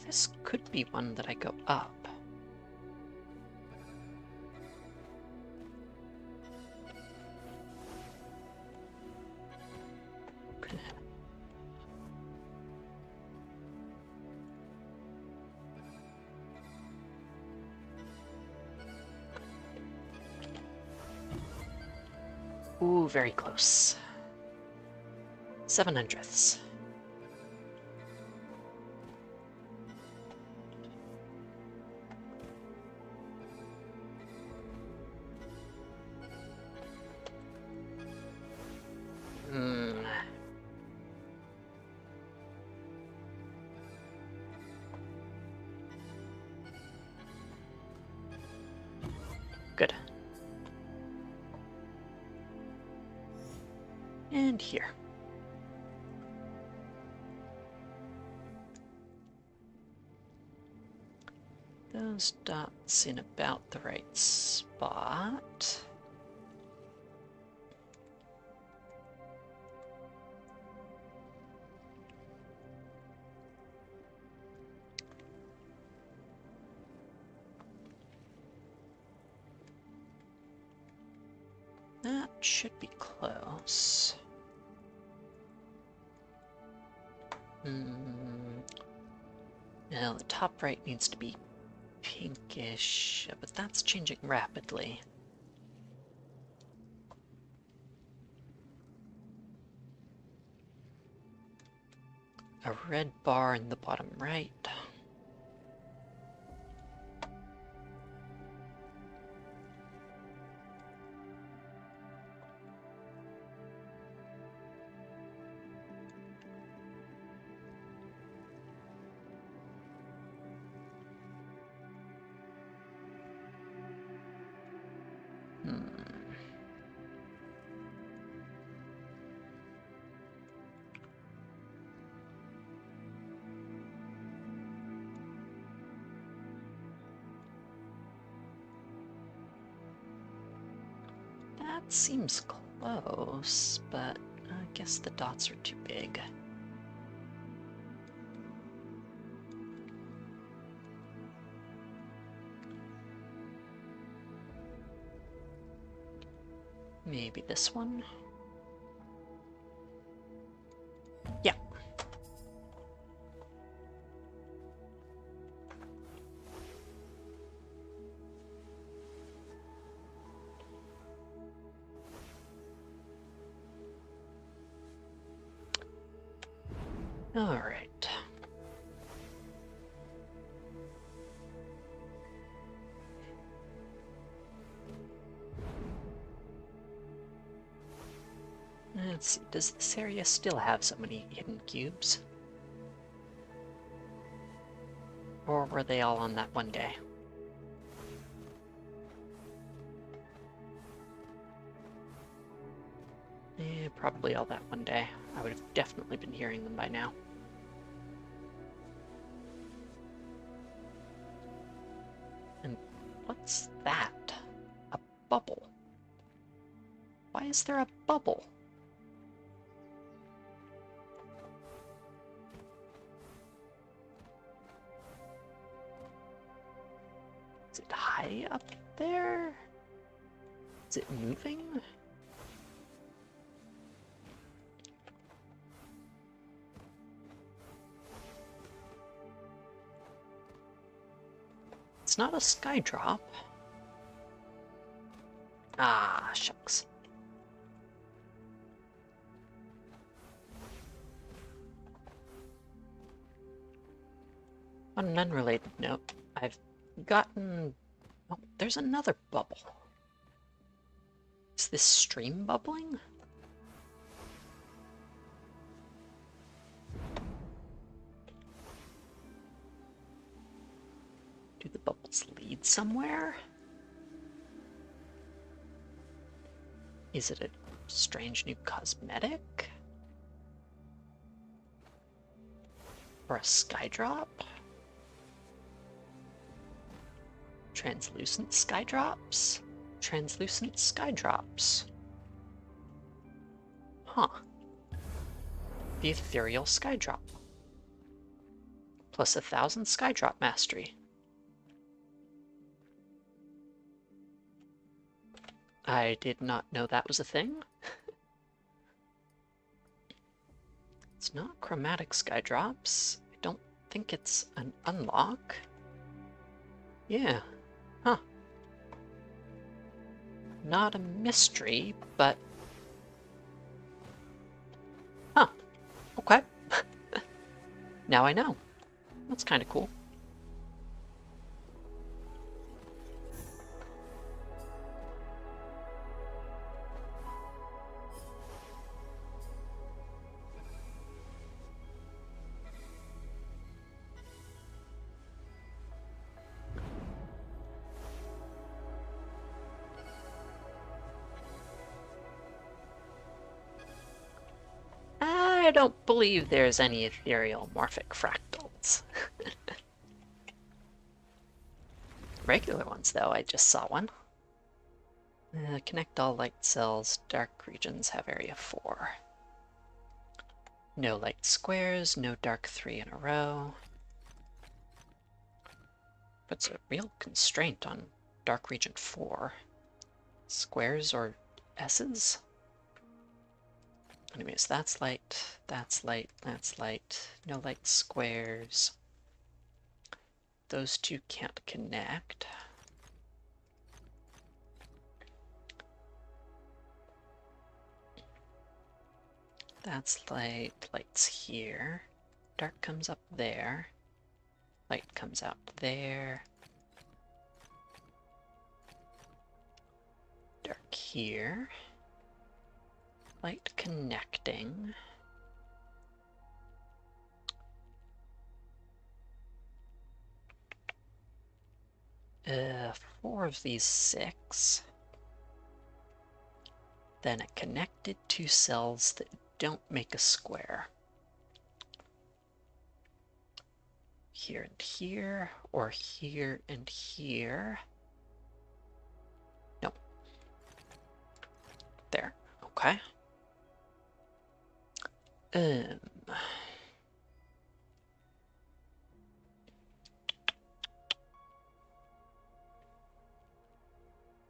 This could be one that I go up. Ooh, very close. 7/100ths. Good. And here. Those dots in about the right spot. That should be close. Now the top right needs to be pinkish, but that's changing rapidly. A red bar in the bottom right. That seems close, but I guess the dots are too big. Maybe this one? Yeah. All right. Let's see, does this area still have so many hidden cubes? Or were they all on that one day? probably all that one day. I would have definitely been hearing them by now. And what's that? A bubble. Why is there a bubble? Is it high up there? Is it moving? It's not a sky drop. Ah, shucks. On an unrelated note, I've gotten... Oh, there's another bubble. Is this stream bubbling? Do the bubbles lead somewhere? Is it a strange new cosmetic? Or a sky drop? Translucent sky drops? Translucent sky drops. Huh. The ethereal sky drop. Plus 1,000 sky drop mastery. I did not know that was a thing. It's not chromatic sky drops. I don't think it's an unlock. Yeah. Huh. Not a mystery, but... Huh. Okay. Now I know. That's kind of cool. I don't believe there's any ethereal morphic fractals. Regular ones, though, I just saw one. Connect all light cells. Dark regions have area 4. No light squares, no dark 3 in a row. Puts a real constraint on dark region 4. Squares or S's? Anyways, that's light, that's light, that's light. No light squares. Those two can't connect. That's light, light's here. Dark comes up there. Light comes out there. Dark here. Light connecting. Four of these 6. Then it connected 2 cells that don't make a square. Here and here, or here and here. Nope. There. Okay.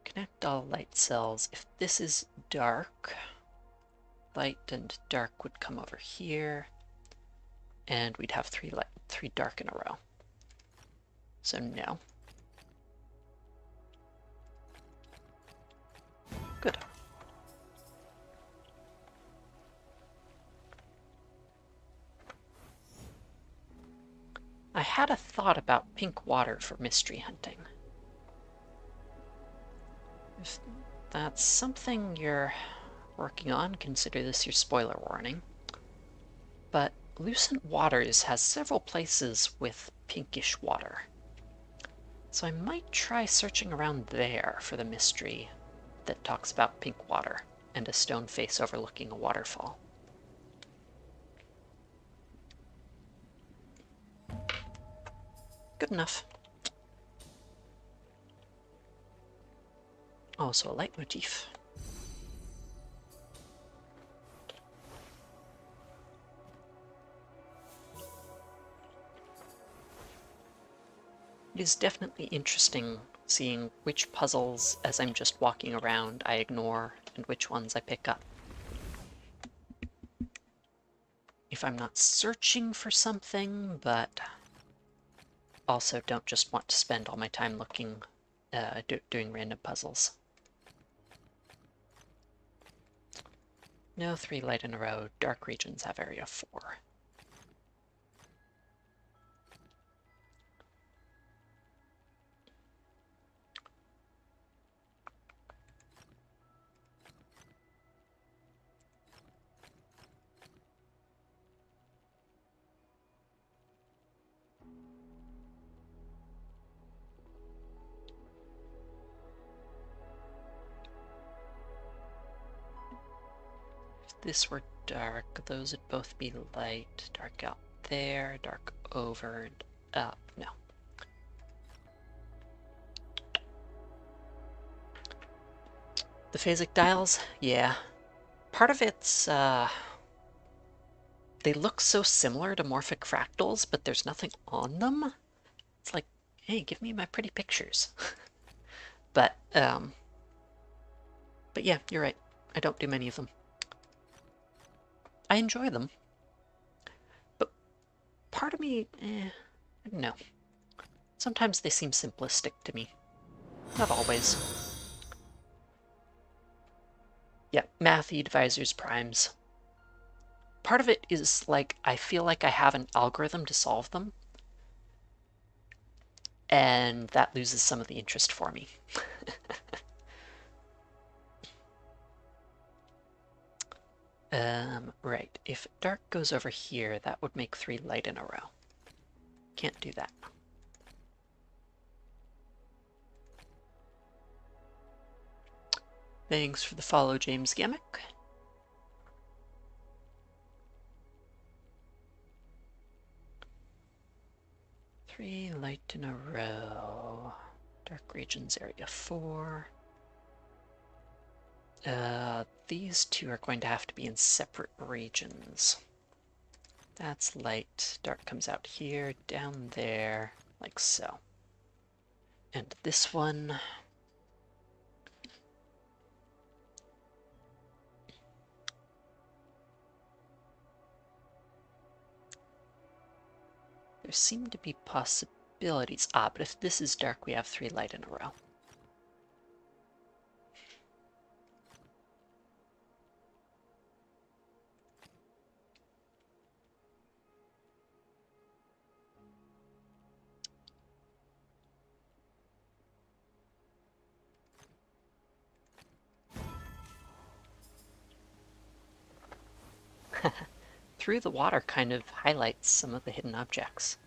Connect all light cells. If this is dark, light and dark would come over here, and we'd have 3 dark in a row. So no. Good. I had a thought about pink water for mystery hunting. If that's something you're working on, consider this your spoiler warning. But Lucent Waters has several places with pinkish water. So I might try searching around there for the mystery that talks about pink water. and a stone face overlooking a waterfall. Good enough. Also a leitmotif. It is definitely interesting seeing which puzzles, as I'm just walking around, I ignore and which ones I pick up. If I'm not searching for something, but also don't just want to spend all my time looking, doing random puzzles. No 3 light in a row. Dark regions have area 4. If this were dark, those would both be light. Dark out there, dark over and up. No. The phasic dials? Yeah. Part of it's, they look so similar to morphic fractals, but there's nothing on them. It's like, hey, give me my pretty pictures. But yeah, you're right. I don't do many of them. I enjoy them. But part of me, I don't know. Sometimes they seem simplistic to me. Not always. Yeah, math, divisors, primes. Part of it is like, I feel like I have an algorithm to solve them. And that loses some of the interest for me. Right, if dark goes over here, that would make 3 light in a row. Can't do that. Thanks for the follow, James Gamick. Three light in a row. Dark regions, area 4. These two are going to have to be in separate regions. That's light. Dark comes out here, down there, like so. And this one... There seem to be possibilities. Ah, but if this is dark, we have 3 light in a row. Through the water kind of highlights some of the hidden objects.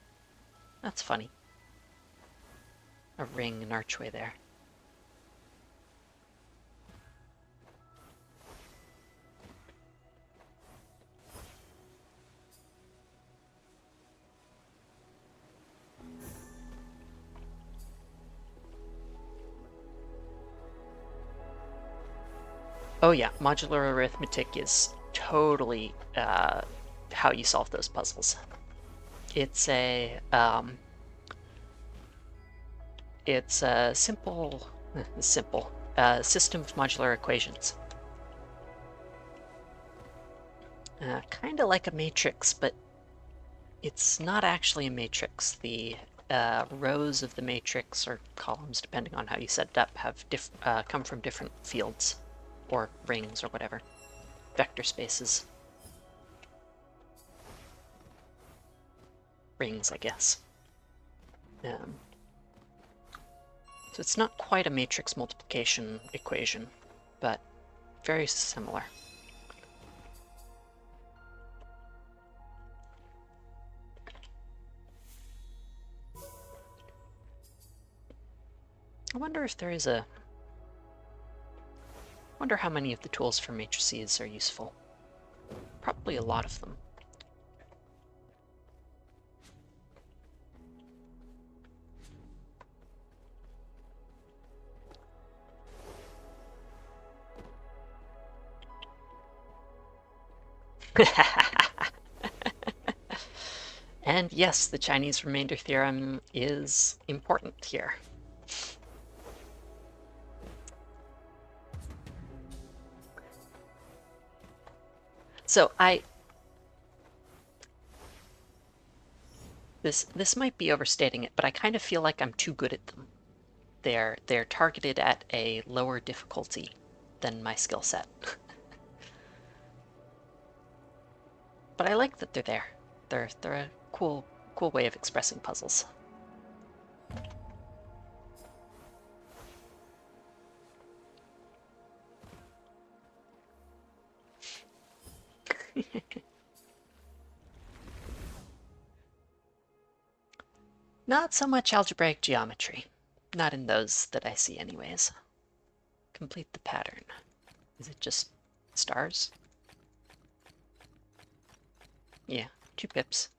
That's funny. A ring, an archway there. Oh yeah, modular arithmetic is totally how you solve those puzzles. It's a simple system of modular equations. Kind of like a matrix, but it's not actually a matrix. The rows of the matrix, or columns, depending on how you set it up, have come from different fields, or rings, or whatever. Vector spaces. Rings, I guess. So it's not quite a matrix multiplication equation, but very similar. I wonder if wonder how many of the tools from matrices are useful. Probably a lot of them. And yes, the Chinese remainder theorem is important here. So this might be overstating it, but I kind of feel like I'm too good at them. They're targeted at a lower difficulty than my skill set. But I like that they're there. They're a cool way of expressing puzzles. Not so much algebraic geometry. Not in those that I see anyways. Complete the pattern. Is it just stars? Yeah, 2 pips.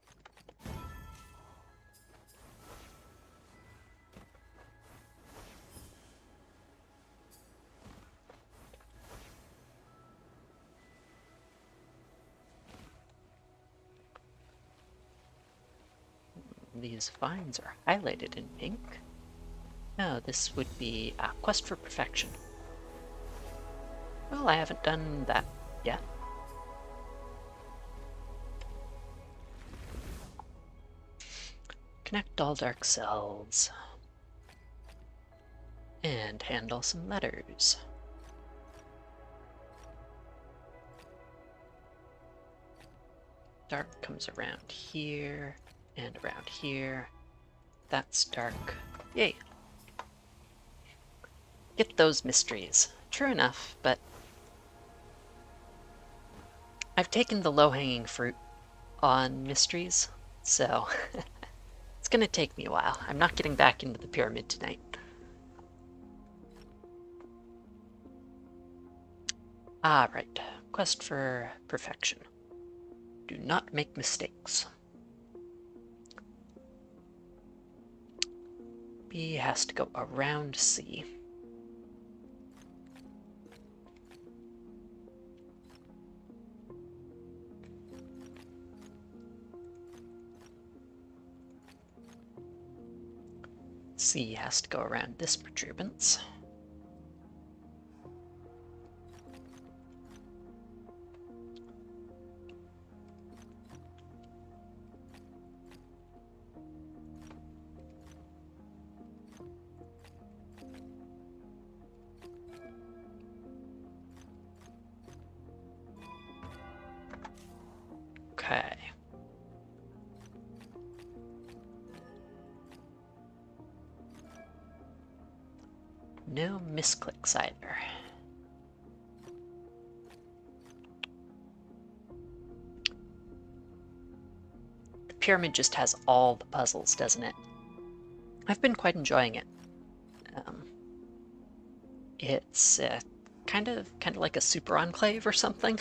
These vines are highlighted in pink. Oh, this would be a quest for perfection. Well, I haven't done that yet. Connect all dark cells. And handle some letters. Dark comes around here and around here. That's dark. Yay! Get those mysteries. True enough, but I've taken the low-hanging fruit on mysteries, so it's gonna take me a while. I'm not getting back into the pyramid tonight. Ah, right. Quest for perfection. Do not make mistakes. B has to go around C. C has to go around this protuberance. Okay. No misclicks either. The pyramid just has all the puzzles, doesn't it? I've been quite enjoying it. It's kind of like a super enclave or something.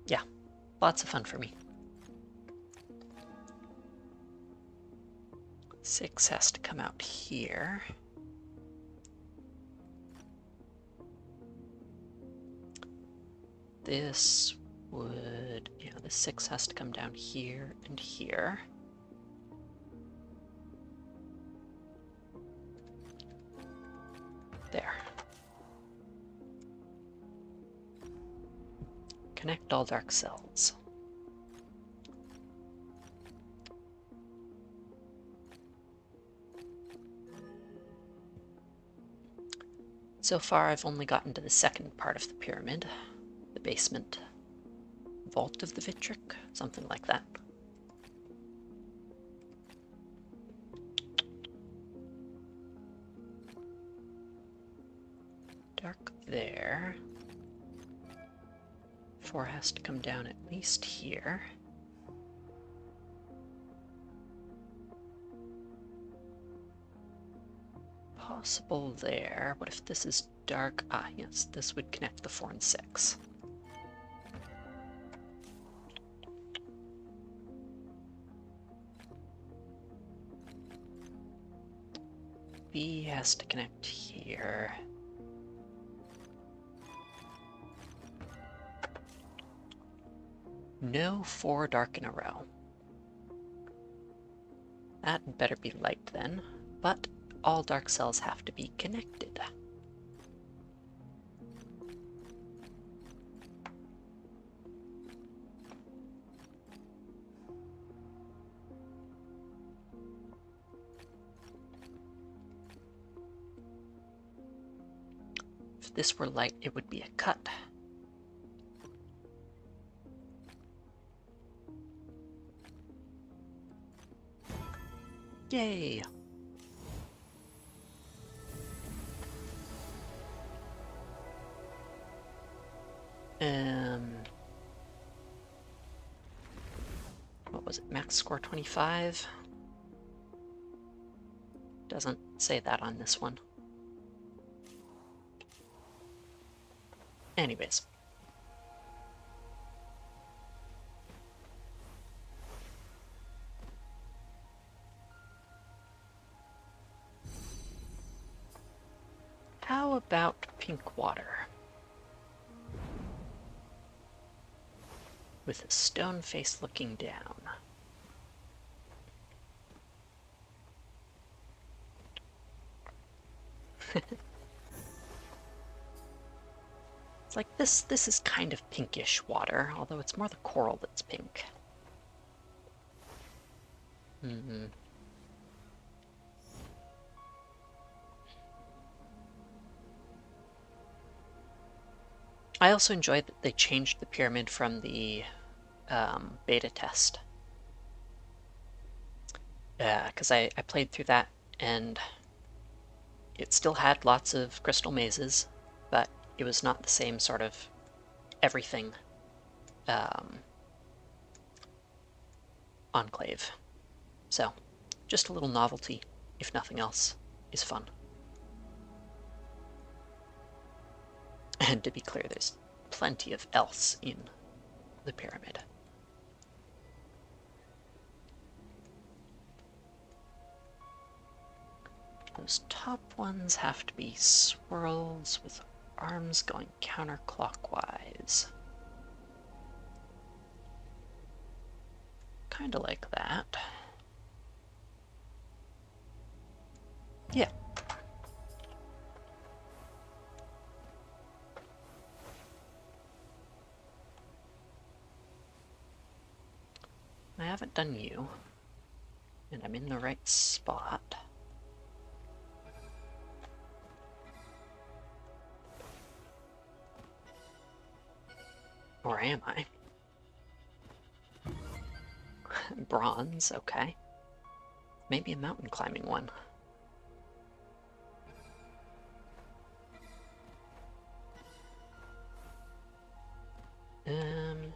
Yeah, lots of fun for me. 6 has to come out here. This would, yeah, the 6 has to come down here and here. There. Connect all dark cells. So far I've only gotten to the second part of the pyramid, the basement. Vault of the Vitric, something like that. Dark there. 4 has to come down at least here. possible there. What if this is dark? Ah, yes, this would connect the 4 and 6. B has to connect here. No 4 dark in a row. That better be light then, but all dark cells have to be connected. If this were light, it would be a cut. Yay! What was it? Max score 25? Doesn't say that on this one. Anyways. How about pink water? With a stone face looking down. It's like this is kind of pinkish water, although it's more the coral that's pink. I also enjoyed that they changed the pyramid from the beta test. Because I played through that and it still had lots of crystal mazes, but it was not the same sort of everything enclave. So, just a little novelty, if nothing else, is fun. And to be clear, there's plenty of else in the pyramid. Those top ones have to be swirls with arms going counterclockwise. Kinda like that. Yeah. I haven't done you, and I'm in the right spot. Or am I? Bronze, okay. Maybe a mountain climbing one. I'm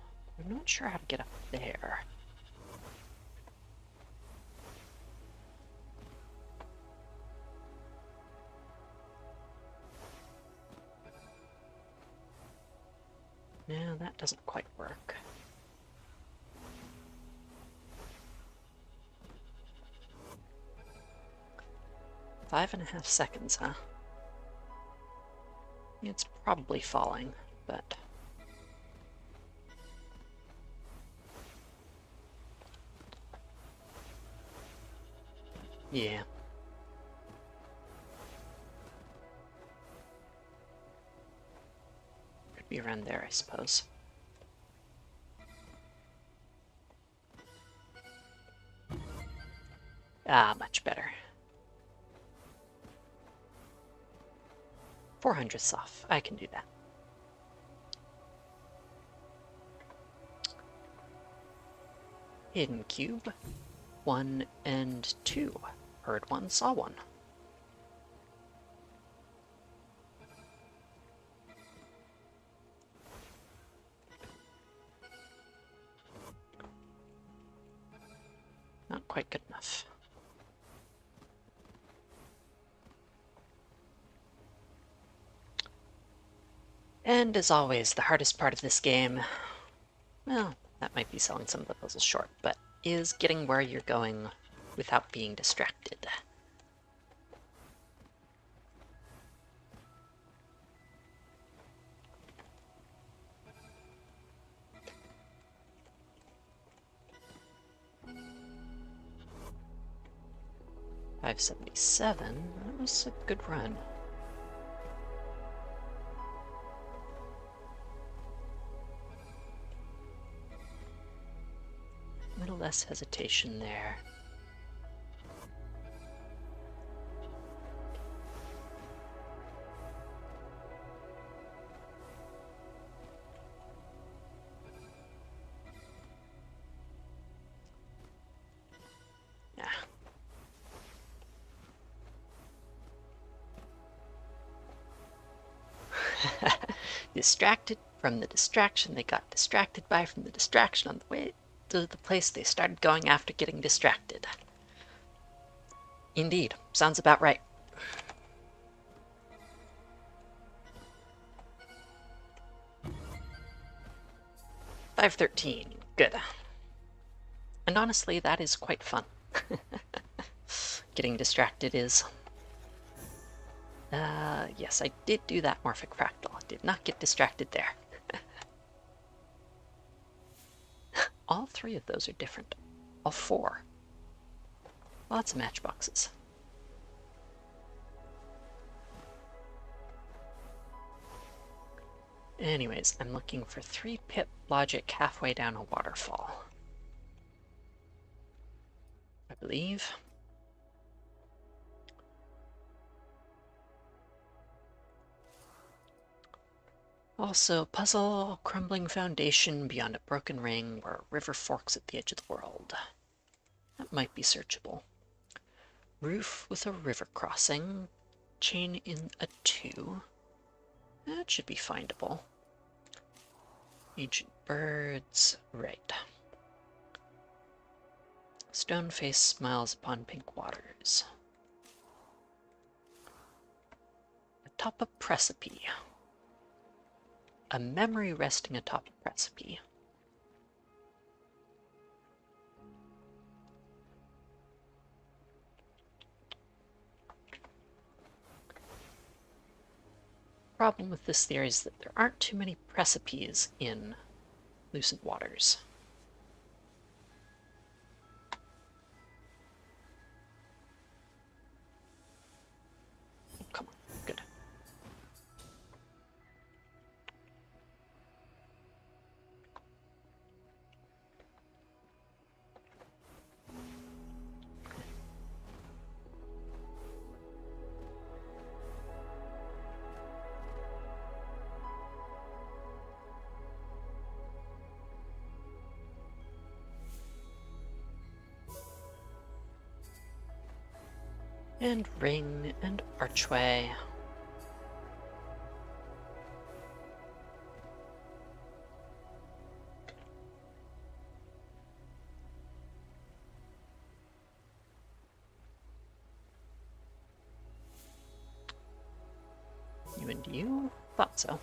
not sure how to get up there. No, that doesn't quite work. Five and a half seconds, huh? It's probably falling, but... yeah. Could be around there, I suppose. Ah, much better. 400 off. I can do that. Hidden cube. 1 and 2. Heard one, saw one. Not quite good enough. And as always, the hardest part of this game, well, that might be selling some of the puzzles short, but is getting where you're going without being distracted. $577, that was a good run. A little less hesitation there. Yeah. Distracted from the distraction they got distracted by, from the distraction on the way to the place they started going after getting distracted. Indeed, sounds about right. $513, good. And honestly, that is quite fun. Getting distracted is. Yes, I did do that morphic fractal. Did not get distracted there. All three of those are different. All four. Lots of matchboxes. Anyways, I'm looking for 3-pip logic halfway down a waterfall, I believe. Also, puzzle, crumbling foundation beyond a broken ring where a river forks at the edge of the world. That might be searchable. Roof with a river crossing. Chain in a 2. That should be findable. Ancient birds, right. Stone face smiles upon pink waters. Atop a precipice. A memory resting atop a precipice. Problem with this theory is that there aren't too many precipices in Lucent Waters. Oh, come on, good. And ring and archway. You and you? Thought so.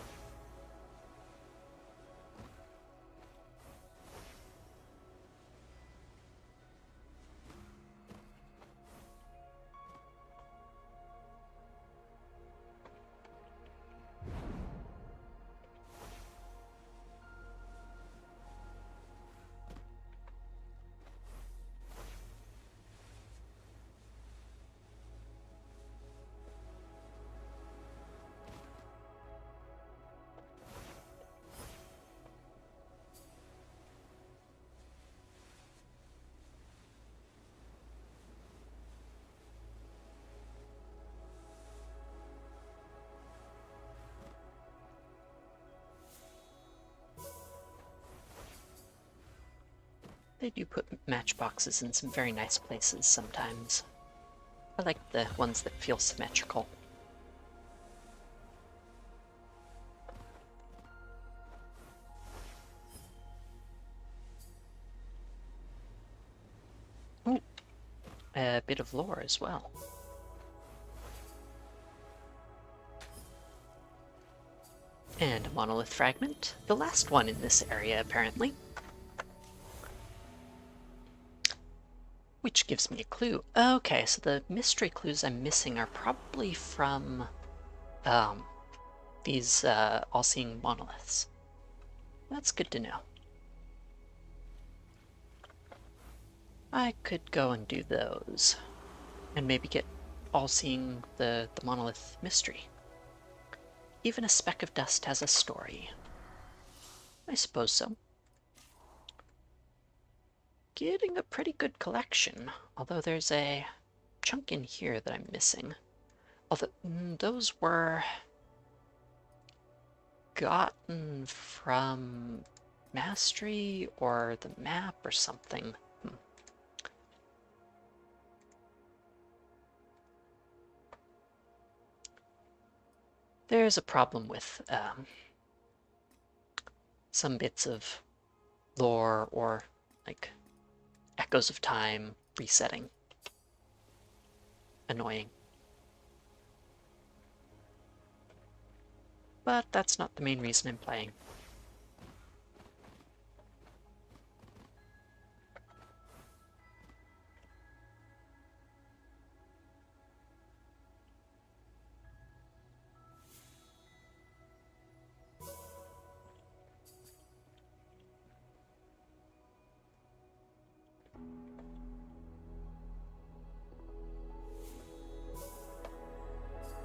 They do put matchboxes in some very nice places sometimes. I like the ones that feel symmetrical. Ooh, a bit of lore as well. And a monolith fragment. The last one in this area, apparently. Which gives me a clue. Okay, so the mystery clues I'm missing are probably from these all-seeing monoliths. That's good to know. I could go and do those, and maybe get all-seeing the monolith mystery. Even a speck of dust has a story. I suppose so. Getting a pretty good collection, although there's a chunk in here that I'm missing. Although those were gotten from mastery or the map or something. There's a problem with some bits of lore or like echoes of time resetting. Annoying. But that's not the main reason I'm playing.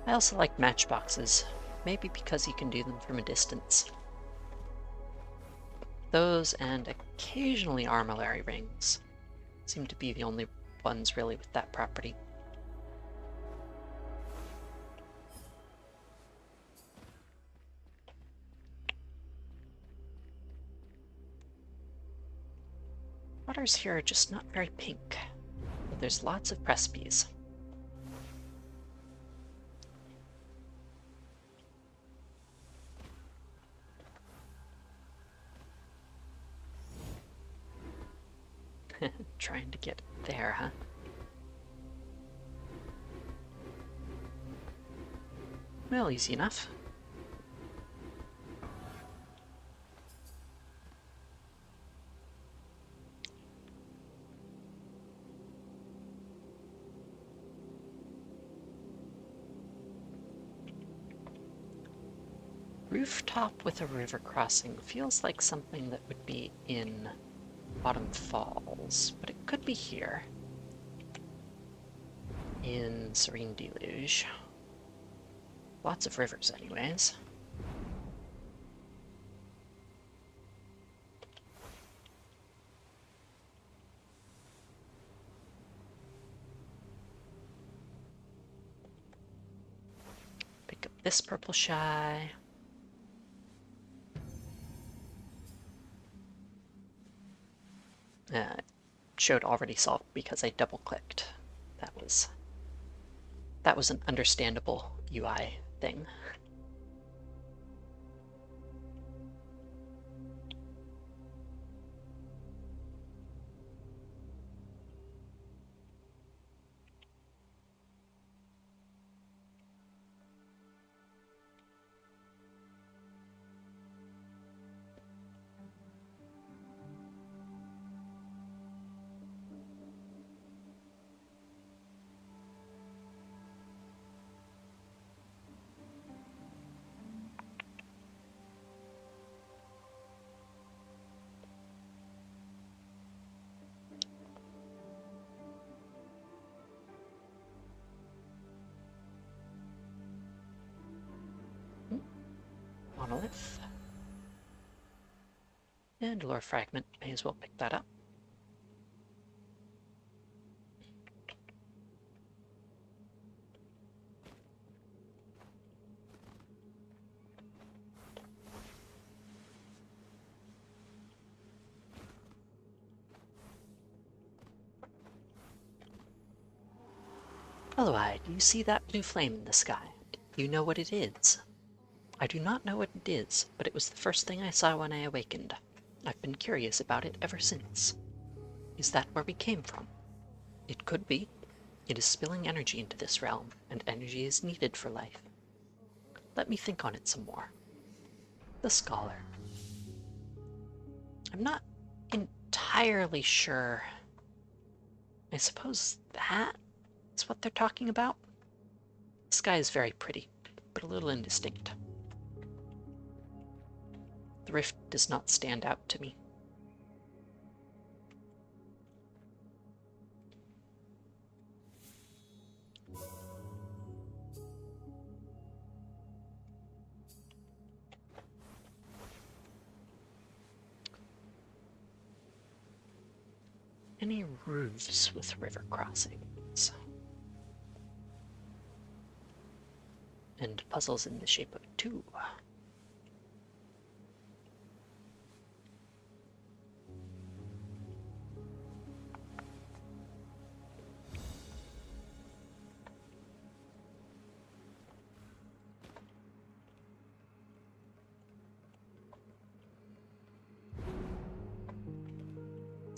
I also like matchboxes, maybe because you can do them from a distance. Those and occasionally armillary rings seem to be the only ones really with that property. Waters here are just not very pink, but there's lots of Prespies. Trying to get there, huh? Well, easy enough. Rooftop with a river crossing feels like something that would be in Autumn Falls, but it could be here in Serene Deluge. Lots of rivers anyways. Pick up this purple shy. Showed already solved because I double-clicked. That was an understandable UI thing. Monolith. And lore fragment, may as well pick that up. Aloy, do you see that blue flame in the sky? You know what it is? I do not know what it is, but it was the first thing I saw when I awakened. I've been curious about it ever since. Is that where we came from? It could be. It is spilling energy into this realm, and energy is needed for life. Let me think on it some more. The Scholar. I'm not entirely sure. I suppose that's what they're talking about? The sky is very pretty, but a little indistinct. The rift does not stand out to me. Any roofs with river crossings? And puzzles in the shape of two.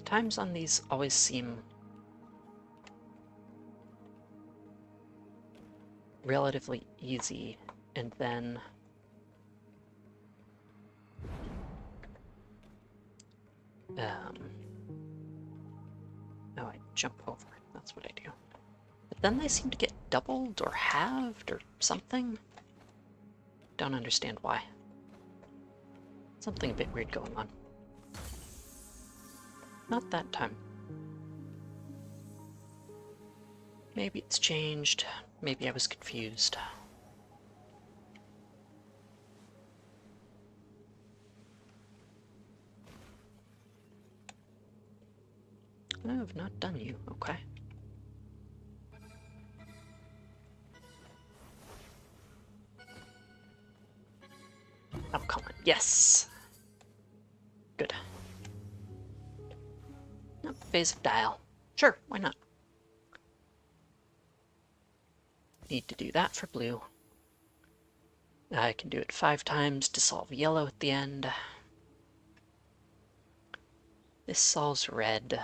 Times on these always seem relatively easy, and then oh, I jump over. That's what I do. But then they seem to get doubled or halved or something. Don't understand why. Something a bit weird going on. Not that time. Maybe it's changed. Maybe I was confused. I have not done you. Okay. Oh, come on. Yes! Good. Oh, phase of dial. Sure, why not? Need to do that for blue. I can do it 5 times to solve yellow at the end. This solves red.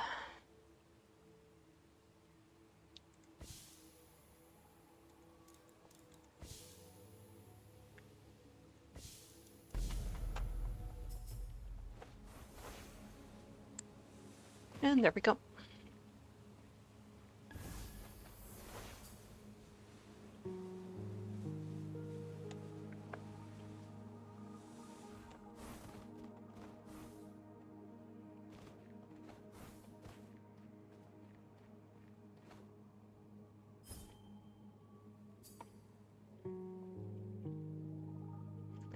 And there we go.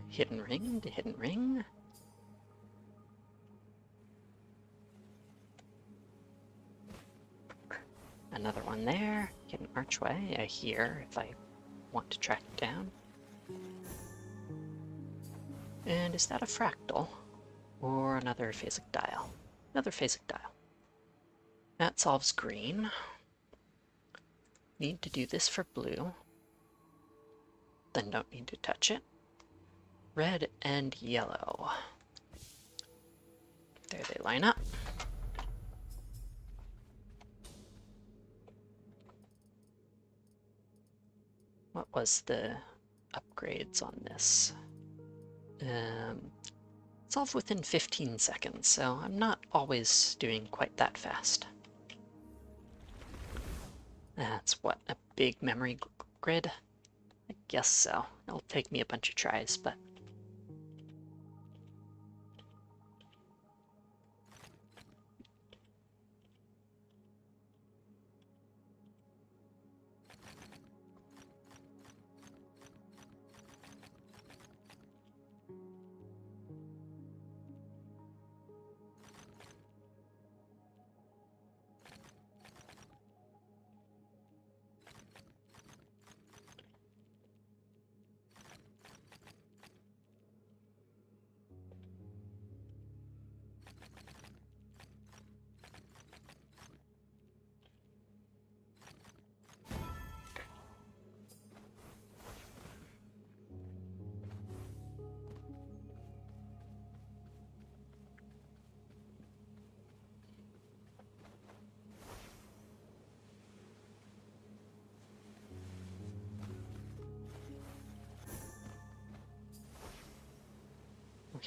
Hidden ring to hidden ring. Another one there. Hidden archway, I hear, if I want to track it down. And is that a fractal? Or another phasic dial? Another phasic dial. That solves green. Need to do this for blue. Then don't need to touch it. Red and yellow. There they line up. What was the upgrades on this? Solve within 15 seconds, so I'm not always doing quite that fast. That's what, a big memory grid? I guess so. It'll take me a bunch of tries, but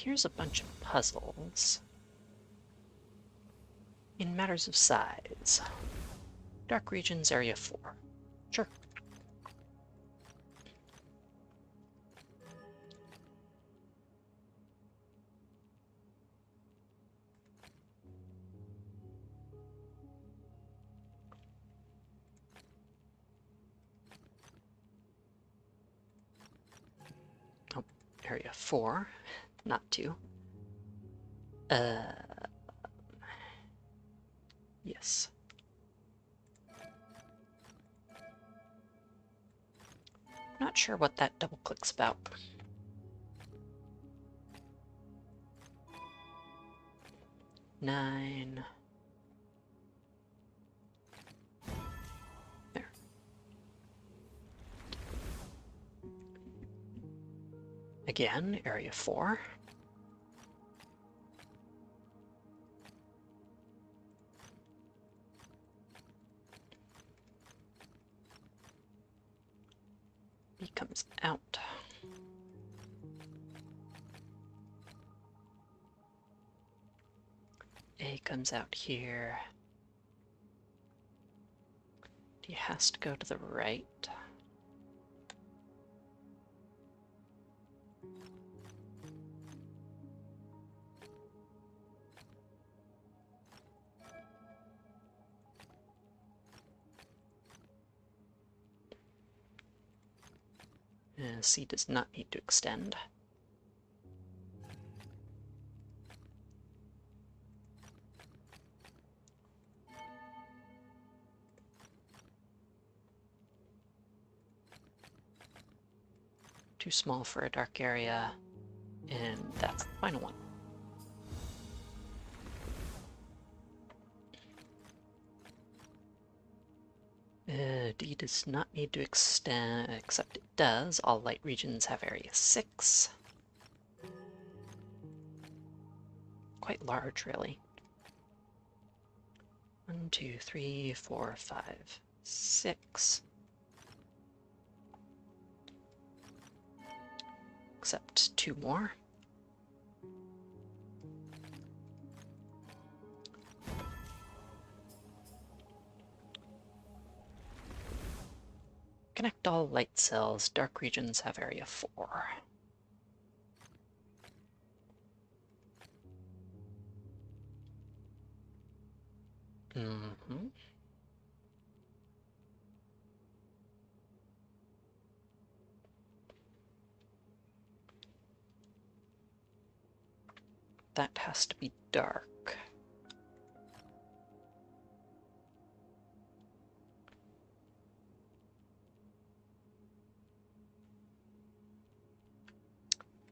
here's a bunch of puzzles. In matters of size. Dark Regions Area 4. Sure. Oh, Area 4, not 2. Yes. Not sure what that double click's about. Nine. There. Again, Area 4. B comes out. A comes out here. D has to go to the right. C does not need to extend. Too small for a dark area, and that's the final one. D does not need to extend, except it does. All light regions have area 6. Quite large, really. 1, 2, 3, 4, 5, 6. Except 2 more. Connect all light cells. Dark regions have area 4. Mm-hmm. That has to be dark.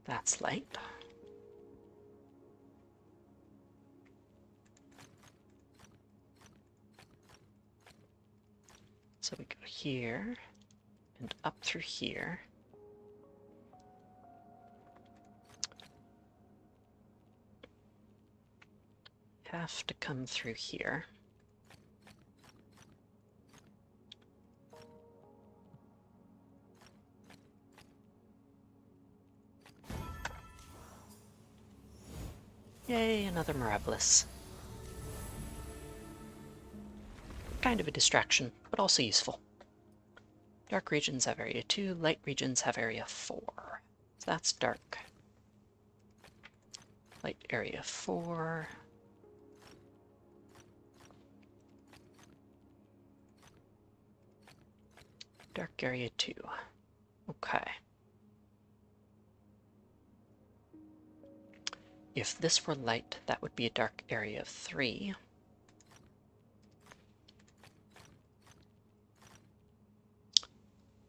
That's light. So we go here and up through here. Have to come through here. Yay, another Mirabilis. Kind of a distraction, but also useful. Dark regions have area 2, light regions have area 4. So that's dark. Light area 4. Dark area 2. Okay. If this were light, that would be a dark area of 3.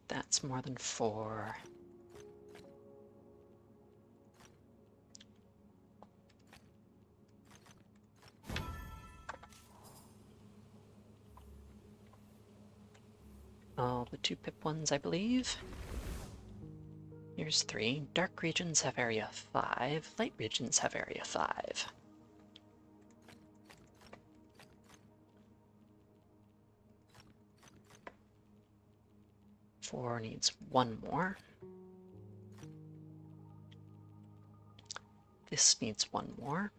That's more than 4. All the 2 pip ones, I believe. Here's 3. Dark regions have area 5. Light regions have area 5. Four needs 1 more. This needs one more.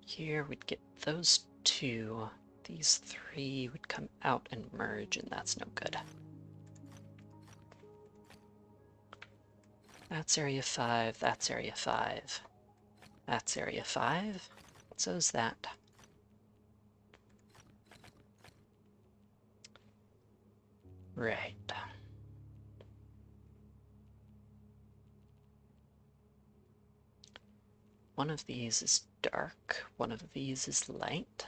Here we'd get those two. These three would come out and merge, and that's no good. That's area 5, that's area 5. That's area 5. So's that. Right. One of these is dark, one of these is light.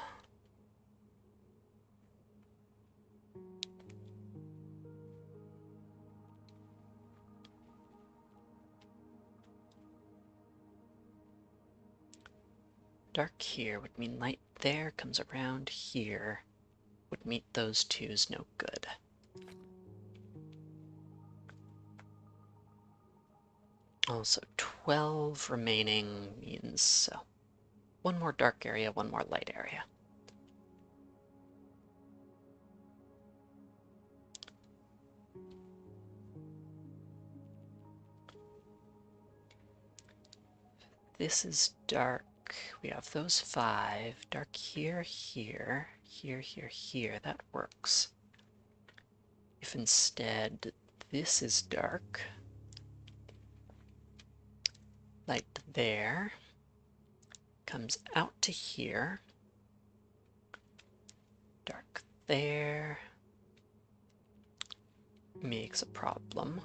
Dark here would mean light there, comes around here. Would meet those two's no good. Also, 12 remaining means so. One more dark area, one more light area. This is dark. We have those 5. Dark here, here, here, here, here. That works. If instead this is dark, light there, comes out to here, dark there, makes a problem.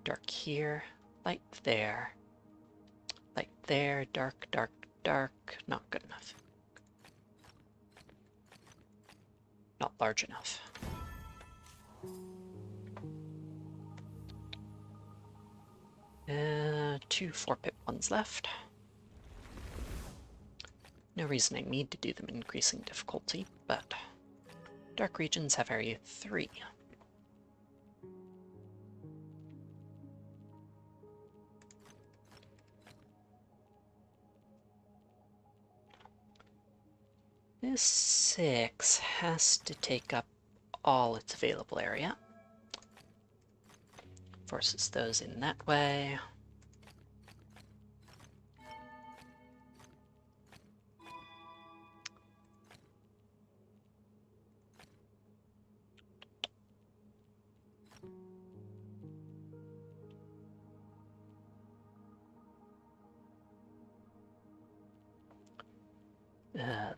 Dark here, light there, dark, dark, dark, not good enough. Not large enough. Two 4-pip ones left. No reason I need to do them in increasing difficulty, but dark regions have area 3. This 6 has to take up all its available area. Forces those in that way.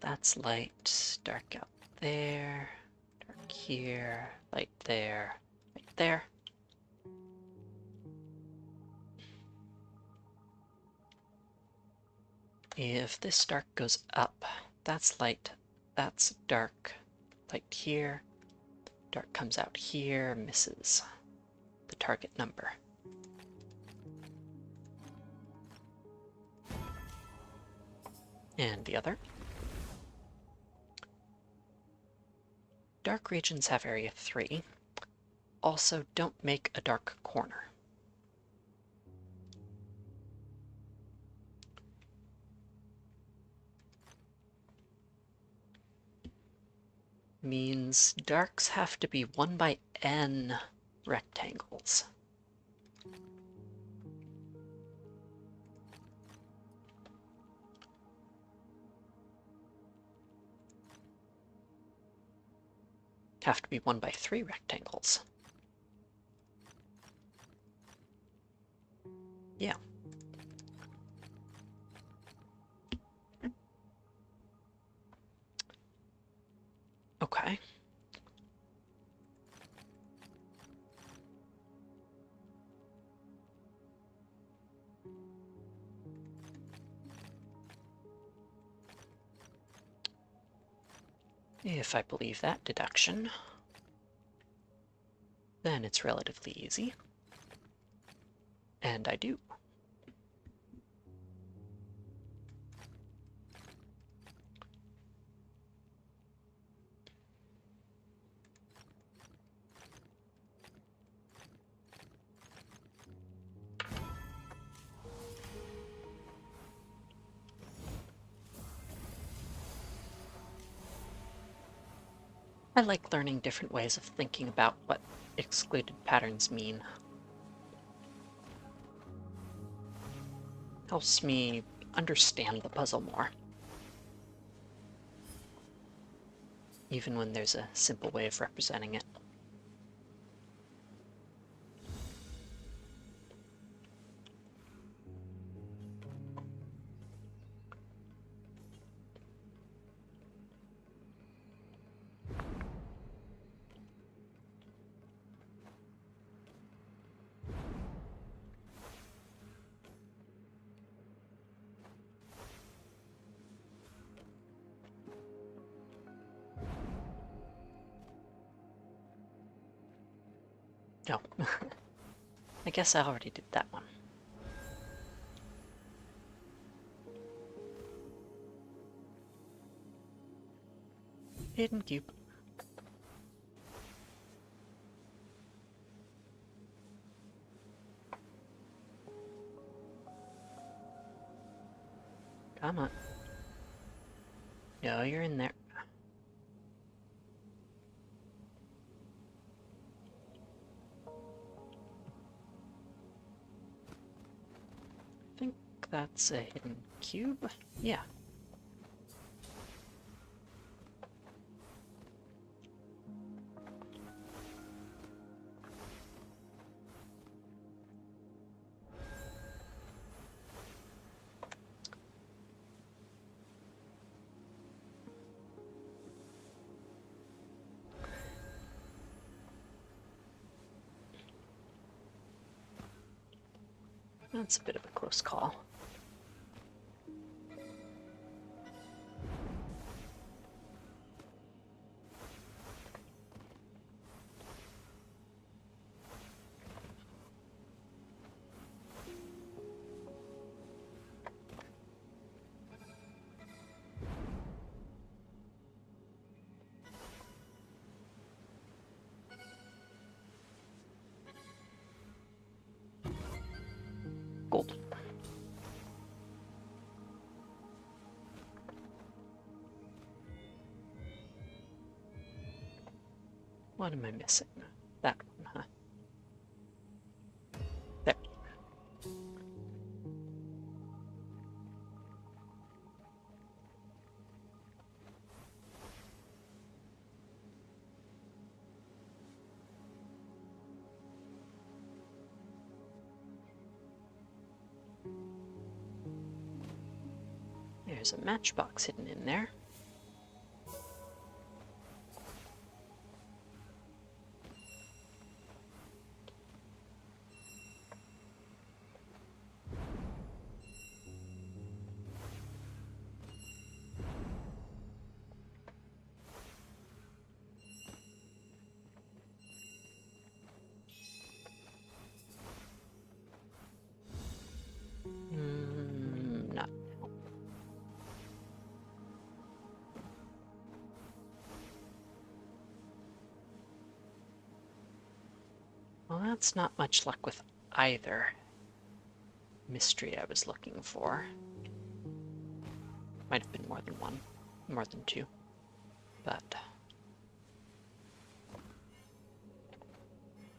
That's light, dark out there, dark here, light there, light there. If this dark goes up, that's light, that's dark, light here, dark comes out here, misses the target number. And the other. Dark regions have area 3. Also, don't make a dark corner. Means darks have to be 1 by n rectangles. Have to be 1 by 3 rectangles. Yeah. Okay. If I believe that deduction, then it's relatively easy. And I do. I like learning different ways of thinking about what excluded patterns mean. Helps me understand the puzzle more. Even when there's a simple way of representing it. Oh, I guess I already did that one. Hidden cube. Come on. No, you're in there. I think that's a hidden cube. Yeah. That's a bit of a close call. Gold. What am I missing? That one, huh? There. There's a matchbox hidden in there. Not. Well, that's not much luck with either mystery I was looking for. Might have been more than one, more than two, but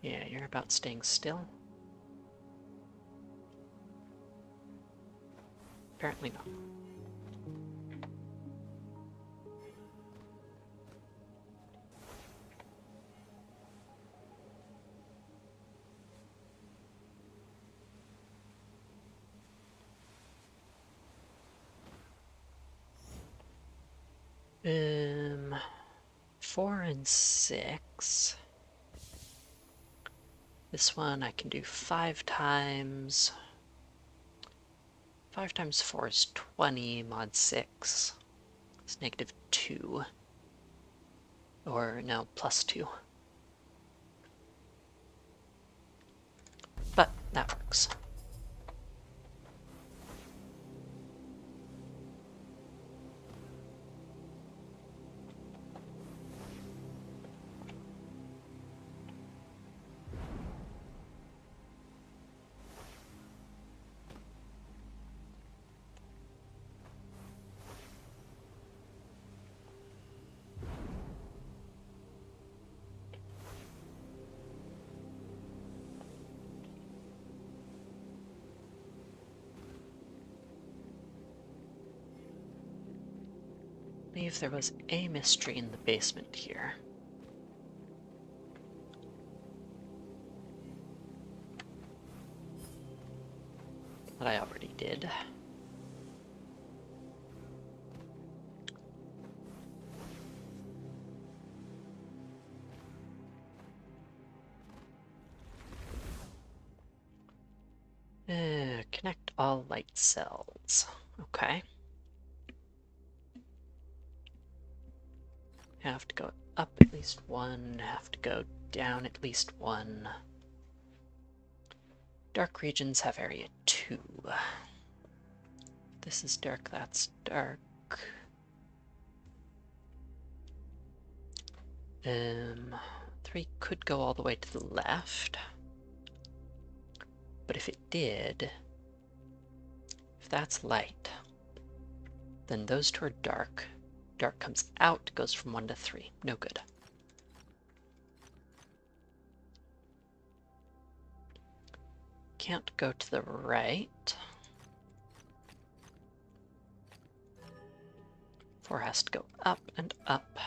yeah, you're about staying still. Apparently not. Um, 4 and 6. This one I can do 5 times. 5 times 4 is 20, mod 6. It's -2. Or no, +2. But that works. believe there was a mystery in the basement here. That I already did. Connect all light cells. Okay. Have to go up at least one, have to go down at least one. Dark regions have area 2. This is dark, that's dark. 3 could go all the way to the left. But if it did, if that's light, then those two are dark. Dark comes out, goes from 1 to 3. No good. Can't go to the right. 4 has to go up and up.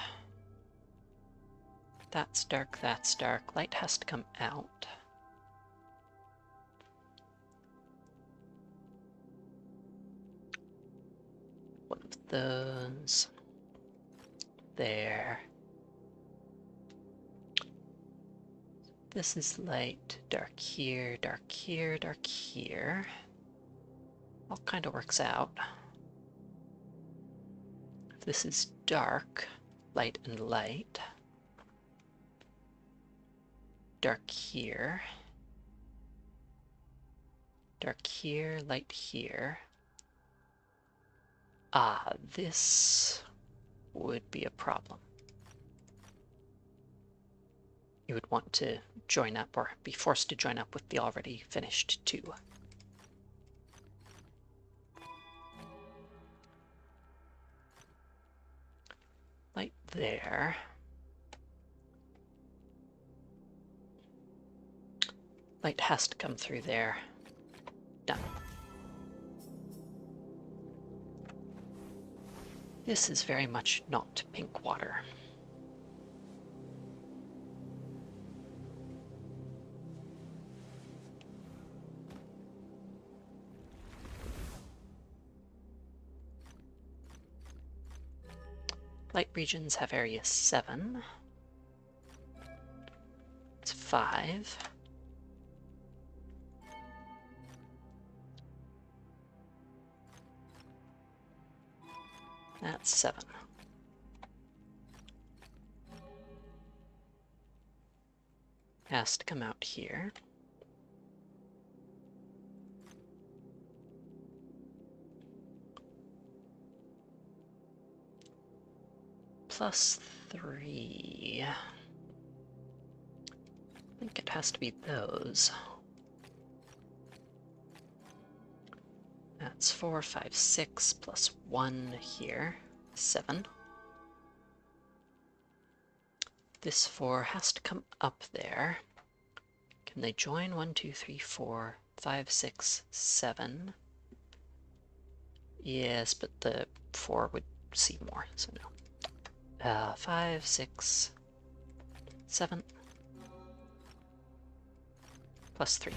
That's dark, that's dark. Light has to come out. One of those. There. This is light, dark here, dark here, dark here. All kind of works out. If this is dark, light and light. Dark here. Dark here, light here. Ah, this would be a problem. You would want to join up or be forced to join up with the already finished 2. Light there. Light has to come through there. Done. This is very much not pink water. Light regions have area 7. It's 5. That's 7. Has to come out here. +3. I think it has to be those. That's 4, 5, 6 plus 1 here, 7. This 4 has to come up there. Can they join? 1, 2, 3, 4, 5, 6, 7. Yes, but the 4 would see more, so no. 5, 6, 7, +3.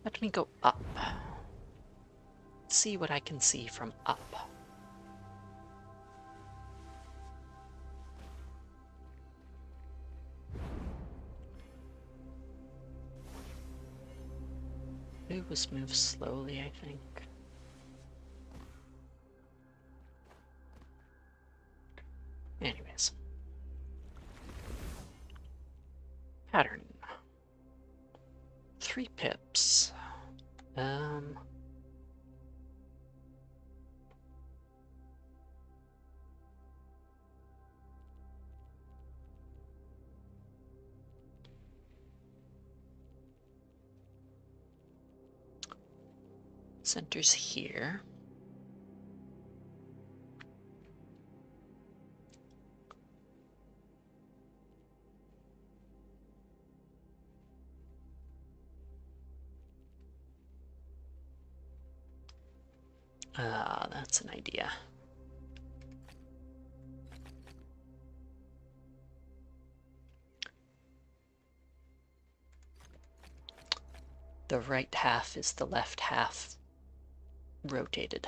Let me go up. See what I can see from up. Lewis moves slowly, I think. Anyways. Pattern. 3 pips. Center's here. That's an idea. The right half is the left half rotated.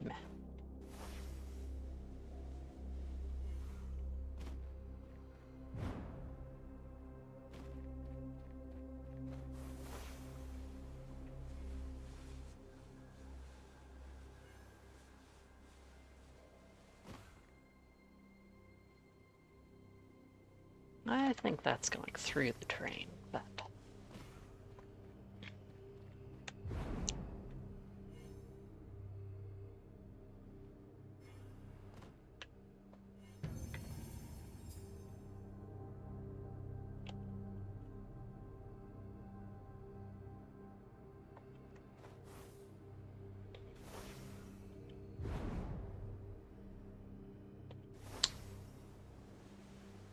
Meh. I think that's going through the terrain, but...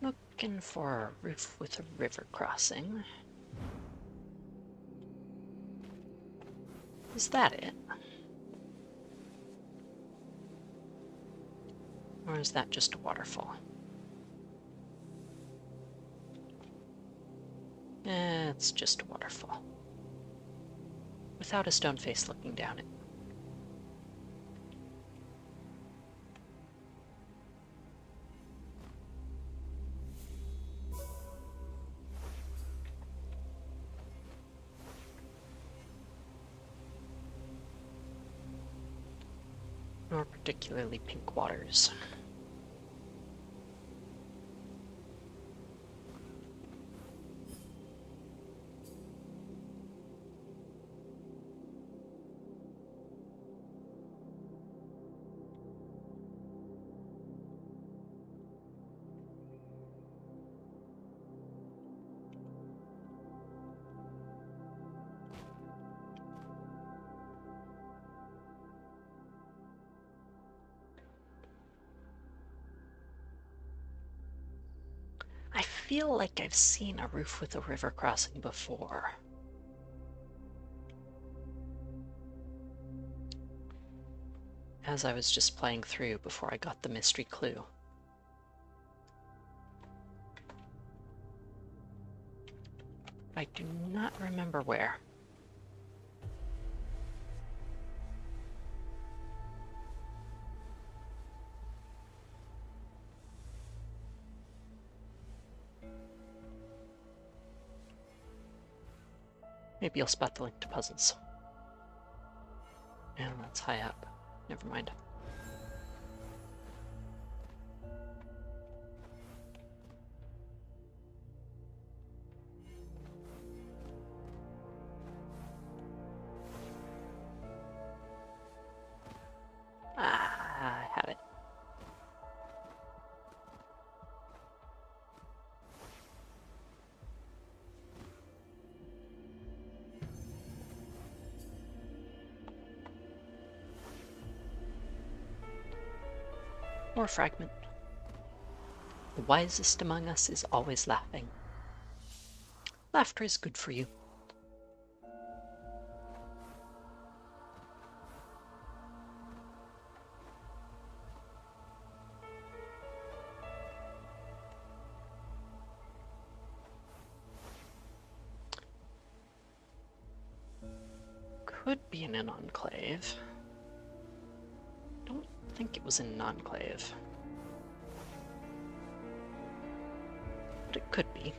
Looking for a roof with a river crossing. Is that it? Or is that just a waterfall? It's just a waterfall. Without a stone face looking down it. Nor particularly pink waters. I feel like I've seen a roof with a river crossing before. As I was just playing through before I got the mystery clue. I do not remember where. Maybe you'll spot the link to puzzles. And that's high up. Never mind. I have it. Or fragment. The wisest among us is always laughing. Laughter is good for you. Could be in an enclave. Don't think it was in an enclave. But it could be.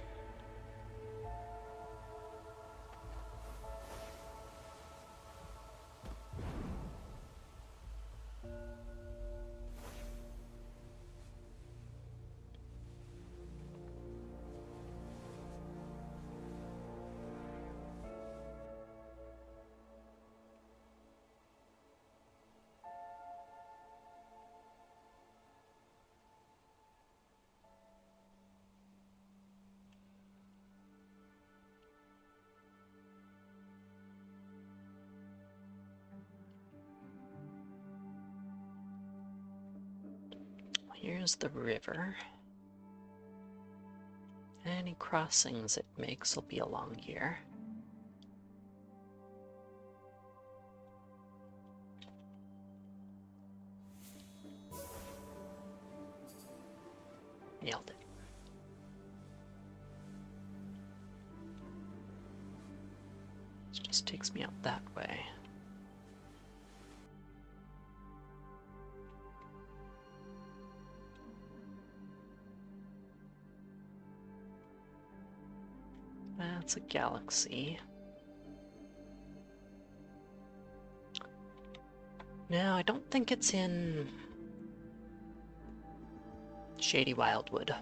There's the river. Any crossings it makes will be along here. Nailed it. This just takes me out that way. That's a galaxy. No, I don't think it's in Shady Wildwood.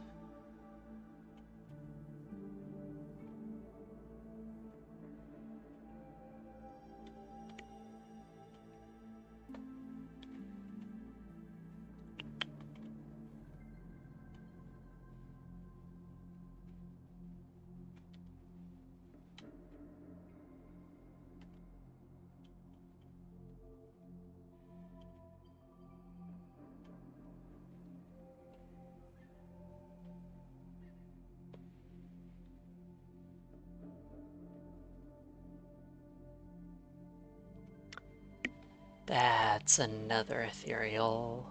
That's another ethereal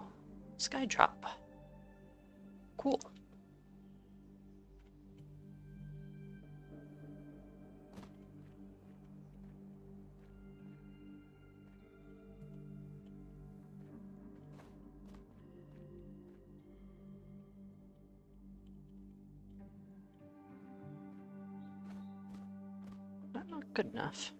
sky drop. Cool. Not good enough.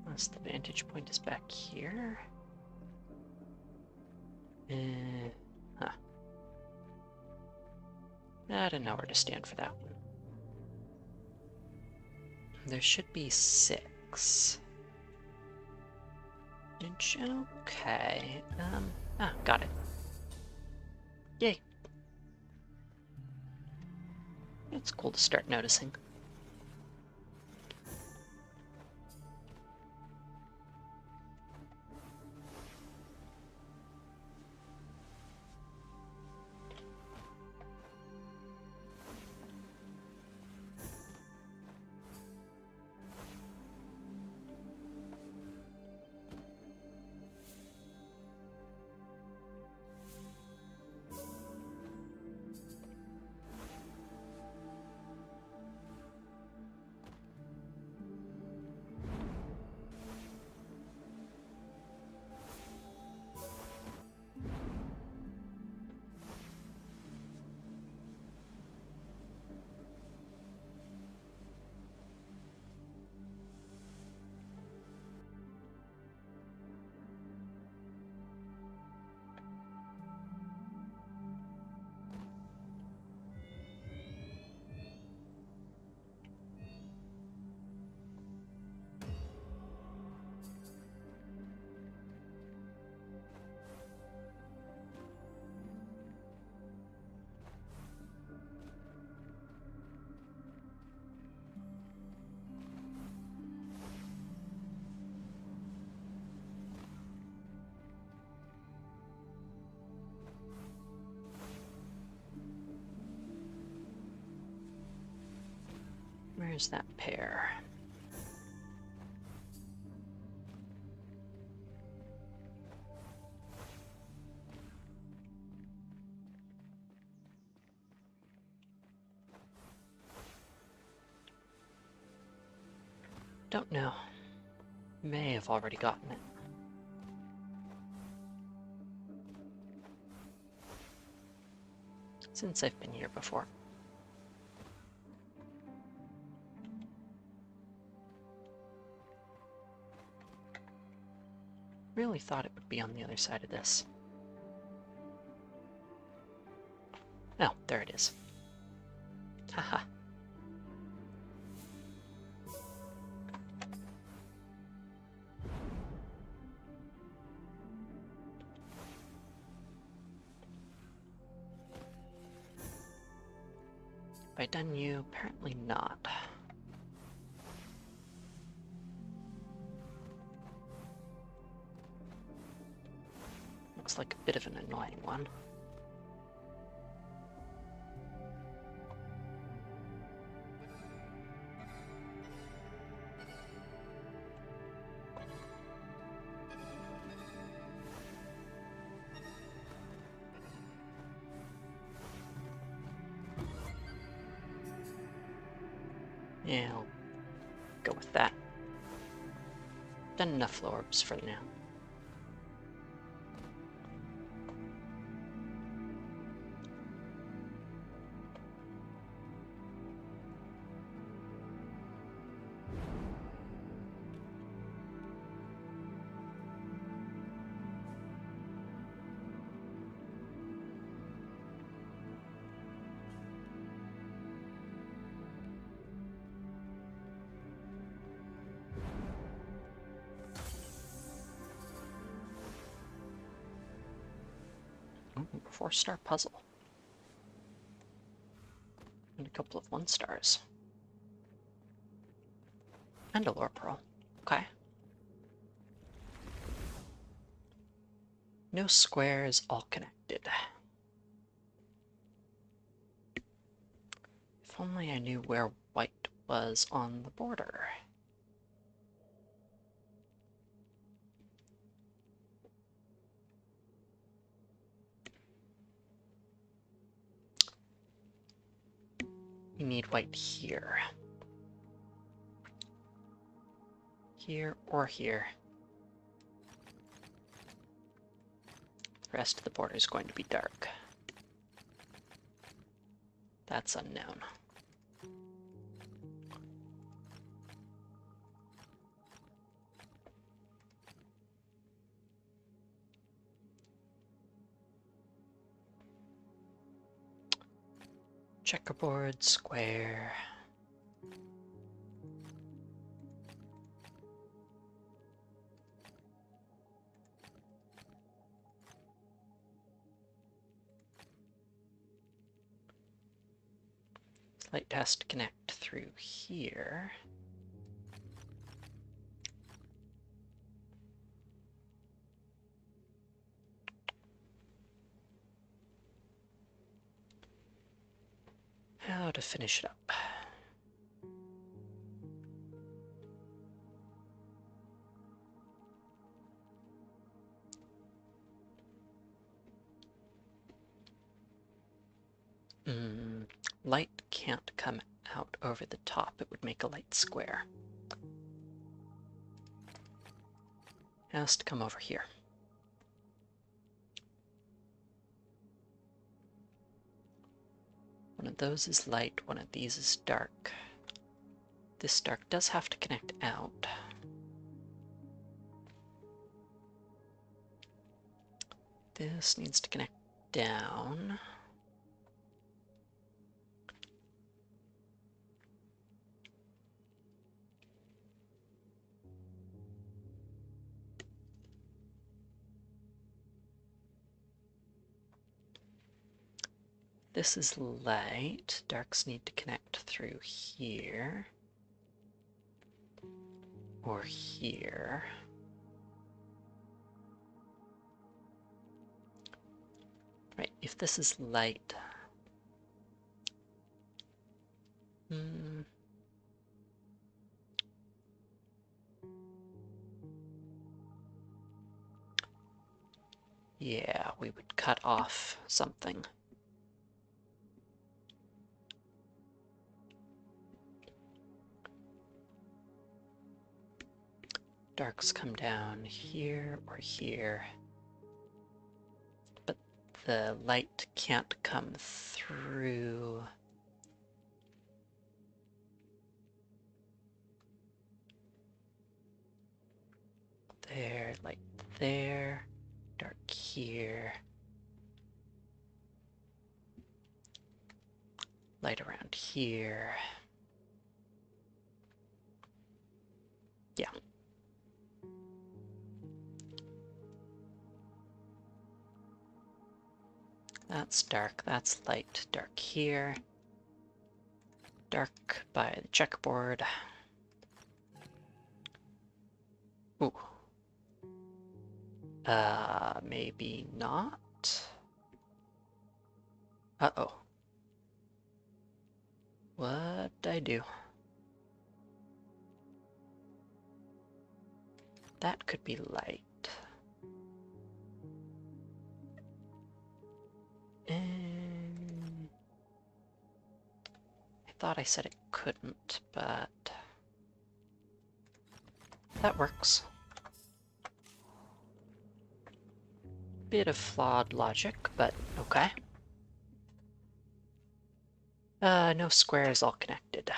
Unless the vantage point is back here. Huh. I don't know where to stand for that one. There should be 6. Okay. Got it. Yay. It's cool to start noticing. Where's that pair? Don't know. May have already gotten it. Since I've been here before. Really thought it would be on the other side of this. Oh, there it is. Haha. Have I done you? Apparently not. Looks like a bit of an annoying one. Yeah, I'll go with that. Done enough orbs for now. Ooh, 4-star puzzle. And a couple of 1-stars. And a lore pearl. Okay. No squares, all connected. If only I knew where white was on the border. We need white here. Here or here. The rest of the border is going to be dark. That's unknown. Checkerboard, square. Light has to connect through here. How to finish it up? Light can't come out over the top. It would make a light square. It has to come over here. One of those is light, one of these is dark. This dark does have to connect out. This needs to connect down. This is light. Darks need to connect through here. Or here. Right, if this is light... Yeah, we would cut off something. Darks come down here or here. But the light can't come through. There, there, light there, dark here, light around here. Yeah. That's dark, that's light, dark here. Dark by the checkerboard. Ooh. Maybe not. Uh-oh. What'd I do? That could be light. And I thought I said it couldn't, but that works. Bit of flawed logic, but okay. No squares all connected.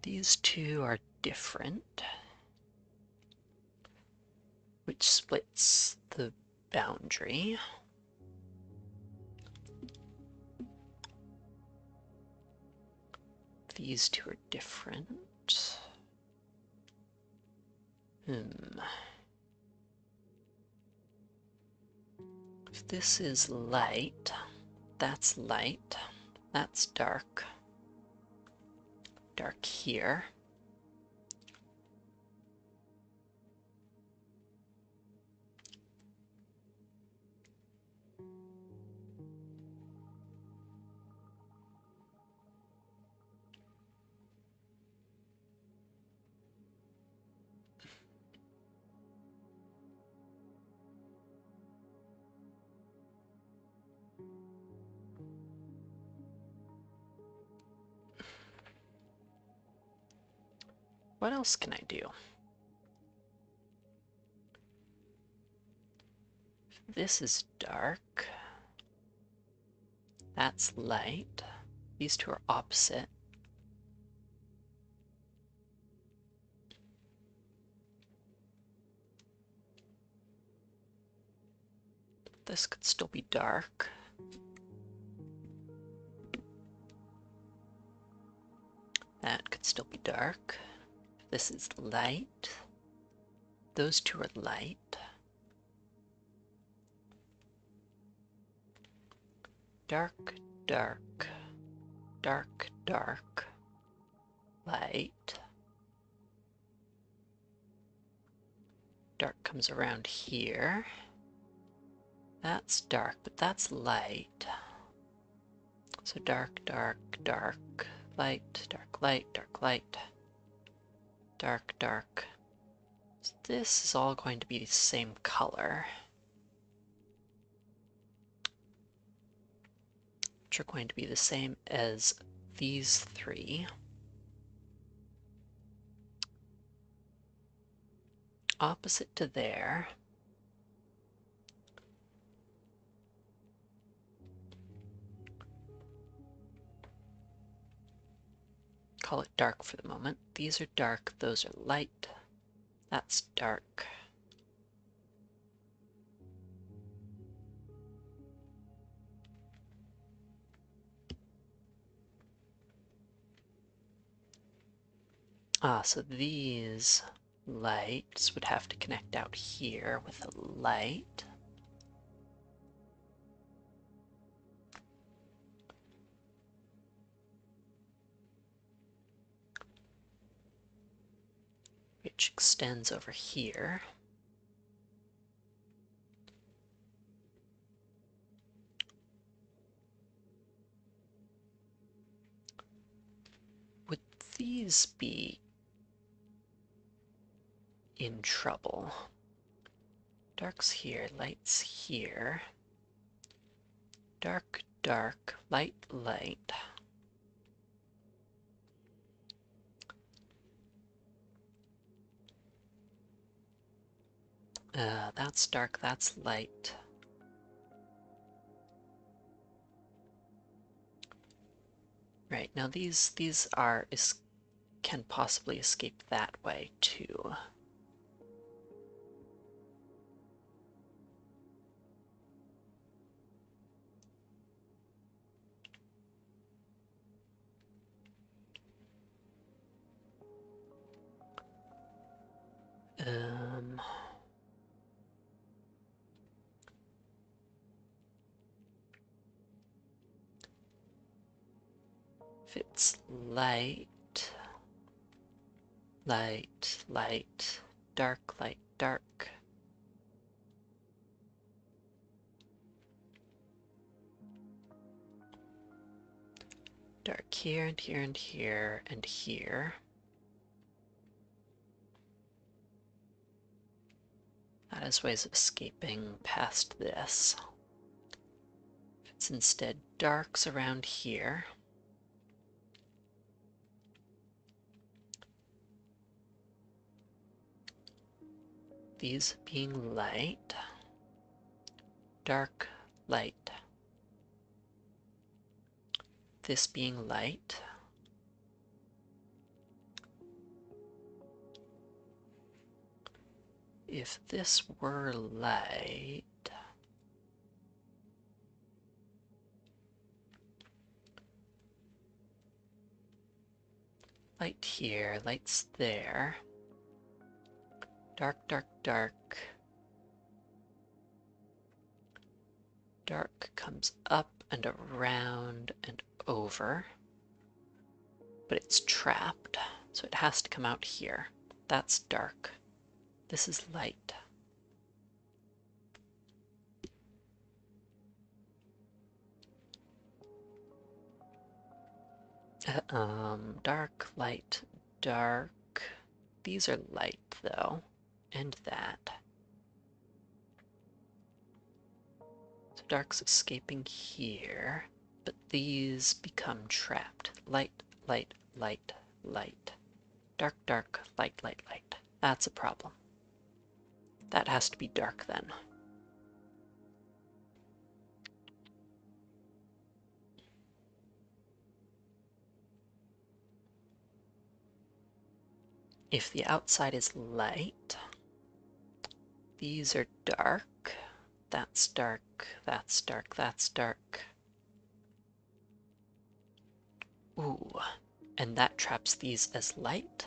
These two are different, which splits the boundary. These two are different. If this is light, that's dark. Dark here. What else can I do? This is dark. That's light. These two are opposite. This could still be dark. That could still be dark. This is light. Those two are light. Dark, dark, dark, dark, light. Dark comes around here. That's dark, but that's light. So dark, dark, dark, light, dark, light, dark, light, dark, dark. So this is all going to be the same color, which are going to be the same as these three. Opposite to there. Call it dark for the moment. These are dark, those are light. That's dark. So these lights would have to connect out here with a light. Which extends over here. Would these be in trouble? Dark's here, light's here. Dark, dark, light, light. That's dark, that's light. Right, now these can possibly escape that way too. If it's light, light, light, dark, light, dark. Dark here and here and here and here. That is ways of escaping past this. If it's instead darks around here. These being light, dark, light. This being light. If this were light, light here, light's there. Dark, dark, dark. Dark comes up and around and over. But it's trapped, so it has to come out here. That's dark. This is light. Dark, light, dark. These are light, though. And that. So dark's escaping here, but these become trapped. Light, light, light, light. Dark, dark, light, light, light. That's a problem. That has to be dark then. If the outside is light, these are dark. That's dark, that's dark, that's dark. Ooh, and that traps these as light.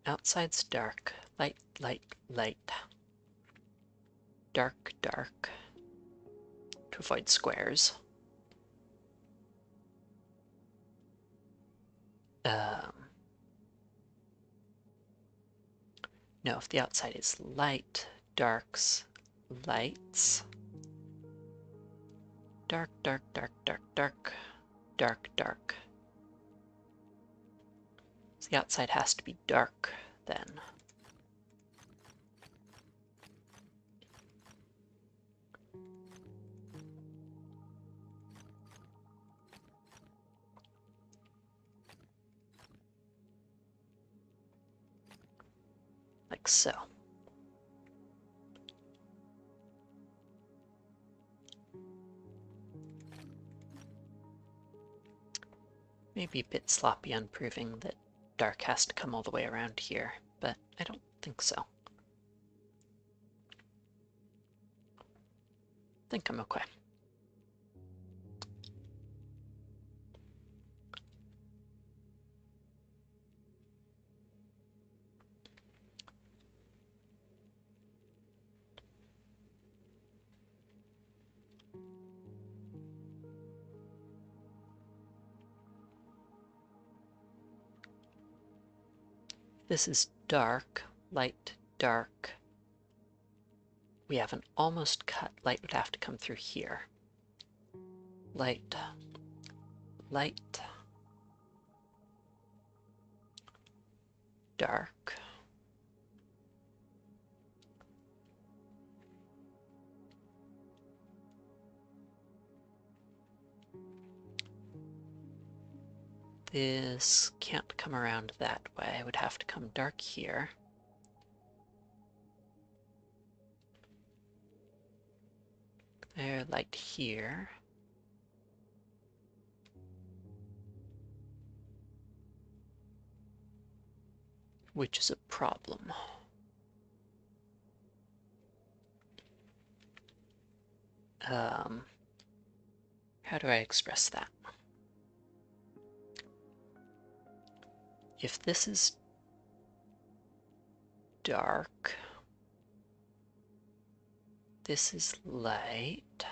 Outside's dark, light, light, light. Dark, dark. To avoid squares. No, if the outside is light, darks, lights. Dark, dark, dark, dark, dark, dark, dark. So the outside has to be dark then. Like so. Maybe a bit sloppy on proving that dark has to come all the way around here, but I don't think so. I think I'm okay. This is dark, light, dark. We have an almost cut. Light would have to come through here. Light, light, dark. This can't come around that way. I would have to come dark here. There, light here. Which is a problem. How do I express that? If this is dark, this is light,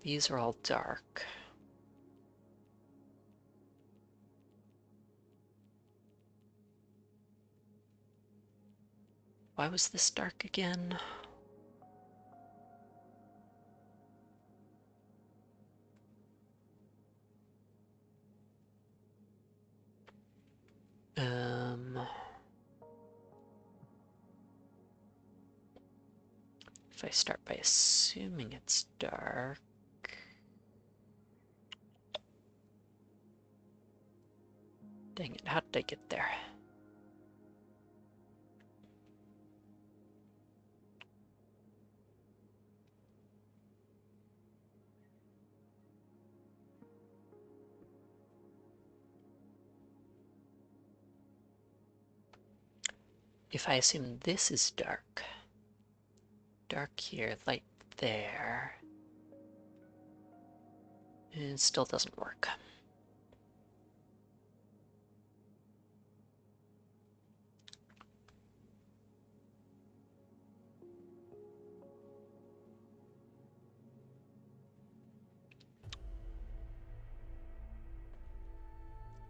these are all dark. Why was this dark again? If I start by assuming it's dark, dang it, how did I get there? If I assume this is dark, dark here, light there, it still doesn't work.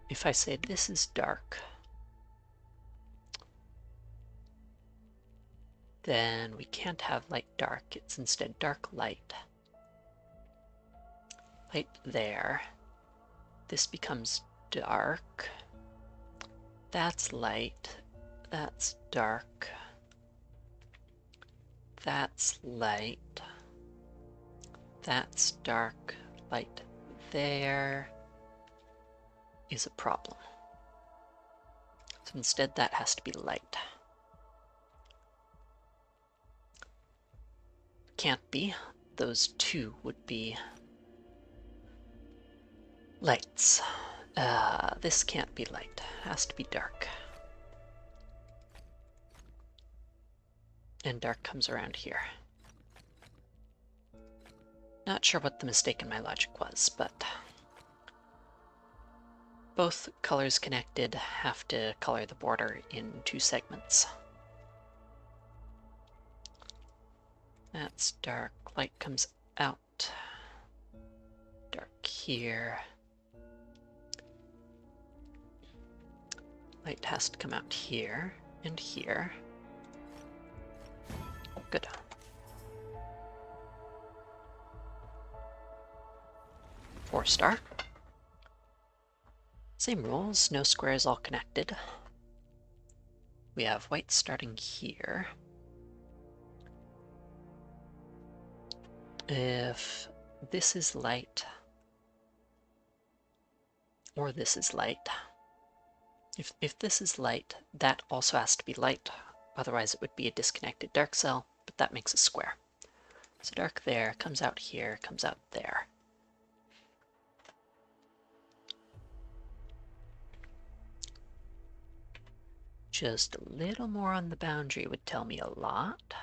If I say this is dark, then we can't have light dark, it's instead dark light. Light there. This becomes dark. That's light. That's dark. That's light. That's dark. Light there is a problem. So instead that has to be light. Can't be. Those two would be lights. This can't be light. Has to be dark. And dark comes around here. Not sure what the mistake in my logic was, but both colors connected have to color the border in 2 segments. That's dark. Light comes out. Dark here. Light has to come out here and here. Good. Four star. Same rules, no squares all connected. We have white starting here. If this is light, or this is light, if this is light, that also has to be light, otherwise it would be a disconnected dark cell, but that makes a square. So dark there, comes out here, comes out there. Just a little more on the boundary would tell me a lot.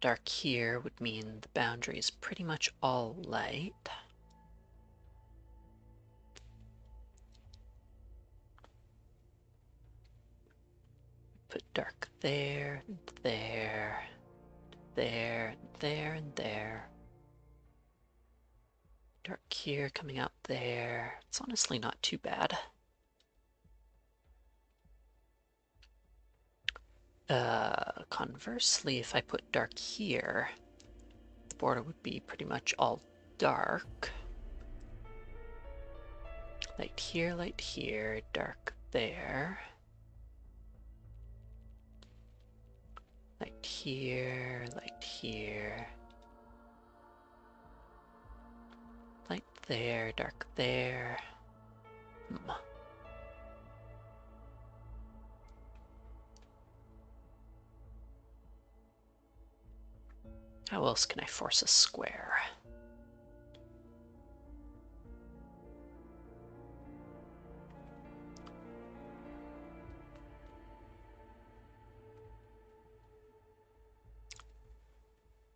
Dark here would mean the boundary is pretty much all light. Put dark there, there, there, there, and there. Dark here coming out there. It's honestly not too bad. Conversely, if I put dark here, the border would be pretty much all dark. Light here, dark there. Light here, light here. Light there, dark there. How else can I force a square?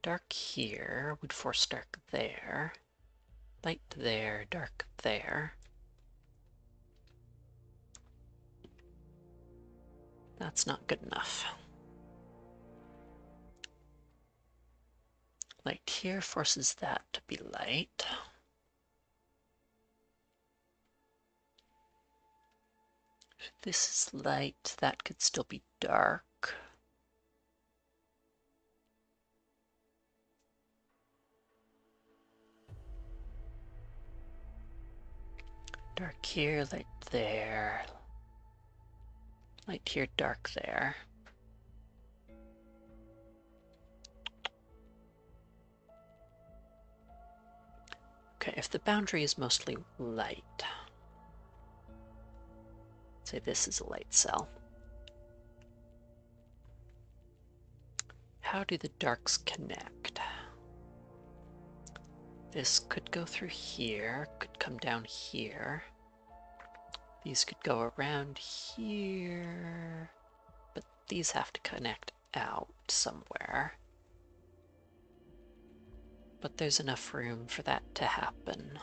Dark here would force dark there. Light there, dark there. That's not good enough. Light here forces that to be light. If this is light, that could still be dark. Dark here, light there. Light here, dark there. Okay, if the boundary is mostly light, say this is a light cell, how do the darks connect? This could go through here, could come down here. These could go around here, but these have to connect out somewhere. But there's enough room for that to happen.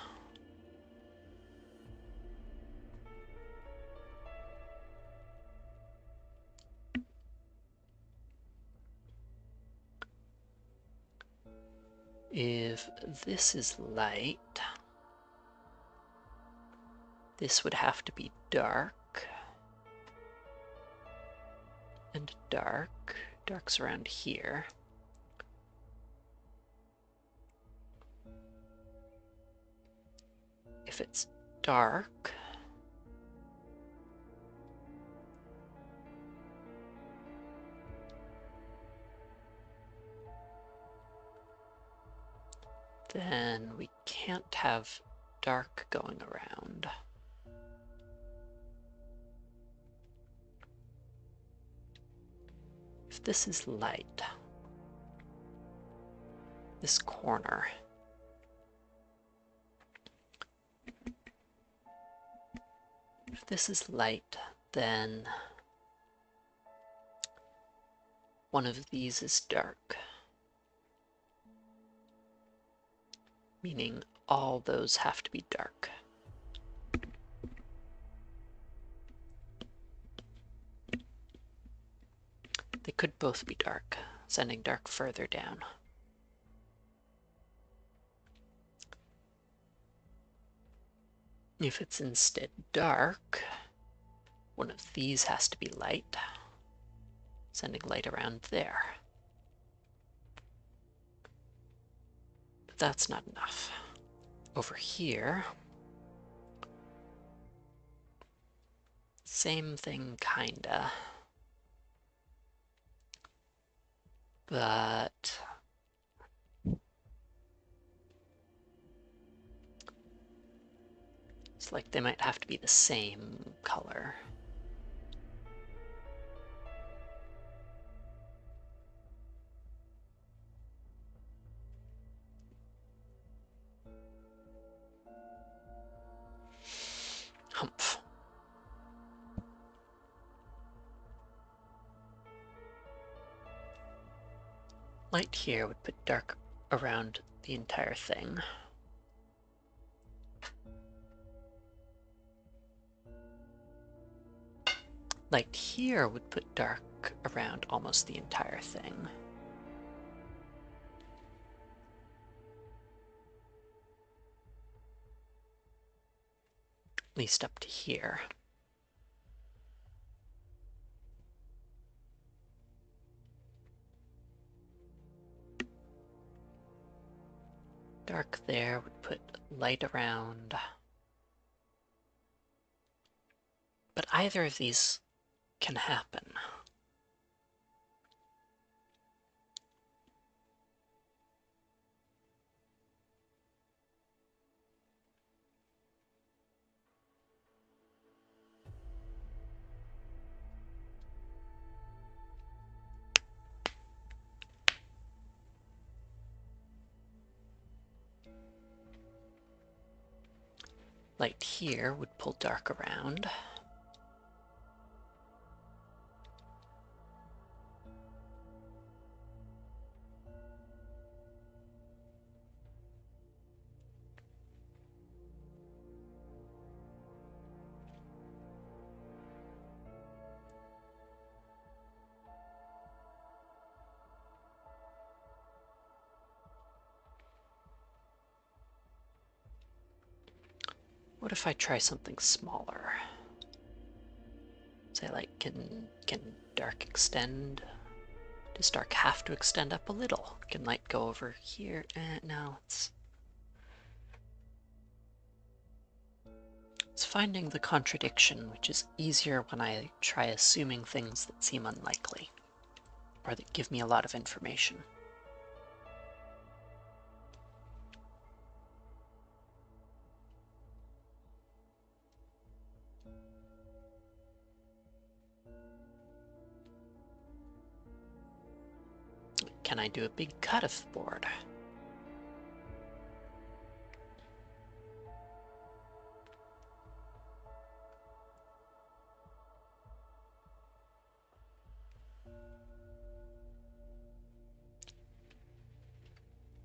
If this is light, this would have to be dark and dark. Dark's around here. If it's dark, then we can't have dark going around. If this is light, this corner, if this is light, then one of these is dark, meaning all those have to be dark. They could both be dark, sending dark further down. If it's instead dark, one of these has to be light, sending light around there. But that's not enough. Over here, same thing kinda. But it's like they might have to be the same color. Humph. Light here would put dark around the entire thing. Light here would put dark around almost the entire thing. At least up to here. Dark there would put light around. But either of these can happen. Light here would pull dark around. What if I try something smaller? Say, like, can dark extend? Does dark have to extend up a little? Can light go over here? No, it's finding the contradiction, which is easier when I try assuming things that seem unlikely, or that give me a lot of information. Can I do a big cut of the board?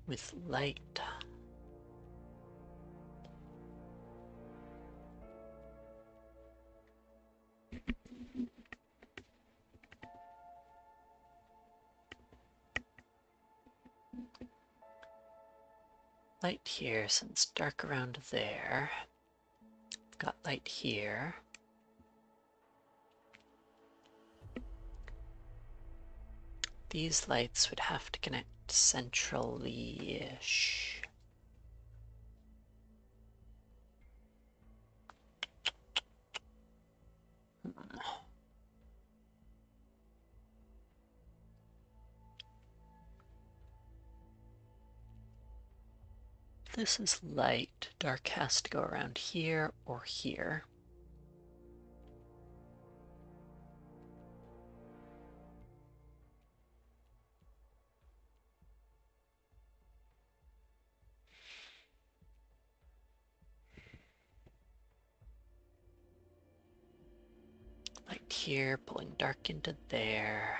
With light. Light here, since dark around there. Got light here. These lights would have to connect centrally-ish. This is light. Dark has to go around here or here. Light here, pulling dark into there.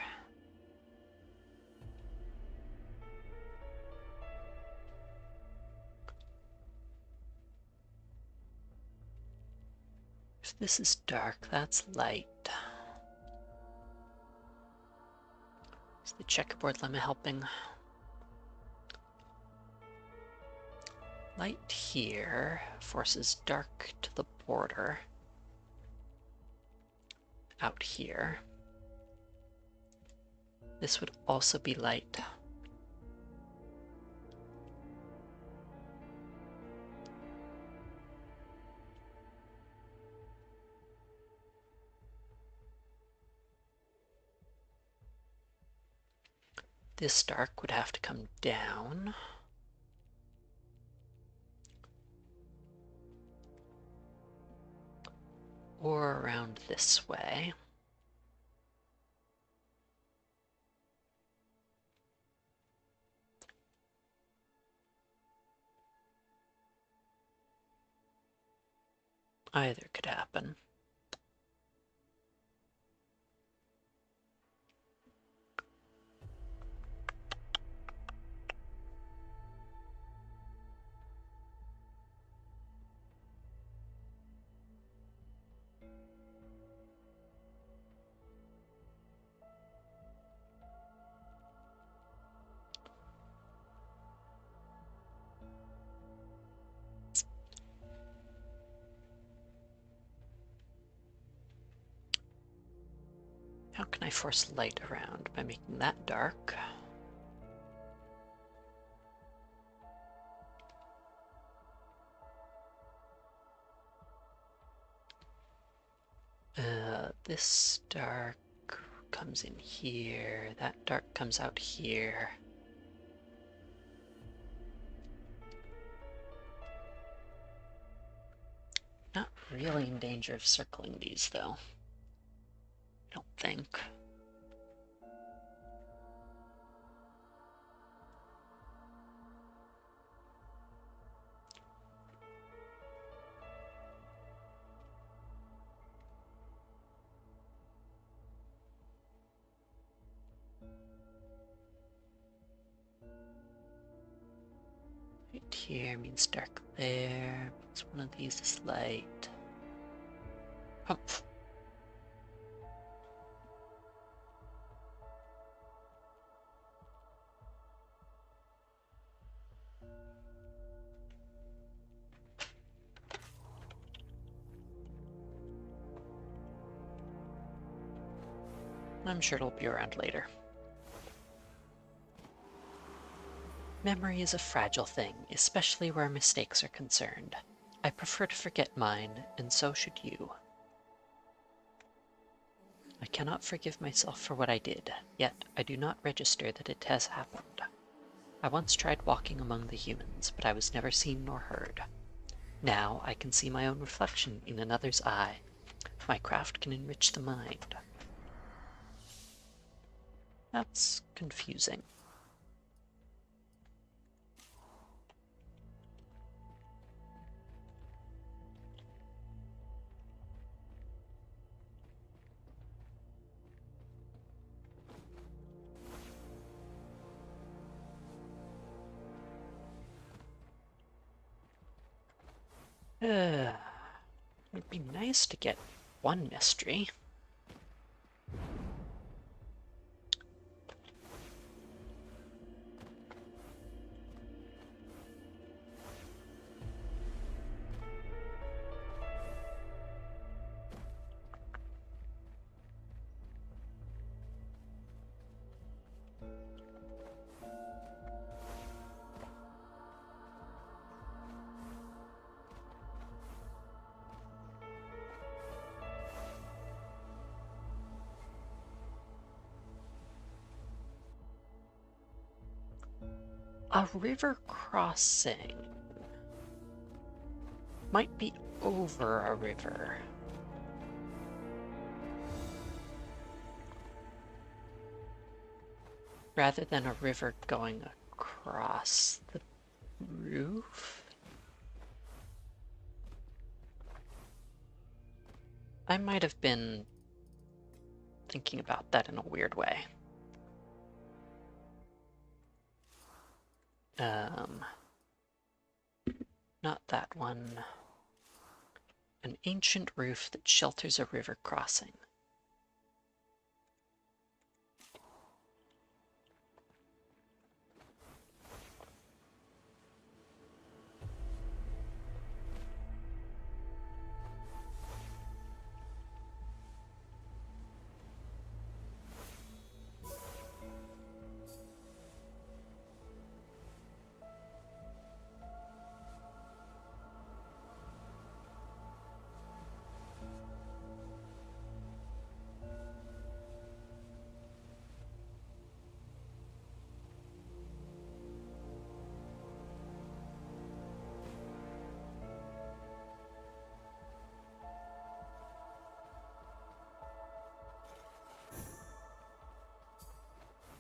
If this is dark, that's light. Is the checkerboard lemma helping? Light here forces dark to the border. Out here. This would also be light. This dark would have to come down. Or around this way. Either could happen. How can I force light around? By making that dark. This dark comes in here. That dark comes out here. Not really in danger of circling these, though. I don't think. here means dark there, means one of these is light. Humph. I'm sure it'll be around later. Memory is a fragile thing, especially where mistakes are concerned. I prefer to forget mine, and so should you. I cannot forgive myself for what I did, yet I do not register that it has happened. I once tried walking among the humans, but I was never seen nor heard. Now I can see my own reflection in another's eye. My craft can enrich the mind. That's confusing. It'd be nice to get one mystery. A river crossing might be over a river. Rather than a river going across the roof. I might have been thinking about that in a weird way. Not that one. An ancient roof that shelters a river crossing.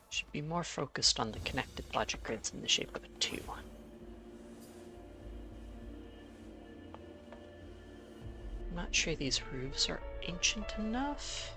Should be more focused on the connected logic grids in the shape of a 2. I'm not sure these roofs are ancient enough.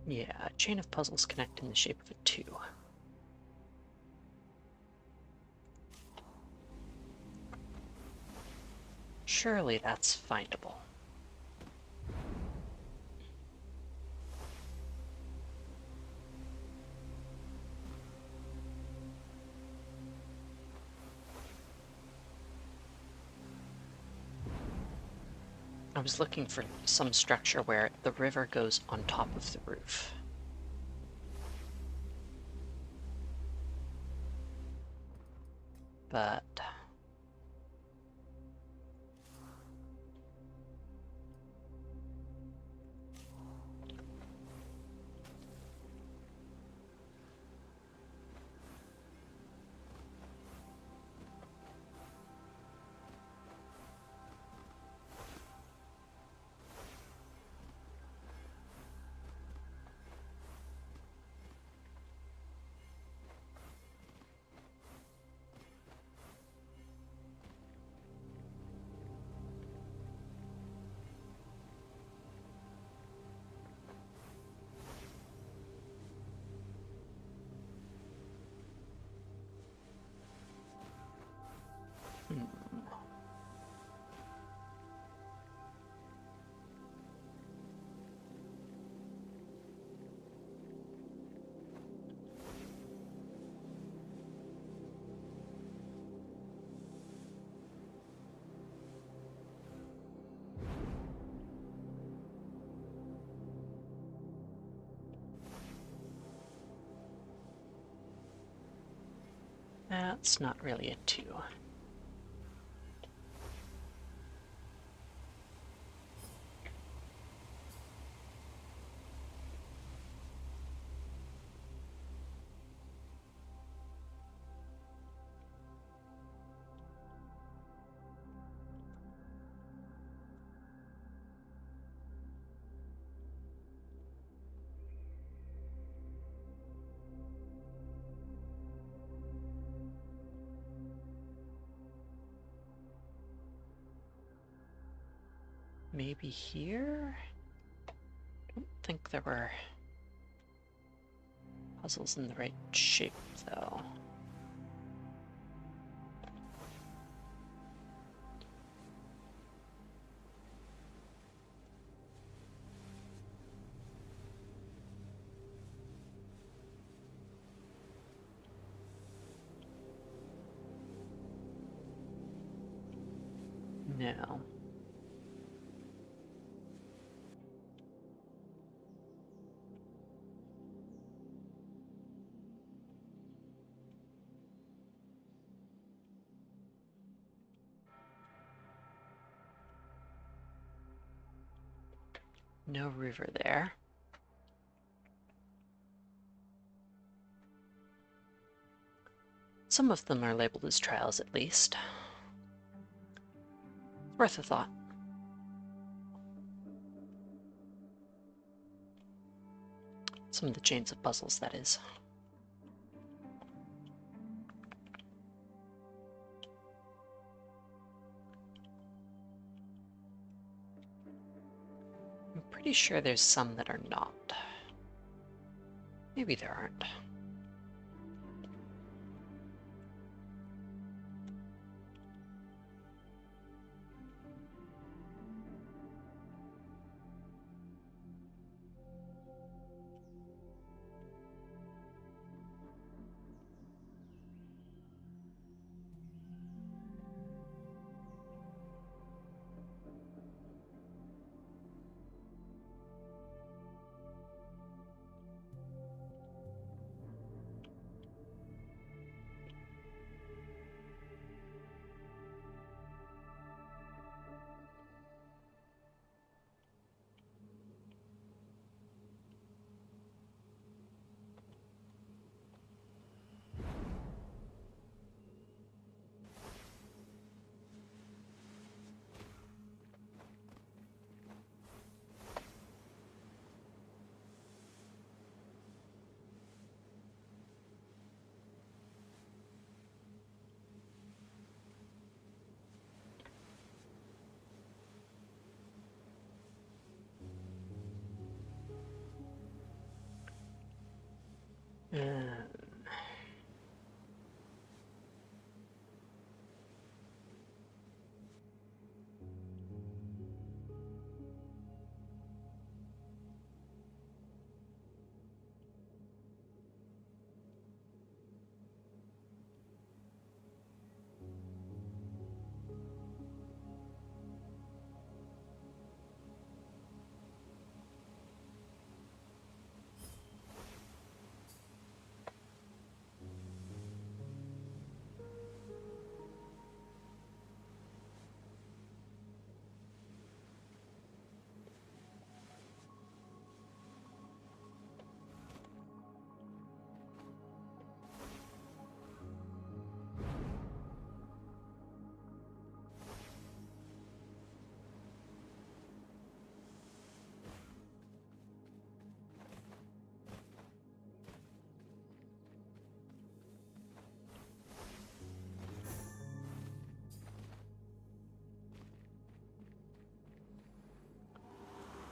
Yeah, a chain of puzzles connect in the shape of a 2. Surely that's findable. I was looking for some structure where the river goes on top of the roof. But that's not really a 2. Maybe here? Don't think there were puzzles in the right shape, though. No. No river there. Some of them are labeled as trials, at least. Worth a thought. Some of the chains of puzzles, that is. I'm pretty sure there's some that are not. Maybe there aren't.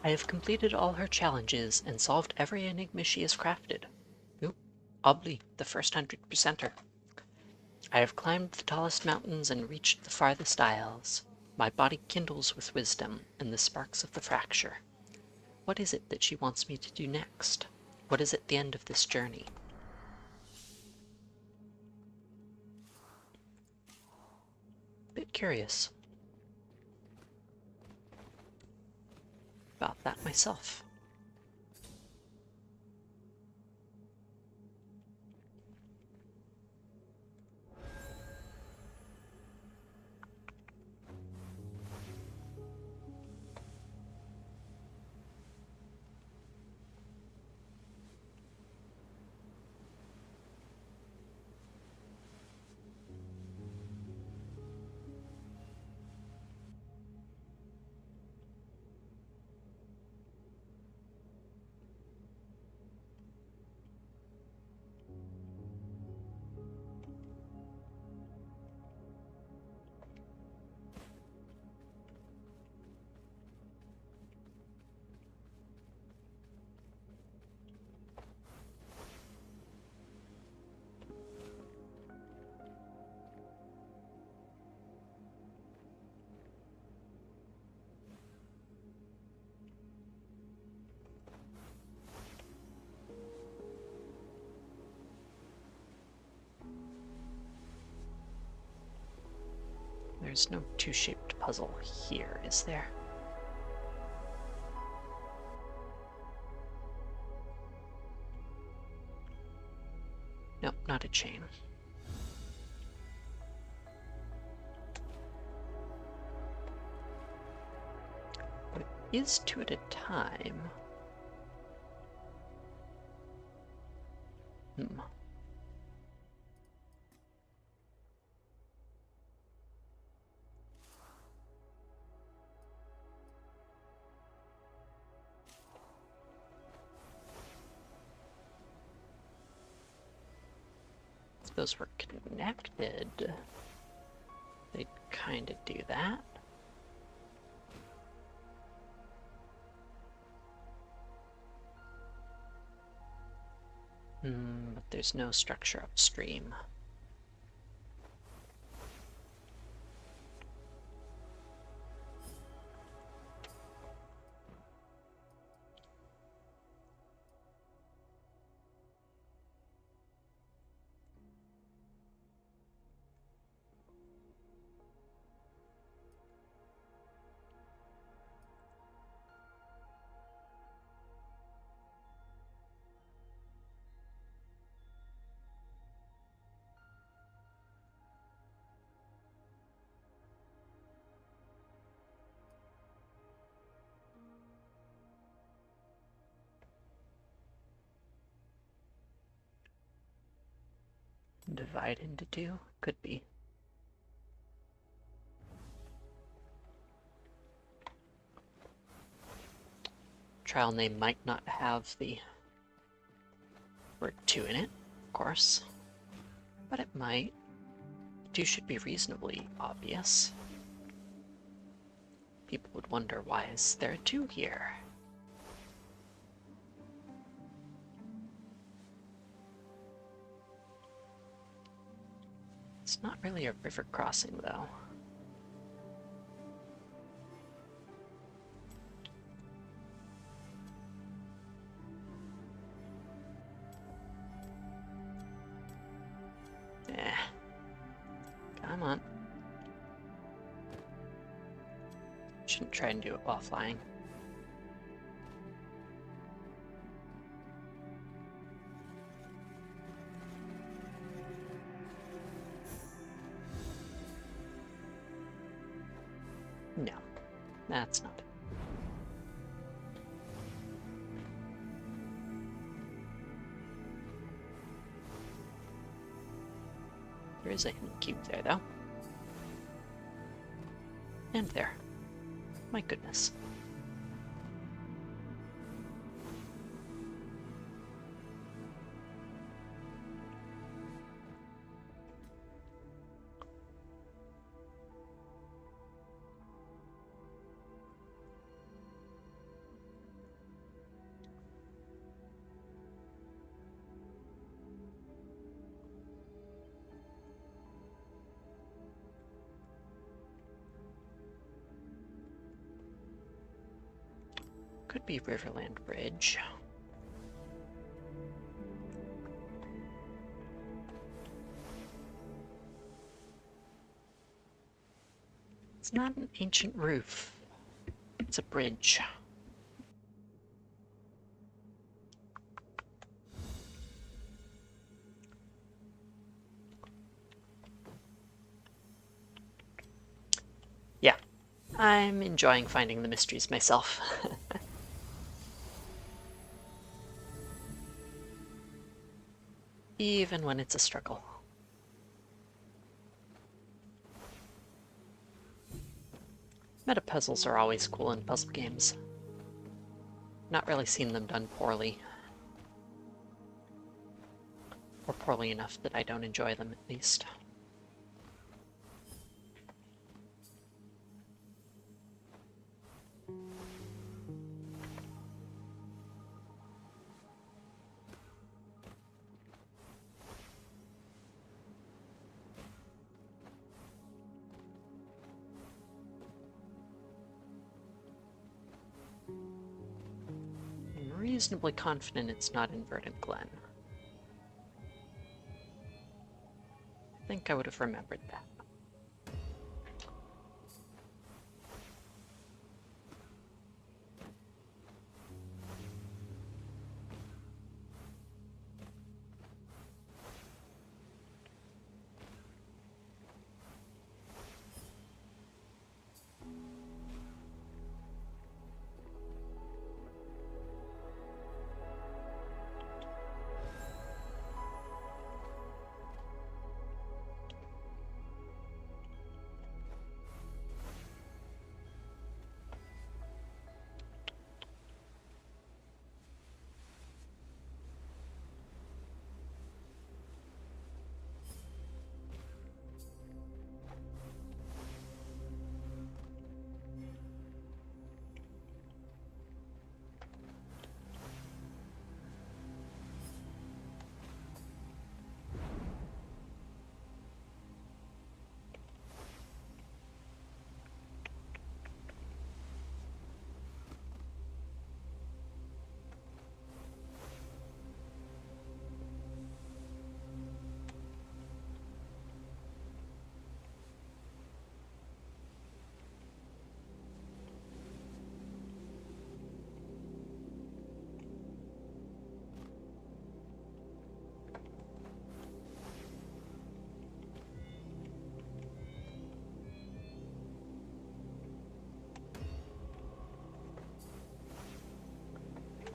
I have completed all her challenges and solved every enigma she has crafted. Oop, Obli, the first 100%er. I have climbed the tallest mountains and reached the farthest isles. My body kindles with wisdom and the sparks of the fracture. What is it that she wants me to do next? What is at the end of this journey? Bit curious about that myself. There's no two-shaped puzzle here, is there? Nope, not a chain. But it is two at a time. If those were connected, they'd kind of do that. But there's no structure upstream. Divide into two? Could be. Trial name might not have the word 2 in it, of course, but it might. 2 should be reasonably obvious. People would wonder, why is there a 2 here? It's not really a river crossing, though. Come on. Shouldn't try and do it while flying. No, that's not it. There is a hidden cube there, though. And there. My goodness. Could be Riverland Bridge. It's not an ancient roof. It's a bridge. Yeah, I'm enjoying finding the mysteries myself. Even when it's a struggle. Meta puzzles are always cool in puzzle games. Not really seen them done poorly. Or poorly enough that I don't enjoy them, at least. I'm reasonably confident it's not in Verdant Glen. I think I would have remembered that.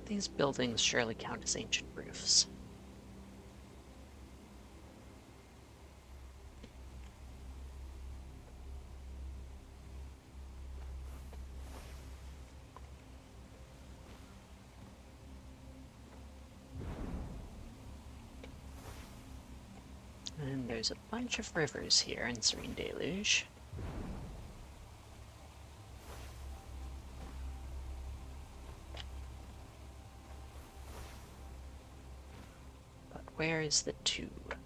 These buildings surely count as ancient roofs. And there's a bunch of rivers here in Serene Deluge. But where is the tube?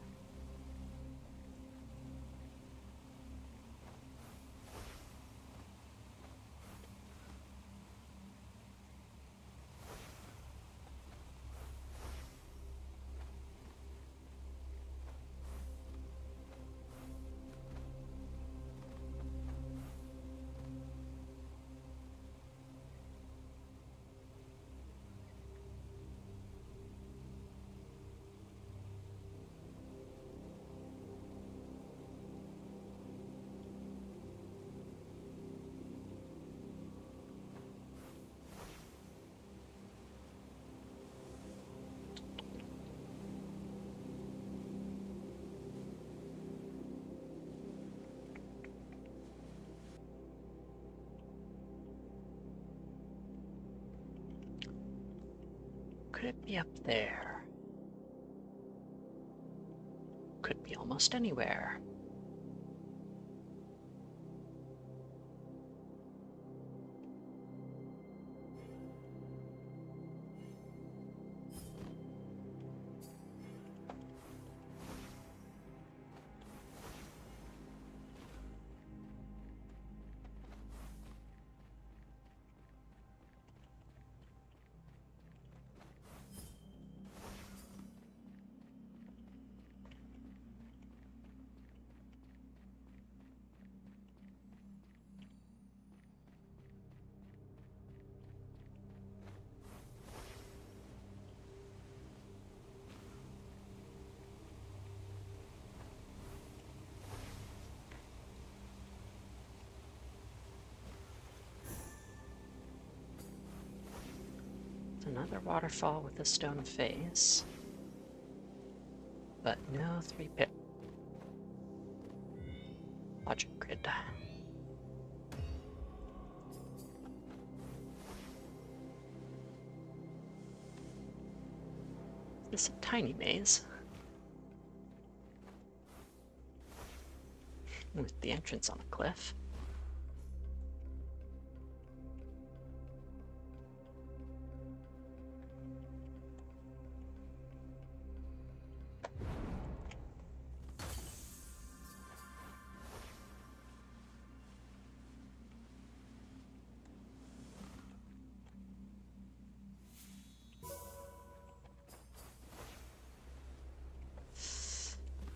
Could it be up there? Could be almost anywhere. Another waterfall with a stone face, but no 3-pit logic grid. This is a tiny maze with the entrance on a cliff.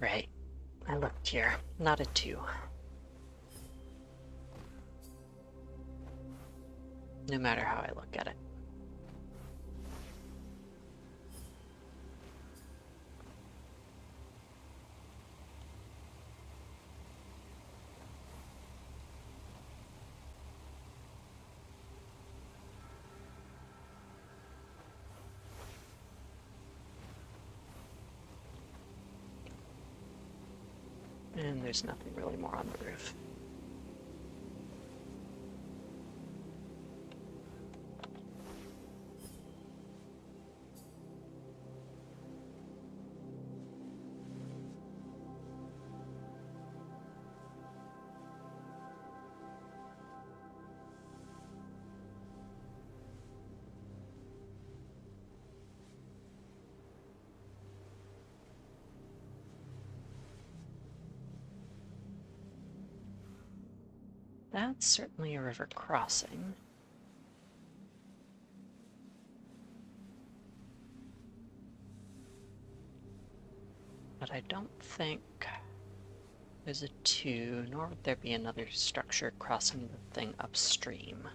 Right, I looked here, not a 2. No matter how I look at it. And there's nothing really more on the roof. That's certainly a river crossing. But I don't think there's a 2, nor would there be another structure crossing the thing upstream.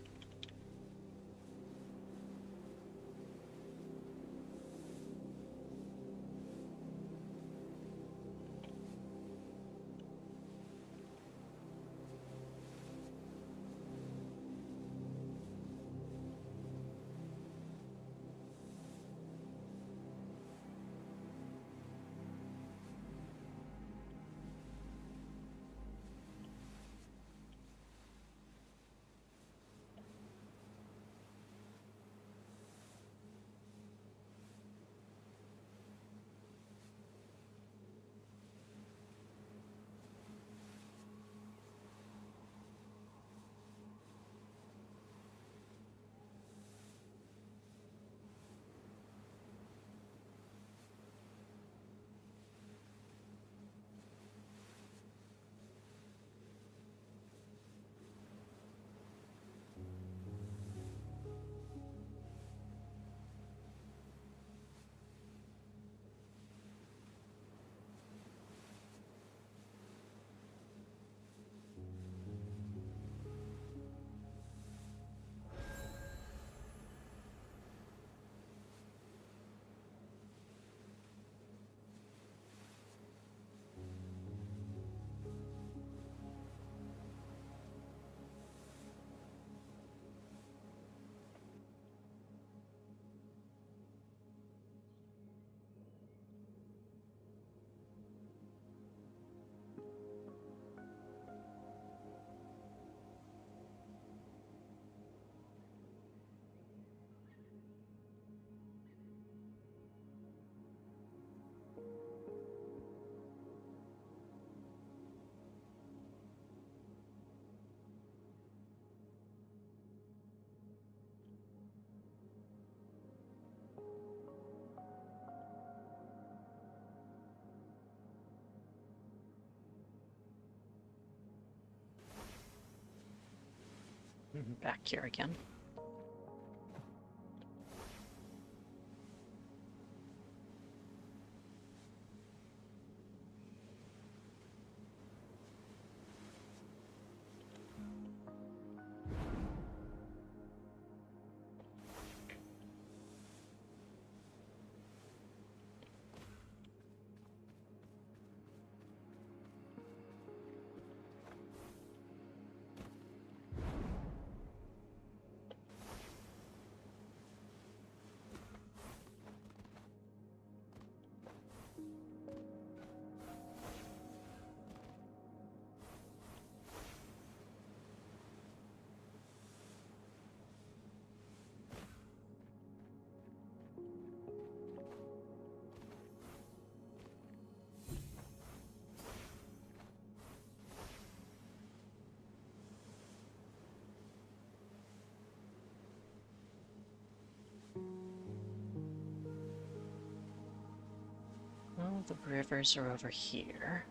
Back here again. the rivers are over here.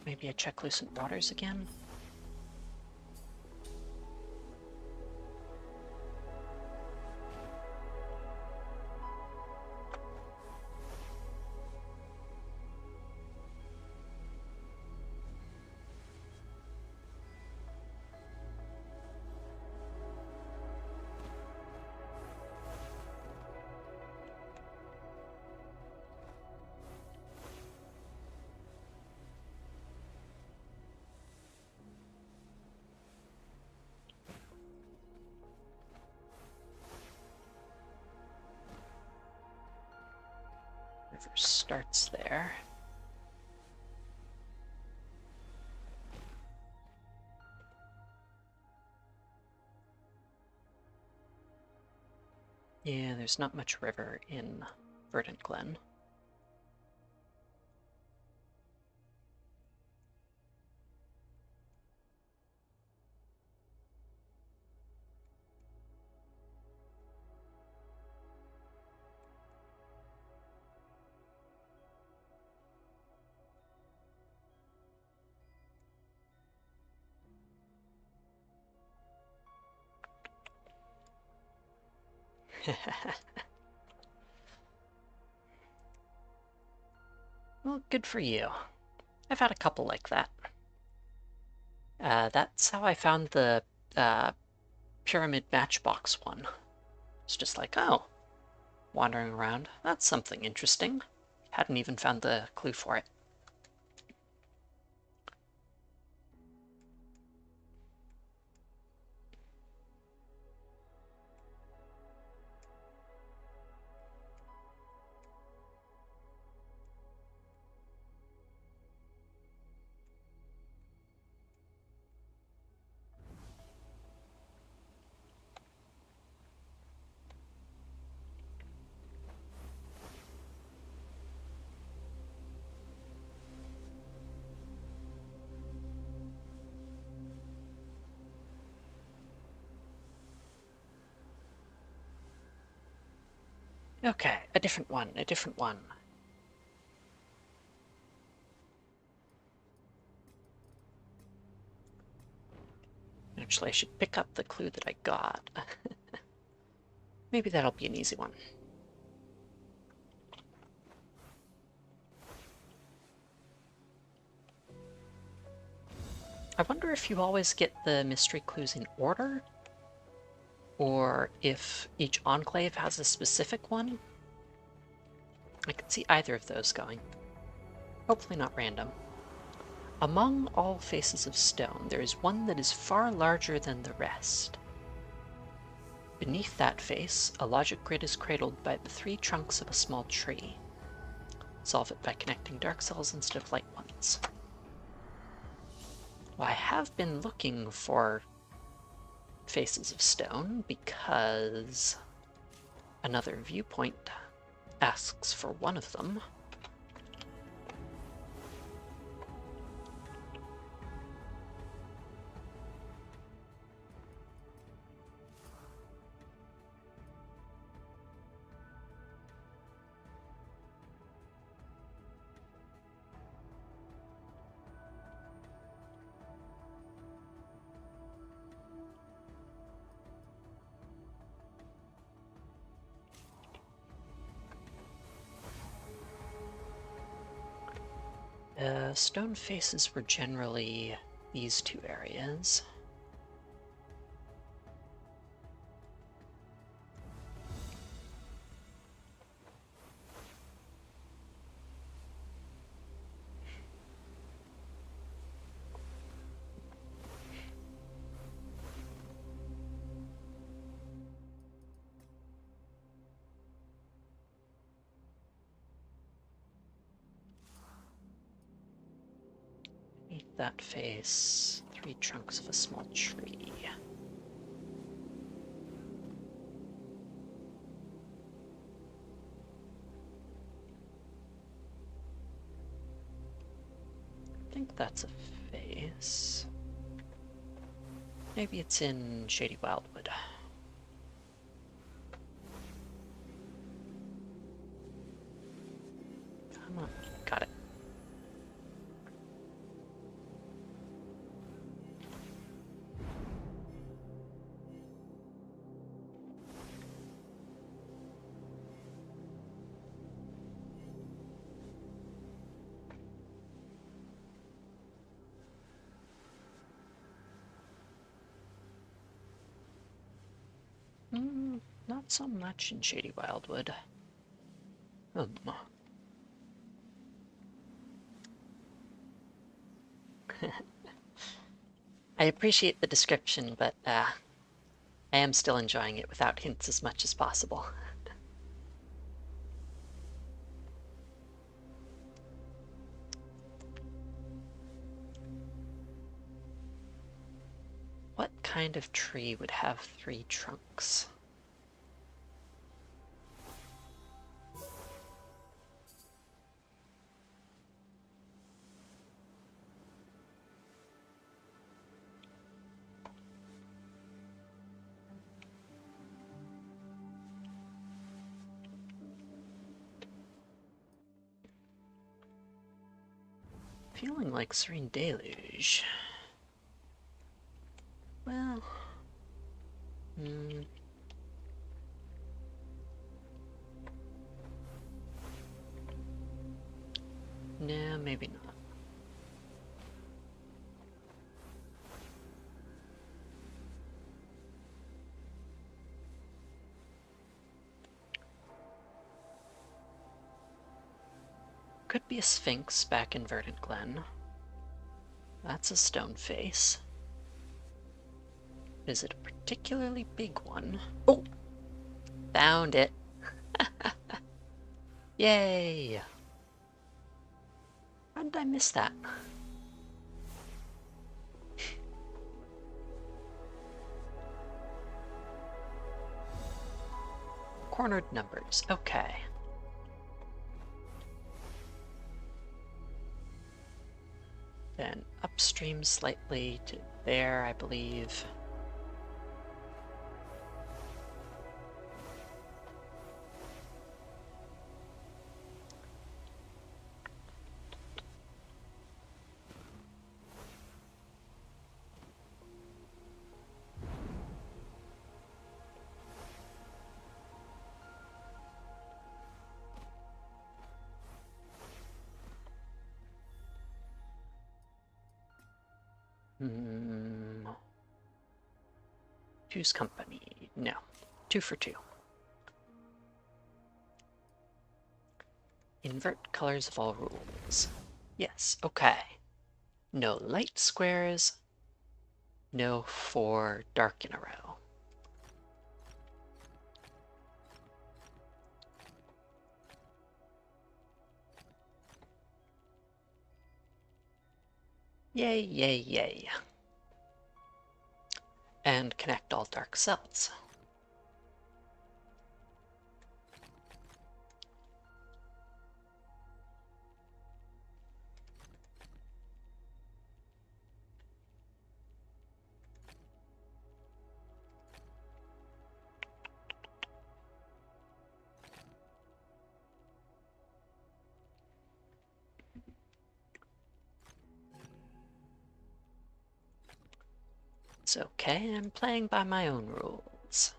Maybe I check Lucent Waters again. River starts there. Yeah, there's not much river in Verdant Glen. Well, good for you. I've had a couple like that. That's how I found the Pyramid Matchbox one. It's just like, oh, wandering around. That's something interesting. Hadn't even found the clue for it. Okay, a different one, a different one. Actually, I should pick up the clue that I got. Maybe that'll be an easy one. I wonder if you always get the mystery clues in order, or if each enclave has a specific one. I could see either of those going. Hopefully not random. Among all faces of stone, there is one that is far larger than the rest. Beneath that face, a logic grid is cradled by the 3 trunks of a small tree. Solve it by connecting dark cells instead of light ones. Well, I have been looking for faces of stone because another viewpoint asks for one of them. Stone faces were generally these 2 areas. Beneath that face, 3 trunks of a small tree. that's a face. Maybe it's in Shady Wildwood. Come on, got it. Not so much in Shady Wildwood. I appreciate the description, but I am still enjoying it without hints as much as possible. What kind of tree would have 3 trunks? Feeling like Serene Deluge. Well... No, maybe not. Could be a Sphinx back in Verdant Glen. That's a stone face. Is it a particularly big one? Oh! Found it! Yay! How did I miss that? Cornered numbers, okay. Then upstream slightly to there, I believe. Choose company. No. 2 for 2. Invert colors of all rules. Yes, okay. No light squares. No 4 dark in a row. Yay, yay, yay. And connect all dark cells. It's okay, I'm playing by my own rules.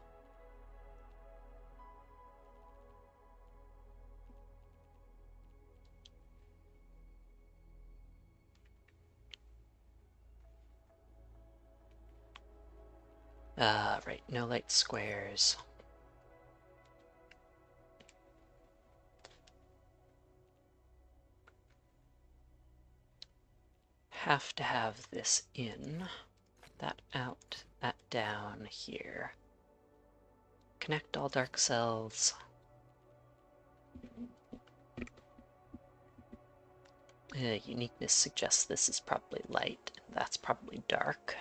Right, no light squares. Have to have this in, that out, that down here. Connect all dark cells. Uniqueness suggests this is probably light, and that's probably dark.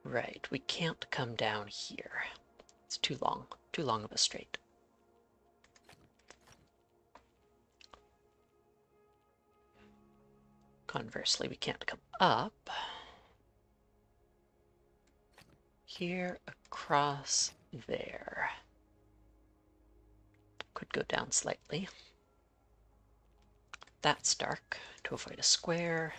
Right, we can't come down here. It's too long of a straight. Conversely, we can't come up. Here, across, there. Could go down slightly. That's dark to avoid a square.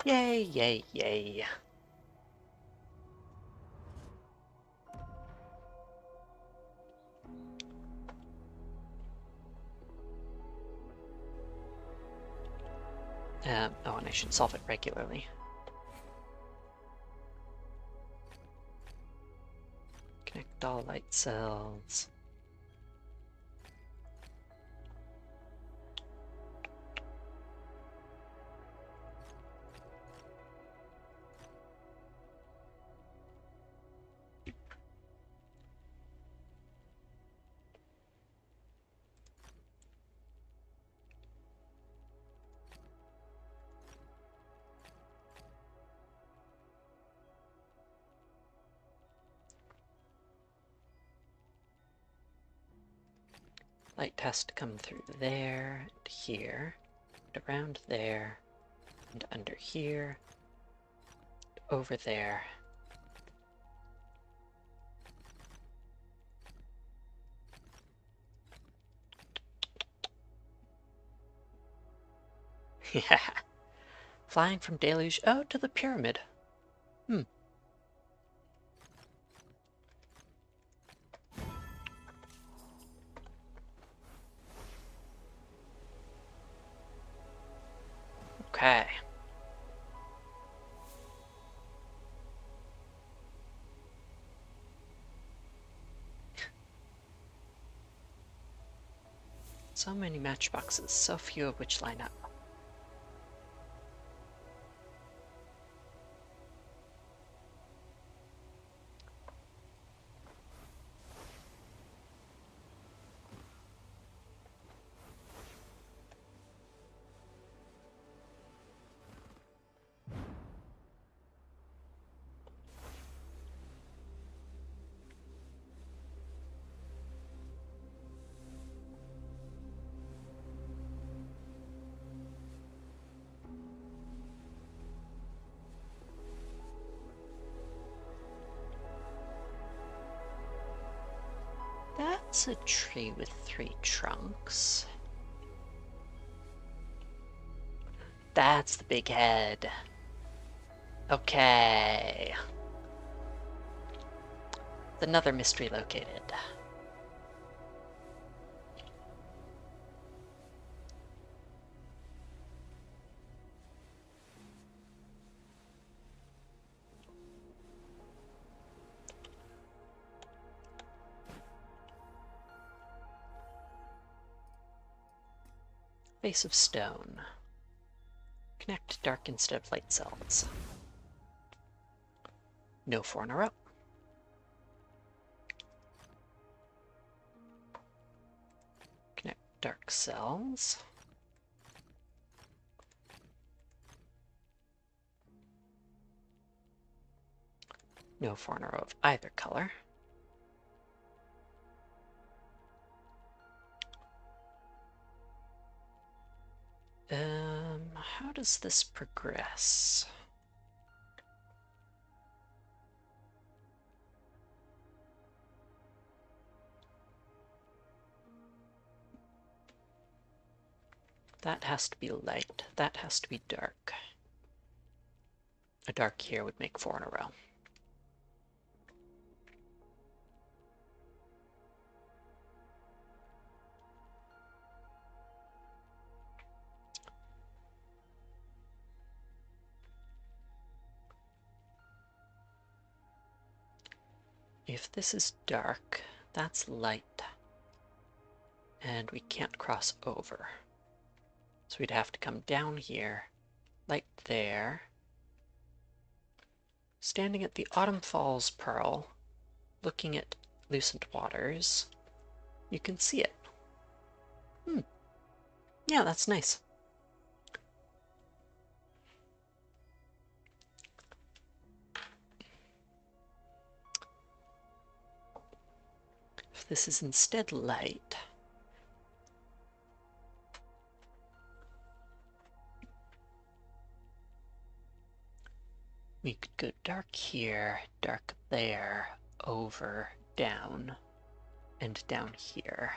Yay, yay, yay. Oh, and I should solve it regularly. Connect all light cells. Light has to come through there, and here, and around there, and under here, and over there. Yeah. Flying from Deluge, oh, to the pyramid. Okay. So many matchboxes, so few of which line up. That's a tree with 3 trunks. That's the big head. Okay. Another mystery located. Face of stone. Connect dark instead of light cells. No 4 in a row. Connect dark cells. No 4 in a row of either color. How does this progress? That has to be light. That has to be dark. A dark here would make 4 in a row. If this is dark, that's light. And we can't cross over. So we'd have to come down here, light there. Standing at the Autumn Falls Pearl, looking at Lucent Waters, you can see it. Yeah, that's nice. If this is instead light, we could go dark here, dark there, over, down, and down here.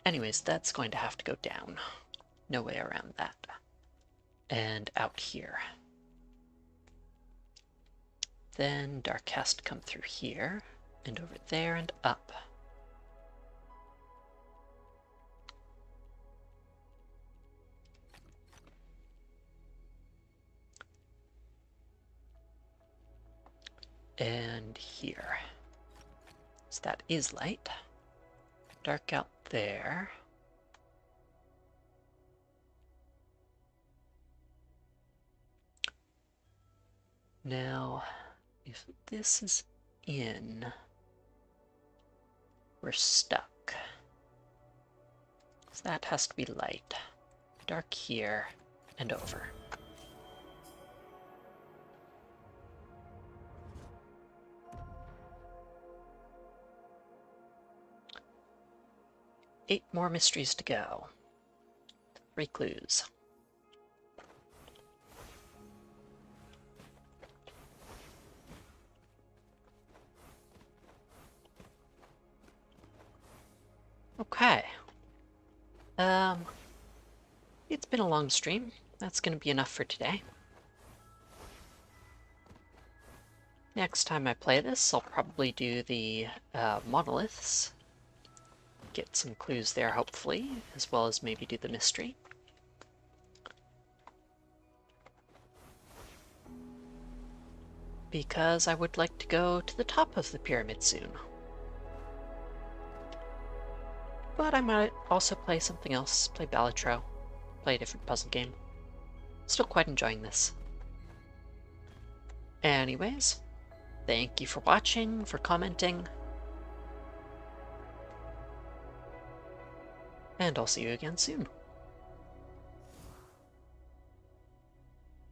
Anyways, that's going to have to go down. No way around that. And out here. Then dark has to come through here, and over there, and up. And here. So that is light. Dark out there. Now, if this is in, we're stuck. So that has to be light. Dark here and over. Eight more mysteries to go. 3 clues. Okay. It's been a long stream. That's going to be enough for today. Next time I play this, I'll probably do the monoliths. Get some clues there, hopefully, as well as maybe do the mystery. Because I would like to go to the top of the pyramid soon. But I might also play something else, play Balatro, play a different puzzle game. Still quite enjoying this. Anyways, thank you for watching, for commenting, and I'll see you again soon.